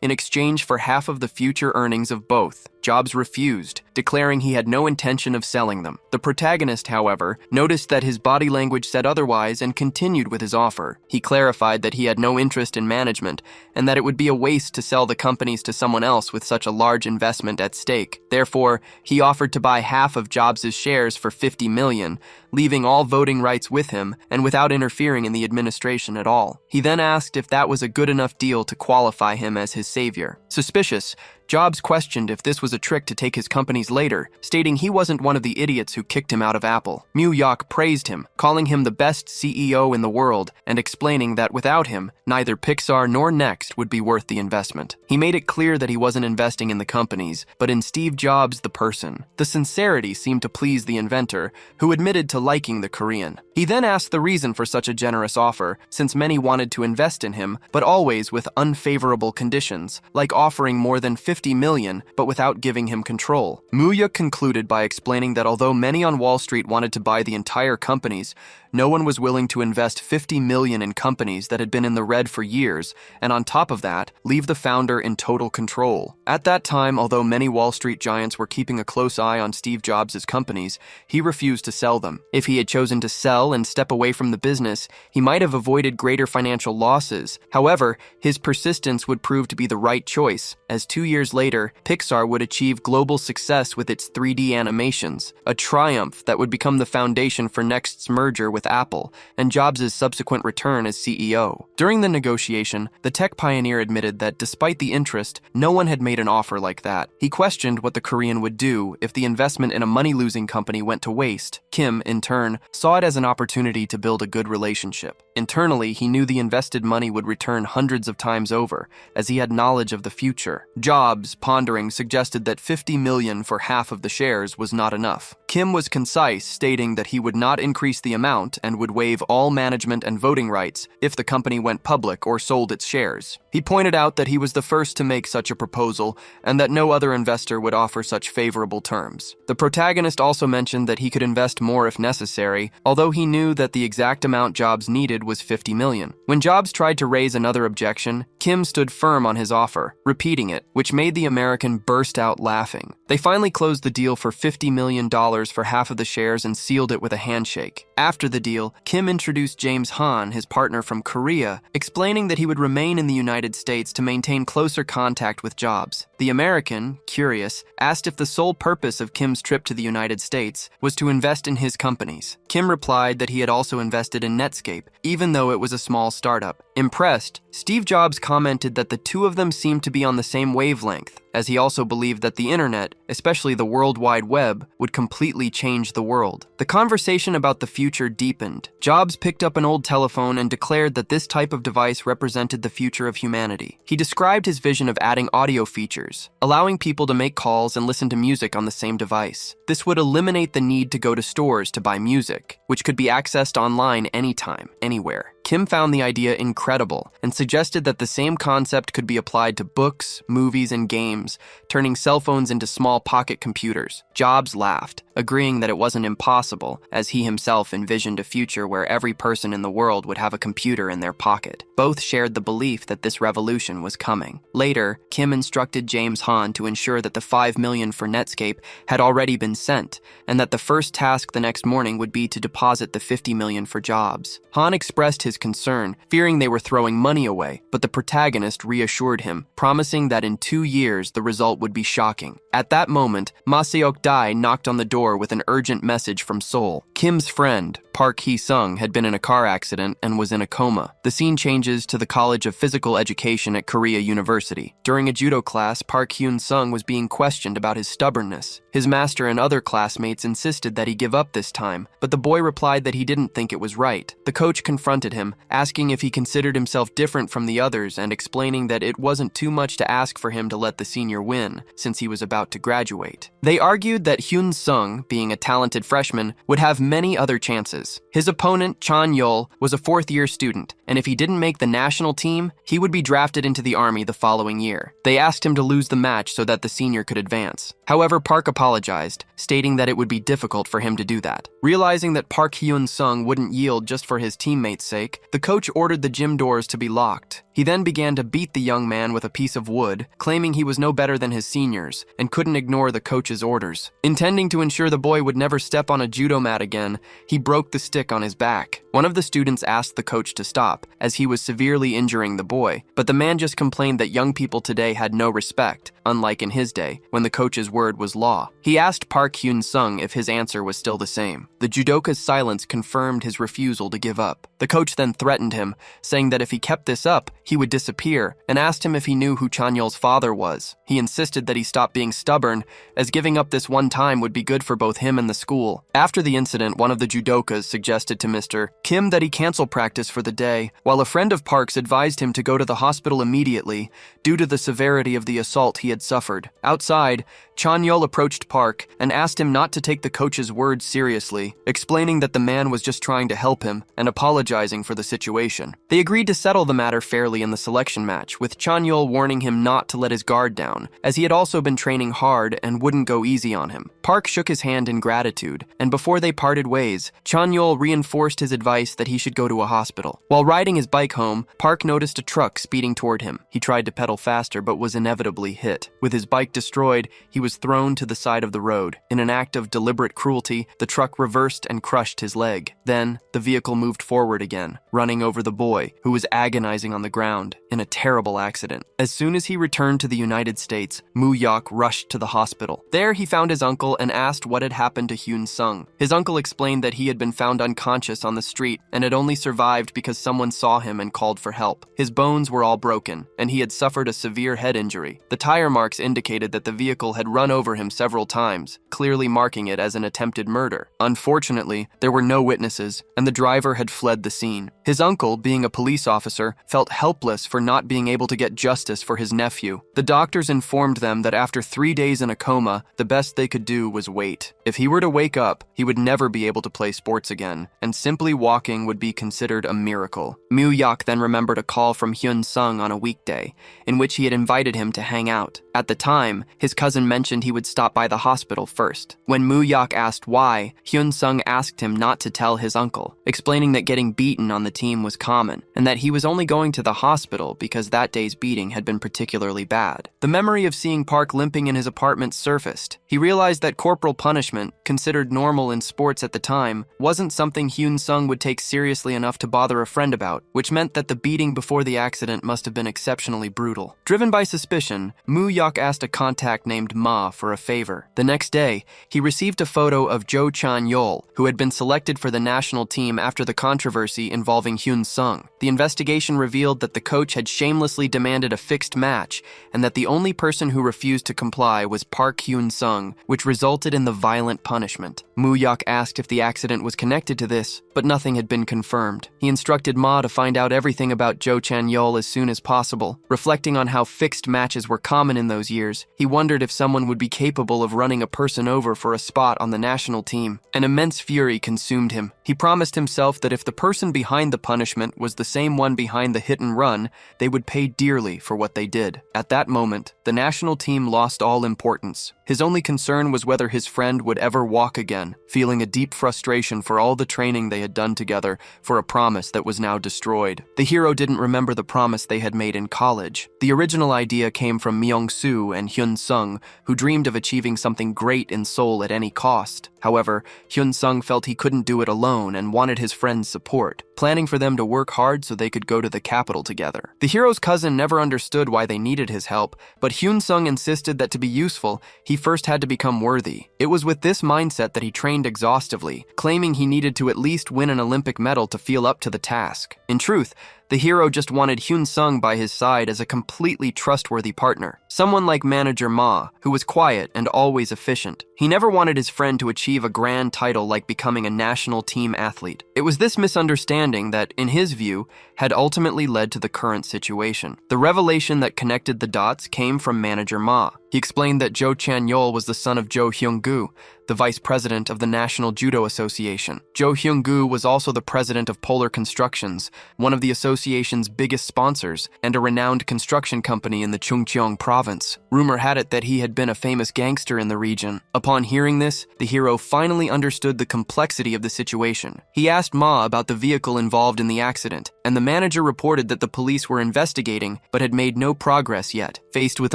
in exchange for half of the future earnings of both. Jobs refused, declaring he had no intention of selling them. The protagonist, however, noticed that his body language said otherwise and continued with his offer. He clarified that he had no interest in management and that it would be a waste to sell the companies to someone else with such a large investment at stake. Therefore, he offered to buy half of Jobs' shares for $50 million, leaving all voting rights with him and without interfering in the administration at all. He then asked if that was a good enough deal to qualify him as his savior. Suspicious, Jobs questioned if this was a trick to take his companies later, stating he wasn't one of the idiots who kicked him out of Apple. Myuyok praised him, calling him the best CEO in the world and explaining that without him, neither Pixar nor Next would be worth the investment. He made it clear that he wasn't investing in the companies, but in Steve Jobs the person. The sincerity seemed to please the inventor, who admitted to liking the Korean. He then asked the reason for such a generous offer, since many wanted to invest in him, but always with unfavorable conditions, like offering more than $50 million, but without giving him control. Myuyok concluded by explaining that although many on Wall Street wanted to buy the entire companies, no one was willing to invest $50 million in companies that had been in the red for years, and on top of that, leave the founder in total control. At that time, although many Wall Street giants were keeping a close eye on Steve Jobs' companies, he refused to sell them. If he had chosen to sell and step away from the business, he might have avoided greater financial losses. However, his persistence would prove to be the right choice, as 2 years later, Pixar would achieve global success with its 3D animations, a triumph that would become the foundation for Next's merger with Apple and Jobs' subsequent return as CEO. During the negotiation, the tech pioneer admitted that despite the interest, no one had made an offer like that. He questioned what the Korean would do if the investment in a money-losing company went to waste. Kim, in turn, saw it as an opportunity to build a good relationship. Internally, he knew the invested money would return hundreds of times over, as he had knowledge of the future. Jobs, pondering, suggested that $50 million for half of the shares was not enough. Kim was concise, stating that he would not increase the amount and would waive all management and voting rights if the company went public or sold its shares. He pointed out that he was the first to make such a proposal and that no other investor would offer such favorable terms. The protagonist also mentioned that he could invest more if necessary, although he knew that the exact amount Jobs needed was $50 million. When Jobs tried to raise another objection, Kim stood firm on his offer, repeating it, which made the American burst out laughing. They finally closed the deal for $50 million for half of the shares and sealed it with a handshake. After the deal, Kim introduced James Han, his partner from Korea, explaining that he would remain in the United States to maintain closer contact with Jobs. The American, curious, asked if the sole purpose of Kim's trip to the United States was to invest in his companies. Kim replied that he had also invested in Netscape, even though it was a small startup. Impressed, Steve Jobs commented that the two of them seemed to be on the same wavelength, as he also believed that the internet, especially the World Wide Web, would completely change the world. The conversation about the future deepened. Jobs picked up an old telephone and declared that this type of device represented the future of humanity. He described his vision of adding audio features, allowing people to make calls and listen to music on the same device. This would eliminate the need to go to stores to buy music, which could be accessed online anytime, anywhere. Kim found the idea incredible and suggested that the same concept could be applied to books, movies, and games, turning cell phones into small pocket computers. Jobs laughed, agreeing that it wasn't impossible, as he himself envisioned a future where every person in the world would have a computer in their pocket. Both shared the belief that this revolution was coming. Later, Kim instructed James Han to ensure that the $5 million for Netscape had already been sent, and that the first task the next morning would be to deposit the $50 million for Jobs. Han expressed his concern, fearing they were throwing money away, but the protagonist reassured him, promising that in 2 years the result would be shocking. At that moment, Ma Seok-dae knocked on the door with an urgent message from Seoul. Kim's friend, Park Hee-sung, had been in a car accident and was in a coma. The scene changes to the College of Physical Education at Korea University. During a judo class, Park Hyun-sung was being questioned about his stubbornness. His master and other classmates insisted that he give up this time, but the boy replied that he didn't think it was right. The coach confronted him, asking if he considered himself different from the others and explaining that it wasn't too much to ask for him to let the senior win, since he was about to graduate. They argued that Hyun-sung, being a talented freshman, would have many other chances. His opponent, Chan-yeol, was a fourth-year student, and if he didn't make the national team, he would be drafted into the army the following year. They asked him to lose the match so that the senior could advance. However, Park apologized, stating that it would be difficult for him to do that. Realizing that Park Hyun-sung wouldn't yield just for his teammates' sake, break, the coach ordered the gym doors to be locked. He then began to beat the young man with a piece of wood, claiming he was no better than his seniors and couldn't ignore the coach's orders. Intending to ensure the boy would never step on a judo mat again, he broke the stick on his back. One of the students asked the coach to stop, as he was severely injuring the boy, but the man just complained that young people today had no respect, unlike in his day, when the coach's word was law. He asked Park Hyun-sung if his answer was still the same. The judoka's silence confirmed his refusal to give up. The coach then threatened him, saying that if he kept this up, he would disappear, and asked him if he knew who Chanyeol's father was. He insisted that he stop being stubborn, as giving up this one time would be good for both him and the school. After the incident, one of the judokas suggested to Mr. Kim that he cancel practice for the day, while a friend of Park's advised him to go to the hospital immediately due to the severity of the assault he had suffered. Outside, Chanyeol approached Park and asked him not to take the coach's words seriously, explaining that the man was just trying to help him and apologizing for the situation. They agreed to settle the matter fairly in the selection match, with Chanyeol warning him not to let his guard down, as he had also been training hard and wouldn't go easy on him. Park shook his hand in gratitude, and before they parted ways, Chanyeol reinforced his advice that he should go to a hospital. While riding his bike home, Park noticed a truck speeding toward him. He tried to pedal faster but was inevitably hit. With his bike destroyed, he was thrown to the side of the road. In an act of deliberate cruelty, the truck reversed and crushed his leg. Then, the vehicle moved forward again, running over the boy, who was agonizing on the ground, in a terrible accident. As soon as he returned to the United States, Moo-yok rushed to the hospital. There, he found his uncle and asked what had happened to Hyun-sung. His uncle explained that he had been found unconscious on the street and had only survived because someone saw him and called for help. His bones were all broken, and he had suffered a severe head injury. The tire marks indicated that the vehicle had run over him several times, clearly marking it as an attempted murder. Unfortunately, there were no witnesses, and the driver had fled the scene. His uncle, being a police officer, felt helpless for not being able to get justice for his nephew. The doctors informed them that after 3 days in a coma, the best they could do was wait. If he were to wake up, he would never be able to play sports again, and simply walking would be considered a miracle. Moo-yok then remembered a call from Hyun-sung on a weekday, in which he had invited him to hang out. At the time, his cousin mentioned he would stop by the hospital first. When Moo-yok asked why, Hyun-sung asked him not to tell his uncle, explaining that getting beaten on the team was common, and that he was only going to the hospital because that day's beating had been particularly bad. The memory of seeing Park limping in his apartment surfaced. He realized that corporal punishment, considered normal in sports at the time, wasn't something Hyun-sung would take seriously enough to bother a friend about, which meant that the beating before the accident must have been exceptionally brutal. Driven by suspicion, Moo-yok asked a contact named Ma for a favor. The next day, he received a photo of Jo Chanyeol, who had been selected for the national team after the controversy involving Hyun-sung. The investigation revealed that the coach had shamelessly demanded a fixed match, and that the only person who refused to comply was Park Hyun-sung, which resulted in the violent punishment. Moo-yok asked if the accident was connected to this, but nothing had been confirmed. He instructed Ma to find out everything about Jo Chanyeol as soon as possible. Reflecting on how fixed matches were common in those years, he wondered if someone would be capable of running a person over for a spot on the national team. An immense fury consumed him. He promised himself that if the person behind the punishment was the same one behind the hit and run, they would pay dearly for what they did. At that moment, the national team lost all importance. His only concern was whether his friend would ever walk again, feeling a deep frustration for all the training they had done together for a promise that was now destroyed. The hero didn't remember the promise they had made in college. The original idea came from Myung-soo and Hyun-sung, who dreamed of achieving something great in Seoul at any cost. However, Hyun-sung felt he couldn't do it alone and wanted his friend's support, planning for them to work hard so they could go to the capital together. The hero's cousin never understood why they needed his help, but Hyun-sung insisted that to be useful, he first had to become worthy. It was with this mindset that he trained exhaustively, claiming he needed to at least win an Olympic medal to feel up to the task. In truth, the hero just wanted Hyun-sung by his side as a completely trustworthy partner. Someone like Manager Ma, who was quiet and always efficient. He never wanted his friend to achieve a grand title like becoming a national team athlete. It was this misunderstanding that, in his view, had ultimately led to the current situation. The revelation that connected the dots came from Manager Ma. He explained that Jo Chanyeol was the son of Jo Hyung-gu, the vice president of the National Judo Association. Jo Hyung-gu was also the president of Polar Constructions, one of the association's biggest sponsors, and a renowned construction company in the Chungcheong province. Rumor had it that he had been a famous gangster in the region. Upon hearing this, the hero finally understood the complexity of the situation. He asked Ma about the vehicle involved in the accident, and the manager reported that the police were investigating but had made no progress yet. Faced with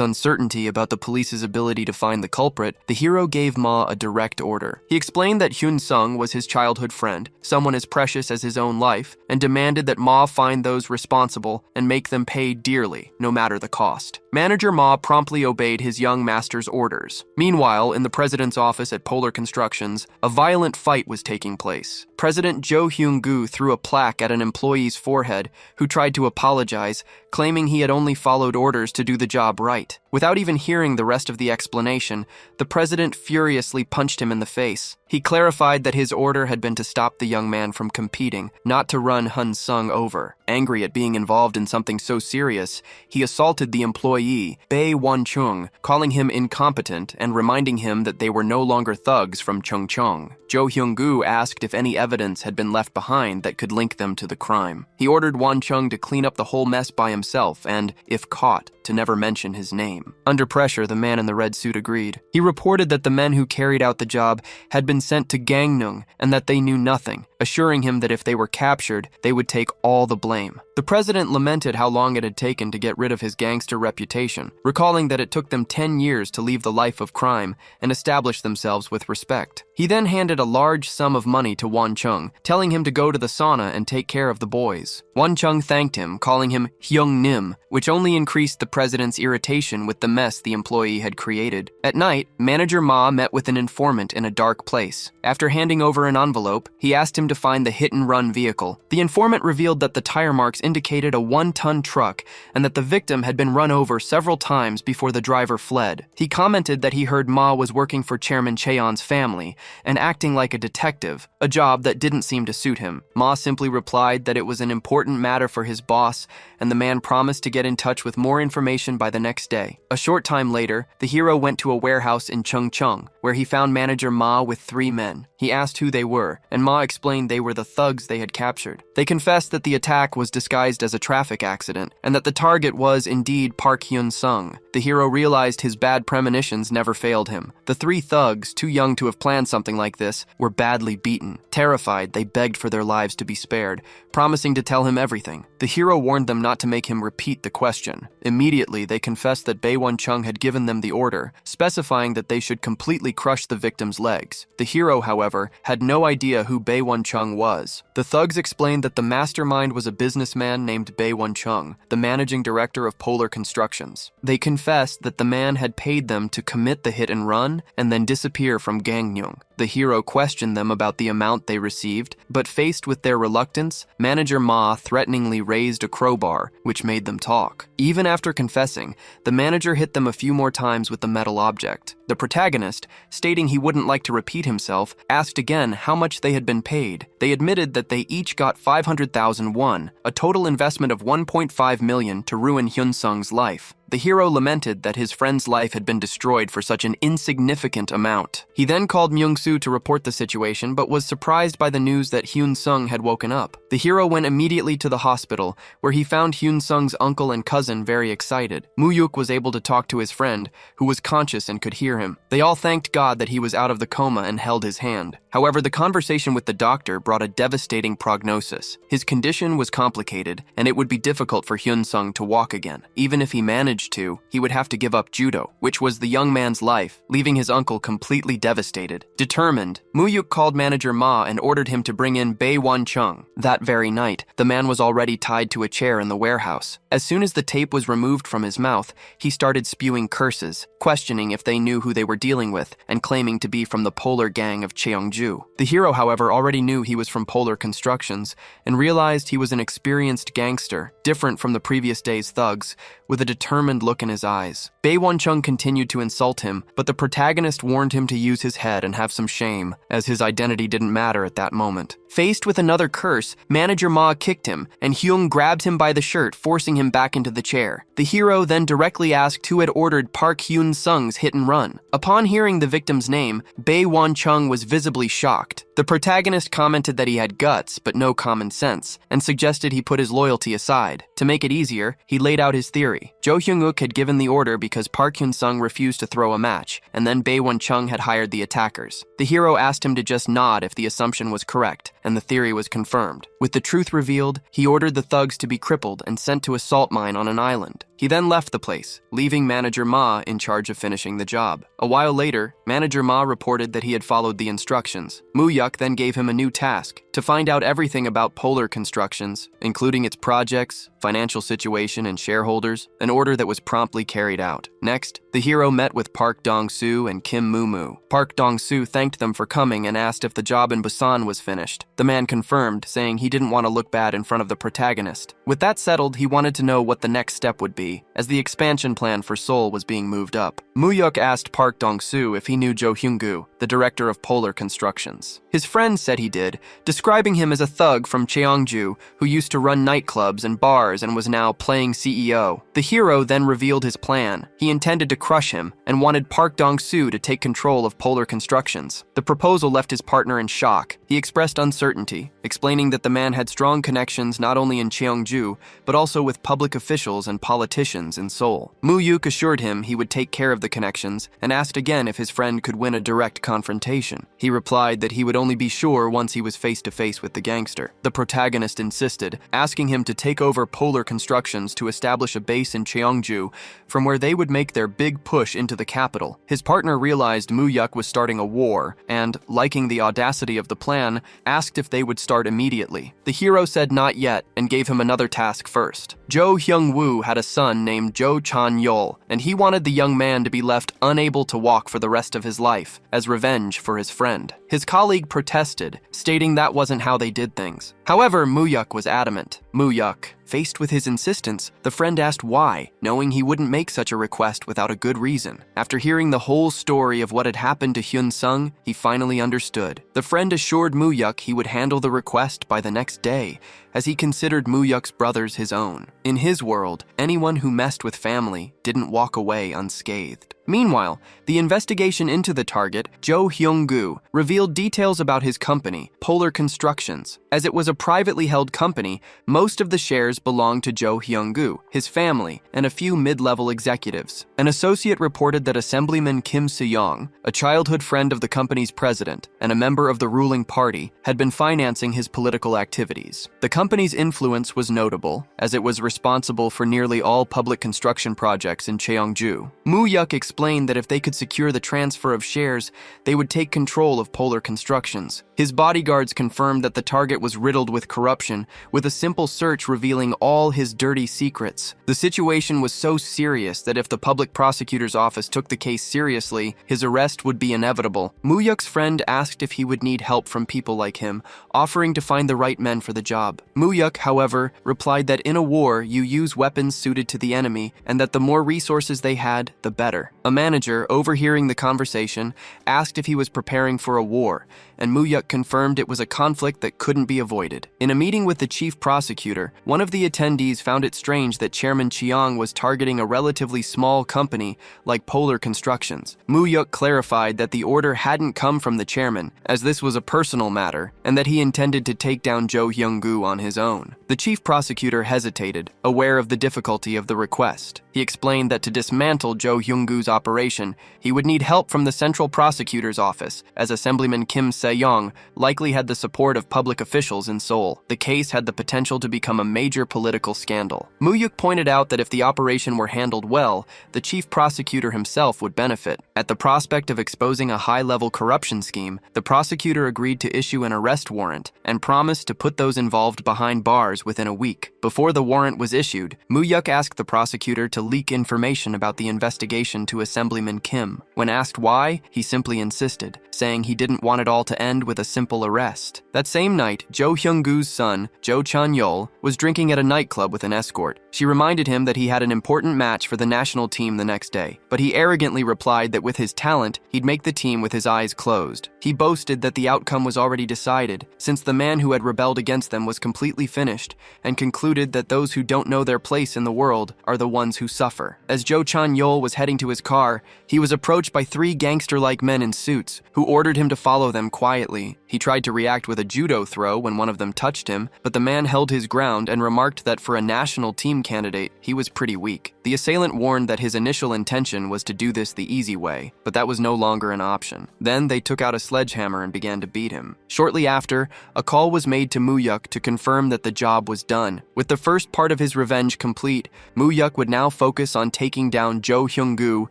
uncertainty about the police's ability to find the culprit, the hero gave Ma a direct order. He explained that Hyun Sung was his childhood friend, someone as precious as his own life, and demanded that Ma find those responsible and make them pay dearly, no matter the cost. Manager Ma promptly obeyed his young master's orders. Meanwhile, in the president's office at Polar Constructions, a violent fight was taking place. President Jo Hyung-gu threw a plaque at an employee's forehead who tried to apologize, claiming he had only followed orders to do the job right. Without even hearing the rest of the explanation, the president furiously punched him in the face. He clarified that his order had been to stop the young man from competing, not to run Hyun Sung over. Angry at being involved in something so serious, he assaulted the employee, Bae Won-chung, calling him incompetent and reminding him that they were no longer thugs from Chungcheong. Jo Hyung-gu asked if any evidence had been left behind that could link them to the crime. He ordered Won-chung to clean up the whole mess by himself and, if caught, to never mention his name. Under pressure, the man in the red suit agreed. He reported that the men who carried out the job had been sent to Gangneung and that they knew nothing, assuring him that if they were captured, they would take all the blame. The president lamented how long it had taken to get rid of his gangster reputation, recalling that it took them 10 years to leave the life of crime and establish themselves with respect. He then handed a large sum of money to Won-chung, telling him to go to the sauna and take care of the boys. Won-chung thanked him, calling him Hyung-nim, which only increased the president's irritation with the mess the employee had created. At night, manager Ma met with an informant in a dark place. After handing over an envelope, he asked him to find the hit-and-run vehicle. The informant revealed that the tire marks indicated a 1-ton truck and that the victim had been run over several times before the driver fled. He commented that he heard Ma was working for Chairman Cheon's family and acting like a detective, a job that didn't seem to suit him. Ma simply replied that it was an important matter for his boss, and the man promised to get in touch with more information by the next day. A short time later, the hero went to a warehouse in Chungcheong, where he found manager Ma with 3 men. He asked who they were, and Ma explained they were the thugs they had captured. They confessed that the attack was disguised as a traffic accident, and that the target was indeed Park Hyun Sung. The hero realized his bad premonitions never failed him. The 3 thugs, too young to have planned something like this, were badly beaten. Terrified, they begged for their lives to be spared, promising to tell him everything. The hero warned them not to make him repeat the question. Immediately, they confessed that Bae Won-chung had given them the order, specifying that they should completely crush the victim's legs. The hero, however, had no idea who Bae Won-chung was. The thugs explained that the mastermind was a businessman named Bae Won-chung, the managing director of Polar Constructions. They confessed that the man had paid them to commit the hit and run and then disappear from Gangneung. The hero questioned them about the amount they received, but faced with their reluctance, manager Ma threateningly raised a crowbar, which made them talk. Even after confessing, the manager hit them a few more times with the metal object. The protagonist, stating he wouldn't like to repeat himself, asked again how much they had been paid. They admitted that they each got 500,000 won, a total investment of 1.5 million to ruin Hyun Sung's life. The hero lamented that his friend's life had been destroyed for such an insignificant amount. He then called Myung-soo to report the situation, but was surprised by the news that Hyun Sung had woken up. The hero went immediately to the hospital, where he found Hyun Sung's uncle and cousin very excited. Moo-yuk was able to talk to his friend, who was conscious and could hear him. They all thanked God that he was out of the coma and held his hand. However, the conversation with the doctor brought a devastating prognosis. His condition was complicated, and it would be difficult for Hyun Sung to walk again. Even if he managed to, he would have to give up judo, which was the young man's life, leaving his uncle completely devastated. Determined, Moo-yuk called manager Ma and ordered him to bring in Bae Won-chung. That very night, the man was already tied to a chair in the warehouse. As soon as the tape was removed from his mouth, he started spewing curses, questioning if they knew who they were dealing with, and claiming to be from the Polar gang of Cheongju. The hero, however, already knew he was from Polar Constructions, and realized he was an experienced gangster, different from the previous day's thugs, with a determined determined look in his eyes. Bae Won-chung continued to insult him, but the protagonist warned him to use his head and have some shame, as his identity didn't matter at that moment. Faced with another curse, Manager Ma kicked him, and Hyung grabbed him by the shirt, forcing him back into the chair. The hero then directly asked who had ordered Park Hyun-sung's hit and run. Upon hearing the victim's name, Bae Won-chung was visibly shocked. The protagonist commented that he had guts, but no common sense, and suggested he put his loyalty aside. To make it easier, he laid out his theory. Jo Hyung-uk had given the order because Park Hyun-sung refused to throw a match, and then Bae Won-chung had hired the attackers. The hero asked him to just nod if the assumption was correct, and the theory was confirmed. With the truth revealed, he ordered the thugs to be crippled and sent to a salt mine on an island. He then left the place, leaving Manager Ma in charge of finishing the job. A while later, Manager Ma reported that he had followed the instructions. Moo-yuk then gave him a new task, to find out everything about Polar Constructions, including its projects, financial situation, and shareholders, an order that was promptly carried out. Next, the hero met with Park Dong-soo and Kim Moo-moo. Park Dong-soo thanked them for coming and asked if the job in Busan was finished. The man confirmed, saying he didn't want to look bad in front of the protagonist. With that settled, he wanted to know what the next step would be, as the expansion plan for Seoul was being moved up. Moo-yuk asked Park Dong-soo if he knew Jo Hyung-gu, the director of Polar Constructions. His friend said he did, describing him as a thug from Cheongju who used to run nightclubs and bars and was now playing CEO. The hero then revealed his plan. He intended to crush him and wanted Park Dong-soo to take control of Polar Constructions. The proposal left his partner in shock. He expressed uncertainty, explaining that the man had strong connections not only in Cheongju, but also with public officials and politicians in Seoul. Moo-yuk assured him he would take care of the connections and asked again if his friend could win a direct confrontation. He replied that he would only be sure once he was face to face with the gangster. The protagonist insisted, asking him to take over Polar Constructions to establish a base in Cheongju, from where they would make their big push into the capital. His partner realized Moo-yuk was starting a war and, liking the audacity of the plan, asked if they would start immediately. The hero said not yet and gave him another task first. Jo Hyung-woo had a son named Jo Chan-yeol, and he wanted the young man to be left unable to walk for the rest of his life, as revenge for his friend. His colleague protested, stating that wasn't how they did things. However, Moo-yuk was adamant. Moo-yuk, faced with his insistence, the friend asked why, knowing he wouldn't make such a request without a good reason. After hearing the whole story of what had happened to Hyun-sung, he finally understood. The friend assured Moo-yuk he would handle the request by the next day, as he considered Moo-yuk's brothers his own. In his world, anyone who messed with family didn't walk away unscathed. Meanwhile, the investigation into the target, Jo Hyung-gu, revealed details about his company, Polar Constructions. As it was a privately held company, most of the shares belonged to Jo Hyung-gu, his family, and a few mid-level executives. An associate reported that Assemblyman Kim Se-young, a childhood friend of the company's president and a member of the ruling party, had been financing his political activities. The company's influence was notable, as it was responsible for nearly all public construction projects in Cheongju. Moo-yuk explained that if they could secure the transfer of shares, they would take control of Polar Constructions. His bodyguards confirmed that the target was riddled with corruption, with a simple search revealing all his dirty secrets. The situation was so serious that if the public prosecutor's office took the case seriously, his arrest would be inevitable. Moo-yuk's friend asked if he would need help from people like him, offering to find the right men for the job. Moo-yuk, however, replied that in a war, you use weapons suited to the enemy, and that the more resources they had, the better. A manager, overhearing the conversation, asked if he was preparing for a war, and Moo-yuk confirmed it was a conflict that couldn't be avoided. In a meeting with the chief prosecutor, one of the attendees found it strange that Chairman Chiang was targeting a relatively small company like Polar Constructions. Moo-yuk clarified that the order hadn't come from the chairman, as this was a personal matter, and that he intended to take down Jo Hyung-gu on his own. The chief prosecutor hesitated, aware of the difficulty of the request. He explained that to dismantle Jo Hyung-gu's operation, he would need help from the central prosecutor's office, as Assemblyman Kim Se-young likely had the support of public officials in Seoul. The case had the potential to become a major political scandal. Moo-yuk pointed out that if the operation were handled well, the chief prosecutor himself would benefit. At the prospect of exposing a high-level corruption scheme, the prosecutor agreed to issue an arrest warrant and promised to put those involved behind bars within a week. Before the warrant was issued, Moo-yuk asked the prosecutor to to leak information about the investigation to Assemblyman Kim. When asked why, he simply insisted, saying he didn't want it all to end with a simple arrest. That same night, Jo Hyung-goo's son, Jo Chan-yeol, was drinking at a nightclub with an escort. She reminded him that he had an important match for the national team the next day, but he arrogantly replied that with his talent, he'd make the team with his eyes closed. He boasted that the outcome was already decided, since the man who had rebelled against them was completely finished, and concluded that those who don't know their place in the world are the ones who suffer. As Jo Chan-yeol was heading to his car, he was approached by 3 gangster-like men in suits, who ordered him to follow them quietly. He tried to react with a judo throw when one of them touched him, but the man held his ground and remarked that for a national team candidate, he was pretty weak. The assailant warned that his initial intention was to do this the easy way, but that was no longer an option. Then they took out a sledgehammer and began to beat him. Shortly after, a call was made to Moo-yuk to confirm that the job was done. With the first part of his revenge complete, Moo-yuk would now focus on taking down Jo Hyung-goo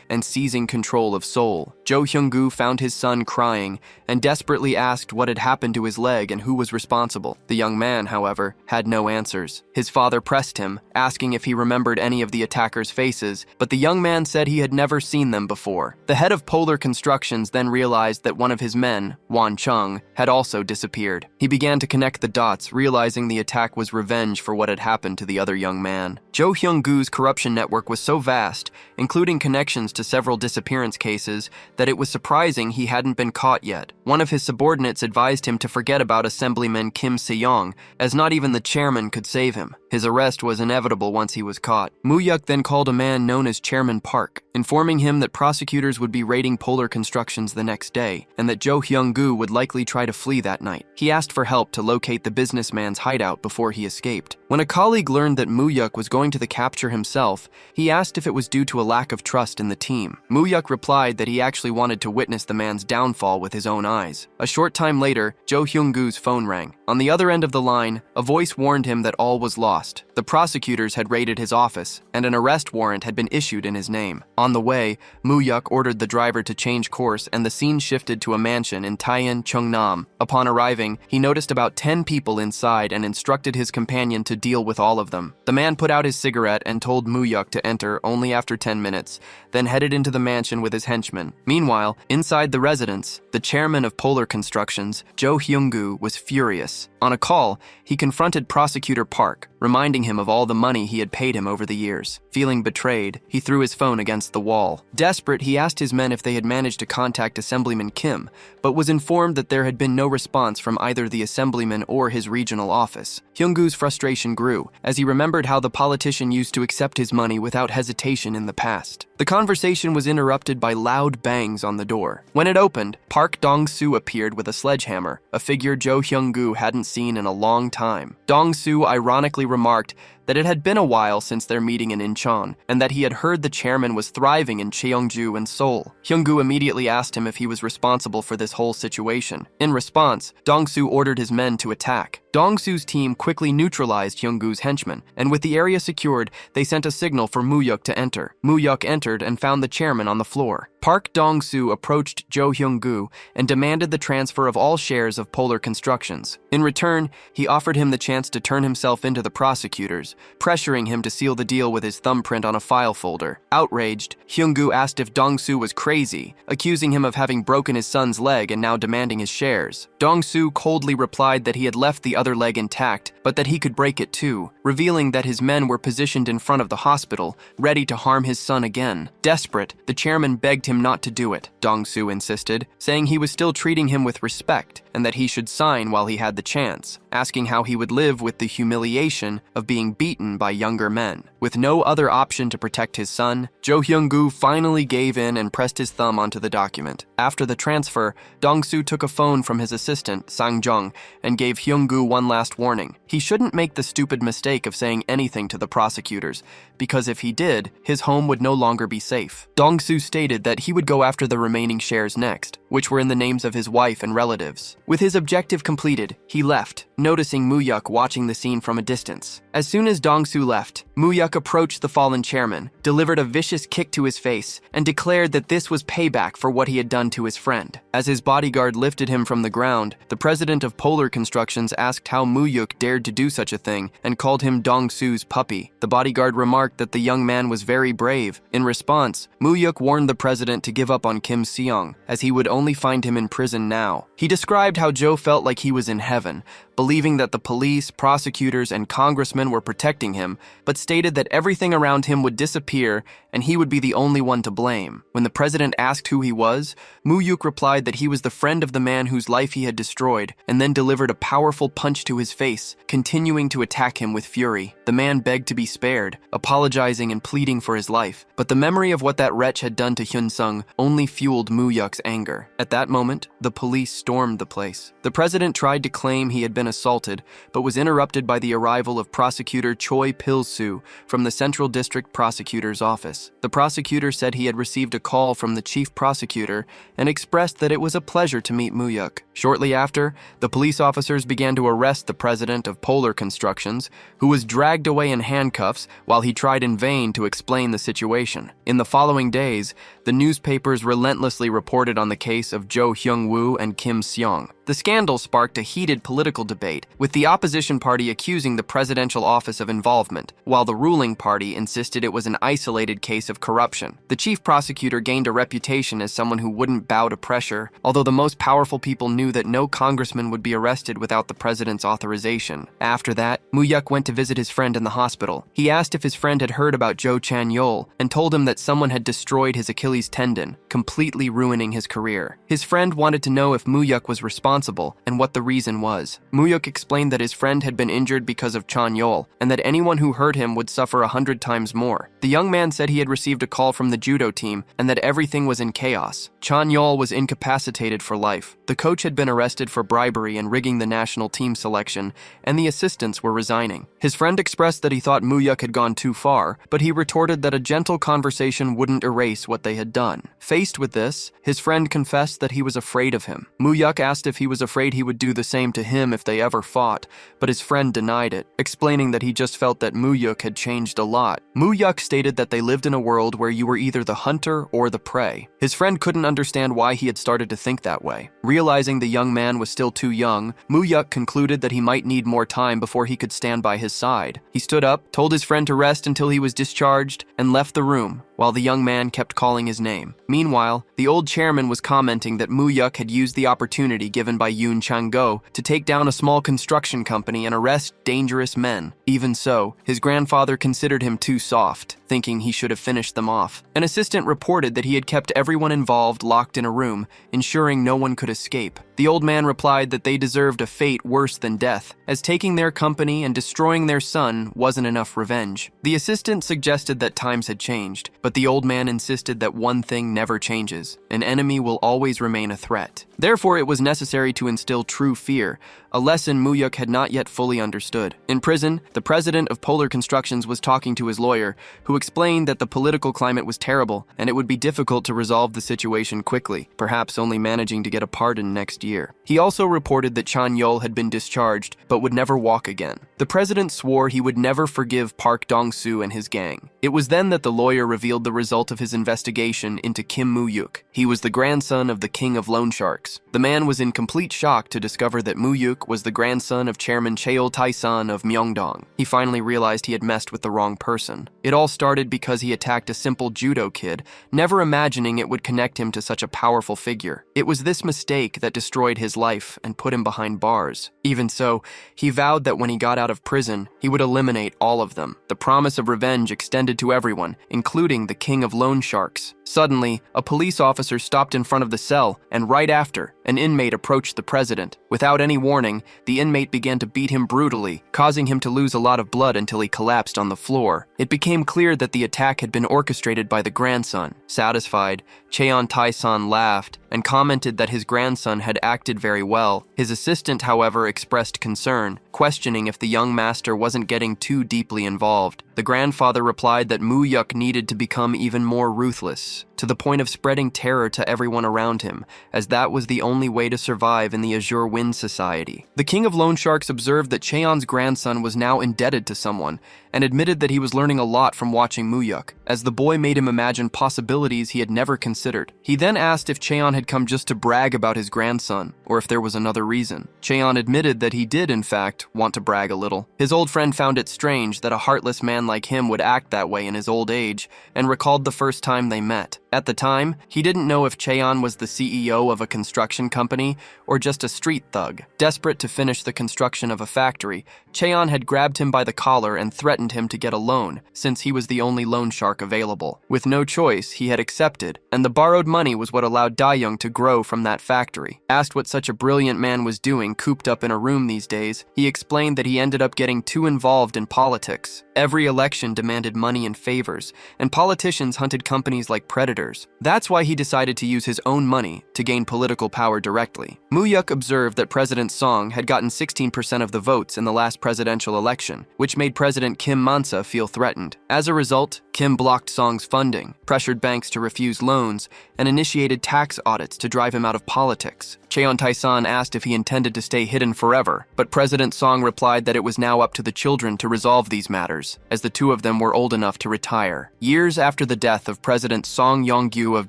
and seizing control of Seoul. Jo Hyung-goo found his son crying and desperately asked what had happened to his leg and who was responsible. The young man, however, had no answers. His father pressed him, asking if he remembered any of the attackers' faces, but the young man said he had never seen them before. The head of Polar Constructions then realized that one of his men, Won Chung, had also disappeared. He began to connect the dots, realizing the attack was revenge for what had happened to the other young man. Jo Hyung-goo's corruption network was so vast, including connections to several disappearance cases, that it was surprising he hadn't been caught yet. One of his subordinates advised him to forget about Assemblyman Kim Se-young, as not even the chairman could save him. His arrest was inevitable once he was caught. Moo-yuk then called a man known as Chairman Park, informing him that prosecutors would be raiding Polar Constructions the next day, and that Jo Hyung-goo would likely try to flee that night. He asked for help to locate the businessman's hideout before he escaped. When a colleague learned that Moo-yuk was going to the capture himself, he asked if it was due to a lack of trust in the team. Moo-yuk replied that he actually wanted to witness the man's downfall with his own eyes. A short time later, Jo Hyung-goo's phone rang. On the other end of the line, a voice warned him that all was lost. The prosecutors had raided his office, and an arrest warrant had been issued in his name. On the way, Moo-yuk ordered the driver to change course, and the scene shifted to a mansion in Taeyeon, Cheongnam. Upon arriving, he noticed about 10 people inside and instructed his companion to deal with all of them. The man put out his cigarette and told Moo-yuk to enter only after 10 minutes, then headed into the mansion with his henchmen. Meanwhile, inside the residence, the chairman of Polar Constructions, Jo Hyung-goo, was furious. On a call, he confronted Prosecutor Park, reminding him of all the money he had paid him over the years. Feeling betrayed, he threw his phone against the wall. Desperate, he asked his men if they had managed to contact Assemblyman Kim, but was informed that there had been no response from either the Assemblyman or his regional office. Hyung-goo's frustration grew, as he remembered how the politician used to accept his money without hesitation in the past. The conversation was interrupted by loud bangs on the door. When it opened, Park Dong-soo appeared with a sledgehammer, a figure Jo Hyung-goo hadn't seen in a long time. Dong-soo ironically remarked that it had been a while since their meeting in Incheon, and that he had heard the chairman was thriving in Cheongju and Seoul. Hyung-goo immediately asked him if he was responsible for this whole situation. In response, Dong-soo ordered his men to attack. Dong-soo's team quickly neutralized Hyung-goo's henchmen, and with the area secured, they sent a signal for Moo-yuk to enter. Moo-yuk entered and found the chairman on the floor. Park Dong-soo approached Jo Hyung-goo and demanded the transfer of all shares of Polar Constructions. In return, he offered him the chance to turn himself into the prosecutors, pressuring him to seal the deal with his thumbprint on a file folder. Outraged, Hyung-goo asked if Dong-soo was crazy, accusing him of having broken his son's leg and now demanding his shares. Dong-soo coldly replied that he had left the other leg intact, but that he could break it too, revealing that his men were positioned in front of the hospital, ready to harm his son again. Desperate, the chairman begged him not to do it, Dong-soo insisted, saying he was still treating him with respect and that he should sign while he had the chance, asking how he would live with the humiliation of being beaten by younger men. With no other option to protect his son, Jo Hyung-goo finally gave in and pressed his thumb onto the document. After the transfer, Dong-soo took a phone from his assistant, Sang-jung, and gave Hyung-goo one last warning. He shouldn't make the stupid mistake of saying anything to the prosecutors, because if he did, his home would no longer be safe. Dong-soo stated that he would go after the remaining shares next, which were in the names of his wife and relatives. With his objective completed, he left, noticing Moo-yuk watching the scene from a distance. As soon as Dong-soo left, Moo-yuk approached the fallen chairman, delivered a vicious kick to his face, and declared that this was payback for what he had done gun to his friend. As his bodyguard lifted him from the ground, the president of Polar Constructions asked how Muyuk dared to do such a thing and called him Dong-su's puppy. The bodyguard remarked that the young man was very brave. In response, Muyuk warned the president to give up on Kim Seong, as he would only find him in prison now. He described how Joe felt like he was in heaven, believing that the police, prosecutors, and congressmen were protecting him, but stated that everything around him would disappear and he would be the only one to blame. When the president asked who he was, Muyuk replied that he was the friend of the man whose life he had destroyed, and then delivered a powerful punch to his face, continuing to attack him with fury. The man begged to be spared, apologizing and pleading for his life, but the memory of what that wretch had done to Hyun-sung only fueled Muyuk's anger. At that moment, the police stormed the place. The president tried to claim he had been assaulted, but was interrupted by the arrival of prosecutor Choi Pil-soo from the Central District Prosecutor's office. The prosecutor said he had received a call from the chief prosecutor and expressed that it was a pleasure to meet Muyuk. Shortly after, the police officers began to arrest the president of Polar Constructions, who was dragged away in handcuffs while he tried in vain to explain the situation. In the following days, the newspapers relentlessly reported on the case of Jo Hyung-woo and Kim Seong. The scandal sparked a heated political debate, with the opposition party accusing the presidential office of involvement, while the ruling party insisted it was an isolated case of corruption. The chief prosecutor gained a reputation as someone who wouldn't bow to pressure, although the most powerful people knew that no congressman would be arrested without the president's authorization. After that, Muyuk went to visit his friend in the hospital. He asked if his friend had heard about Jo Chan-yeol and told him that someone had destroyed his Achilles tendon, completely ruining his career. His friend wanted to know if Muyuk was responsible and what the reason was. Muyuk explained that his friend had been injured because of Chan-yeol and that anyone who hurt him would suffer 100 times more. The young man said he had received a call from the judo team and that everything was in chaos. Chan-yeol was incapacitated for life. The coach had been arrested for bribery and rigging the national team selection, and the assistants were resigning. His friend expressed that he thought Muyuk had gone too far, but he retorted that a gentle conversation wouldn't erase what they had done. Faced with this, his friend confessed that he was afraid of him. Muyuk asked if he was afraid he would do the same to him if they ever fought, but his friend denied it, explaining that he just felt that Muyuk had changed a lot. Muyuk stated that they lived in a world where you were either the hunter or the prey. His friend couldn't understand why he had started to think that way. Realizing the young man was still too young, Muyuk concluded that he might need more time before he could stand by his side. He stood up, told his friend to rest until he was discharged, and left the room, while the young man kept calling his name. Meanwhile, the old chairman was commenting that Muyuk had used the opportunity given by Yoon Chang-go to take down a small construction company and arrest dangerous men. Even so, his grandfather considered him too soft, thinking he should have finished them off. An assistant reported that he had kept everyone involved locked in a room, ensuring no one could escape. The old man replied that they deserved a fate worse than death, as taking their company and destroying their son wasn't enough revenge. The assistant suggested that times had changed, but the old man insisted that one thing never changes: an enemy will always remain a threat. Therefore, it was necessary to instill true fear, a lesson Muyuk had not yet fully understood. In prison, the president of Polar Constructions was talking to his lawyer, who explained that the political climate was terrible and it would be difficult to resolve the situation quickly, perhaps only managing to get a pardon next year. He also reported that Chan-yeol had been discharged but would never walk again. The president swore he would never forgive Park Dong-soo and his gang. It was then that the lawyer revealed the result of his investigation into Kim Muyuk. He was the grandson of the king of loan sharks. The man was in complete shock to discover that Muyuk was the grandson of Chairman Cheol Tae-san of Myeongdong. He finally realized he had messed with the wrong person. It all started because he attacked a simple judo kid, never imagining it would connect him to such a powerful figure. It was this mistake that destroyed his life and put him behind bars. Even so, he vowed that when he got out of prison, he would eliminate all of them. The promise of revenge extended to everyone, including the king of loan sharks. Suddenly, a police officer stopped in front of the cell, and right after, an inmate approached the president. Without any warning, the inmate began to beat him brutally, causing him to lose a lot of blood until he collapsed on the floor. It became clear that the attack had been orchestrated by the grandson. Satisfied, Cheon Tae-san laughed and commented that his grandson had acted very well. His assistant, however, expressed concern, questioning if the young master wasn't getting too deeply involved. The grandfather replied that Muyuk needed to become even more ruthless, years, to the point of spreading terror to everyone around him, as that was the only way to survive in the Azure Wind Society. The king of loan sharks observed that Cheon's grandson was now indebted to someone, and admitted that he was learning a lot from watching Muyuk, as the boy made him imagine possibilities he had never considered. He then asked if Cheon had come just to brag about his grandson, or if there was another reason. Cheon admitted that he did, in fact, want to brag a little. His old friend found it strange that a heartless man like him would act that way in his old age, and recalled the first time they met. At the time, he didn't know if Cheon was the CEO of a construction company or just a street thug. Desperate to finish the construction of a factory, Cheon had grabbed him by the collar and threatened him to get a loan, since he was the only loan shark available. With no choice, he had accepted, and the borrowed money was what allowed Daeyoung to grow from that factory. Asked what such a brilliant man was doing cooped up in a room these days, he explained that he ended up getting too involved in politics. Every election demanded money and favors, and politicians hunted companies like predators. That's why he decided to use his own money to gain political power directly. Muyuk observed that President Song had gotten 16% of the votes in the last presidential election, which made President Kim Mansa feel threatened. As a result, Kim blocked Song's funding, pressured banks to refuse loans, and initiated tax audits to drive him out of politics. Cheon Taesan asked if he intended to stay hidden forever, but President Song replied that it was now up to the children to resolve these matters, as the two of them were old enough to retire. Years after the death of President Song Yong-gyu of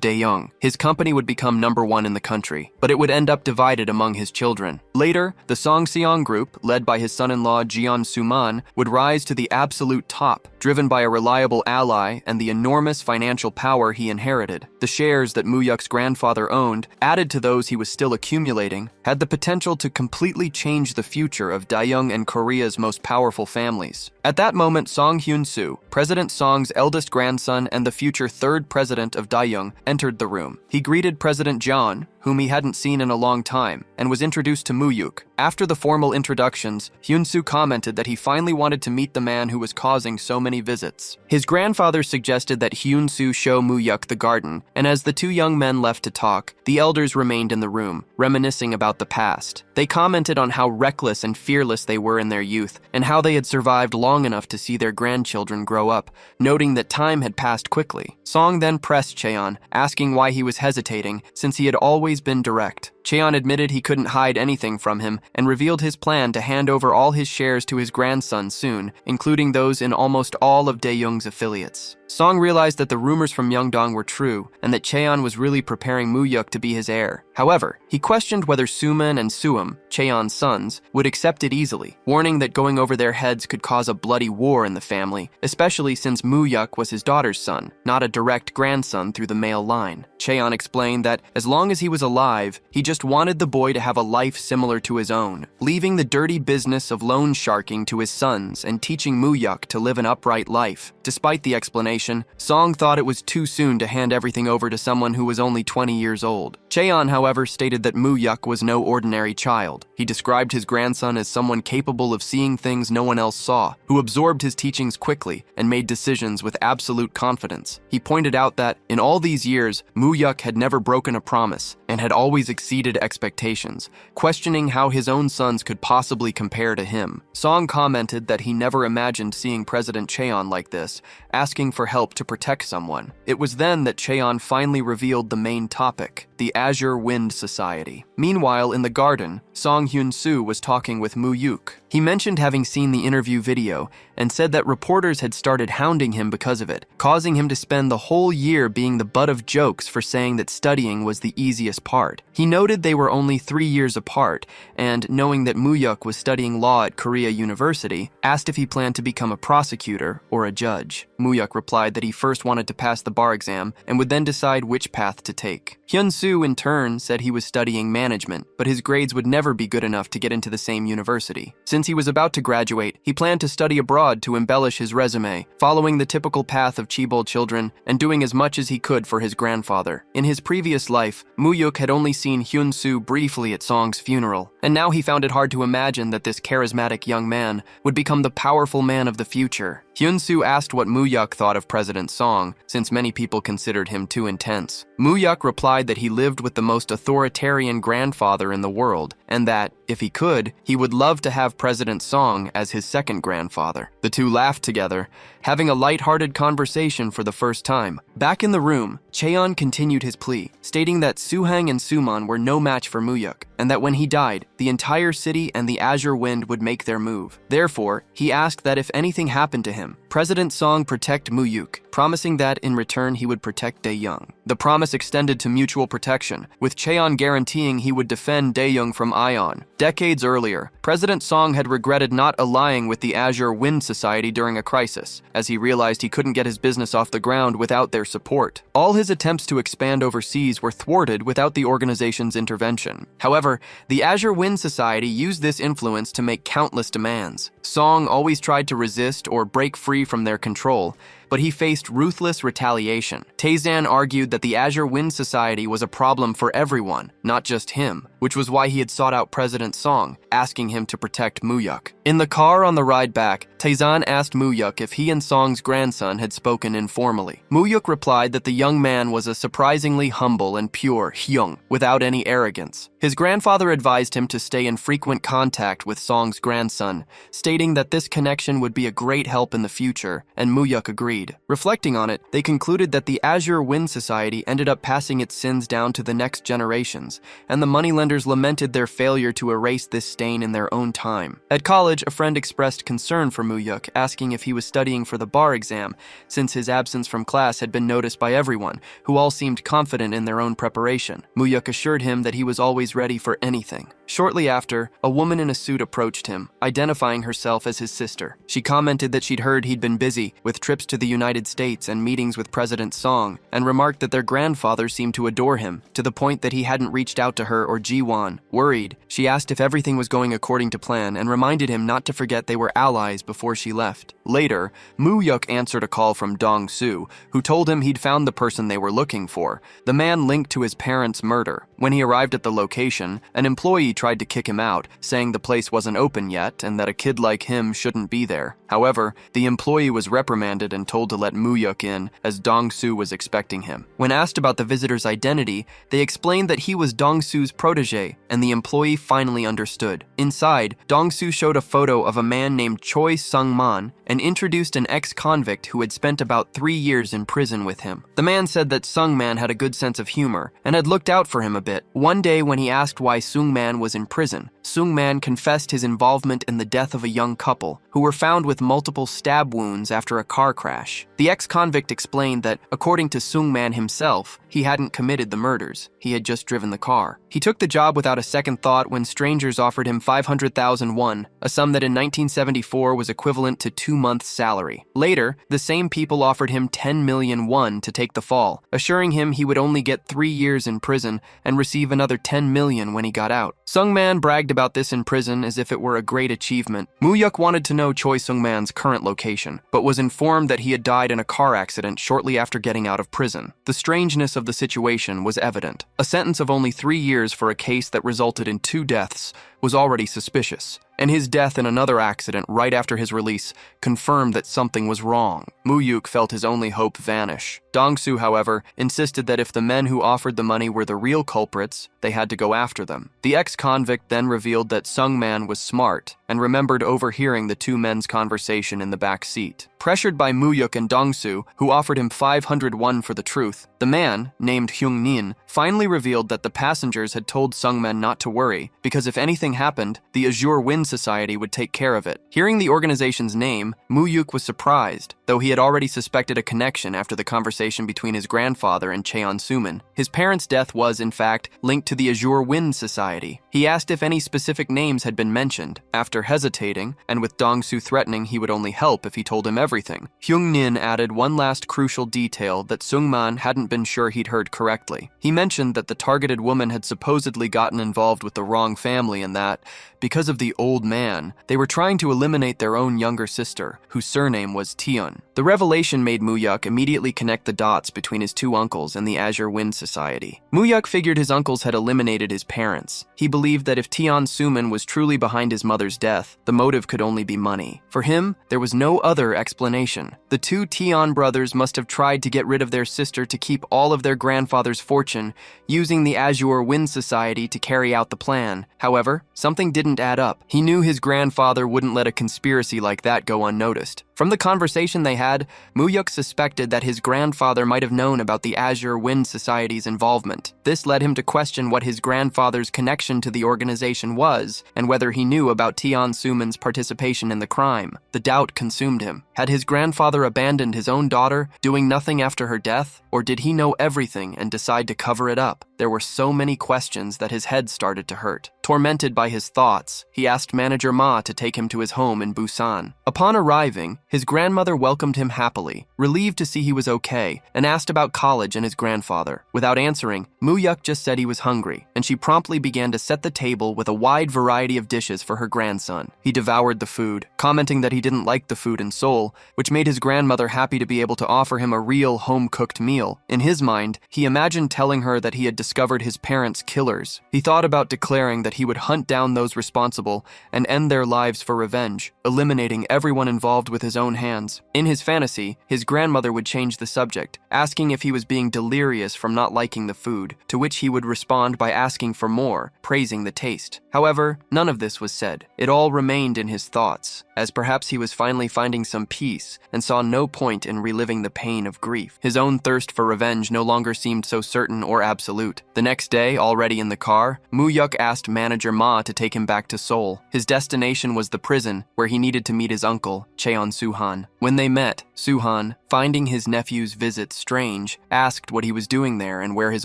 Daeyoung, his company would become #1 in the country, but it would end up divided among his children. Later, the Song Seong Group, led by his son-in-law Jeon Suman, would rise to the absolute top, driven by a reliable ally and the enormous financial power he inherited. The shares that Muyuk's grandfather owned, added to those he was still accumulating, had the potential to completely change the future of Daeyoung and Korea's most powerful families. At that moment, Song Hyun-soo, President Song's eldest grandson and the future third president of Daeyoung, entered the room. He greeted President John, whom he hadn't seen in a long time, and was introduced to Muyuk. After the formal introductions, Hyun-soo commented that he finally wanted to meet the man who was causing so many visits. His grandfather suggested that Hyun-soo show Muyuk the garden, and as the two young men left to talk, the elders remained in the room, reminiscing about the past. They commented on how reckless and fearless they were in their youth, and how they had survived long enough to see their grandchildren grow up, noting that time had passed quickly. Song then pressed Cheon, asking why he was hesitating, since he had always been direct. Cheon admitted he couldn't hide anything from him and revealed his plan to hand over all his shares to his grandson soon, including those in almost all of Daeyoung's affiliates. Song realized that the rumors from Myeongdong were true and that Cheon was really preparing Muyuk to be his heir. However, he questioned whether Suman and Suam, Cheon's sons, would accept it easily, warning that going over their heads could cause a bloody war in the family, especially since Muyuk was his daughter's son, not a direct grandson through the male line. Cheon explained that as long as he was alive, he just wanted the boy to have a life similar to his own, leaving the dirty business of loan sharking to his sons and teaching Muyuk to live an upright life. Despite the explanation, Song thought it was too soon to hand everything over to someone who was only 20 years old. Cheon, however, stated that Muyuk was no ordinary child. He described his grandson as someone capable of seeing things no one else saw, who absorbed his teachings quickly and made decisions with absolute confidence. He pointed out that, in all these years, Muyuk had never broken a promise and had always exceeded expectations, questioning how his own sons could possibly compare to him. Song commented that he never imagined seeing President Cheon like this, asking for help to protect someone. It was then that Cheon finally revealed the main topic, the Azure Wind Society. Meanwhile, in the garden, Song Hyun-soo was talking with Muyuk. He mentioned having seen the interview video and said that reporters had started hounding him because of it, causing him to spend the whole year being the butt of jokes for saying that studying was the easiest part. He noted they were only 3 years apart, and knowing that Muyuk was studying law at Korea University, asked if he planned to become a prosecutor or a judge. Muyuk replied that he first wanted to pass the bar exam and would then decide which path to take. Hyun-soo, in turn, said he was studying management, but his grades would never be good enough to get into the same university. Since he was about to graduate, he planned to study abroad to embellish his resume, following the typical path of Chaebol children and doing as much as he could for his grandfather. In his previous life, Muyuk had only seen Hyun-soo briefly at Song's funeral, and now he found it hard to imagine that this charismatic young man would become the powerful man of the future. Hyun-soo asked what Muyuk thought of President Song, since many people considered him too intense. Muyuk replied that he lived with the most authoritarian grandfather in the world, and that, if he could, he would love to have President Song as his second grandfather. The two laughed together, having a light-hearted conversation for the first time. Back in the room, Cheon continued his plea, stating that Suhang and Suman were no match for Muyuk, and that when he died, the entire city and the Azure Wind would make their move. Therefore, he asked that if anything happened to him, President Song protect Muyuk, promising that in return he would protect Daeyoung. The promise extended to mutual protection, with Cheon guaranteeing he would defend Daeyoung from Ion. Decades earlier, President Song had regretted not allying with the Azure Wind Society during a crisis, as he realized he couldn't get his business off the ground without their support. All his attempts to expand overseas were thwarted without the organization's intervention. However, the Azure Wind Society used this influence to make countless demands. Song always tried to resist or break free from their control, but he faced ruthless retaliation. Taezan argued that the Azure Wind Society was a problem for everyone, not just him, which was why he had sought out President Song, asking him to protect Muyuk. In the car on the ride back, Taezan asked Muyuk if he and Song's grandson had spoken informally. Muyuk replied that the young man was a surprisingly humble and pure Hyung, without any arrogance. His grandfather advised him to stay in frequent contact with Song's grandson, stating that this connection would be a great help in the future, and Muyuk agreed. Reflecting on it, they concluded that the Azure Wind Society ended up passing its sins down to the next generations, and the moneylenders lamented their failure to erase this stain in their own time. At college, a friend expressed concern for Muyuk, asking if he was studying for the bar exam, since his absence from class had been noticed by everyone, who all seemed confident in their own preparation. Muyuk assured him that he was always ready for anything. Shortly after, a woman in a suit approached him, identifying herself as his sister. She commented that she'd heard he'd been busy with trips to the United States and meetings with President Song, and remarked that their grandfather seemed to adore him, to the point that he hadn't reached out to her or Jiwon. Worried, she asked if everything was going according to plan and reminded him not to forget they were allies before she left. Later, Muyuk answered a call from Dong-soo, who told him he'd found the person they were looking for, the man linked to his parents' murder. When he arrived at the location, an employee tried to kick him out, saying the place wasn't open yet and that a kid like him shouldn't be there. However, the employee was reprimanded and told to let Muyuk in, as Dong-soo was expecting him. When asked about the visitor's identity, they explained that he was Dong-soo's protege, and the employee finally understood. Inside, Dong-soo showed a photo of a man named Choi Sung-man and introduced an ex-convict who had spent about 3 years in prison with him. The man said that Sung-man had a good sense of humor and had looked out for him a bit. One day when he asked why Sung-man was in prison, Sung-man confessed his involvement in the death of a young couple who were found with multiple stab wounds after a car crash. The ex-convict explained that, according to Sung-man himself, he hadn't committed the murders. He had just driven the car. He took the job without a second thought when strangers offered him 500,000 won, a sum that in 1974 was equivalent to 2 months' salary. Later, the same people offered him 10 million won to take the fall, assuring him he would only get 3 years in prison and receive another 10 million when he got out. Sung-man bragged about this in prison as if it were a great achievement. Muyuk wanted to know Choi Sung-man's current location, but was informed that he had died in a car accident shortly after getting out of prison. The strangeness of the situation was evident. A sentence of only 3 years for a case that resulted in 2 deaths was already suspicious, and his death in another accident right after his release confirmed that something was wrong. Muyuk felt his only hope vanish. Dong-soo, however, insisted that if the men who offered the money were the real culprits, they had to go after them. The ex-convict then revealed that Sung-man was smart and remembered overhearing the 2 men's conversation in the back seat. Pressured by Muyuk and Dong-soo, who offered him 500 won for the truth, the man, named Hyung-nin, finally revealed that the passengers had told Sung-man not to worry, because if anything happened, the Azure Wind Society would take care of it. Hearing the organization's name, Muyuk was surprised, though he had already suspected a connection after the conversation between his grandfather and Cheon-suman. His parents' death was, in fact, linked to the Azure Wind Society. He asked if any specific names had been mentioned. After hesitating, and with Dong-soo threatening he would only help if he told him everything, Hyung-nin added one last crucial detail that Sung-man hadn't been sure he'd heard correctly. He mentioned that the targeted woman had supposedly gotten involved with the wrong family and that, because of the old old man, they were trying to eliminate their own younger sister, whose surname was Tian. The revelation made Muyuk immediately connect the dots between his two uncles and the Azure Wind Society. Muyuk figured his uncles had eliminated his parents. He believed that if Tian Suman was truly behind his mother's death, the motive could only be money. For him, there was no other explanation. The two Tian brothers must have tried to get rid of their sister to keep all of their grandfather's fortune, using the Azure Wind Society to carry out the plan. However, something didn't add up. He knew his grandfather wouldn't let a conspiracy like that go unnoticed. From the conversation they had, Muyuk suspected that his grandfather might have known about the Azure Wind Society's involvement. This led him to question what his grandfather's connection to the organization was, and whether he knew about Tian Suman's participation in the crime. The doubt consumed him. Had his grandfather abandoned his own daughter, doing nothing after her death? Or did he know everything and decide to cover it up? There were so many questions that his head started to hurt. Tormented by his thoughts, he asked Manager Ma to take him to his home in Busan. Upon arriving, his grandmother welcomed him happily, relieved to see he was okay, and asked about college and his grandfather. Without answering, Muyuk just said he was hungry, and she promptly began to set the table with a wide variety of dishes for her grandson. He devoured the food, commenting that he didn't like the food in Seoul, which made his grandmother happy to be able to offer him a real home-cooked meal. In his mind, he imagined telling her that he had discovered his parents' killers. He thought about declaring that he would hunt down those responsible and end their lives for revenge, eliminating everyone involved with his own hands. In his fantasy, his grandmother would change the subject, asking if he was being delirious from not liking the food, to which he would respond by asking for more, praising the taste. However, none of this was said. It all remained in his thoughts, as perhaps he was finally finding some peace and saw no point in reliving the pain of grief. His own thirst for revenge no longer seemed so certain or absolute. The next day, already in the car, Muyuk asked Manager Ma to take him back to Seoul. His destination was the prison, where he needed to meet his uncle, Cheon Suhan. When they met, Suhan, finding his nephew's visit strange, asked what he was doing there and where his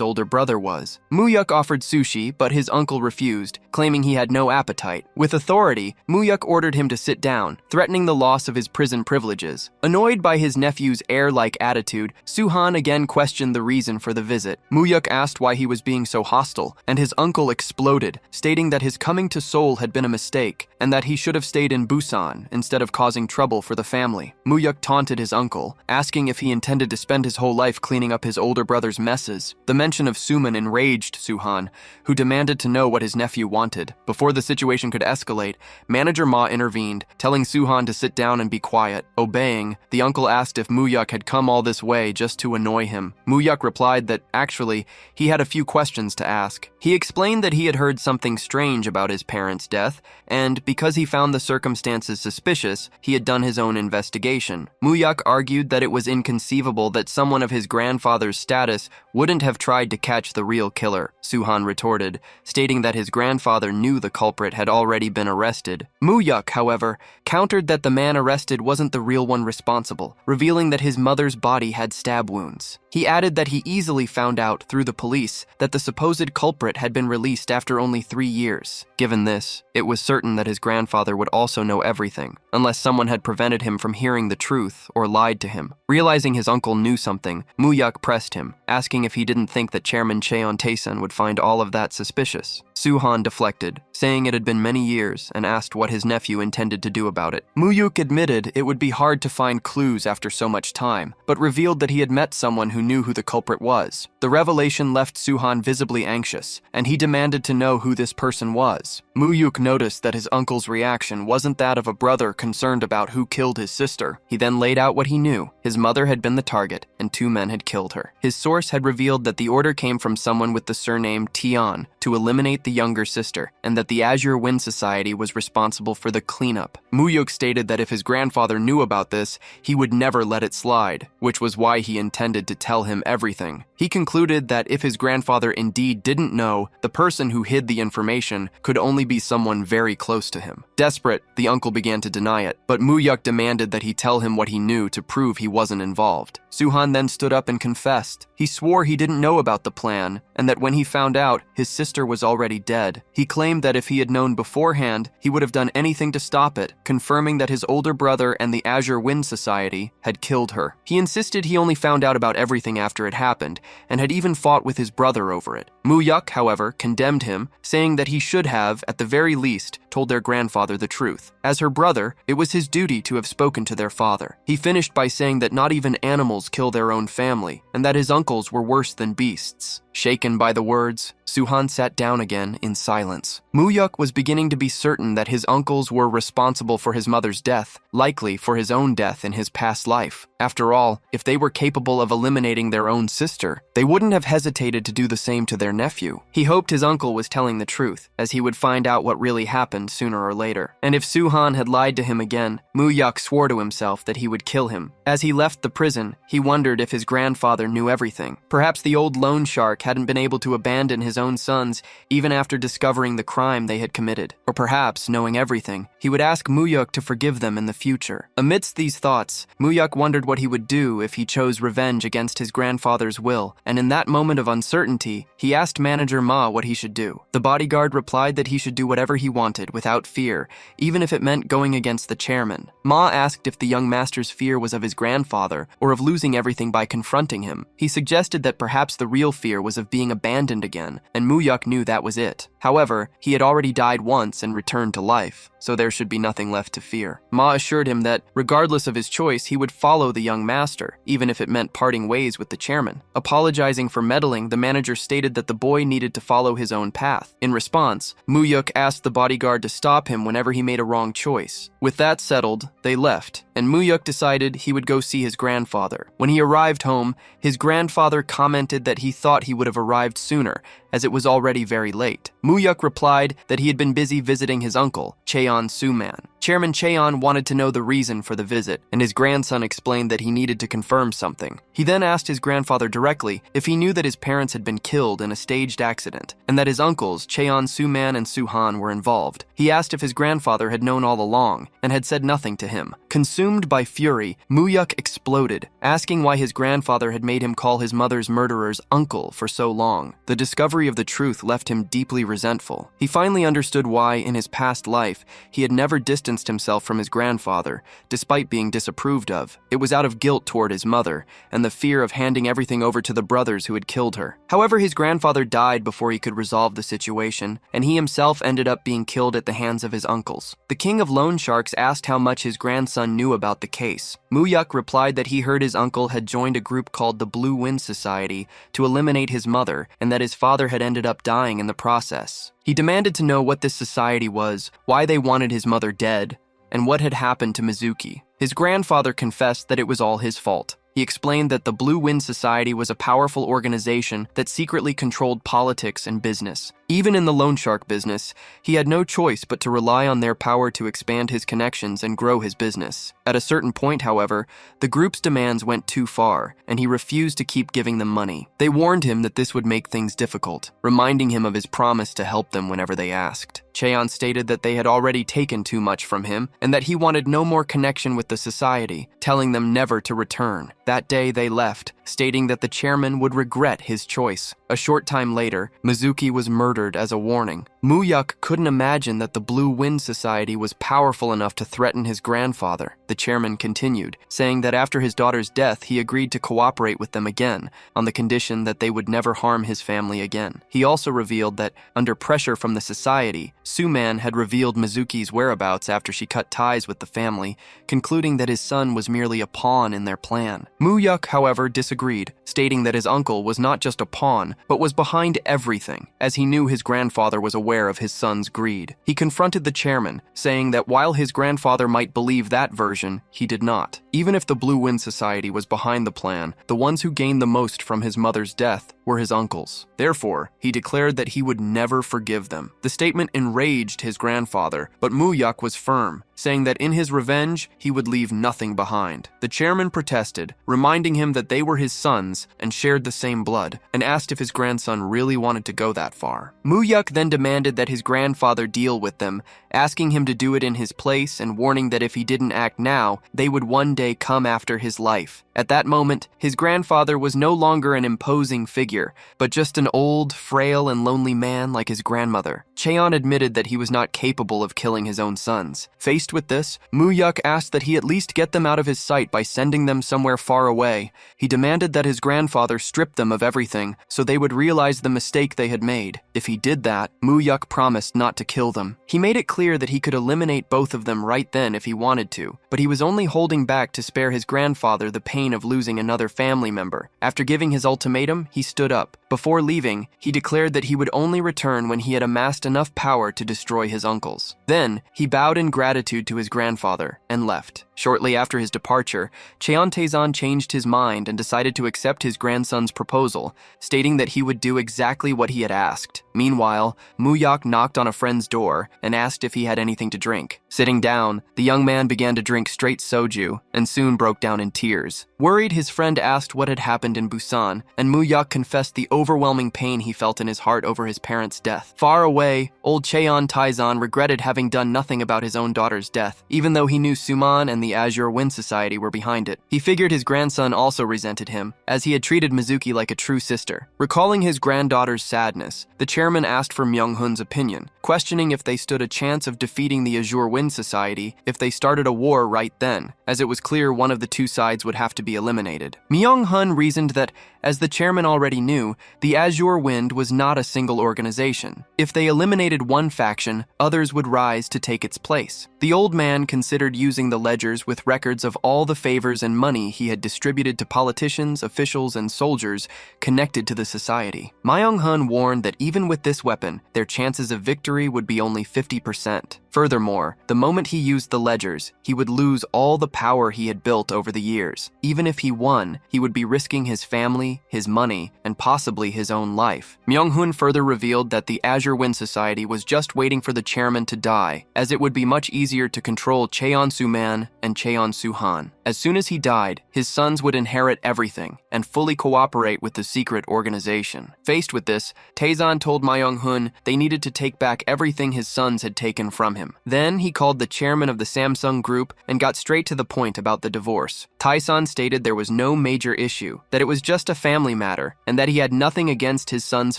older brother was. Muyuk offered sushi, but his uncle refused, claiming he had no appetite. With authority, Muyuk ordered him to sit down, threatening the loss of his prison privileges. Annoyed by his nephew's air-like attitude, Suhan again questioned the reason for the visit. Muyuk asked why he was being so hostile, and his uncle exploded, stating that his coming to Seoul had been a mistake, and that he should have stayed in Busan instead of causing trouble for the family. Muyuk taunted his uncle, asking if he intended to spend his whole life cleaning up his older brother's messes. The mention of Suman enraged Suhan, who demanded to know what his nephew wanted. Before the situation could escalate, Manager Ma intervened, telling Suhan to sit down and be quiet. Obeying, the uncle asked if Muyuk had come all this way just to annoy him. Muyuk replied that, actually, he had a few questions to ask. He explained that he had heard something strange about his parents' death, and because he found the circumstances suspicious, he had done his own investigation. Muyuk argued that it was inconceivable that someone of his grandfather's status wouldn't have tried to catch the real killer. Suhan retorted, stating that his grandfather knew the culprit had already been arrested. Muyuk, however, countered that the man arrested wasn't the real one responsible, revealing that his mother's body had stab wounds. He added that he easily found out through the police that the supposed culprit had been released after only 3 years. Given this, it was certain that his grandfather would also know everything, unless someone had prevented him from hearing the truth or lied to him. Realizing his uncle knew something, Muyuk pressed him, asking if he didn't think that Chairman Cheon Taesun would find all of that suspicious. Suhan deflected, saying it had been many years, and asked what his nephew intended to do about it. Muyuk admitted it would be hard to find clues after so much time, but revealed that he had met someone who knew who the culprit was. The revelation left Suhan visibly anxious, and he demanded to know who this person was. Muyuk noticed that his uncle's reaction wasn't that of a brother concerned about who killed his sister. He then laid out what he knew. His mother had been the target, and 2 men had killed her. His source had revealed that the order came from someone with the surname Tian to eliminate the younger sister, and that the Azure Wind Society was responsible for the cleanup. Muyuk stated that if his grandfather knew about this, he would never let it slide, which was why he intended to tell him everything. He concluded that if his grandfather indeed didn't know, the person who hid the information could only be someone very close to him. Desperate, the uncle began to deny it, but Muyuk demanded that he tell him what he knew to prove he wasn't involved. Suhan then stood up and confessed. He swore he didn't know about the plan, and that when he found out, his sister was already dead. He claimed that if he had known beforehand, he would have done anything to stop it, confirming that his older brother and the Azure Wind Society had killed her. He insisted he only found out about everything after it happened, and had even fought with his brother over it. Muyuk, however, condemned him, saying that he should have, at the very least, told their grandfather the truth. As her brother, it was his duty to have spoken to their father. He finished by saying that not even animals kill their own family, and that his uncles were worse than beasts. Shaken by the words, Suhan sat down again in silence. Muyuk was beginning to be certain that his uncles were responsible for his mother's death, likely for his own death in his past life. After all, if they were capable of eliminating their own sister, they wouldn't have hesitated to do the same to their nephew. He hoped his uncle was telling the truth, as he would find out what really happened sooner or later. And if Suhan had lied to him again, Muyuk swore to himself that he would kill him. As he left the prison, he wondered if his grandfather knew everything. Perhaps the old loan shark hadn't been able to abandon his own sons even after discovering the crime they had committed. Or perhaps, knowing everything, he would ask Muyuk to forgive them in the future. Amidst these thoughts, Muyuk wondered what he would do if he chose revenge against his grandfather's will, and in that moment of uncertainty, he asked manager Ma what he should do. The bodyguard replied that he should do whatever he wanted without fear, even if it meant going against the chairman. Ma asked if the young master's fear was of his grandfather or of losing everything by confronting him. He suggested that perhaps the real fear was of being abandoned again, and Muyuk knew that was it. However, he had already died once and returned to life, so there should be nothing left to fear. Ma assured him that, regardless of his choice, he would follow the young master, even if it meant parting ways with the chairman. Apologizing for meddling, the manager stated that the boy needed to follow his own path. In response, Muyuk asked the bodyguard to stop him whenever he made a wrong choice. With that settled, they left, and Muyuk decided he would go see his grandfather. When he arrived home, his grandfather commented that he thought he would have arrived sooner, as it was already very late. Muyuk replied that he had been busy visiting his uncle, Cheon Suman. Chairman Cheon wanted to know the reason for the visit, and his grandson explained that he needed to confirm something. He then asked his grandfather directly if he knew that his parents had been killed in a staged accident, and that his uncles, Cheon Suman and Suhan, were involved. He asked if his grandfather had known all along, and had said nothing to him. Consumed by fury, Muyuk exploded, asking why his grandfather had made him call his mother's murderers uncle for so long. The discovery of the truth left him deeply resentful. He finally understood why, in his past life, he had never distanced himself from his grandfather, despite being disapproved of. It was out of guilt toward his mother, and the fear of handing everything over to the brothers who had killed her. However, his grandfather died before he could resolve the situation, and he himself ended up being killed at the hands of his uncles. The king of loan sharks asked how much his grandson knew about the case. Muyuk replied that he heard his uncle had joined a group called the Blue Wind Society to eliminate his mother, and that his father had ended up dying in the process. He demanded to know what this society was, why they wanted his mother dead, and what had happened to Mizuki. His grandfather confessed that it was all his fault. He explained that the Blue Wind Society was a powerful organization that secretly controlled politics and business. Even in the loan shark business, he had no choice but to rely on their power to expand his connections and grow his business. At a certain point, however, the group's demands went too far, and he refused to keep giving them money. They warned him that this would make things difficult, reminding him of his promise to help them whenever they asked. Cheon stated that they had already taken too much from him, and that he wanted no more connection with the society, telling them never to return. That day they left, stating that the chairman would regret his choice. A short time later, Mizuki was murdered as a warning. Muyuk couldn't imagine that the Blue Wind Society was powerful enough to threaten his grandfather. The chairman continued, saying that after his daughter's death, he agreed to cooperate with them again, on the condition that they would never harm his family again. He also revealed that, under pressure from the society, Suman had revealed Mizuki's whereabouts after she cut ties with the family, concluding that his son was merely a pawn in their plan. Muyuk, however, disagreed, stating that his uncle was not just a pawn, but was behind everything, as he knew his grandfather was aware of his son's greed. He confronted the chairman, saying that while his grandfather might believe that version, he did not. Even if the Blue Wind Society was behind the plan, the ones who gained the most from his mother's death were his uncles. Therefore, he declared that he would never forgive them. The statement enraged his grandfather, but Muyuk was firm, saying that in his revenge, he would leave nothing behind. The chairman protested, reminding him that they were his sons and shared the same blood, and asked if his grandson really wanted to go that far. Muyuk then demanded that his grandfather deal with them, asking him to do it in his place and warning that if he didn't act now, they would one day come after his life. At that moment, his grandfather was no longer an imposing figure, but just an old, frail, and lonely man like his grandmother. Cheon admitted that he was not capable of killing his own sons. Faced with this, Mu-yuk asked that he at least get them out of his sight by sending them somewhere far away. He demanded that his grandfather strip them of everything so they would realize the mistake they had made. If he did that, Mu-yuk promised not to kill them. He made it clear that he could eliminate both of them right then if he wanted to, but he was only holding back to spare his grandfather the pain of losing another family member. After giving his ultimatum, he stood up. Before leaving, he declared that he would only return when he had amassed enough power to destroy his uncles. Then, he bowed in gratitude to his grandfather and left. Shortly after his departure, Cheon Taezan changed his mind and decided to accept his grandson's proposal, stating that he would do exactly what he had asked. Meanwhile, Mu-yuk knocked on a friend's door and asked if he had anything to drink. Sitting down, the young man began to drink straight soju and soon broke down in tears. Worried, his friend asked what had happened in Busan, and Mu-yuk confessed the overwhelming pain he felt in his heart over his parents' death. Far away, old Cheon Taezan regretted having done nothing about his own daughter's death, even though he knew Suman and the Azure Wind Society were behind it. He figured his grandson also resented him, as he had treated Mizuki like a true sister. Recalling his granddaughter's sadness, the chairman asked for Myung-hun's opinion, questioning if they stood a chance of defeating the Azure Wind Society if they started a war right then, as it was clear one of the two sides would have to be eliminated. Myung-hun reasoned that, as the chairman already knew, the Azure Wind was not a single organization. If they eliminated one faction, others would rise to take its place. The old man considered using the ledgers with records of all the favors and money he had distributed to politicians, officials, and soldiers connected to the society. Myung-hun warned that even with this weapon, their chances of victory would be only 50%. Furthermore, the moment he used the ledgers, he would lose all the power he had built over the years. Even if he won, he would be risking his family, his money, and possibly his own life. Myung-hun further revealed that the Azure Wind Society was just waiting for the chairman to die, as it would be much easier to control Cheon Su-man and Cheon Su-han. As soon as he died, his sons would inherit everything and fully cooperate with the secret organization. Faced with this, Taezan told Myung-hun they needed to take back everything his sons had taken from him. Then he called the chairman of the Samsung Group and got straight to the point about the divorce. Taesan stated there was no major issue, that it was just a family matter, and that he had nothing against his son's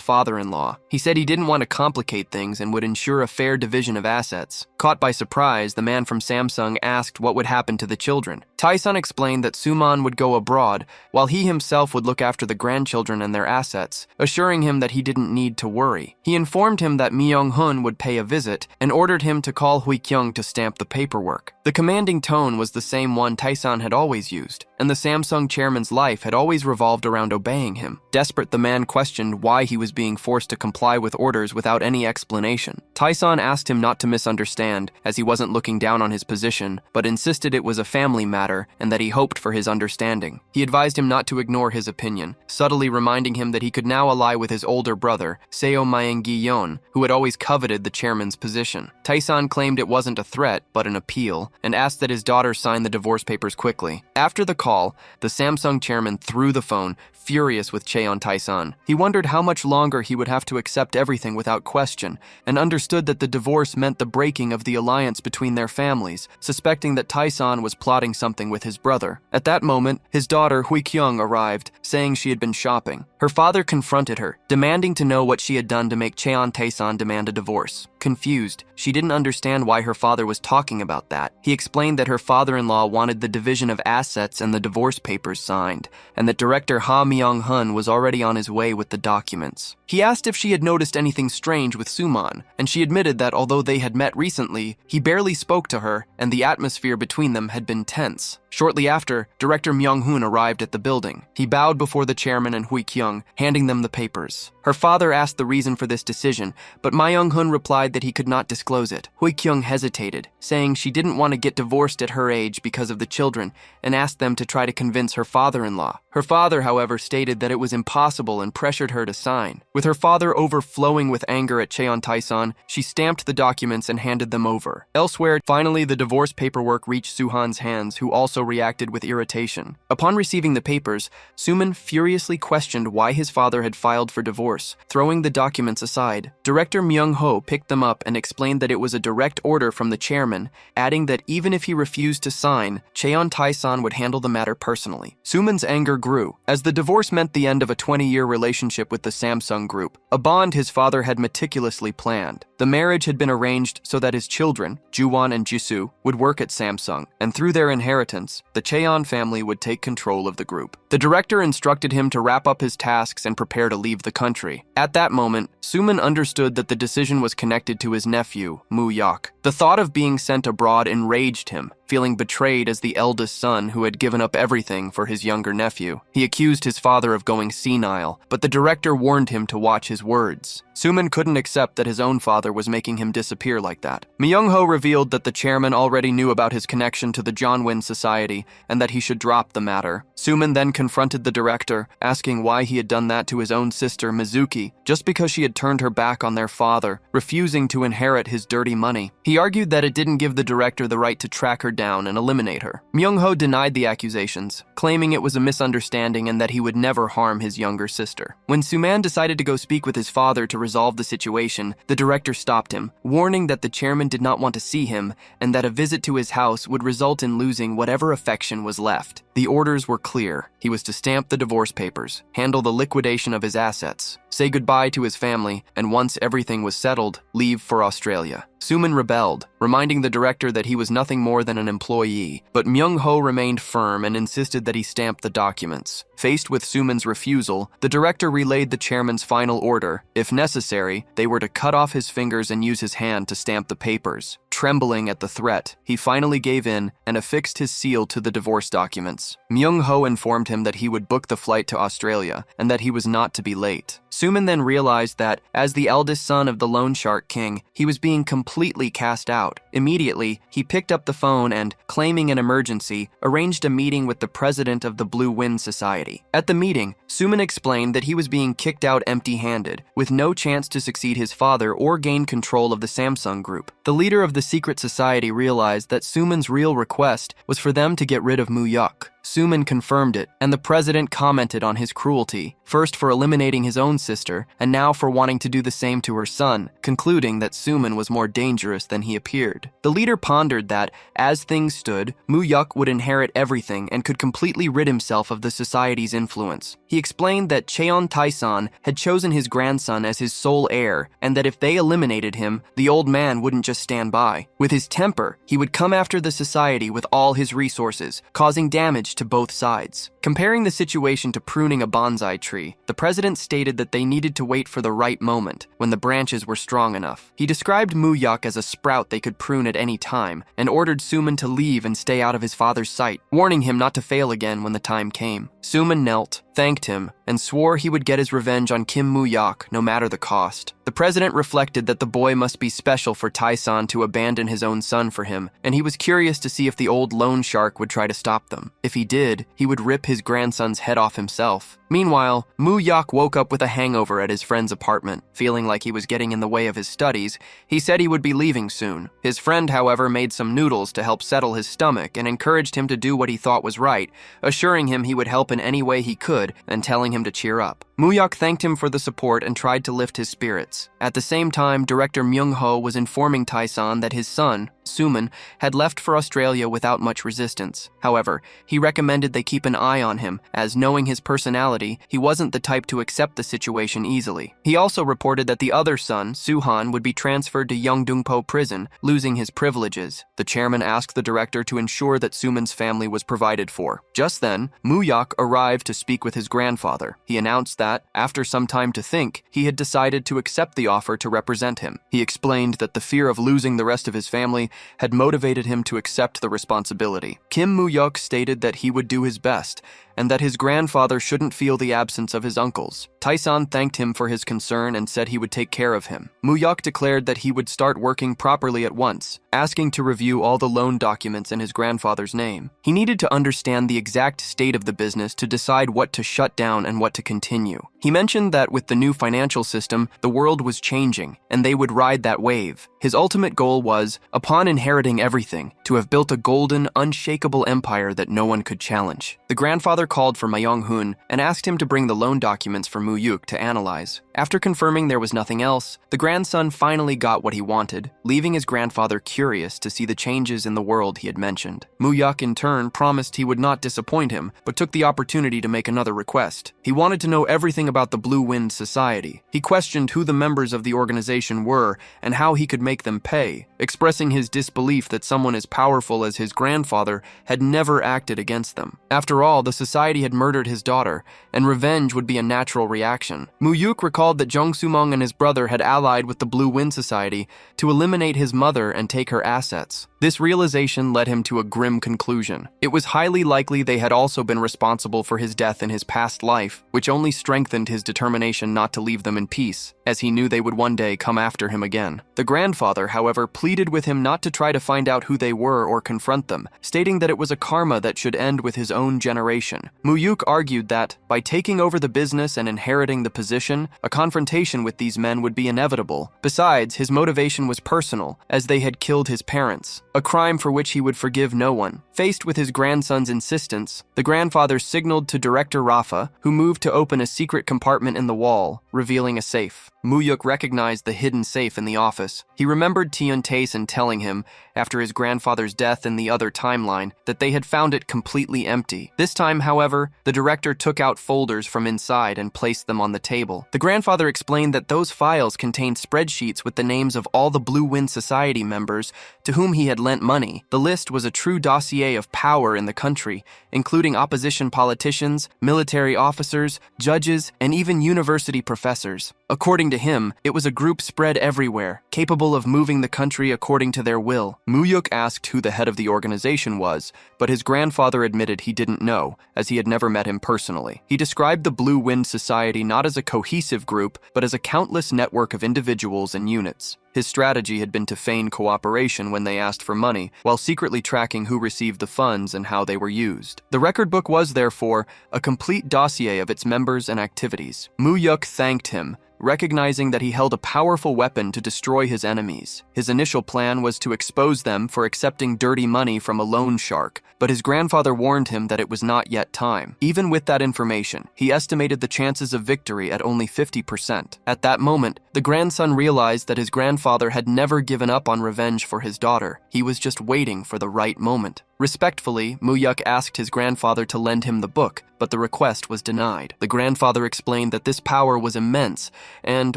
father-in-law. He said he didn't want to complicate things and would ensure a fair division of assets. Caught by surprise, the man from Samsung asked what would happen to the children. Taesan explained that Suman would go abroad, while he himself would look after the grandchildren and their assets, assuring him that he didn't need to worry. He informed him that Myung-hun would pay a visit and ordered him to call Hui-kyung to stamp the paperwork. The commanding tone was the same one Taesan had always used, and the Samsung chairman's life had always revolved around obeying him. Desperate, the man questioned why he was being forced to comply with orders without any explanation. Taesan asked him not to misunderstand, as he wasn't looking down on his position, but insisted it was a family matter and that he hoped for his understanding. He advised him not to ignore his opinion, subtly reminding him that he could now ally with his older brother, Seo Maeng-gi-yeon, who had always coveted the chairman's position. Taesan claimed it wasn't a threat, but an appeal, and asked that his daughter sign the divorce papers quickly. After the call, the Samsung chairman threw the phone, furious with Cheon Taesan. He wondered how much longer he would have to accept everything without question, and understood that the divorce meant the breaking of the alliance between their families, suspecting that Taesan was plotting something with his brother. At that moment, his daughter Hui-kyung arrived, saying she had been shopping. Her father confronted her, demanding to know what she had done to make Cheon Taesan demand a divorce. Confused, she didn't understand why her father was talking about that. He explained that her father-in-law wanted the division of assets and the divorce papers signed, and that director Ha Myung-hun was already on his way with the documents. He asked if she had noticed anything strange with Suman, and she admitted that although they had met recently, he barely spoke to her, and the atmosphere between them had been tense. Shortly after, Director Myung-hun arrived at the building. He bowed before the chairman and Hui-kyung, handing them the papers. Her father asked the reason for this decision, but Myung-hun replied that he could not disclose it. Hui-kyung hesitated, saying she didn't want to get divorced at her age because of the children, and asked them to try to convince her father-in-law. Her father, however, stated that it was impossible and pressured her to sign. With her father overflowing with anger at Cheon Taesan, she stamped the documents and handed them over. Elsewhere, finally, the divorce paperwork reached Suhan's hands, who also reacted with irritation. Upon receiving the papers, Suman furiously questioned why his father had filed for divorce, divorce, throwing the documents aside. Director Myung-ho picked them up and explained that it was a direct order from the chairman, adding that even if he refused to sign, Cheon Tae-san would handle the matter personally. Suman's anger grew, as the divorce meant the end of a 20-year relationship with the Samsung Group, a bond his father had meticulously planned. The marriage had been arranged so that his children, Juwon and Jisoo, would work at Samsung, and through their inheritance, the Cheon family would take control of the group. The director instructed him to wrap up his tasks and prepare to leave the country. At that moment, Suman understood that the decision was connected to his nephew, Moo-yok. The thought of being sent abroad enraged him, feeling betrayed as the eldest son who had given up everything for his younger nephew. He accused his father of going senile, but the director warned him to watch his words. Suman couldn't accept that his own father was making him disappear like that. Myung-ho revealed that the chairman already knew about his connection to the Jeonwin Society and that he should drop the matter. Suman then confronted the director, asking why he had done that to his own sister, Mizuki, just because she had turned her back on their father, refusing to inherit his dirty money. He argued that it didn't give the director the right to track her down and eliminate her. Myung-ho denied the accusations, claiming it was a misunderstanding and that he would never harm his younger sister. When Suman decided to go speak with his father to resolve the situation, the director stopped him, warning that the chairman did not want to see him and that a visit to his house would result in losing whatever affection was left. The orders were clear. He was to stamp the divorce papers, handle the liquidation of his assets, say goodbye to his family, and once everything was settled, leave for Australia. Suman rebelled, reminding the director that he was nothing more than an employee, but Myung-ho remained firm and insisted that he stamp the documents. Faced with Suman's refusal, the director relayed the chairman's final order. If necessary, they were to cut off his fingers and use his hand to stamp the papers. Trembling at the threat, he finally gave in and affixed his seal to the divorce documents. Myung-ho informed him that he would book the flight to Australia and that he was not to be late. Suman then realized that, as the eldest son of the Loan Shark King, he was being completely cast out. Immediately, he picked up the phone and, claiming an emergency, arranged a meeting with the president of the Blue Wind Society. At the meeting, Suman explained that he was being kicked out empty-handed, with no chance to succeed his father or gain control of the Samsung Group. The leader of the secret society realized that Suman's real request was for them to get rid of Moo-yok. Suman confirmed it, and the president commented on his cruelty, first for eliminating his own sister, and now for wanting to do the same to her son, concluding that Suman was more dangerous than he appeared. The leader pondered that, as things stood, Moo-yok would inherit everything and could completely rid himself of the society's influence. He explained that Cheon Tae-san had chosen his grandson as his sole heir, and that if they eliminated him, the old man wouldn't just stand by. With his temper, he would come after the society with all his resources, causing damage to both sides. Comparing the situation to pruning a bonsai tree, the president stated that they needed to wait for the right moment, when the branches were strong enough. He described Moo-yok as a sprout they could prune at any time, and ordered Suman to leave and stay out of his father's sight, warning him not to fail again when the time came. Suman knelt, thanked him, and swore he would get his revenge on Kim Moo-yok no matter the cost. The president reflected that the boy must be special for Tae-san to abandon his own son for him, and he was curious to see if the old loan shark would try to stop them. If he did, he would rip his grandson's head off himself. Meanwhile, Moo-yok woke up with a hangover at his friend's apartment. Feeling like he was getting in the way of his studies, he said he would be leaving soon. His friend, however, made some noodles to help settle his stomach and encouraged him to do what he thought was right, assuring him he would help in any way he could and telling him to cheer up. Moo-yok thanked him for the support and tried to lift his spirits. At the same time, director Myung-ho was informing Tae-san that his son, Suman, had left for Australia without much resistance. However, he recommended they keep an eye on him, as knowing his personality, he wasn't the type to accept the situation easily. He also reported that the other son, Suhan, would be transferred to Yeongdungpo prison, losing his privileges. The chairman asked the director to ensure that Suman's family was provided for. Just then, Moo-yok arrived to speak with his grandfather. He announced that, after some time to think, he had decided to accept the offer to represent him. He explained that the fear of losing the rest of his family had motivated him to accept the responsibility. Kim Moo-yok stated that he would do his best, and that his grandfather shouldn't feel the absence of his uncles. Tae-san thanked him for his concern and said he would take care of him. Moo-yok declared that he would start working properly at once, asking to review all the loan documents in his grandfather's name. He needed to understand the exact state of the business to decide what to shut down and what to continue. He mentioned that with the new financial system, the world was changing, and they would ride that wave. His ultimate goal was, upon inheriting everything, to have built a golden, unshakable empire that no one could challenge. The grandfather called for Mayong-hun and asked him to bring the loan documents for Mu-yuk to analyze. After confirming there was nothing else, the grandson finally got what he wanted, leaving his grandfather curious to see the changes in the world he had mentioned. Mu-yuk, in turn, promised he would not disappoint him, but took the opportunity to make another request. He wanted to know everything about the Blue Wind Society. He questioned who the members of the organization were and how he could make them pay, expressing his disbelief that someone as powerful as his grandfather had never acted against them. After all, the society had murdered his daughter, and revenge would be a natural reaction. Mu-yuk recalled that Jung Soo-mung and his brother had allied with the Blue Wind Society to eliminate his mother and take her assets. This realization led him to a grim conclusion. It was highly likely they had also been responsible for his death in his past life, which only strengthened his determination not to leave them in peace, as he knew they would one day come after him again. The grandfather, however, pleaded with him not to try to find out who they were or confront them, stating that it was a karma that should end with his own generation. Mu-yuk argued that, by taking over the business and inheriting the position, a confrontation with these men would be inevitable. Besides, his motivation was personal, as they had killed his parents, a crime for which he would forgive no one. Faced with his grandson's insistence, the grandfather signaled to Director Rafa, who moved to open a secret compartment in the wall, revealing a safe. Mu-yuk recognized the hidden safe in the office. He remembered Tiun Taeson telling him, after his grandfather's death in the other timeline, that they had found it completely empty. This time, however, the director took out folders from inside and placed them on the table. The grandfather explained that those files contained spreadsheets with the names of all the Blue Wind Society members to whom he had lent money. The list was a true dossier of power in the country, including opposition politicians, military officers, judges, and even university professors. According to him, it was a group spread everywhere, capable of moving the country according to their will. Mu-yuk asked who the head of the organization was, but his grandfather admitted he didn't know, as he had never met him personally. He described the Blue Wind Society not as a cohesive group, but as a countless network of individuals and units. His strategy had been to feign cooperation when they asked for money, while secretly tracking who received the funds and how they were used. The record book was, therefore, a complete dossier of its members and activities. Mu-yuk thanked him, recognizing that he held a powerful weapon to destroy his enemies. His initial plan was to expose them for accepting dirty money from a loan shark, but his grandfather warned him that it was not yet time. Even with that information, he estimated the chances of victory at only 50%. At that moment, the grandson realized that his grandfather had never given up on revenge for his daughter. He was just waiting for the right moment. Respectfully, Mu-yuk asked his grandfather to lend him the book, but the request was denied. The grandfather explained that this power was immense, and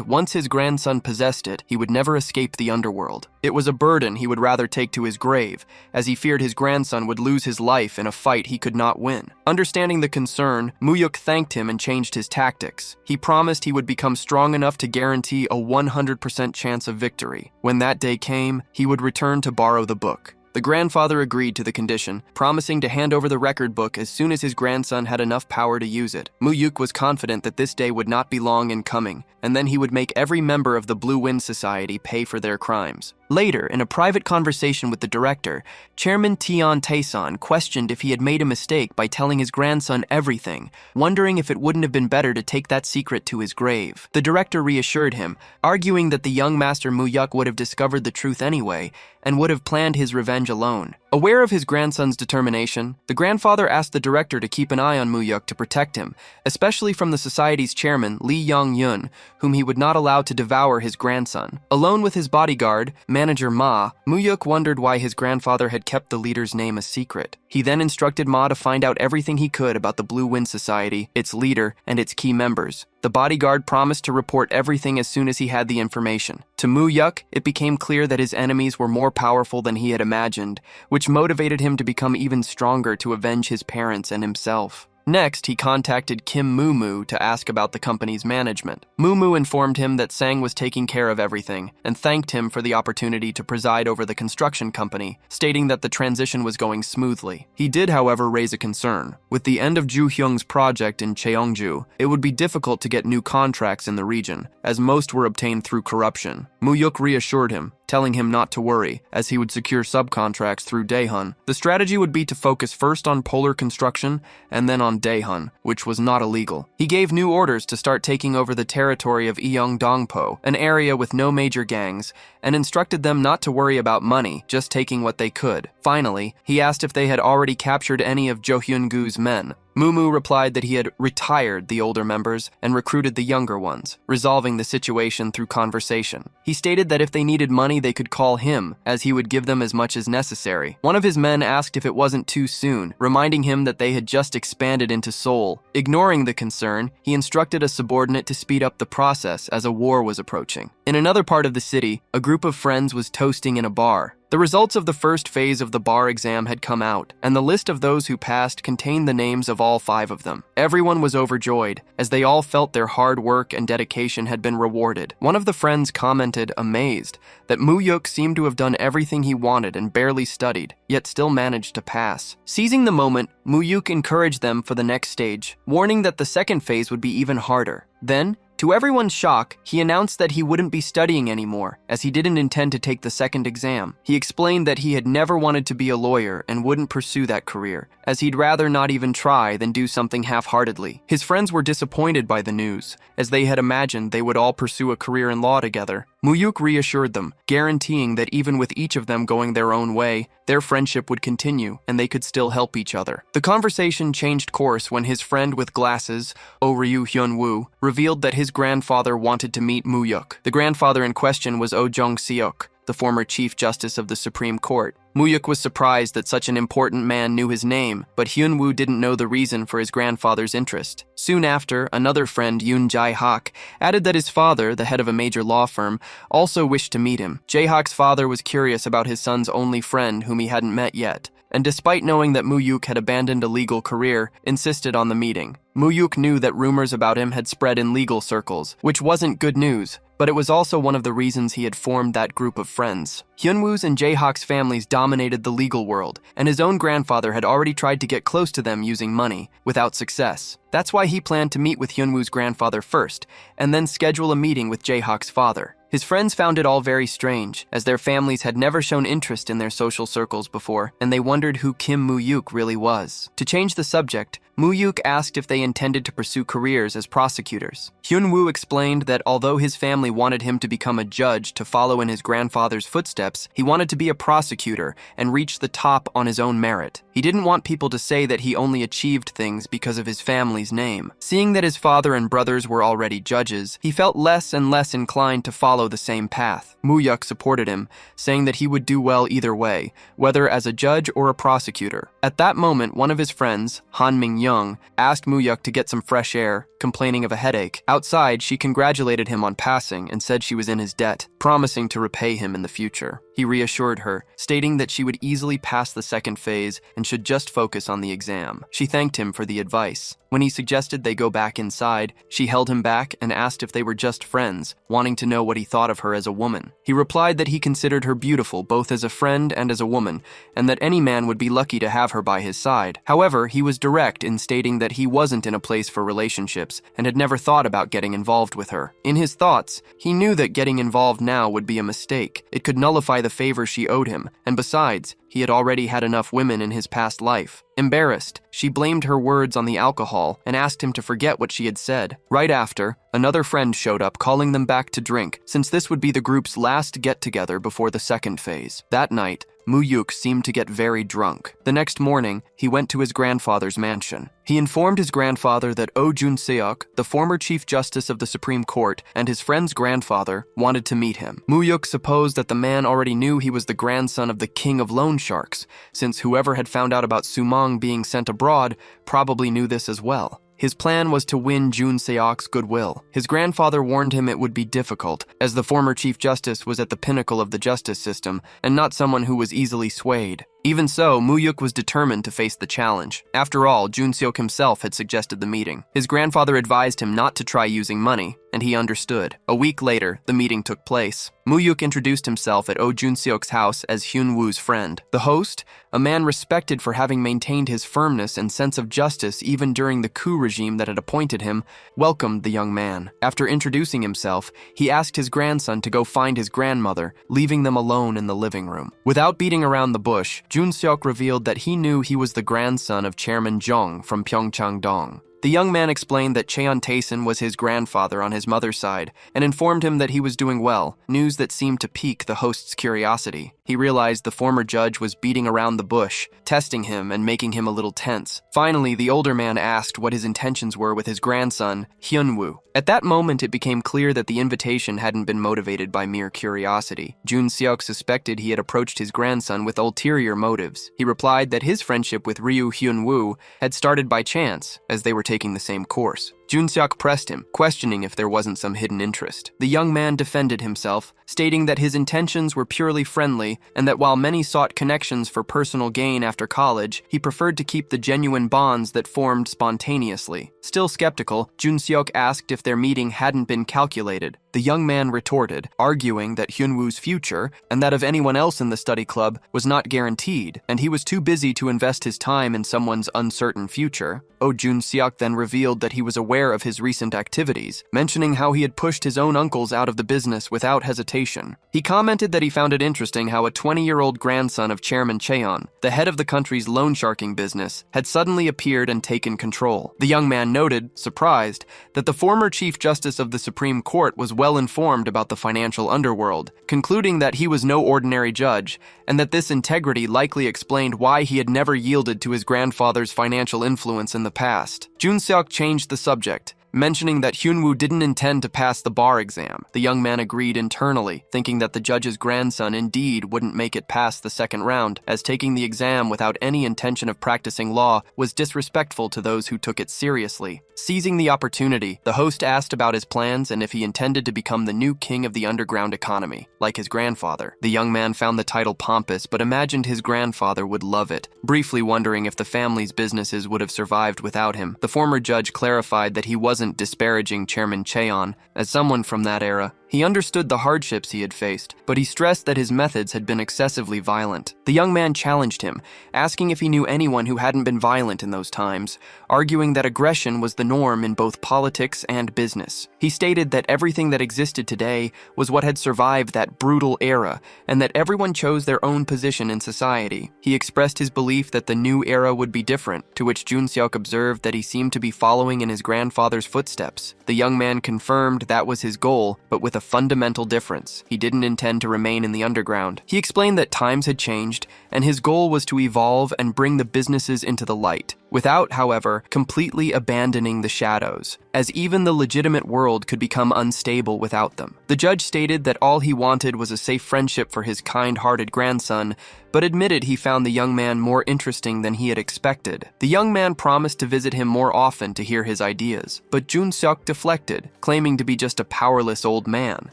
once his grandson possessed it, he would never escape the underworld. It was a burden he would rather take to his grave, as he feared his grandson would lose his life in a fight he could not win. Understanding the concern, Mu-yuk thanked him and changed his tactics. He promised he would become strong enough to guarantee a 100% chance of victory. When that day came, he would return to borrow the book. The grandfather agreed to the condition, promising to hand over the record book as soon as his grandson had enough power to use it. Mu-yuk was confident that this day would not be long in coming, and then he would make every member of the Blue Wind Society pay for their crimes. Later, in a private conversation with the director, Chairman Tiun Taeson questioned if he had made a mistake by telling his grandson everything, wondering if it wouldn't have been better to take that secret to his grave. The director reassured him, arguing that the young master Mu-yuk would have discovered the truth anyway, and would have planned his revenge alone. Aware of his grandson's determination, the grandfather asked the director to keep an eye on Mu-yuk to protect him, especially from the society's chairman, Lee Young-yun, whom he would not allow to devour his grandson. Alone with his bodyguard, manager Ma, Mu-yuk wondered why his grandfather had kept the leader's name a secret. He then instructed Ma to find out everything he could about the Blue Wind Society, its leader, and its key members. The bodyguard promised to report everything as soon as he had the information. To Mu-yuk, it became clear that his enemies were more powerful than he had imagined, which motivated him to become even stronger to avenge his parents and himself. Next, he contacted Kim Moo to ask about the company's management. Moo informed him that Sang was taking care of everything and thanked him for the opportunity to preside over the construction company, stating that the transition was going smoothly. He did, however, raise a concern. With the end of Ju Hyung's project in Cheongju, it would be difficult to get new contracts in the region, as most were obtained through corruption. Mu-yuk reassured him, telling him not to worry, as he would secure subcontracts through Daehun. The strategy would be to focus first on polar construction and then on Daehun, which was not illegal. He gave new orders to start taking over the territory of Yeongdongpo, an area with no major gangs, and instructed them not to worry about money, just taking what they could. Finally, he asked if they had already captured any of Jo Hyun-gu's men. Mumu replied that he had retired the older members and recruited the younger ones, resolving the situation through conversation. He stated that if they needed money, they could call him, as he would give them as much as necessary. One of his men asked if it wasn't too soon, reminding him that they had just expanded into Seoul. Ignoring the concern, he instructed a subordinate to speed up the process as a war was approaching. In another part of the city, a group of friends was toasting in a bar. The results of the first phase of the bar exam had come out, and the list of those who passed contained the names of all 5 of them. Everyone was overjoyed, as they all felt their hard work and dedication had been rewarded. One of the friends commented, amazed, that Muyuk seemed to have done everything he wanted and barely studied, yet still managed to pass. Seizing the moment, Muyuk encouraged them for the next stage, warning that the second phase would be even harder. Then, to everyone's shock, he announced that he wouldn't be studying anymore, as he didn't intend to take the second exam. He explained that he had never wanted to be a lawyer and wouldn't pursue that career, as he'd rather not even try than do something half-heartedly. His friends were disappointed by the news, as they had imagined they would all pursue a career in law together. Muyuk reassured them, guaranteeing that even with each of them going their own way, their friendship would continue and they could still help each other. The conversation changed course when his friend with glasses, Oh-ryu Hyun-woo, revealed that his grandfather wanted to meet Muyuk. The grandfather in question was Oh Jung-seok, the former Chief Justice of the Supreme Court. Muyuk was surprised that such an important man knew his name, but Hyun-woo didn't know the reason for his grandfather's interest. Soon after, another friend, Yoon Jae-hak, added that his father, the head of a major law firm, also wished to meet him. Jae-hak's father was curious about his son's only friend, whom he hadn't met yet, and despite knowing that Muyuk had abandoned a legal career, insisted on the meeting. Muyuk knew that rumors about him had spread in legal circles, which wasn't good news, but it was also one of the reasons he had formed that group of friends. Hyunwoo's and Jae-hak's families dominated the legal world, and his own grandfather had already tried to get close to them using money, without success. That's why he planned to meet with Hyunwoo's grandfather first, and then schedule a meeting with Jae-hak's father. His friends found it all very strange, as their families had never shown interest in their social circles before, and they wondered who Kim Muyuk really was. To change the subject, Muyuk asked if they intended to pursue careers as prosecutors. Hyun-woo explained that although his family wanted him to become a judge to follow in his grandfather's footsteps, he wanted to be a prosecutor and reach the top on his own merit. He didn't want people to say that he only achieved things because of his family's name. Seeing that his father and brothers were already judges, he felt less and less inclined to follow the same path. Muyuk supported him, saying that he would do well either way, whether as a judge or a prosecutor. At that moment, one of his friends, Han Ming-young, asked Muyuk to get some fresh air, complaining of a headache. Outside, she congratulated him on passing and said she was in his debt, promising to repay him in the future. He reassured her, stating that she would easily pass the second phase and should just focus on the exam. She thanked him for the advice. When he suggested they go back inside, she held him back and asked if they were just friends, wanting to know what he thought of her as a woman. He replied that he considered her beautiful both as a friend and as a woman, and that any man would be lucky to have her by his side. However, he was direct in stating that he wasn't in a place for relationships and had never thought about getting involved with her. In his thoughts, he knew that getting involved now would be a mistake. It could nullify the favor she owed him, and besides, he had already had enough women in his past life. Embarrassed, she blamed her words on the alcohol and asked him to forget what she had said. Right after, another friend showed up calling them back to drink, since this would be the group's last get-together before the second phase. That night, Muyuk seemed to get very drunk. The next morning, he went to his grandfather's mansion. He informed his grandfather that Oh Jun-seok, the former Chief Justice of the Supreme Court, and his friend's grandfather wanted to meet him. Muyuk supposed that the man already knew he was the grandson of the King of Loan Sharks, since whoever had found out about Sumong being sent abroad probably knew this as well. His plan was to win Jun-seok's goodwill. His grandfather warned him it would be difficult, as the former Chief Justice was at the pinnacle of the justice system, and not someone who was easily swayed. Even so, Muyuk was determined to face the challenge. After all, Jun-seok himself had suggested the meeting. His grandfather advised him not to try using money, and he understood. A week later, the meeting took place. Muyuk introduced himself at Oh Junseok's house as Hyunwoo's friend. The host, a man respected for having maintained his firmness and sense of justice even during the coup regime that had appointed him, welcomed the young man. After introducing himself, he asked his grandson to go find his grandmother, leaving them alone in the living room. Without beating around the bush, Junseok revealed that he knew he was the grandson of Chairman Jong from Pyeongchang-dong. The young man explained that Cheon Taeson was his grandfather on his mother's side and informed him that he was doing well, news that seemed to pique the host's curiosity. He realized the former judge was beating around the bush, testing him and making him a little tense. Finally, the older man asked what his intentions were with his grandson, Hyunwoo. At that moment, it became clear that the invitation hadn't been motivated by mere curiosity. Junseok suspected he had approached his grandson with ulterior motives. He replied that his friendship with Ryu Hyunwoo had started by chance, as they were taking the same course. Junseok pressed him, questioning if there wasn't some hidden interest. The young man defended himself, stating that his intentions were purely friendly and that while many sought connections for personal gain after college, he preferred to keep the genuine bonds that formed spontaneously. Still skeptical, Junseok asked if their meeting hadn't been calculated. The young man retorted, arguing that Hyunwoo's future, and that of anyone else in the study club, was not guaranteed, and he was too busy to invest his time in someone's uncertain future. Oh Junseok then revealed that he was aware of his recent activities, mentioning how he had pushed his own uncles out of the business without hesitation. He commented that he found it interesting how a 20-year-old grandson of Chairman Cheon, the head of the country's loan sharking business, had suddenly appeared and taken control. The young man noted, surprised, that the former Chief Justice of the Supreme Court was well informed about the financial underworld, concluding that he was no ordinary judge, and that this integrity likely explained why he had never yielded to his grandfather's financial influence in the past. Junseok changed the subject, mentioning that Hyunwoo didn't intend to pass the bar exam. The young man agreed internally, thinking that the judge's grandson indeed wouldn't make it past the second round, as taking the exam without any intention of practicing law was disrespectful to those who took it seriously. Seizing the opportunity, the host asked about his plans and if he intended to become the new king of the underground economy, like his grandfather. The young man found the title pompous, but imagined his grandfather would love it, briefly wondering if the family's businesses would have survived without him. The former judge clarified that he wasn't disparaging Chairman Cheon. As someone from that era, he understood the hardships he had faced, but he stressed that his methods had been excessively violent. The young man challenged him, asking if he knew anyone who hadn't been violent in those times, arguing that aggression was the norm in both politics and business. He stated that everything that existed today was what had survived that brutal era, and that everyone chose their own position in society. He expressed his belief that the new era would be different, to which Junseok observed that he seemed to be following in his grandfather's footsteps. The young man confirmed that was his goal, but with a fundamental difference. He didn't intend to remain in the underground. He explained that times had changed, and his goal was to evolve and bring the businesses into the light, without, however, completely abandoning the shadows, as even the legitimate world could become unstable without them. The judge stated that all he wanted was a safe friendship for his kind-hearted grandson, but admitted he found the young man more interesting than he had expected. The young man promised to visit him more often to hear his ideas, but Junseok deflected, claiming to be just a powerless old man.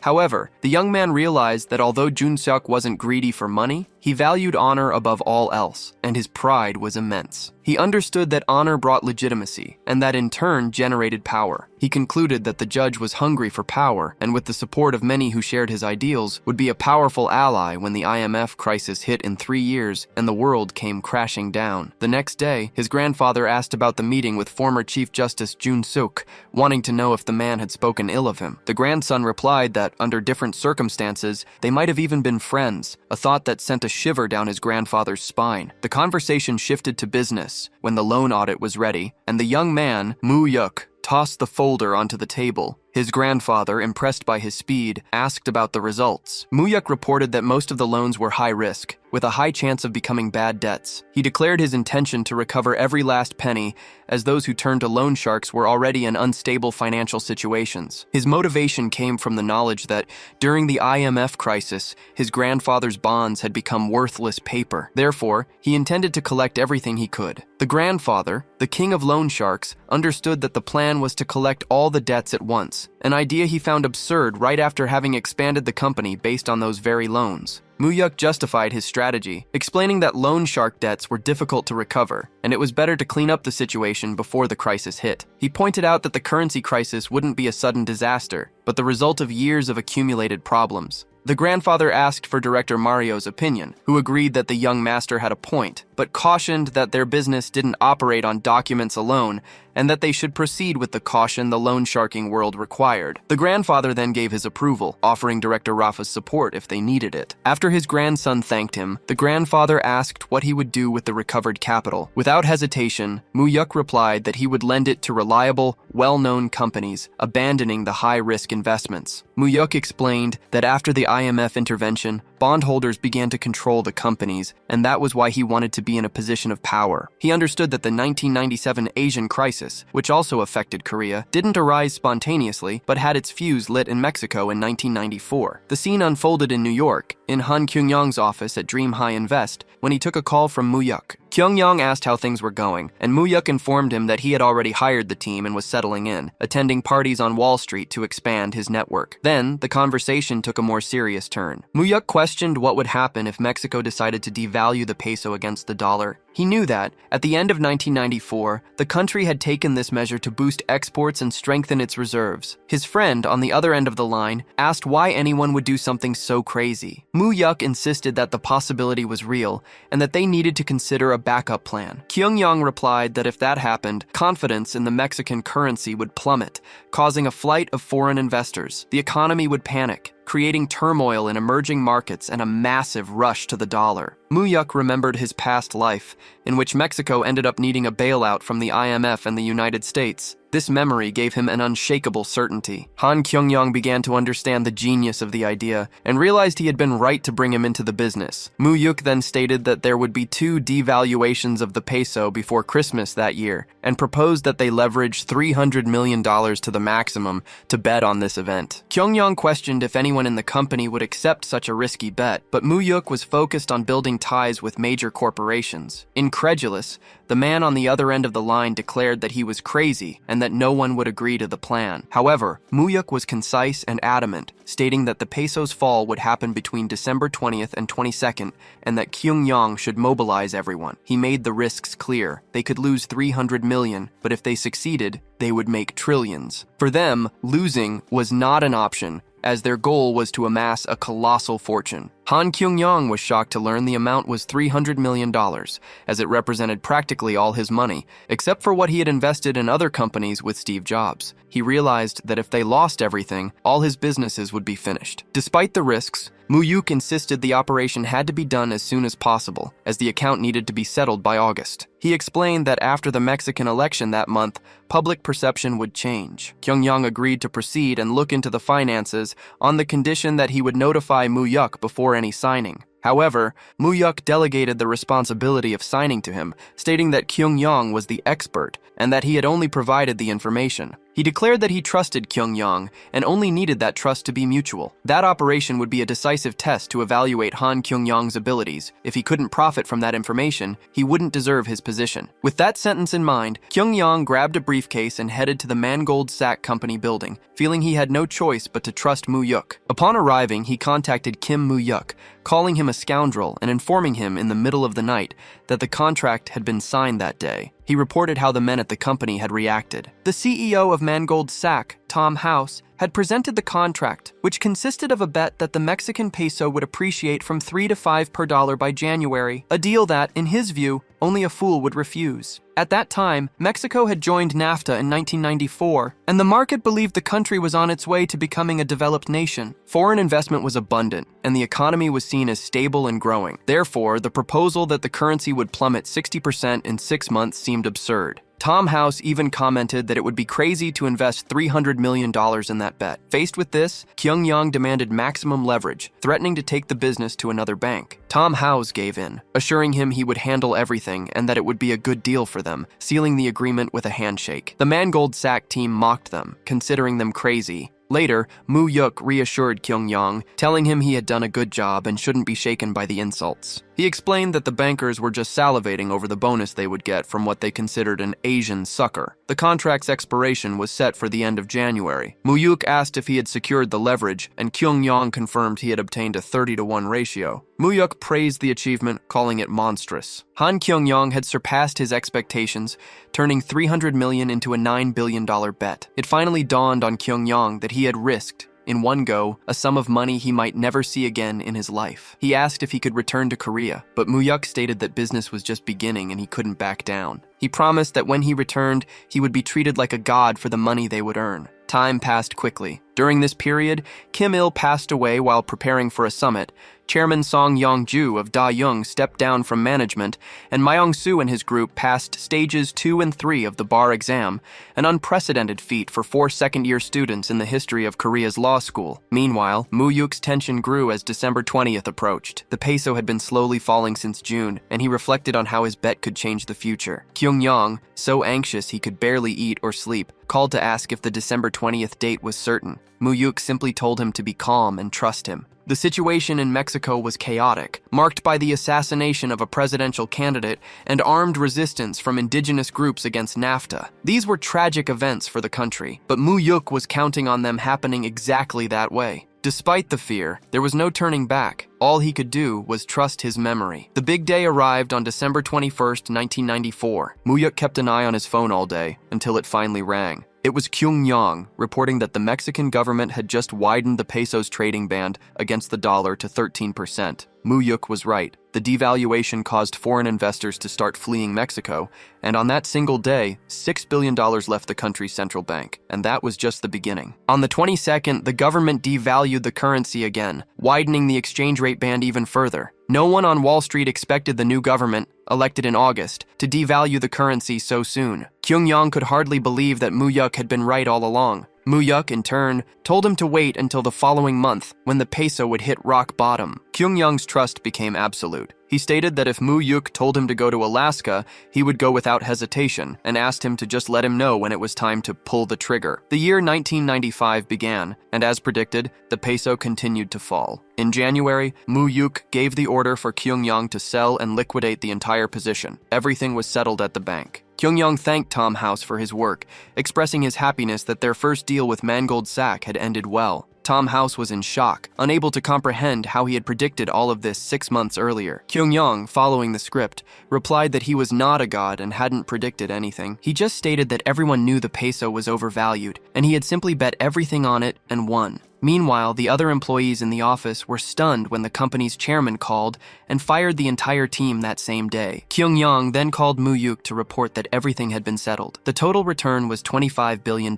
However, the young man realized that although Junseok wasn't greedy for money, he valued honor above all else, and his pride was immense. He understood that honor brought legitimacy, and that in turn generated power. He concluded that the judge was hungry for power, and with the support of many who shared his ideals, would be a powerful ally when the IMF crisis hit in 3 years and the world came crashing down. The next day, his grandfather asked about the meeting with former Chief Justice Jun Suk, wanting to know if the man had spoken ill of him. The grandson replied that, under different circumstances, they might have even been friends, a thought that sent a shiver down his grandfather's spine. The conversation shifted to business when the loan audit was ready, and the young man, Moo Yuk, tossed the folder onto the table. His grandfather, impressed by his speed, asked about the results. Muyuk reported that most of the loans were high risk, with a high chance of becoming bad debts. He declared his intention to recover every last penny, as those who turned to loan sharks were already in unstable financial situations. His motivation came from the knowledge that, during the IMF crisis, his grandfather's bonds had become worthless paper. Therefore, he intended to collect everything he could. The grandfather, the king of loan sharks, understood that the plan was to collect all the debts at once, an idea he found absurd right after having expanded the company based on those very loans. Muyuk justified his strategy, explaining that loan shark debts were difficult to recover, and it was better to clean up the situation before the crisis hit. He pointed out that the currency crisis wouldn't be a sudden disaster, but the result of years of accumulated problems. The grandfather asked for director Mario's opinion, who agreed that the young master had a point, but cautioned that their business didn't operate on documents alone and that they should proceed with the caution the loan sharking world required. The grandfather then gave his approval, offering director Rafa's support if they needed it. After his grandson thanked him, the grandfather asked what he would do with the recovered capital. Without hesitation, Muyuk replied that he would lend it to reliable, well-known companies, abandoning the high-risk investments. Muyuk explained that after the IMF intervention, bondholders began to control the companies, and that was why he wanted to be in a position of power. He understood that the 1997 Asian crisis, which also affected Korea, didn't arise spontaneously, but had its fuse lit in Mexico in 1994. The scene unfolded in New York, in Han Kyung-yong's office at Dream High Invest, when he took a call from Muyuk. Kyung-yong asked how things were going, and Muyuk informed him that he had already hired the team and was settling in, attending parties on Wall Street to expand his network. Then, the conversation took a more serious turn. Muyuk questioned what would happen if Mexico decided to devalue the peso against the dollar. He knew that, at the end of 1994, the country had taken this measure to boost exports and strengthen its reserves. His friend, on the other end of the line, asked why anyone would do something so crazy. Muyuk insisted that the possibility was real, and that they needed to consider a backup plan. Kyung-yong replied that if that happened, confidence in the Mexican currency would plummet, causing a flight of foreign investors. The economy would panic, creating turmoil in emerging markets and a massive rush to the dollar. Muyuk remembered his past life, in which Mexico ended up needing a bailout from the IMF and the United States. This memory gave him an unshakable certainty. Han Kyung-yong began to understand the genius of the idea and realized he had been right to bring him into the business. Muyuk then stated that there would be 2 devaluations of the peso before Christmas that year and proposed that they leverage $300 million to the maximum to bet on this event. Kyung-yong questioned if anyone in the company would accept such a risky bet, but Muyuk was focused on building ties with major corporations. Incredulous, the man on the other end of the line declared that he was crazy and that no one would agree to the plan. However, Muyuk was concise and adamant, stating that the peso's fall would happen between December 20th and 22nd and that Kyung-yong should mobilize everyone. He made the risks clear. They could lose $300 million, but if they succeeded, they would make trillions. For them, losing was not an option, as their goal was to amass a colossal fortune. Han Kyung-yong was shocked to learn the amount was $300 million, as it represented practically all his money, except for what he had invested in other companies with Steve Jobs. He realized that if they lost everything, all his businesses would be finished. Despite the risks, Muyuk insisted the operation had to be done as soon as possible, as the account needed to be settled by August. He explained that after the Mexican election that month, public perception would change. Kyung-yong agreed to proceed and look into the finances on the condition that he would notify Muyuk before any signing. However, Muyuk delegated the responsibility of signing to him, stating that Kyung-yong was the expert and that he had only provided the information. He declared that he trusted Kyung-yong and only needed that trust to be mutual. That operation would be a decisive test to evaluate Han Kyung-yong's abilities. If he couldn't profit from that information, he wouldn't deserve his position. With that sentence in mind, Kyung-yong grabbed a briefcase and headed to the Mangold Sack Company building, feeling he had no choice but to trust Muyuk. Upon arriving, he contacted Kim Muyuk, calling him a scoundrel and informing him in the middle of the night that the contract had been signed that day. He reported how the men at the company had reacted. The CEO of Mangold Sack, Tom House, had presented the contract, which consisted of a bet that the Mexican peso would appreciate from 3 to 5 per dollar by January, a deal that, in his view, only a fool would refuse. At that time, Mexico had joined NAFTA in 1994, and the market believed the country was on its way to becoming a developed nation. Foreign investment was abundant, and the economy was seen as stable and growing. Therefore, the proposal that the currency would plummet 60% in 6 months seemed absurd. Tom House even commented that it would be crazy to invest $300 million in that bet. Faced with this, Kyung-yong demanded maximum leverage, threatening to take the business to another bank. Tom House gave in, assuring him he would handle everything and that it would be a good deal for them, sealing the agreement with a handshake. The Mangold Sack team mocked them, considering them crazy. Later, Muyuk reassured Kyung-yong, telling him he had done a good job and shouldn't be shaken by the insults. He explained that the bankers were just salivating over the bonus they would get from what they considered an Asian sucker. The contract's expiration was set for the end of January. Muyuk asked if he had secured the leverage, and Kyung-yong confirmed he had obtained a 30-to-1 ratio. Muyuk praised the achievement, calling it monstrous. Han Kyung-yong had surpassed his expectations, turning $300 million into a $9 billion bet. It finally dawned on Kyung-yong that he had risked, in one go, a sum of money he might never see again in his life. He asked if he could return to Korea, but Muyuk stated that business was just beginning and he couldn't back down. He promised that when he returned, he would be treated like a god for the money they would earn. Time passed quickly. During this period, Kim Il passed away while preparing for a summit. Chairman Song Yong-ju of Da-young stepped down from management, and Myong-soo and his group passed stages 2 and 3 of the bar exam, an unprecedented feat for 4 second-year students in the history of Korea's law school. Meanwhile, Muyuk's tension grew as December 20th approached. The peso had been slowly falling since June, and he reflected on how his bet could change the future. Kyung-yong, so anxious he could barely eat or sleep, called to ask if the December 20th date was certain. Muyuk simply told him to be calm and trust him. The situation in Mexico was chaotic, marked by the assassination of a presidential candidate and armed resistance from indigenous groups against NAFTA. These were tragic events for the country, but Muyuk was counting on them happening exactly that way. Despite the fear, there was no turning back. All he could do was trust his memory. The big day arrived on December 21st, 1994. Muyuk kept an eye on his phone all day, until it finally rang. It was Kyung-yong reporting that the Mexican government had just widened the peso's trading band against the dollar to 13%. Muyuk was right. The devaluation caused foreign investors to start fleeing Mexico, and on that single day, $6 billion left the country's central bank, and that was just the beginning. On the 22nd, the government devalued the currency again, widening the exchange rate band even further. No one on Wall Street expected the new government, elected in August, to devalue the currency so soon. Kyung-yong could hardly believe that Muyuk had been right all along. Muyuk, in turn, told him to wait until the following month, when the peso would hit rock bottom. Kyung-yong's trust became absolute. He stated that if Muyuk told him to go to Alaska, he would go without hesitation, and asked him to just let him know when it was time to pull the trigger. The year 1995 began, and as predicted, the peso continued to fall. In January, Muyuk gave the order for Kyung-yong to sell and liquidate the entire position. Everything was settled at the bank. Kyung-yong thanked Tom House for his work, expressing his happiness that their first deal with Mangold Sack had ended well. Tom House was in shock, unable to comprehend how he had predicted all of this 6 months earlier. Kyung-yong, following the script, replied that he was not a god and hadn't predicted anything. He just stated that everyone knew the peso was overvalued, and he had simply bet everything on it and won. Meanwhile, the other employees in the office were stunned when the company's chairman called and fired the entire team that same day. Kyung-yong then called Muyuk to report that everything had been settled. The total return was $25 billion.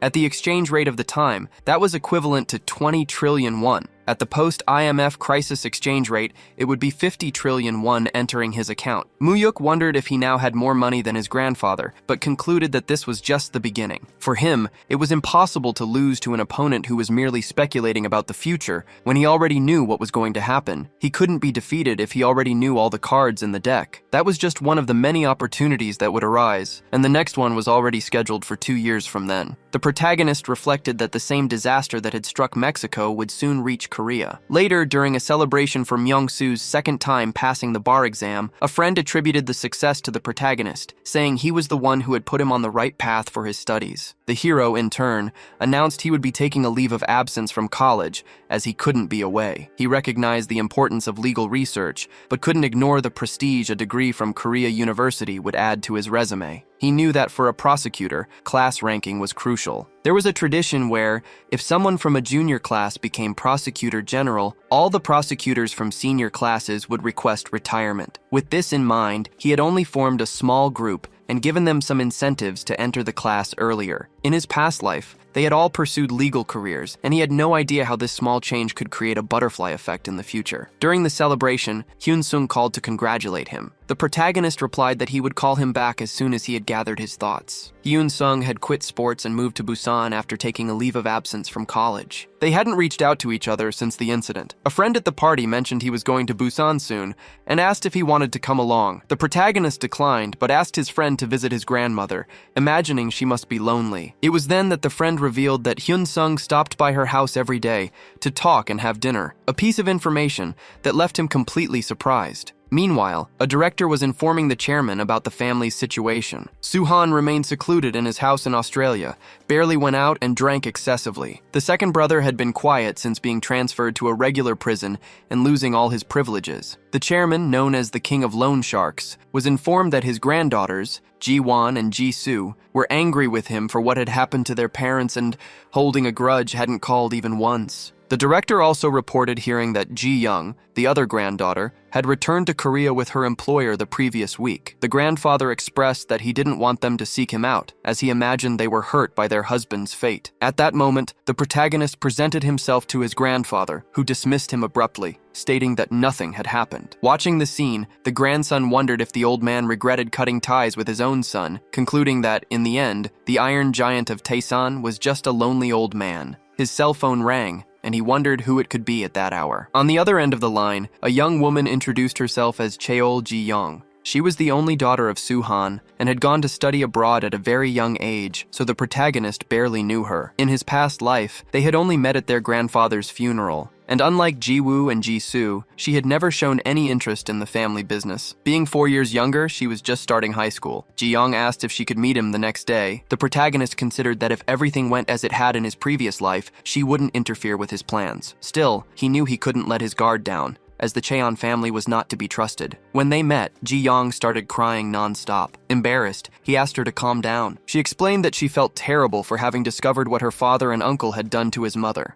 At the exchange rate of the time, that was equivalent to 20 trillion won. At the post-IMF crisis exchange rate, it would be 50 trillion won entering his account. Muyuk wondered if he now had more money than his grandfather, but concluded that this was just the beginning. For him, it was impossible to lose to an opponent who was merely speculating about the future when he already knew what was going to happen. He couldn't be defeated if he already knew all the cards in the deck. That was just one of the many opportunities that would arise, and the next one was already scheduled for 2 years from then. The protagonist reflected that the same disaster that had struck Mexico would soon reach Korea. Later, during a celebration for Myong-soo's second time passing the bar exam, a friend attributed the success to the protagonist, saying he was the one who had put him on the right path for his studies. The hero, in turn, announced he would be taking a leave of absence from college, as he couldn't be away. He recognized the importance of legal research, but couldn't ignore the prestige a degree from Korea University would add to his resume. He knew that for a prosecutor, class ranking was crucial. There was a tradition where, if someone from a junior class became prosecutor general, all the prosecutors from senior classes would request retirement. With this in mind, he had only formed a small group and given them some incentives to enter the class earlier. In his past life, they had all pursued legal careers, and he had no idea how this small change could create a butterfly effect in the future. During the celebration, Hyun-sung called to congratulate him. The protagonist replied that he would call him back as soon as he had gathered his thoughts. Hyun-sung had quit sports and moved to Busan after taking a leave of absence from college. They hadn't reached out to each other since the incident. A friend at the party mentioned he was going to Busan soon and asked if he wanted to come along. The protagonist declined, but asked his friend to visit his grandmother, imagining she must be lonely. It was then that the friend revealed that Hyun-sung stopped by her house every day to talk and have dinner, a piece of information that left him completely surprised. Meanwhile, a director was informing the chairman about the family's situation. Soo-han remained secluded in his house in Australia, barely went out and drank excessively. The second brother had been quiet since being transferred to a regular prison and losing all his privileges. The chairman, known as the King of Loan Sharks, was informed that his granddaughters, Ji-won and Ji-soo, were angry with him for what had happened to their parents and, holding a grudge, hadn't called even once. The director also reported hearing that Ji-young, the other granddaughter, had returned to Korea with her employer the previous week. The grandfather expressed that he didn't want them to seek him out, as he imagined they were hurt by their husband's fate. At that moment, the protagonist presented himself to his grandfather, who dismissed him abruptly, stating that nothing had happened. Watching the scene, the grandson wondered if the old man regretted cutting ties with his own son, concluding that, in the end, the iron giant of Taesan was just a lonely old man. His cell phone rang, and he wondered who it could be at that hour. On the other end of the line, a young woman introduced herself as Cheol Ji-young. She was the only daughter of Soo-han and had gone to study abroad at a very young age, so the protagonist barely knew her. In his past life, they had only met at their grandfather's funeral, and unlike Ji-woo and Ji-soo, she had never shown any interest in the family business. Being 4 years younger, she was just starting high school. Ji-young asked if she could meet him the next day. The protagonist considered that if everything went as it had in his previous life, she wouldn't interfere with his plans. Still, he knew he couldn't let his guard down, as the Cheon family was not to be trusted. When they met, Ji-young started crying non-stop. Embarrassed, he asked her to calm down. She explained that she felt terrible for having discovered what her father and uncle had done to his mother.